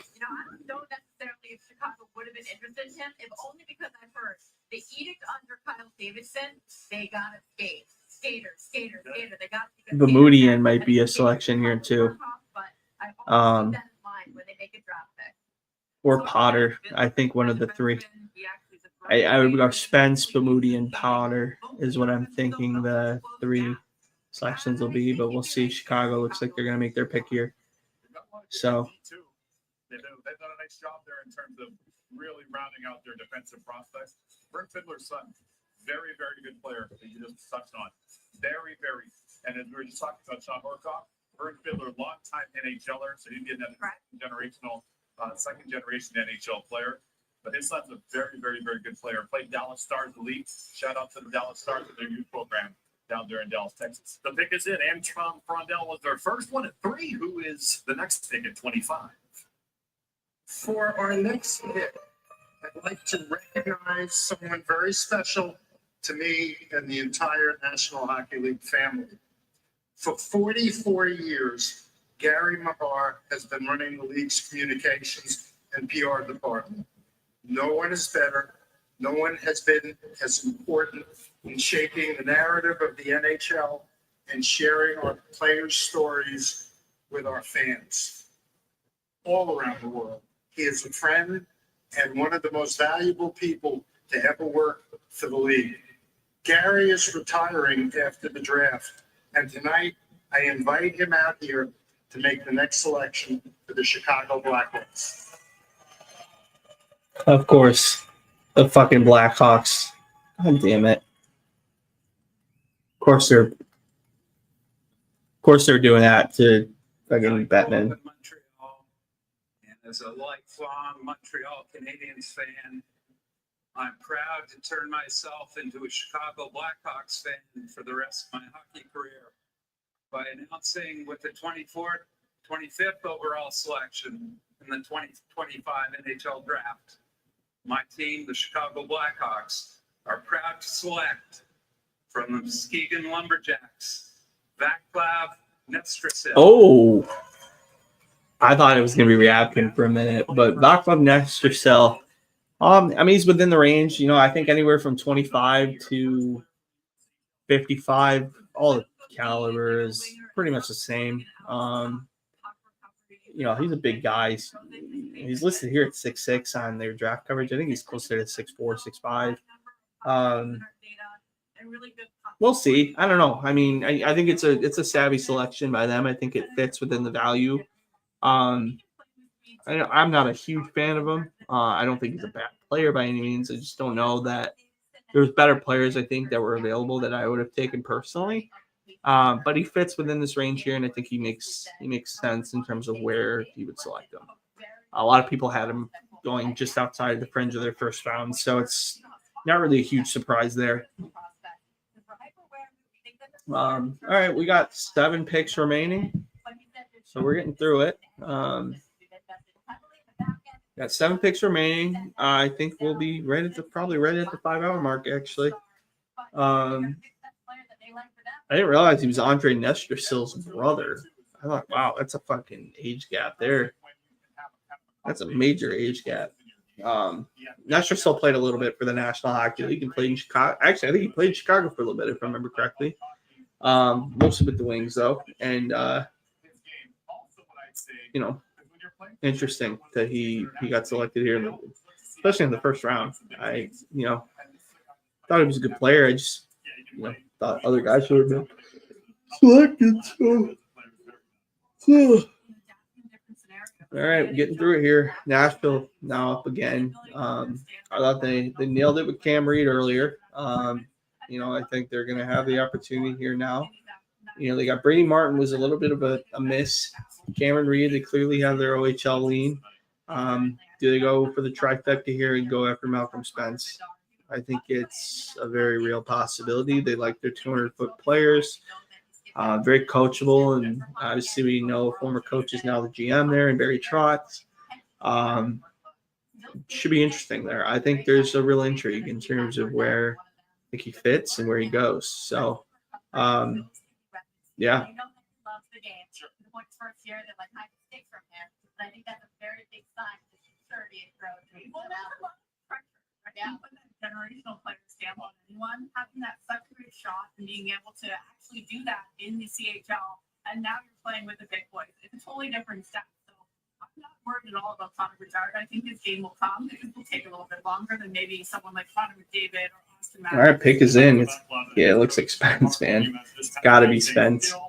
don't necessarily if Chicago would have been interested in him, if only because I've heard the edict under Kyle Davidson, they got to skate. Skater. They got to Bermudian might be a selection here too. But I always keep that in mind when they make a draft pick. Or Potter. I think one of the three. I would go Spence, Bermudian, Potter is what I'm thinking the 3 selections will be, but we'll see. Chicago looks like they're going to make their pick here. So They've done a nice job there in terms of really rounding out their defensive prospects. Brent Fiddler's son, very, very good player that you just touched on. Very, very. And as we were just talking about Sean Horkoff, Brent Fiddler, longtime NHLer, so he'd be another second generation NHL player. But his son's a very, very, very good player. Played Dallas Stars Elite. Shout out to the Dallas Stars and their youth program down there in Dallas, Texas. The pick is in. Antron Frondell was their first one at 3. Who is the next pick at 25? For our next pick, I'd like to recognize someone very special to me and the entire National Hockey League family. For 44 years, Gary Mahar has been running the league's communications and PR department. No one is better. No one has been as important in shaping the narrative of the NHL and sharing our players' stories with our fans all around the world. He is a friend and one of the most valuable people to ever work for the league. Gary is retiring after the draft, and tonight I invite him out here to make the next selection for the Chicago Blackhawks. Of course, the fucking Blackhawks. God damn it. Of course they're doing that to fucking Batman. And as a lifelong Montreal Canadiens fan, I'm proud to turn myself into a Chicago Blackhawks fan for the rest of my hockey career by announcing with the 25th overall selection in the 2025 NHL Draft, my team, the Chicago Blackhawks, are proud to select from the Muskegon Lumberjacks, Vaclav Nestrasil. Oh, I thought it was going to be Ryabkin for a minute, but Vaclav Nestrasil. I mean, he's within the range. You know, I think anywhere from 25 to 55, all the caliber is pretty much the same. You know, he's a big guy. He's listed here at 6'6" on their draft coverage. I think he's closer to 6'4", 6'5". We'll see. I don't know. I mean, I think it's a savvy selection by them. I think it fits within the value. I'm not a huge fan of him. I don't think he's a bad player by any means. I just don't know that there's better players, I think, that were available that I would have taken personally. But he fits within this range here, and I think he makes sense in terms of where he would select him. A lot of people had him going just outside the fringe of their first round, so it's not really a huge surprise there. All right, we got 7 picks remaining, so we're getting through it. Got 7 picks remaining. I think we'll be probably right at the 5-hour mark, actually. I didn't realize he was Andre Nestrasil's brother. I thought, wow, that's a fucking age gap there. That's a major age gap. Nestrasil played a little bit for the National Hockey League and played in Chicago. Actually, I think he played in Chicago for a little bit, if I remember correctly. Mostly with the Wings, though. And, you know, interesting that he got selected here, especially in the first round. I thought he was a good player. I just, thought other guys should have been selected. So. All right, getting through it here. Nashville now up again. I thought they nailed it with Cam Reed earlier. I think they're going to have the opportunity here now. They got Brady Martin was a little bit of a miss. Cameron Reed, they clearly have their OHL lean. Do they go for the trifecta here and go after Malcolm Spence? I think it's a very real possibility. They like their 200-foot players. Very coachable, and obviously we know former coach is now the GM there, and Barry Trotz. Should be interesting there. I think there's a real intrigue in terms of where I think he fits and where he goes. So, yeah. Generational player stamp on anyone, having that such a great shot and being able to actually do that in the CHL, and now you're playing with the big boys. It's a totally different step. So I'm not worried at all about Connor Bedard. I think his game will come. It will take a little bit longer than maybe someone like Connor McDavid or Austin Matthews. All right, pick is in. It looks like Spence, man. It's got to be Spence. A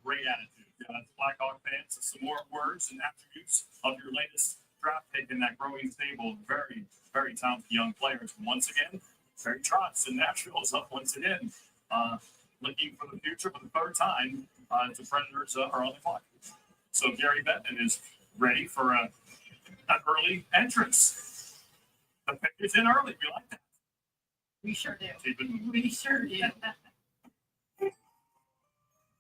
great attitude. Blackhawk fans, some more words and attributes of your latest draft pick in that growing stable. Very, very talented young players. And once again, Barry Trotz in Nashville is up once again. Looking for the future for the third time. The Predators are on the clock. So Gary Bettman is ready for an early entrance. The pick is in early. We like that. We sure do. We sure do.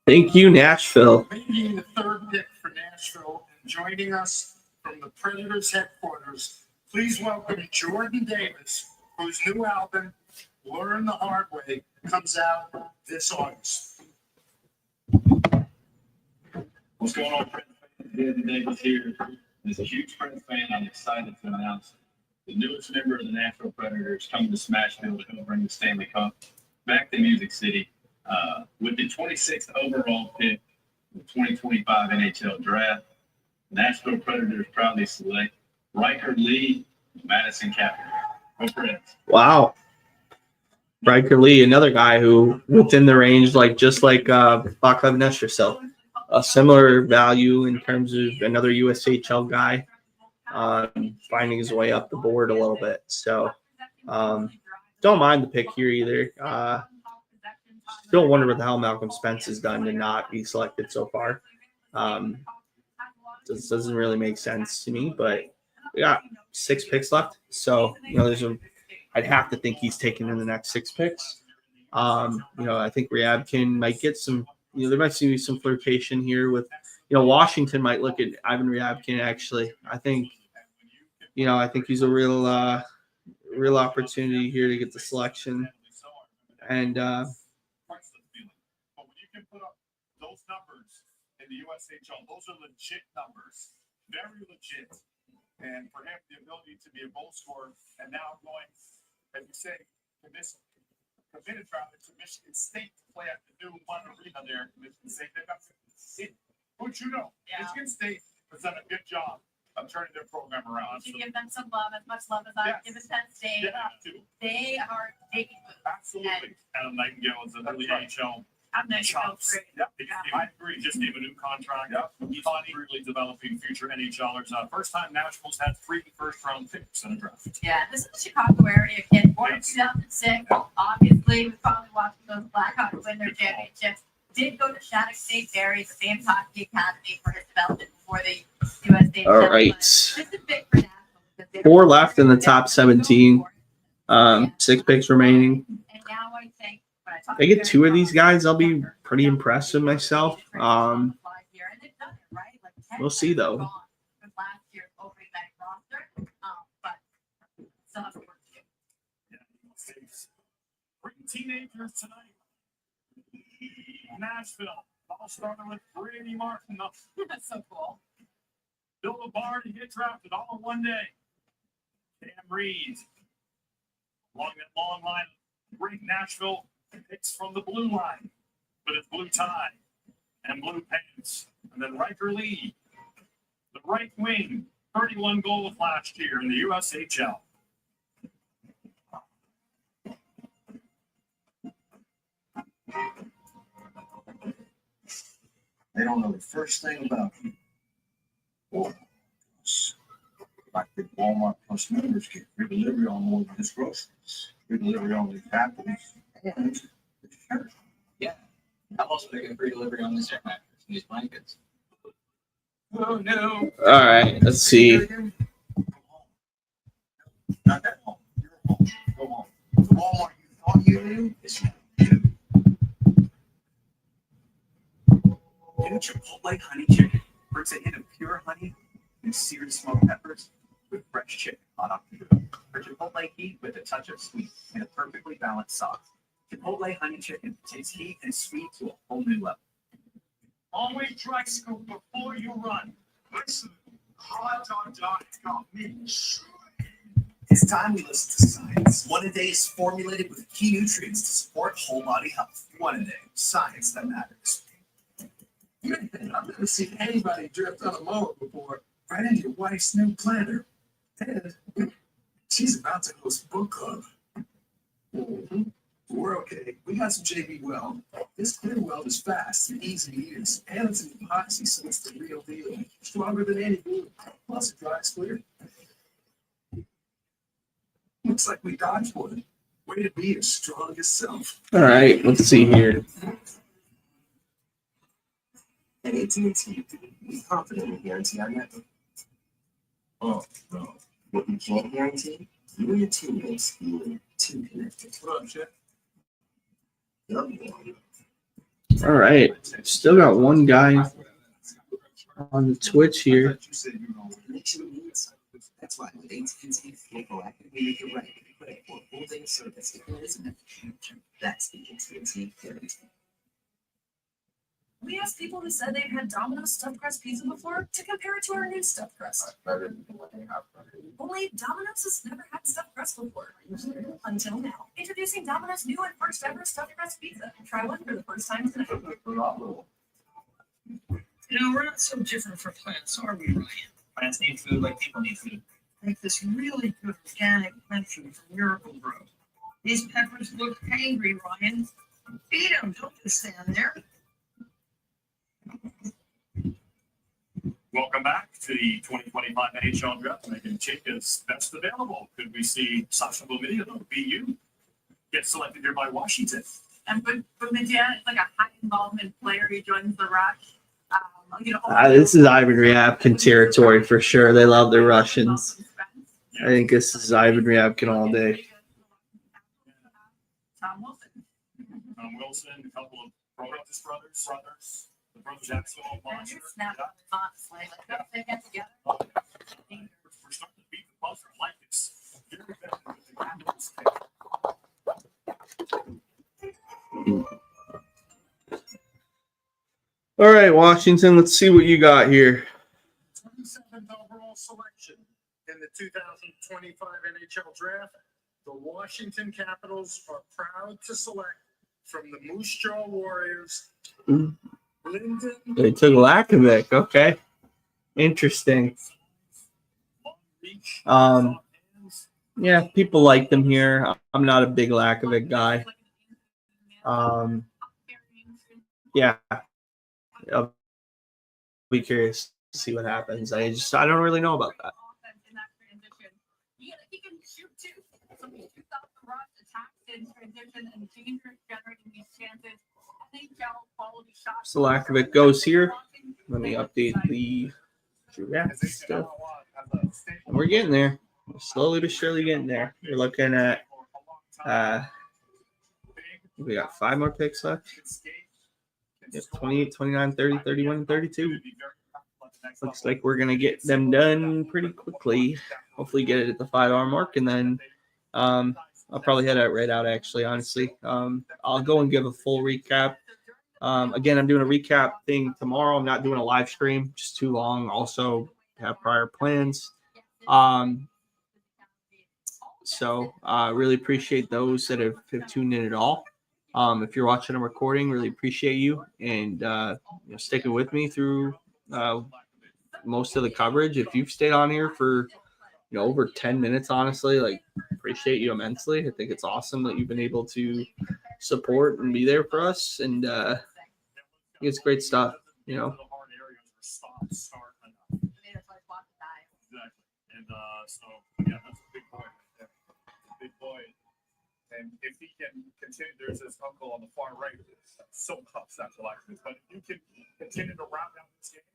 Thank you, Nashville. Making the third pick for Nashville and joining us from the Predators headquarters, please welcome Jordan Davis, whose new album, Learn the Hard Way, comes out this August. What's going on, Prince fans? Jordan Davis here. As a huge Prince fan, I'm excited to announce the newest member of the Nashville Predators coming to Smashville to help bring the Stanley Cup back to Music City. With the 26th overall pick in the 2025 NHL Draft, Nashville Predators proudly select Riker Lee, Madison Captain. Go Preds. Wow. Riker Lee, another guy who within the range, just like Vaclav Nestrasil, a similar value in terms of another USHL guy, finding his way up the board a little bit. So don't mind the pick here either. Still wonder what the hell Malcolm Spence has done to not be selected so far. This doesn't really make sense to me, but we got 6 picks left. So, I'd have to think he's taken in the next 6 picks. I think Ryabkin might get some, there might be some flirtation here with, Washington might look at Ivan Ryabkin actually. I think he's a real opportunity here to get the selection. And But when you can put up those numbers in the USHL, those are legit numbers, very legit. And for him, the ability to be a goal scorer, and now going, as you say, committed rather to Michigan State to play at the new one arena there. Michigan State, Michigan State has done a good job of turning their program around. To give them some love, as much love as I've given Penn State. You have to. They are taking moves. Absolutely. Adam Nightingale is an early NHL. Chops. Yep, I agree. Just gave a new contract. He's really developing future NHLers. First time Nashville's had 3 first-round picks in a draft. Yeah, this is a Chicago area kid, born in 2006. Obviously, we probably watched those Blackhawks win their championships. Did go to Shattuck State Berry, the same hockey academy for his development before the USA. All right. 4 left in the top 17. 6 picks remaining. And now I think If I get 2 of these guys, I'll be pretty impressed with myself. We'll see though. last year's opening night roster, but still have to work to do. Bring teenagers tonight. Nashville. All started with Brady Martin. That's so cool. Build a bar to get drafted all in one day. Cam Reed. Along that long line of great Nashville picks from the blue line with his blue tie and blue pants. And then Riker Lee, the right wing, 31 goals last year in the USHL. They don't know the first thing about you. Or like the Walmart Plus members get free delivery on more than just groceries, free delivery on the apples and the shirt. Yeah, I'm also making free delivery on this air mattress and these blankets. Oh no! All right, let's see. Not that home. Your home. Go home. The Walmart you thought you knew is not you. New Chipotle honey chicken brings a hint of pure honey and seared smoked peppers with fresh chicken hot off the grill. For Chipotle heat with a touch of sweet and a perfectly balanced sauce. Chipotle honey chicken takes heat and sweet to a whole new level. Always try scoop before you run. Listen, hot dog diet's got me. It's time we listen to science. One A Day is formulated with key nutrients to support whole body health. One A Day, science that matters. I've never seen anybody drift on a mower before, right into your wife's new planter. And she's about to host book club. We're okay. We got some JB Weld. This clear weld is fast and easy to use, and it's an epoxy, so it's the real deal. Stronger than any glue. Plus it dries clear. Looks like we dodged one. Way to be your strongest self. All right, let's see here. At AT&T, we confidently guarantee our network. Oh, no. What you can't guarantee, you and your teammates being too connected. What up, Chef? All right, still got one guy on the Twitch here. That's why with AT&T, we'll proactively make it right. Credit for full day service. That's the AT&T guarantee. We asked people who said they've had Domino's stuffed crust pizza before to compare it to our new stuffed crust. Only Domino's has never had stuffed crust before. Until now. Introducing Domino's new and first ever stuffed crust pizza. Try one for the first time tonight. You know, we're not so different from plants, are we, Ryan? Plants need food like people need food. Make this really good organic plant food from Miracle Grow. These Peppers look angry, Ryan. Beat them. Don't just stand there. Welcome back to the 2025 NHL Draft. Making Chica's best available. Could we see Sasha Bomidiano, BU, get selected here by Washington? And but Medina is like a high involvement player. He joins the Rush. This is Ivan Ryabkin territory for sure. They love the Russians. I think this is Ivan Ryabkin all day. Tom Wilson. Tom Wilson, a couple of Protos brothers. The brothers Axel, Monster. Honestly, like they get together. We're starting to beat the buzzer. I like this. Very better with the Capitals pick. All right, Washington, let's see what you got here. 27th overall selection in the 2025 NHL Draft. The Washington Capitals are proud to select from the Moose Jaw Warriors. Lyndon. They took Lakovic. Okay. Interesting. Yeah, people like them here. I'm not a big Lakovic guy. Yeah. I'll be curious to see what happens. I don't really know about that. He can shoot too. So he shoots off the rush, attacks in transition, and dangerous generating these chances. NHL quality shots. So Lakovic goes here. Let me update the draft stuff. And we're getting there. We're slowly but surely getting there. We're looking at we got 5 more picks left. Yep, 28, 29, 30, 31, and 32. Looks like we're going to get them done pretty quickly. Hopefully get it at the 5-hour mark, and then I'll probably head out actually, honestly. I'll go and give a full recap. Again, I'm doing a recap thing tomorrow. I'm not doing a live stream, just too long. Also have prior plans. So really appreciate those that have tuned in at all. If you're watching a recording, really appreciate you and sticking with me through most of the coverage. If you've stayed on here for over 10 minutes, honestly, like appreciate you immensely. I think it's awesome that you've been able to support and be there for us, and it's great stuff. So yeah, that's a big point right there. Big point. And if he can continue, there's his uncle on the far right. So upset to like this, but if you can continue to round out this game,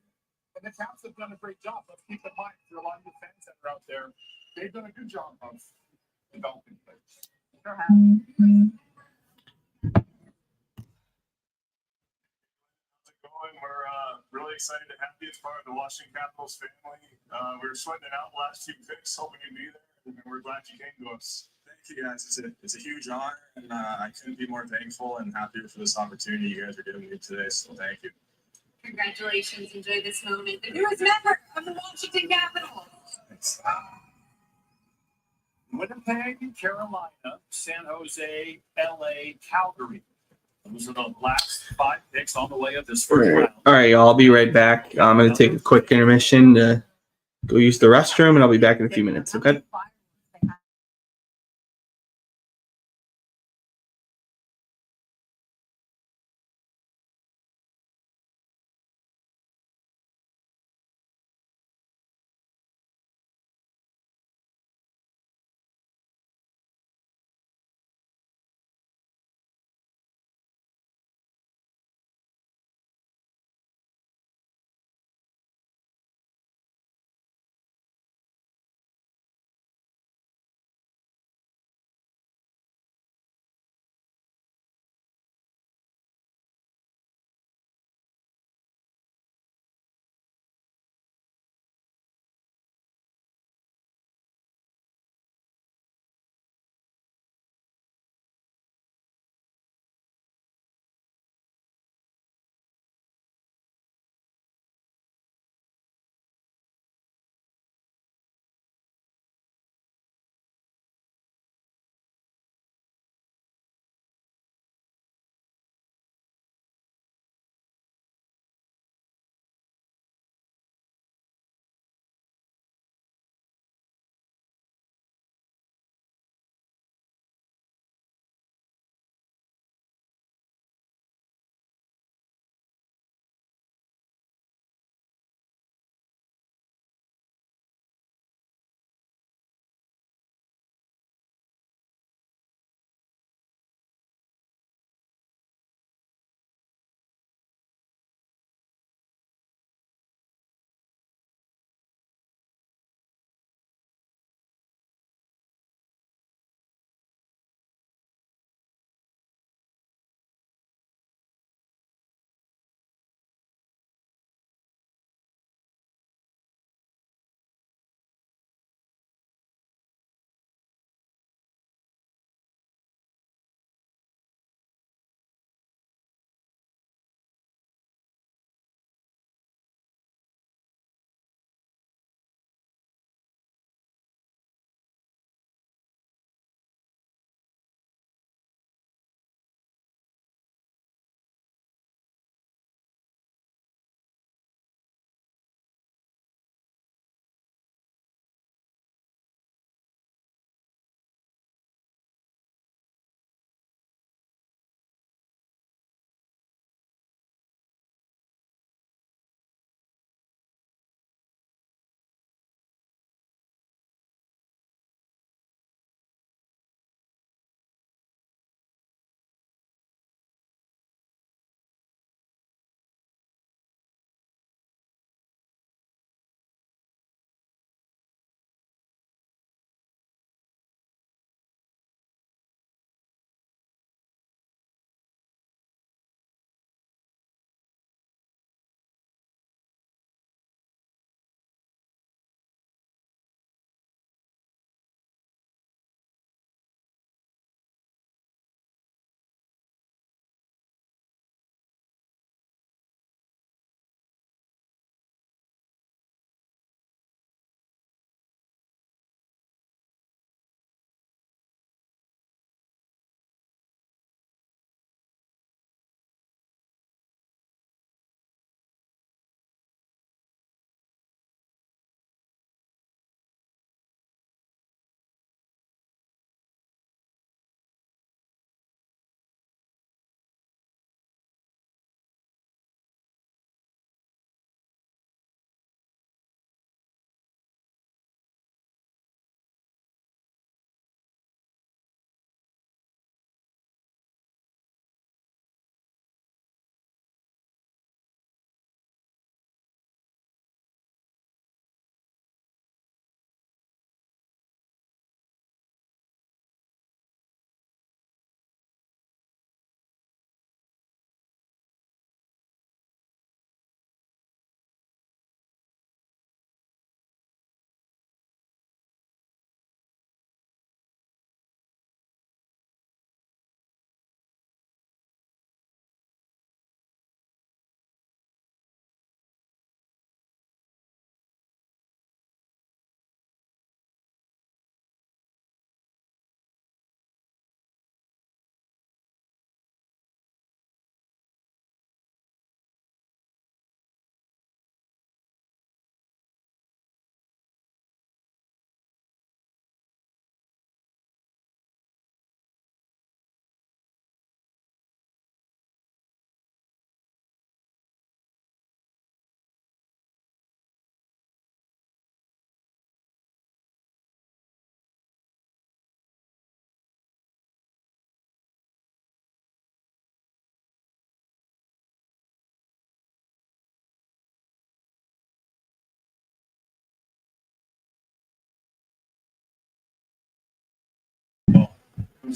and the Caps have done a great job. Let's keep in mind, for a lot of the fans that are out there, they've done a good job of developing players. Sure have. We're really excited to have you as part of the Washington Capitals family. We were sweating it out the last 2 picks, hoping you'd be there, and we're glad you came to us. Thank you, guys. It's a huge honor, and I couldn't be more thankful and happier for this opportunity you guys are giving me today. So thank you. Congratulations. Enjoy this moment. The newest member of the Washington Capitals. Thanks. Winnipeg, Carolina, San Jose, LA, Calgary. Those are the last 5 picks on the way of this first round. All right, y'all. I'll be right back. I'm going to take a quick intermission to go use the restroom, and I'll be back in a few minutes. Okay.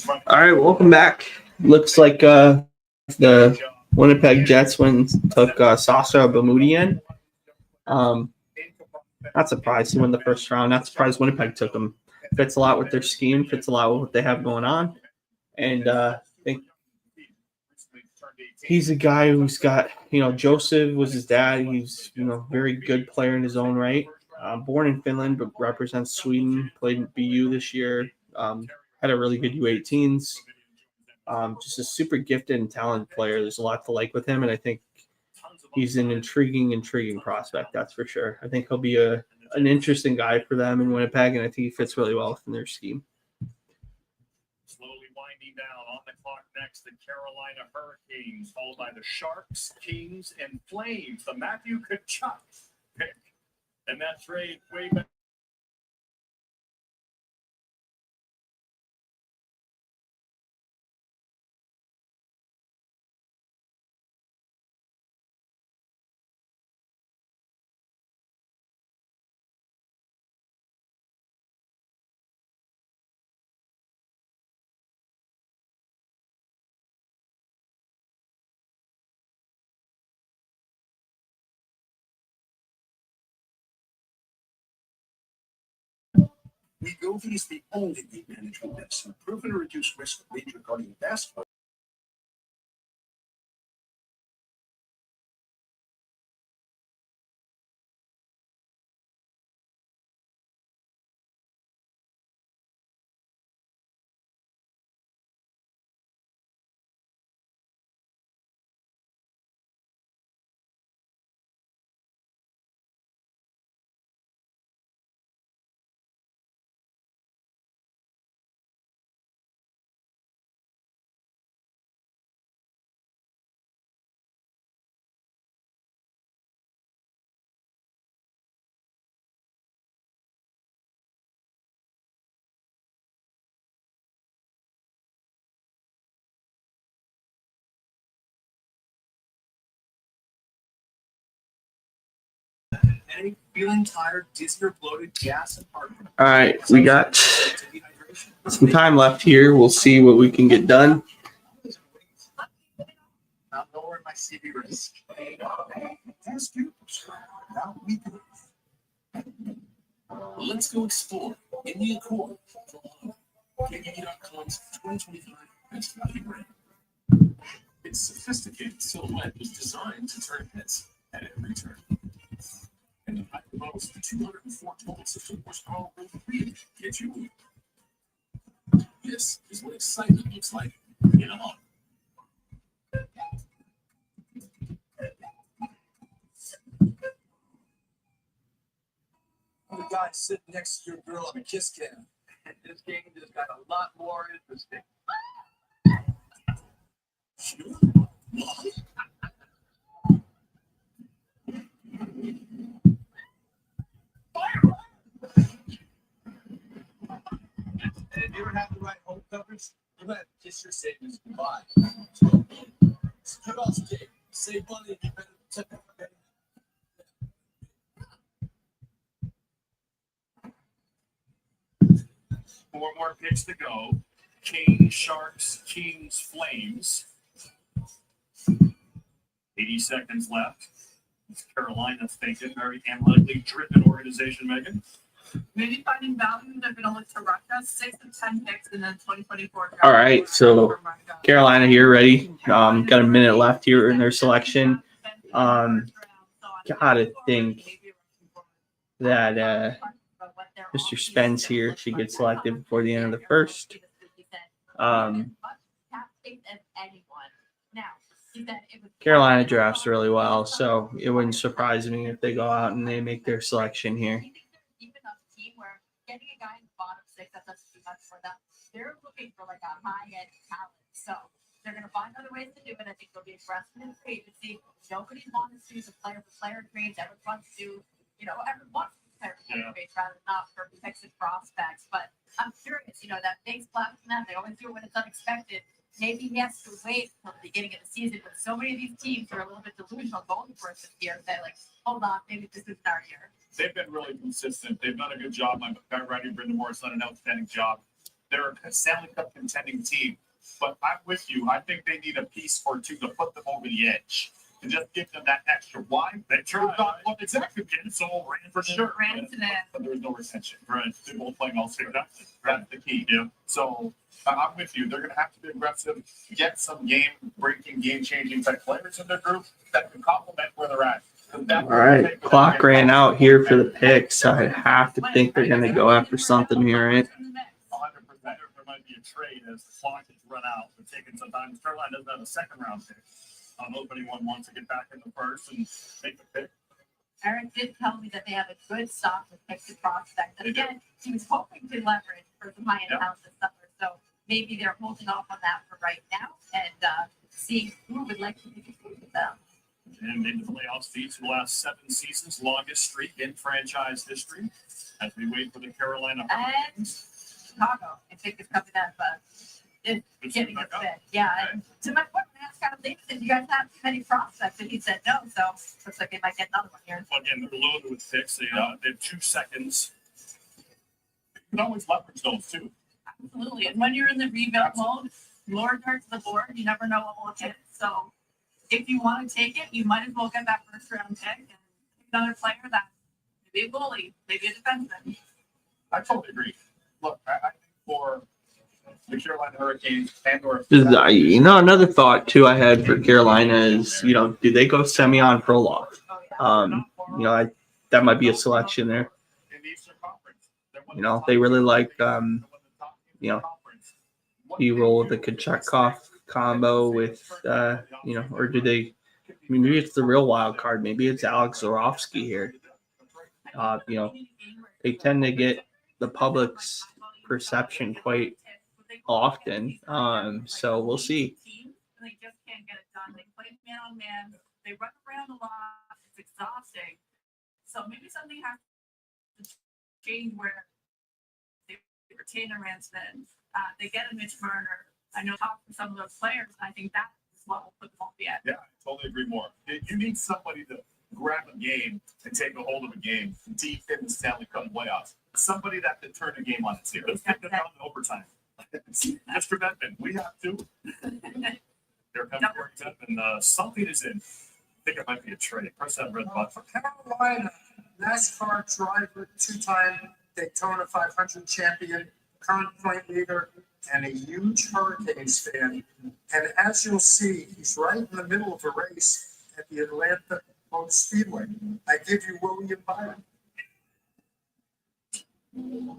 All right, welcome back. Looks like the Winnipeg Jets went and took Sasa Bamudian. Not surprised he won the first round. Not surprised Winnipeg took him. Fits a lot with their scheme. Fits a lot with what they have going on. And I think he's a guy who's got, Joseph was his dad. He's, very good player in his own right. Born in Finland, but represents Sweden. Played in BU this year. Had a really good U18s. Just a super gifted and talented player. There's a lot to like with him, and I think he's an intriguing prospect. That's for sure. I think he'll be an interesting guy for them in Winnipeg, and I think he fits really well within their scheme. Slowly winding down on the clock next, the Carolina Hurricanes, followed by the Sharks, Kings, and Flames. The Matthew Tkachuk pick, and that trade way back. Wegovy is the only weight management medicine proven to reduce risk of major cardiovascular. Feeling tired, dizzy or bloated, gas, and heartburn. All right, we got some time left here. We'll see what we can get done. Not lowering my CV risk. Ask you. Now we can. Let's go explore in the Accord. KBE.com's 2025 Best Value Brand. Its sophisticated silhouette was designed to turn heads at every turn. And the high models for 204 total system horsepower will really get you moving. This is what excitement looks like in a Honda. The guy sitting next to your girl on a kiss cam. This game just got a lot more interesting. Sure. And if you ever have the right home covers, you have to kiss your savings goodbye. It's good off state. Save money and you better protect it. 4 more picks to go. Kings, Sharks, Kings, Flames. 80 seconds left. Carolina's thinking, very analytically driven organization, Megan. Maybe finding value, they're going to look to Russia. 6 of 10 picks in the 2024 draft. All right, so Carolina here, ready. Got a minute left here in their selection. Gotta think that Mr. Spence here should get selected before the end of the first. Carolina drafts really well, so it wouldn't surprise me if they go out and they make their selection here. Getting a guy in the bottom 6, that doesn't do much for them. They're looking for like a high-end talent. So they're going to find other ways to do it. I think they'll be aggressive in free agency. Nobody wants to use a player-for-player trades. Everyone wants to, everyone wants to player-for-player trades rather than not for picks and prospects. But I'm curious, that big splash from them, they always do it when it's unexpected. Maybe he has to wait until the beginning of the season, but so many of these teams are a little bit delusional going for it this year. Say, hold on, maybe this isn't our year. They've been really consistent. They've done a good job. My Pat Roddy Brindamore has done an outstanding job they're a Stanley Cup contending team. But I'm with you. I think they need a piece or two to put them over the edge. To just give them that extra. Why? They tried. What exactly did, so ran for sure. Ran to that. But there was no retention. Right. They're both playing all six. That's the key. Yeah. So I'm with you. They're going to have to be aggressive, get some game-breaking, game-changing type players in their group that can complement where they're at. All right, clock ran out here for the picks. I have to think they're going to go after something here, right? 100%. There might be a trade as the clock has run out. They're taking some time. Carolina doesn't have a second-round pick. I don't know if anyone wants to get back in the first and make the pick. Eric did tell me that they have a good stock with pick to prospect. And again, he was hoping to leverage for some high-end talent this summer. So maybe they're holding off on that for right now and seeing who would like to make a with them. And in the playoffs, each of the last 7 seasons, longest streak in franchise history. As we wait for the Carolina Hurricanes. Chicago, I think, is coming up. It's getting a fit. Yeah. Okay. And to my point, I asked Kyle Davidson, you guys have too many prospects? And he said no. So looks like they might get another one here. Well, again, they're loaded with picks. They have 2 seconds. You can always leverage those too. Absolutely. And when you're in the rebuild mode, Lord turns the board. You never know what will hit. So if you want to take it, you might as well get that first round pick and another player that maybe a goalie, maybe a defenseman. I totally agree. Look, I think for the Carolina Hurricanes and or another thought too I had for Carolina is, do they go Semyon Frolov? That might be a selection there. They really like you roll the Kachukov combo with or do they? Maybe it's the real wild card. Maybe it's Alex Zorofsky here. They tend to get the public's perception quite often. So we'll see. They just can't get it done. They play man on man. They run around a lot. It's exhausting. So maybe something has to change where they retain a Ransman. They get a Mitch Marner. I know talk to some of those players. I think that is what will put them off the edge. Yeah, I totally agree more. You need somebody to grab a game and take a hold of a game deep in the Stanley Cup playoffs. Somebody that can turn a game on its ear. Let's get them down in overtime. Mr. Bettman, we have to. Here comes Gary Bettman. Something is in. I think it might be a trade. Press that red button. For Carolina, NASCAR driver, 2-time Daytona 500 champion, current point leader, and a huge Hurricanes fan. And as you'll see, he's right in the middle of a race at the Atlanta Motor Speedway. I give you William Byron.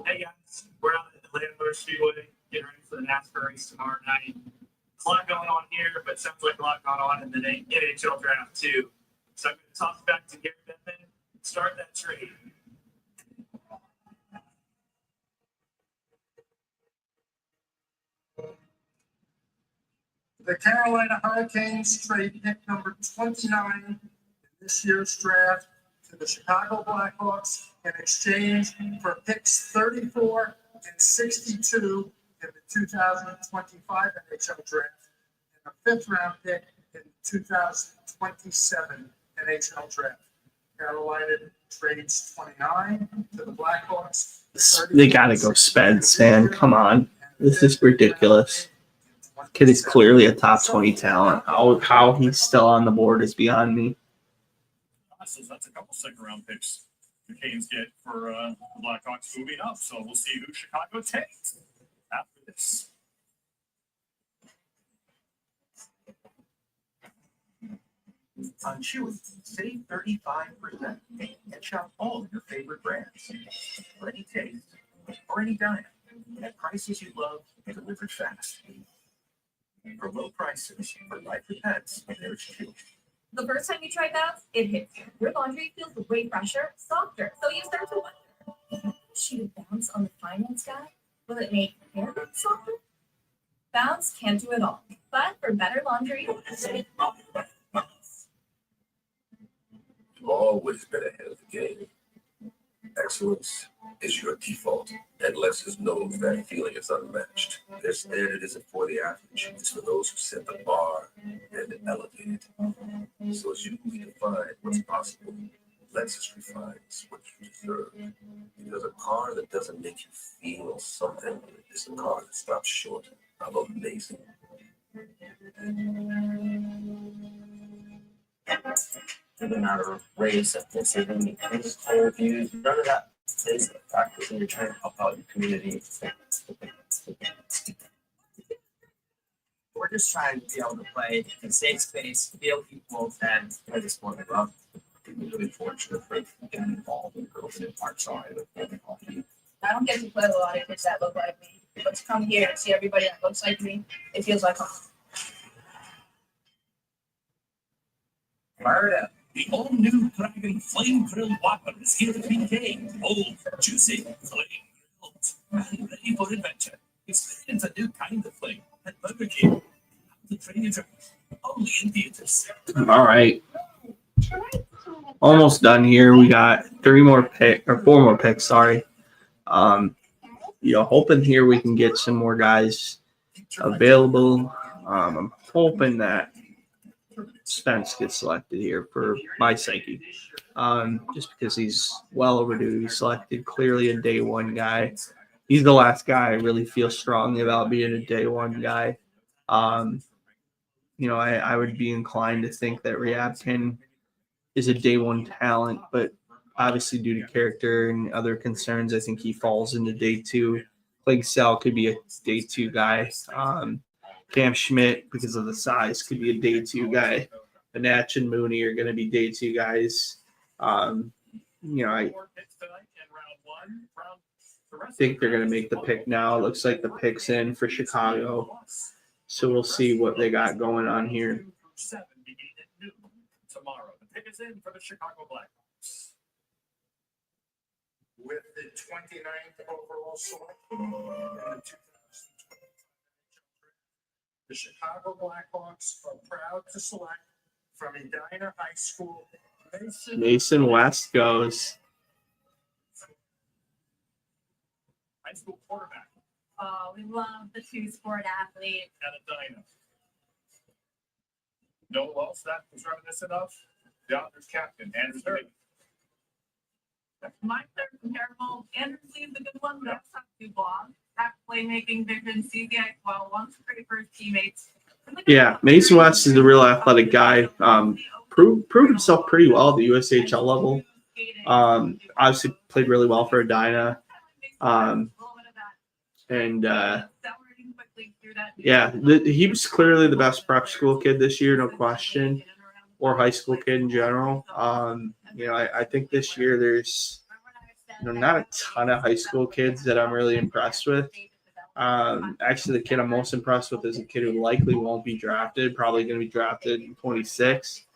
Hey guys, we're out at Atlanta Motor Speedway, getting ready for the NASCAR race tomorrow night. A lot going on here, but sounds like a lot going on in the NHL Draft too. So I'm going to toss back to Gary Bettman, start that trade. The Carolina Hurricanes trade pick number 29 in this year's draft to the Chicago Blackhawks in exchange for picks 34 and 62 in the 2025 NHL Draft and a 5th round pick in the 2027 NHL Draft. Carolina trades 29 to the Blackhawks. They got to go Spence, man. Come on. This is ridiculous. Kid is clearly a top 20 talent. How he's still on the board is beyond me. So that's a couple second-round picks the Canes get for the Blackhawks moving up. So we'll see who Chicago takes after this. On Chewy, save 35% and shop all of your favorite brands. For any taste or any diet, at prices you love, delivered fast. For low prices, for life with pets, there's Chewy. The first time you try Bounce, it hits you. Your laundry feels way fresher, softer. So you start to wonder, should it bounce on the finance guy? Will it make hair softer? Bounce can't do it all. But for better laundry, You've always been ahead of the game. Excellence is your default, and Lexus knows that feeling is unmatched. Their standard isn't for the average, it's for those who set the bar and elevate it. So as you redefine what's possible, Lexus refines what you deserve. Because a car that doesn't make you feel something is a car that stops short of amazing. Doesn't matter of race, ethnicity, any color views, none of that plays a factor when you're trying to help out your community. We're just trying to be able to play in a safe space, feel equal, and play the sport we love. I'm really fortunate for getting involved in girls in park side of hockey. I don't get to play with a lot of kids that look like me, but to come here and see everybody that looks like me, it feels like home. Fired up. The all-new Dragon Flame Grilled Whopper is here to be bold, juicy, flame grilled, ready for adventure. Experience a new kind of flame at Burger King. The Train Drive, only in theaters. All right. Almost done here. We got four more picks, sorry. Hoping here we can get some more guys available. I'm hoping that Spence gets selected here for my psyche. Just because he's well overdue. He's selected clearly a day one guy. He's the last guy I really feel strongly about being a day one guy. I would be inclined to think that Ryabkin is a day one talent, but obviously due to character and other concerns, I think he falls into day two. Clegg Sell could be a day two guy. Cam Schmidt, because of the size, could be a day two guy. Banach and Mooney are going to be day two guys. I think they're going to make the pick now. It looks like the pick's in for Chicago. So we'll see what they got going on here. Tomorrow, the pick is in for the Chicago Blackhawks. With the 29th overall selection in the 2020 the Chicago Blackhawks are proud to select from Edina High School, Mason West goes. high school quarterback Oh, we love the two-sport athlete. at Edina. No loss, that was reminiscent of the Honors captain, Andrew Lee. Mine are comparable. Andrew Lee's a good one, but that's not too long. That playmaking vision, sees the ice well, wants to create for his teammates. Yeah, Mason West is a real athletic guy. Proved himself pretty well at the USHL level. Obviously played really well for Edina. He was clearly the best prep school kid this year, no question, or high school kid in general. I think this year there's not a ton of high school kids that I'm really impressed with. Actually, the kid I'm most impressed with is a kid who likely won't be drafted, probably going to be drafted in 26,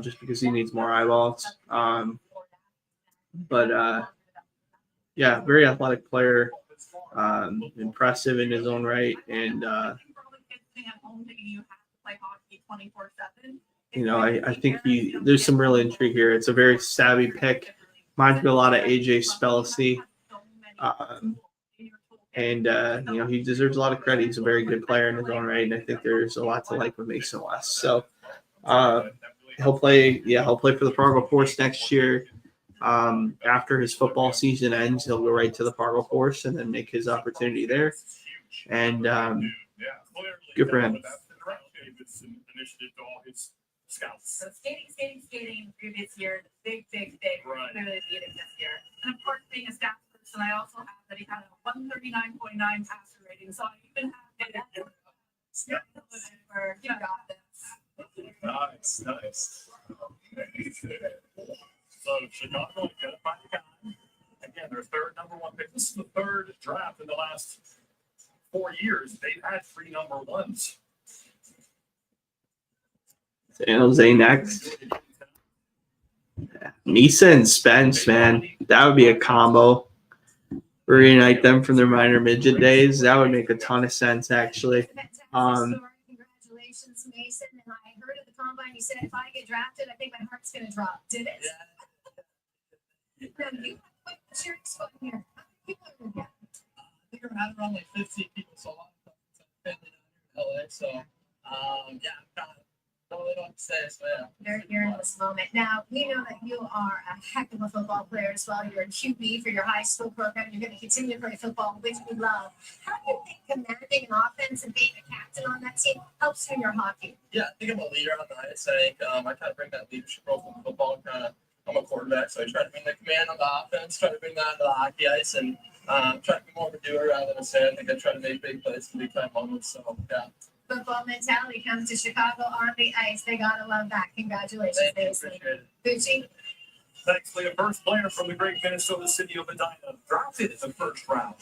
just because he needs more eyeballs. Very athletic player, impressive in his own right, and I think there's some real intrigue here. It's a very savvy pick. Reminds me a lot of AJ Spellacy. He deserves a lot of credit. He's a very good player in his own right, and I think there's a lot to like with Mason West. So he'll play for the Fargo Force next year. After his football season ends, he'll go right to the Fargo Force and then make his opportunity there. And good for him. So skating previous year, big. Really beating this year. And of course, being a staff person, I also have that he had a 139.9 passer rating. So I even have it for got this. Nice. So Chicago got by the guy. Again, their third number one pick. This is the third draft in the last 4 years. They've had 3 number ones. San Jose next. Misa and Spence, man. That would be a combo. Reunite them from their minor midget days. That would make a ton of sense, actually. Congratulations, Mason. And I heard at the combine you said if I get drafted, I think my heart's going to drop. Did it? Yeah. What's your spot here? I think around like 15 people, so a lot of family down here in LA. So, I'm kind of don't really know what to say. So, yeah. They're here in this moment. Now, we know that you are a heck of a football player as well. You're a QB for your high school program. You're going to continue to play football, which we love. How do you think commanding an offense and being a captain on that team helps you in your hockey? Yeah, I think I'm a leader on the ice. I think I kind of bring that leadership role from football. I'm a quarterback, so I try to bring the command on the offense, try to bring that to the hockey ice, and try to be more of a doer rather than a say. I think I try to make big plays and big time moments. So yeah. Football mentality comes to Chicago on the ice. They gotta love that. Congratulations, Appreciate it. Gucci. Thanks, Leah. First player from the great Minnesota city of Edina, drafted in the first round.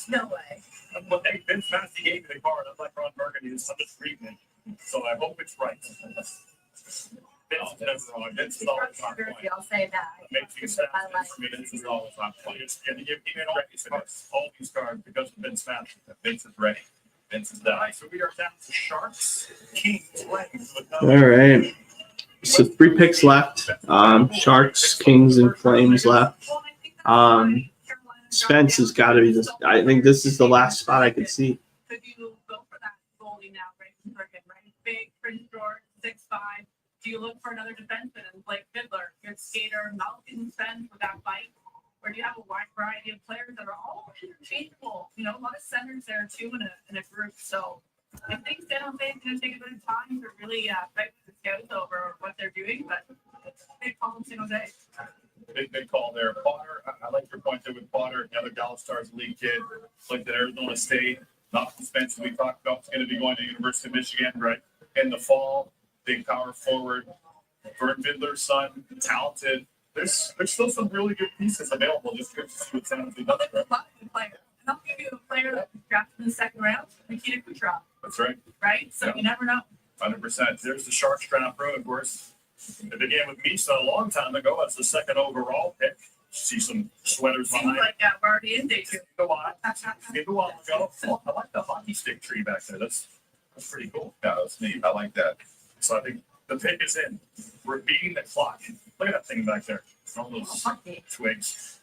No way. But hey, Vince Massey gave me the card. Unlike Ron Burgundy, it's such a treatment. So I hope it's right. Vince is never wrong. Vince is always on point. I'll say that. Amazing stats for me. Vince is always on point. And to give him all these cards because of Vince Massey. Vince is ready. Vince is down. So we are down to Sharks, Kings, Flames. All right. So 3 picks left. Sharks, Kings, and Flames left. Spence has got to be this. I think this is the last spot I could see. Could you go for that goalie now, right? Big, Prince George, 6'5". Do you look for another defenseman like Fiddler, good skater, Malkin, Spence with that bite? Or do you have a wide variety of players that are all interchangeable? You know, a lot of centers there too in a group. So I think San Jose is going to take a bit of time to really fight with the scouts over what they're doing, but big call from San Jose. Big call there. Potter, I like your point there with Potter, another Dallas Stars league kid, like at Arizona State. Malcolm Spence, we talked about, is going to be going to University of Michigan, right? In the fall, big power forward. Vern Vidler's son, talented. There's still some really good pieces available. Just good to see what San Jose does. A lot of good players. And I'll give you a player that was drafted in the second round, Nikita Kucherov. That's right. Right? So you never know. 100%. There's the Sharks draft road, of course. It began with Misa a long time ago as the second overall pick. See some sweaters Seems behind. like we're already in day 2. A while ago. Oh, I like the hockey stick tree back there. That's pretty cool. Yeah, that's neat. I like that. So I think the pick is in. We're beating the clock. Look at that thing back there. All those twigs.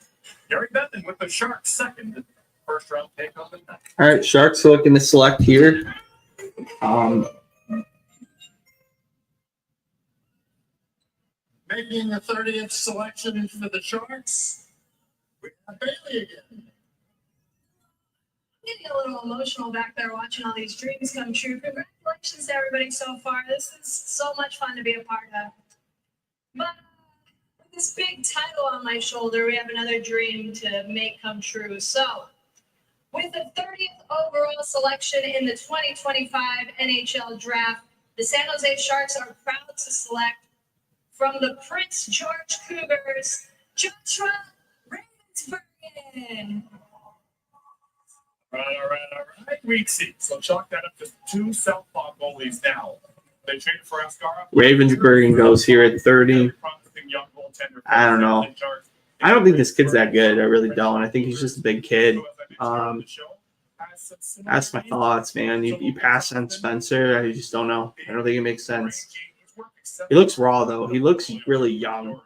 Gary Bettman with the Sharks second. First round pick on the night. All right, Sharks looking to select here. Making the 30th selection for the Sharks, we have Bailey again. I'm getting a little emotional back there watching all these dreams come true. Congratulations to everybody so far. This is so much fun to be a part of. But with this big title on my shoulder, we have another dream to make come true. So, with the 30th overall selection in the 2025 NHL Draft, the San Jose Sharks are proud to select from the Prince George Cougars, Joshua Ravensburgen. All right. Weeksy. So chalk that up to 2 southpaw goalies now. They traded for Ascara. Ravensburgen goes here at 30. I don't know. I don't think this kid's that good. I really don't. I think he's just a big kid. That's my thoughts, man. You pass on Spencer. I just don't know. I don't think it makes sense. He looks raw, though. He looks really young.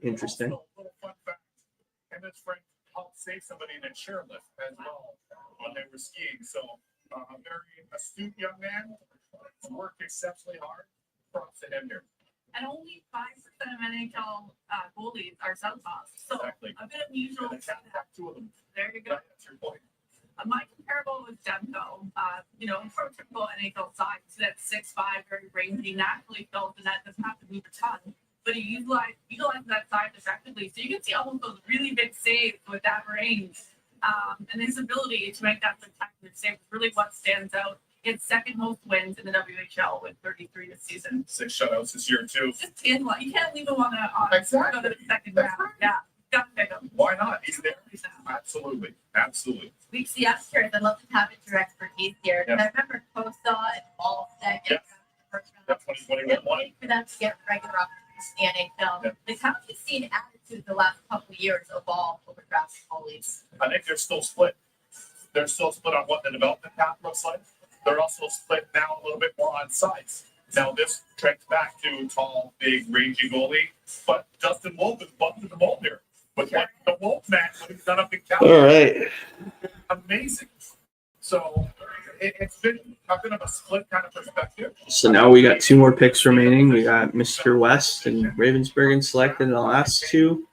Interesting. And his friend helped save somebody in a chairlift as well when they were skiing. So a very astute young man. Worked exceptionally hard. Props to him here. And only 5% of NHL goalies are southpaws. So Exactly. a bit unusual. Two of them. There you go. That's your point. My comparable was Demko. For a typical NHL size, that 6'5", very rangy, naturally built, and that doesn't have to move a ton. But he utilizes that size effectively. So you can see almost those really big saves with that range. And his ability to make that spectacular save is really what stands out. It's second most wins in the WHL with 33 this season. 6 shutouts this year, too. Just in line. You can't leave him on the second round. Yeah. Got to pick him. Why not? He's there. Absolutely. We see upstairs. I'd love to tap into your expertise here. Yeah. I remember Costa and Ballstead getting first round. 2021. For them to get regular opportunities in the NHL. Like, how have you seen attitudes the last couple of years evolve over drafting goalies? I think they're still split. They're still split on what the development path looks like. They're also split now a little bit more on size. Now this trends back to tall, big, rangy goalie, but Justin Wolf is bumping the mold here. But like the Wolf man, what he's done up in Calgary, All right. amazing. So it's been a bit of a split kind of perspective. So now we got 2 more picks remaining. We got Mr. West and Ravensburgen selected in the last 2.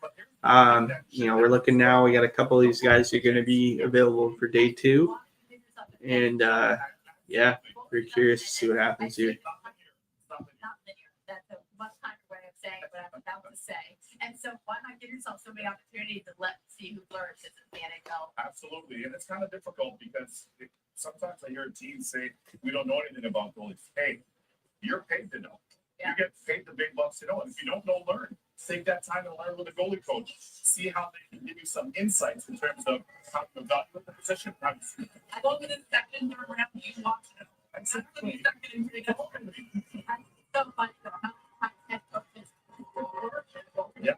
We're looking now. We got a couple of these guys who are going to be available for day 2. And, pretty curious to see what happens here. That's a much kinder way of saying what I'm about to say. And so why not give yourself so many opportunities to see who flourishes in the NHL? Absolutely, and it's kind of difficult because sometimes I hear teams say, we don't know anything about goalies. Hey, you're paid to know. You get paid the big bucks to know. And if you don't know, learn. Take that time to learn with a goalie coach. See how they can give you some insights in terms of how to evaluate the position. I go to the second or round, you watch it. Exactly. So much for how head coaches Yeah.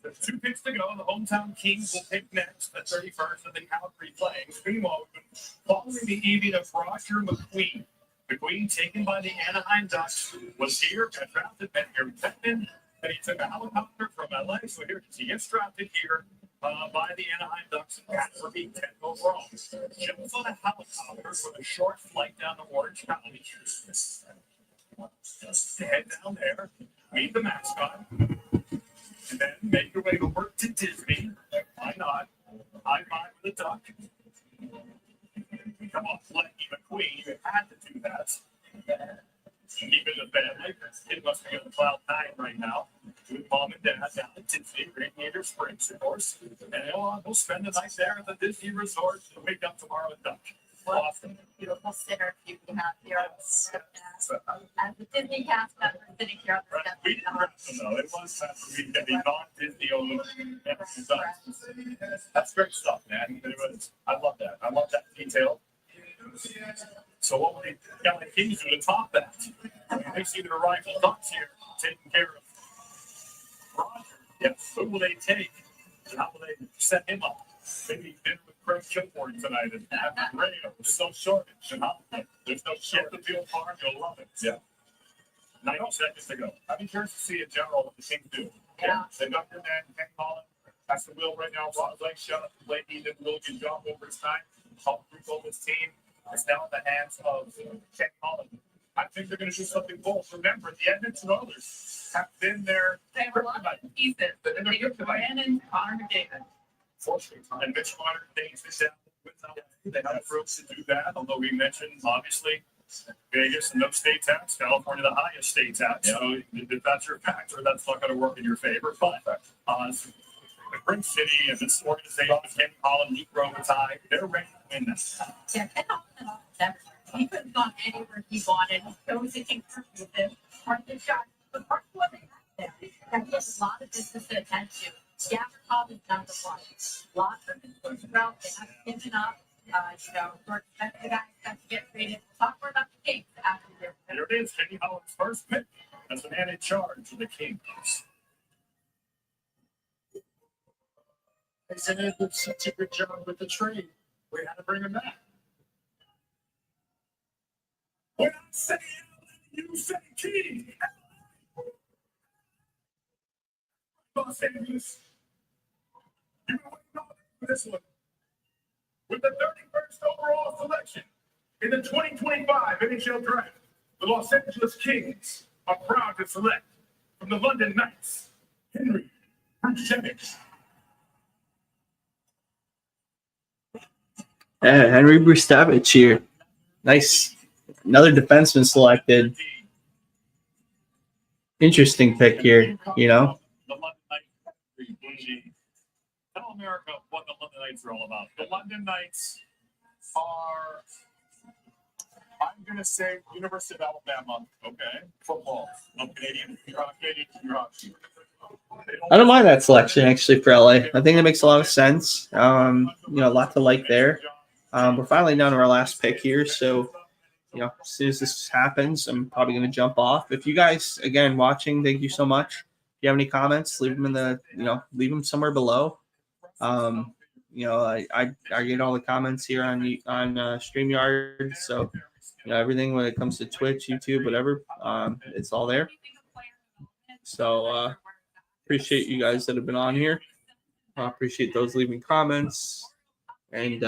There's 2 picks to go. The hometown Kings will pick next, the 31st, of the Calgary Flames. Meanwhile, following the evening of Roger McQueen. McQueen, taken by the Anaheim Ducks, was here and drafted by Gary Bettman. And he took a helicopter from LA, so here he gets drafted here by the Anaheim Ducks for being 10 overall. Jumps on a helicopter for a short flight down to Orange County. Just head down there, meet the mascot, and then make your way over to Disney. Why not? High five with the duck. Come on, Flecky McQueen, you had to do that. Keep it in the family. Kid must be on cloud 9 right now. With mom and dad down at Disney, Radiator Springs, of course. And he'll spend the night there at the Disney Resort and wake up tomorrow at Duck. Awesome. beautiful center you can have here on the step. As the Disney cast member sitting here on the step. We didn't wrap them though. It was time for me to get the non-Disney owned. That's great stuff, man. I love that. I love that detail. So what would the LA Kings do to top that? I mean, they see their rival Ducks here taking care of Roger. Yes. Who will they take? And how will they set him up? Maybe dinner with Craig Chipboard tonight and radio. There's no shortage. And there's no short to feel farm. You'll love it. Yeah. 90 seconds to go. I'd be curious to see in general what the Kings do. Yeah. They got their man, Ken Holland. That's the wheel right now. Rod Lake shut up. Blake did a really good job over his time. Paul Rico's team is now in the hands of Ken Holland. I think they're going to do something bold. Remember, the Edmonton Oilers have been there. They have a lot of pieces. They get Brandon, Connor McDavid. Fortunately, and Mitch Marner things is down with them. They have room to do that. Although we mentioned obviously Vegas no state tax, California the highest state tax. Yeah. So if that's your factor, that's not going to work in your favor. But the Great City and this organization, Ken Holland, Luke Robitaille, they're ready to win this. Yeah, Ken Holland, he could have gone anywhere he wanted. He was a king with him. Part of the shot, but part of what they have there, that he has a lot of business to attend to. Gavrikov is number one. Lots of influence about they have given up. We're expecting the guys to get traded. We'll talk more about the Kings after this. Here it is, Kenny Holland's first pick as the man in charge of the Kings. They said they did such a good job with the trade. We had to bring him back. When I say you say King. Los Angeles. You know what? This one. With the 31st overall selection in the 2025 NHL Draft, the Los Angeles Kings are proud to select from the London Knights, Henry Bruchevich. Yeah, Henry Bruchevich here. Nice. Another defenseman selected. Interesting pick here, The London Knights. Tell America what the London Knights are all about. The London Knights are, I'm going to say, University of Alabama, okay, football of Canadian. I don't mind that selection actually for LA. I think that makes a lot of sense. A lot to like there. We're finally down to our last pick here, so as soon as this happens, I'm probably going to jump off. If you guys again watching, thank you so much. If you have any comments, leave them in leave them somewhere below. I get all the comments here on StreamYard, so everything when it comes to Twitch, YouTube, whatever, it's all there. So appreciate you guys that have been on here. Appreciate those leaving comments, and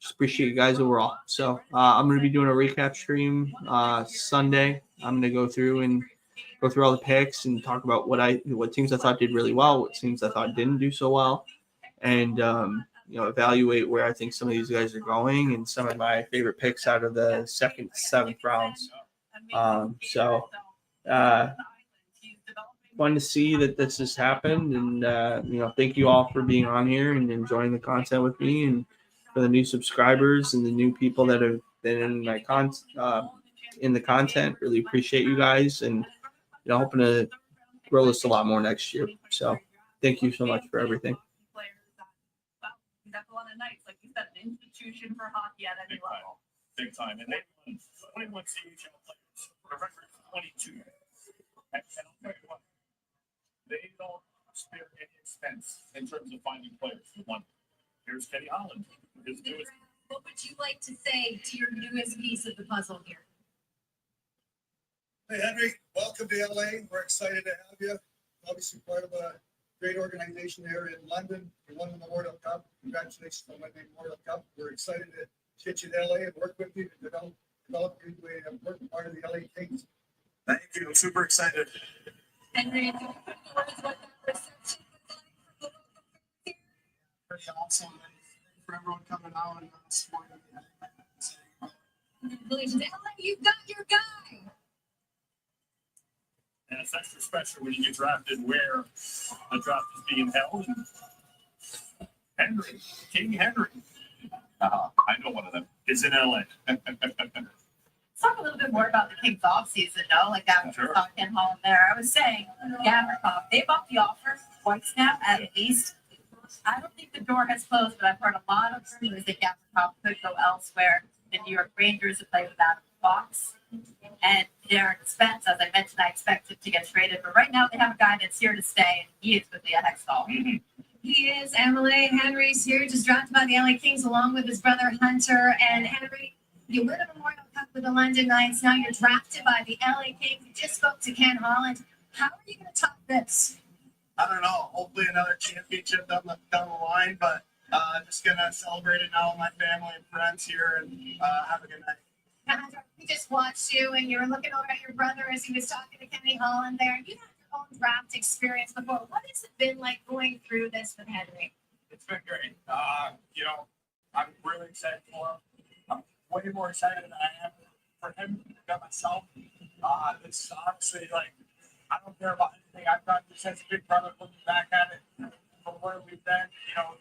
just appreciate you guys overall. So I'm going to be doing a recap stream Sunday. I'm going to go through all the picks and talk about what teams I thought did really well, what teams I thought didn't do so well, and evaluate where I think some of these guys are going and some of my favorite picks out of the 2nd to 7th rounds. Fun to see that this has happened, and thank you all for being on here and enjoying the content with me, and for the new subscribers and the new people that have been in my in the content. Really appreciate you guys, and hoping to grow this a lot more next year. So thank you so much for everything. That's a lot of nights, like you said, an institution for hockey at any level. Big time. And they won 21 CHL players for a record of 22. And I'll tell you what, they don't spare any expense in terms of finding players for one. Here's Kenny Holland. His newest. What would you like to say to your newest piece of the puzzle here? Hey, Henry, welcome to LA. We're excited to have you. Obviously part of a great organization there in London. You won the Memorial Cup. Congratulations on winning the Memorial Cup. We're excited to get you to LA and work with you to develop you into a important part of the LA Kings. Thank you. I'm super excited. Henry, Pretty awesome. And thanks for everyone coming out and supporting me. congratulations. LA, you got your guy. And it's extra special when you get drafted where the draft is being held. Henry, King Henry. I know one of them. Is in LA. Let's talk a little bit more about the Kings offseason, though, like after Ken Holland there. I was saying, Gavrikov, they bumped the offer twice now, at least. I don't think the door has closed, but I've heard a lot of rumors that Gavrikov could go elsewhere. The New York Rangers have played without a box. And Darren Spence, as I mentioned, I expect him to get traded. But right now they have a guy that's here to stay, and he is with the Hextall. He is Emily Henry's here, just drafted by the LA Kings along with his brother Hunter. And Henry, you win a Memorial Cup with the London Knights. Now you're drafted by the LA Kings. You just spoke to Ken Holland. How are you going to top this? I don't know. Hopefully another championship down the line, but just gonna celebrate it now with my family and friends here, and have a good night. Now, Hunter, we just watched you, and you were looking over at your brother as he was talking to Kenny Holland there. You had your own draft experience before. What has it been like going through this with Henry? It's been great. I'm really excited for him. I'm way more excited than I am for him than myself. It's honestly like, I don't care about anything I've done since a big brother looking back at it from where we've been,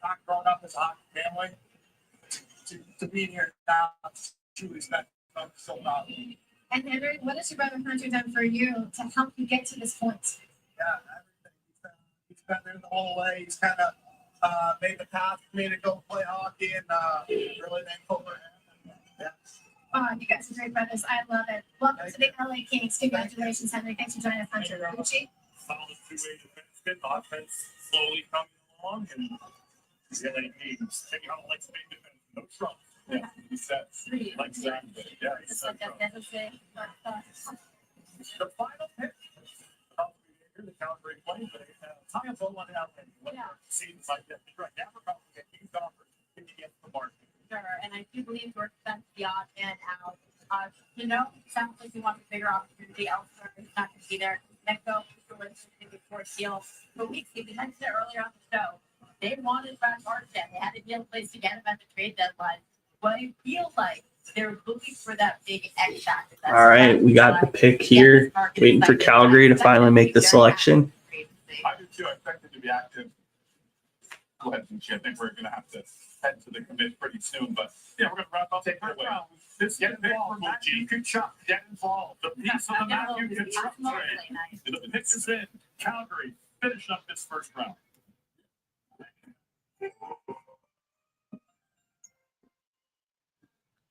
not growing up as a hockey family, to be here now, it's truly special. I'm so proud of him. And Henry, what has your brother Hunter done for you to help you get to this point? Yeah, everything. He's been there the whole way. He's kind of made the path for me to go play hockey, and really thankful for him. Yeah. Oh, you guys are great brothers. I love it. Welcome to the LA Kings. Congratulations, Henry. Thanks for joining us, Hunter. Gucci? Solid two-way defenseman. Offense slowly coming along, and the LA Kings taking on like big defense. No trouble. Yeah, he sets like that. Yeah, he's set. The final pick of the Calgary play, they tie up on out and what seems like that. Gavrikov will get used offer to get the market. Sure, and I do believe George Spence the odd man out. Sounds like he wants a bigger opportunity elsewhere. He's not going to be there. Mexico, for deal. For weeks, we mentioned it earlier on the show. They wanted Brad Marchand. They had to be in place to get him at the trade deadline. But I feel like they're looking for that big X factor. All right, we got the pick here. Waiting for Calgary to finally make the selection. I do too. I expect it to be active. Go ahead, Gucci. I think we're going to have to head to the commit pretty soon. But yeah, we're going to wrap up. Take it away. This get pick for Matthew Tkachuk. Get involved. The piece of the Matthew Tkachuk trade. The pick is in. Calgary finish up this first round.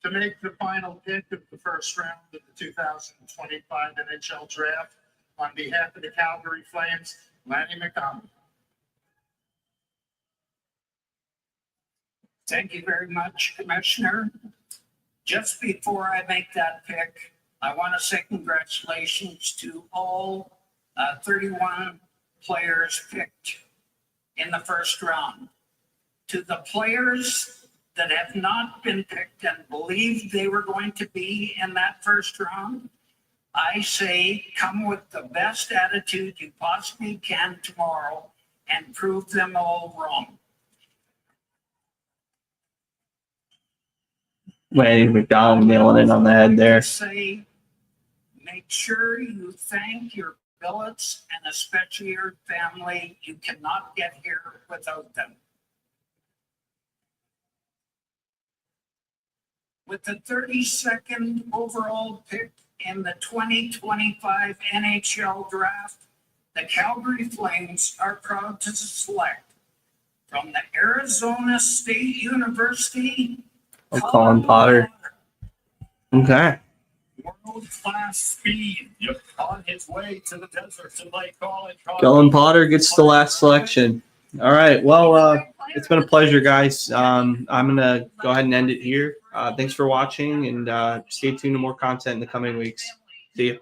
To make the final pick of the first round of the 2025 NHL Draft, on behalf of the Calgary Flames, Lanny McDonald. Thank you very much, Commissioner. Just before I make that pick, I want to say congratulations to all 31 players picked in the first round. To the players that have not been picked and believe they were going to be in that first round, I say come with the best attitude you possibly can tomorrow and prove them all wrong. Randy McDonald nailing it on the head there. Say, make sure you thank your billets and especially your family. You cannot get here without them. With the 32nd overall pick in the 2025 NHL Draft, the Calgary Flames are proud to select from the Arizona State University, Colin Potter. Okay. World-class speed. Yep. On his way to the desert tonight, Colin Potter gets the last selection. All right. Well, it's been a pleasure, guys. I'm going to go ahead and end it here. Thanks for watching, and stay tuned to more content in the coming weeks. See you.